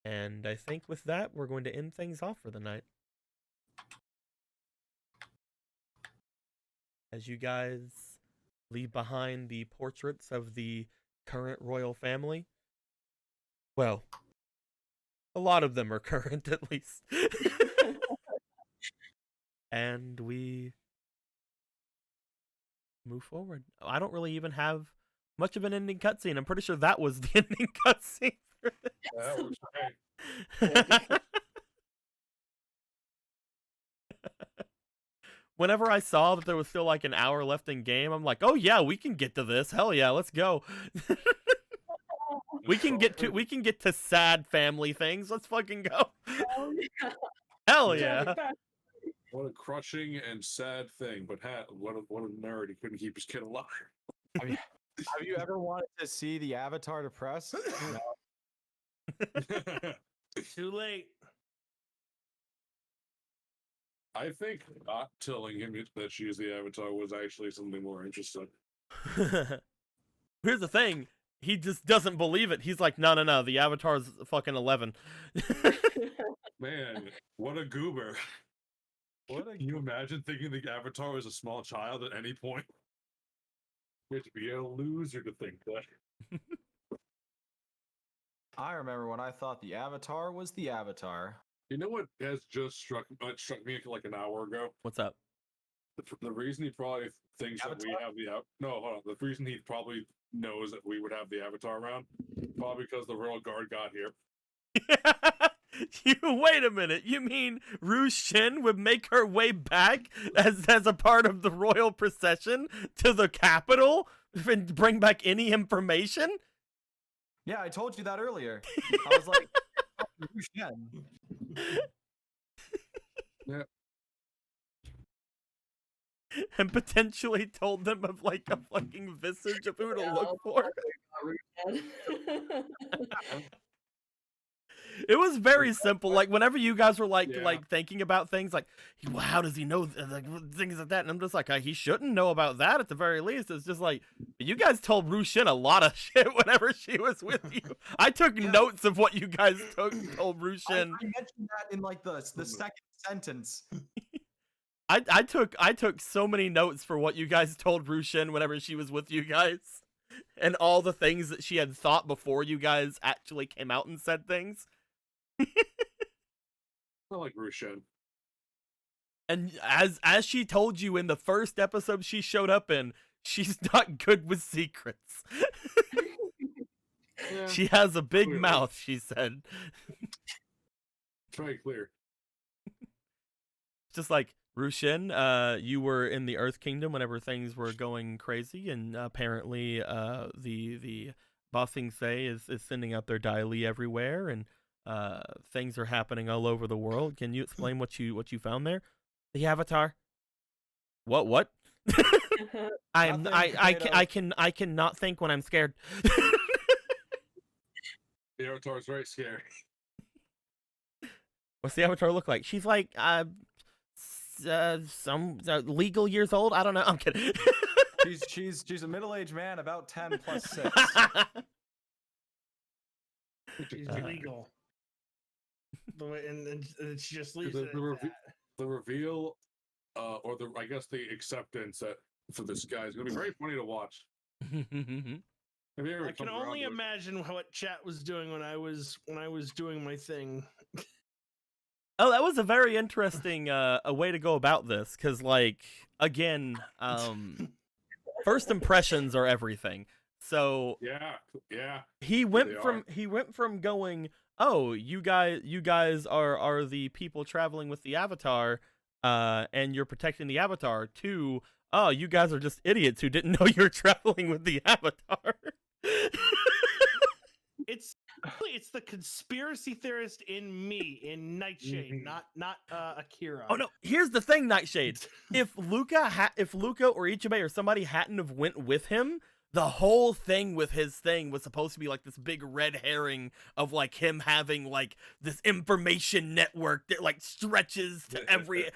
And I think with that, we're going to end things off for the night. As you guys leave behind the portraits of the current royal family. Well, a lot of them are current, at least. And we move forward. I don't really even have much of an ending cutscene. I'm pretty sure that was the ending cutscene for this. That was great. Whenever I saw that there was still like an hour left in game, I'm like, oh yeah, we can get to this. Hell yeah, let's go. we can get to sad family things. Let's fucking go. Hell yeah. What a crushing and sad thing, but what a nerd. He couldn't keep his kid alive. Have you ever wanted to see the Avatar depressed? Too late. I think not telling him that she's the Avatar was actually something more interesting. Here's the thing. He just doesn't believe it. He's like, no, the Avatar's fucking 11. Man, what a goober. Can you imagine thinking the Avatar was a small child at any point? You have to be a loser to think that. I remember when I thought the Avatar was the Avatar. You know what has just struck me like an hour ago? What's up? The reason he probably thinks that we have the reason he probably knows that we would have the Avatar around, probably because the Royal Guard got here. Wait a minute. You mean Ru Xin would make her way back as a part of the royal procession to the capital and bring back any information? Yeah, I told you that earlier. I was like, Ru Xin. Yeah. And potentially told them of like a fucking visage of who to look for. It was very simple. Like whenever you guys were like thinking about things, like, well, how does he know like things like that? And I'm just like, he shouldn't know about that at the very least. It's just like you guys told Ru Xin a lot of shit whenever she was with you. I took notes of what you guys told Ru Xin. I mentioned that in like the second sentence. I took so many notes for what you guys told Ru Xin whenever she was with you guys, and all the things that she had thought before you guys actually came out and said things. I like Ru Xin. And as she told you in the first episode she showed up in, she's not good with secrets. Yeah. She has a big mouth, she said. It's very clear. Just like, Ru Xin, you were in the Earth Kingdom whenever things were going crazy, and apparently the Ba Sing Se is sending out their Dai Li everywhere, and things are happening all over the world. Can you explain what you found there? The Avatar. What? I cannot think when I'm scared. The Avatar is very scary. What's the Avatar look like? She's like some legal years old. I don't know. I'm kidding. she's a middle-aged man, about 10 plus 6. She's legal. And she just leaves the reveal, or I guess the acceptance that for this guy is going to be very funny to watch. I can only imagine what chat was doing when I was doing my thing. Oh, that was a very interesting a way to go about this, because like again, first impressions are everything. So yeah, he went from going, oh, you guys are the people traveling with the Avatar, and you're protecting the Avatar, to, oh, you guys are just idiots who didn't know you're traveling with the Avatar. it's the conspiracy theorist in me, in Nightshade, not Akira. Oh no, here's the thing, Nightshade. If Luca or Ichibei or somebody hadn't have went with him, the whole thing with his thing was supposed to be like this big red herring of like him having like this information network that like stretches to every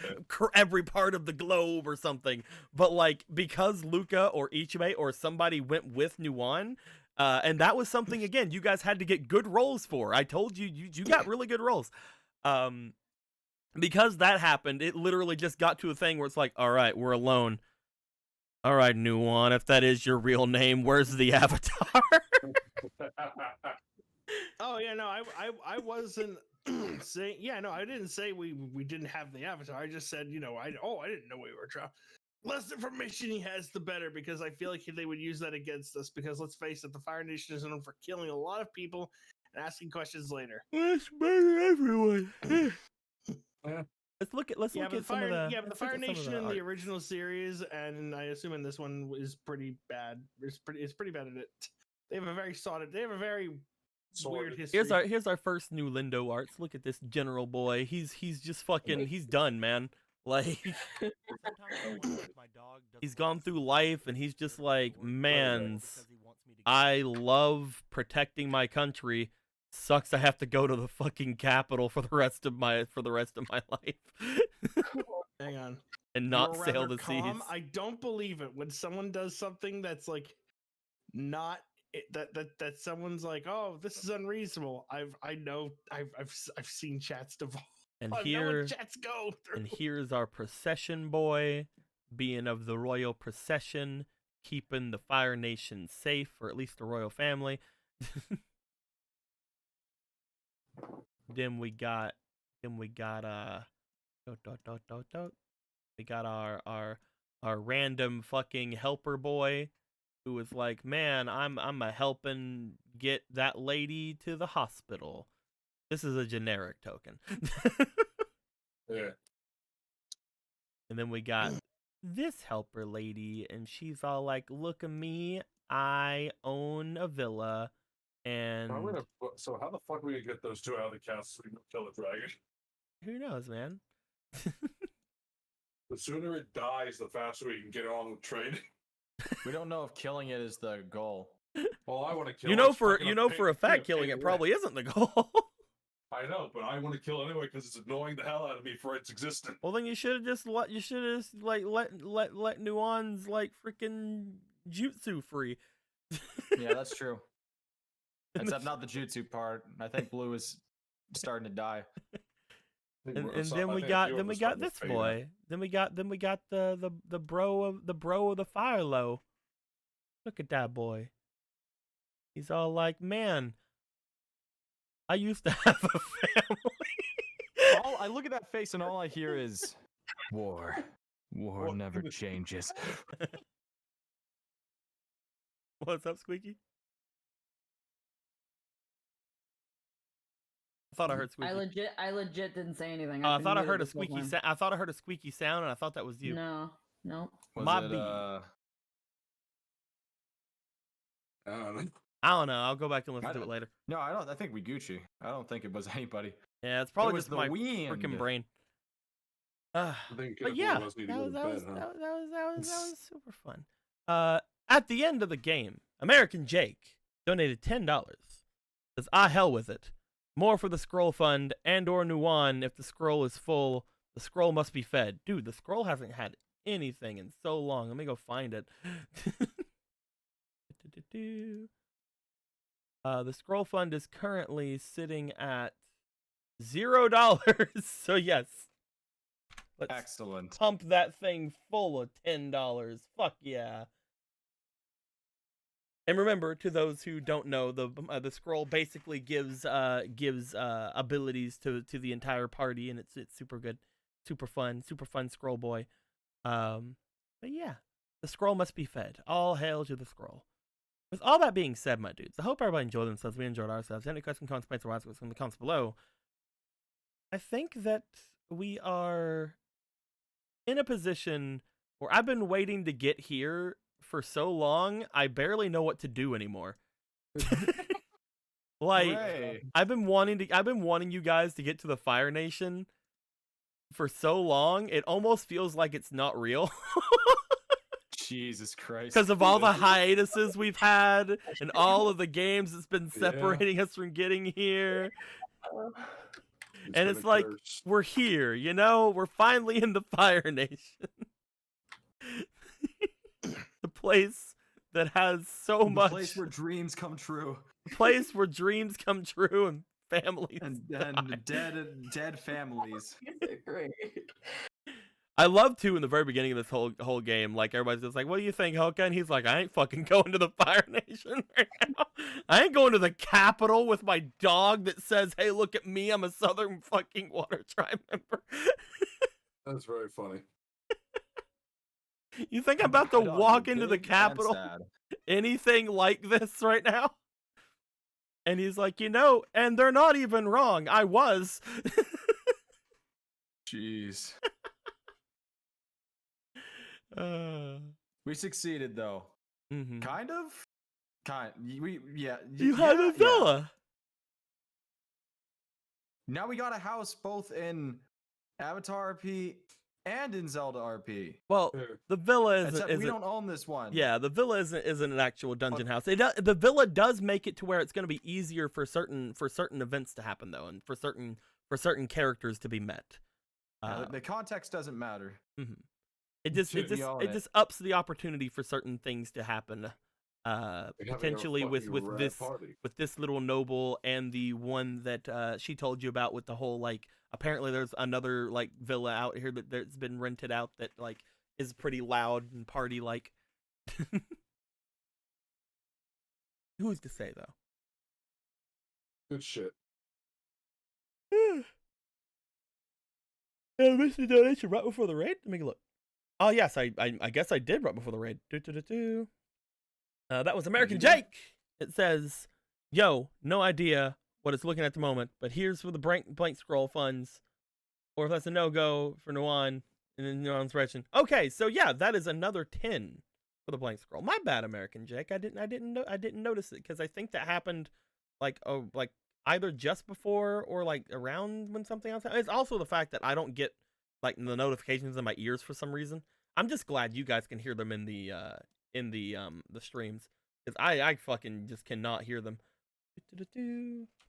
part of the globe or something. But like because Luca or Ichibei or somebody went with Nuwan, and that was something again you guys had to get good rolls for. I told you you got really good rolls. Because that happened, it literally just got to a thing where it's like, all right, we're alone. All right, Nuwan, if that is your real name, where's the avatar? Oh yeah, no, I wasn't saying. Yeah, no, I didn't say we didn't have the avatar. I just said, you know, I didn't know we were trying. Less information he has, the better, because I feel like they would use that against us. Because let's face it, the Fire Nation is known for killing a lot of people and asking questions later. Let's murder everyone. Let's look at some of the. Yeah, but the Fire Nation in the original series, and I assume in this one, is pretty bad. It's pretty bad at it. They have a very weird history. Here's our first new Lindo arts. Look at this general boy. He's just fucking. He's done, man. Like he's gone through life, and he's just like, man's. I love protecting my country. Sucks I have to go to the fucking capital for the rest of my life. Hang on. And not sail the seas. I don't believe it when someone does something that's like not that someone's like, oh, this is unreasonable. I've seen chats devolve. And chats go through. And here's our procession boy, being of the royal procession, keeping the Fire Nation safe, or at least the royal family. Then we got we got our random fucking helper boy who was like, man, I'm a helping get that lady to the hospital. This is a generic token. Yeah. And then we got this helper lady, and she's all like, look at me, I own a villa. And so how the fuck are we gonna get those two out of the cast so we can kill the dragon? Who knows, man? The sooner it dies, the faster we can get on with trade. We don't know if killing it is the goal. Well, I want to kill. You know for a fact, killing it probably isn't the goal. I know, but I want to kill anyway because it's annoying the hell out of me for its existence. Well, then you should have just let Nuwan's like freaking jutsu free. Yeah, that's true. Except not the jutsu part. I think Blue is starting to die. And then we got this boy. Then we got the bro of the Firelo. Look at that boy. He's all like, man, I used to have a family. I look at that face and all I hear is war. War never changes. What's up, Squeaky? I thought I heard Squeaky. I legit didn't say anything. I thought I heard a squeaky sound. I thought I heard a squeaky sound, and I thought that was you. No. My B. I don't know. I'll go back and listen to it later. No, I don't. I think we Gucci. I don't think it was anybody. Yeah, it's probably was just my wind. freaking brain. But yeah, that was super fun. At the end of the game, American Jake donated $10. Says, hell with it. More for the scroll fund and or Nuwan. If the scroll is full, the scroll must be fed. Dude, the scroll hasn't had anything in so long. Let me go find it. The scroll fund is currently sitting at $0. So yes. Let's excellent. Pump that thing full of $10. Fuck yeah. And remember, to those who don't know, the scroll basically gives abilities to the entire party, and it's super good, super fun scroll boy. But yeah, the scroll must be fed. All hail to the scroll. With all that being said, my dudes, I hope everybody enjoyed themselves. We enjoyed ourselves. Any questions, comments, or ask us in the comments below. I think that we are in a position where I've been waiting to get here for so long, I barely know what to do anymore. Like, Hooray. I've been wanting you guys to get to the Fire Nation for so long. It almost feels like it's not real. Jesus Christ. Because of all the hiatuses we've had and all of the games that's been separating us from getting here. And it's like, we're here, you know? We're finally in the Fire Nation. The place that has so the much. place where dreams come true. The place where dreams come true and families. And dead families. Great. I love too in the very beginning of this whole game, like everybody's just like, "What do you think, Hoka?" And he's like, "I ain't fucking going to the Fire Nation right now. I ain't going to the capital with my dog that says, 'Hey, look at me, I'm a Southern fucking Water Tribe member.'" That's very funny. You think I'm about to My dog walk is into the big and capital sad. anything like this right now? And he's like, "You know, and they're not even wrong. I was." Jeez. Uh, We succeeded though. mhm. Kind of. You have a villa. Now we got a house both in Avatar RP and in Zelda RP. Well, the villa Except isn't. we don't own this one. Yeah, the villa isn't an actual dungeon house. The villa does make it to where it's going to be easier for certain events to happen though, and for certain characters to be met. The context doesn't matter. Mhm. It just own it. ups the opportunity for certain things to happen. Like having a Potentially with fucking rad this party. with this little noble and the one that she told you about with the whole like apparently there's another like villa out here that's been rented out that like is pretty loud and party like. Who's to say though? Good shit. I missed the donation right before the raid. Let me look. Oh yes, I guess I did right before the raid. That was American Jake. It says, "Yo, no idea what it's looking at the moment, but here's for the blank scroll funds, or if that's a no go for Nuan and then Nuan's Rection." Okay, so yeah, that is another 10 for the blank scroll. My bad, American Jake. I didn't notice it because I think that happened like either just before or like around when something else happened. It's also the fact that I don't get like the notifications in my ears for some reason. I'm just glad you guys can hear them in the streams because I fucking just cannot hear them.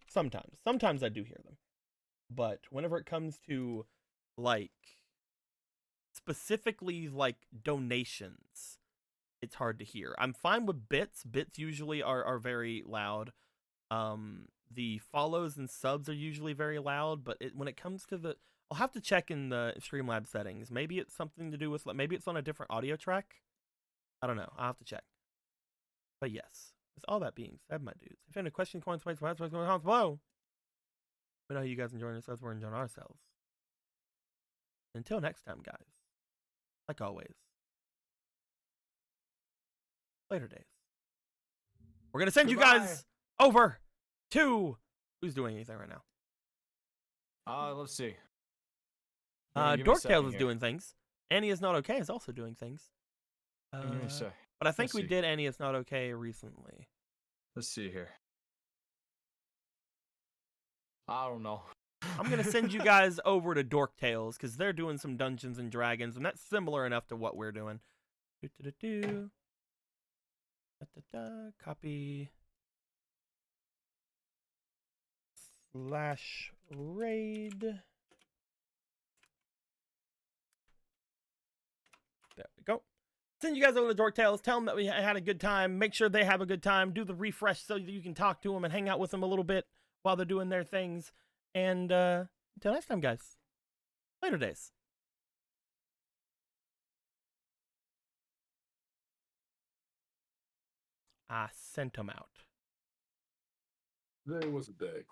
Sometimes I do hear them, but whenever it comes to like specifically like donations, it's hard to hear. I'm fine with bits. Bits usually are very loud. The follows and subs are usually very loud, but when it comes to the, I'll have to check in the Streamlabs settings. Maybe it's something to do with, maybe it's on a different audio track. I don't know. I'll have to check. But yes, with all that being said, my dudes, if you have any questions, comments, below. We know you guys enjoying yourselves. We're enjoying ourselves. Until next time, guys. Like always. Later days. We're gonna send you guys over to who's doing anything right now. Let's see. Dorktales is doing things. Annie is not okay is also doing things. But I think we did Annie is not okay recently. Let's see here. I don't know. I'm gonna send you guys over to Dorktales because they're doing some Dungeons and Dragons, and that's similar enough to what we're doing. Copy /raid. There we go. Send you guys over to Dorktales. Tell them that we had a good time. Make sure they have a good time. Do the refresh so that you can talk to them and hang out with them a little bit while they're doing their things. And until next time, guys. Later days. I sent them out. There was a day.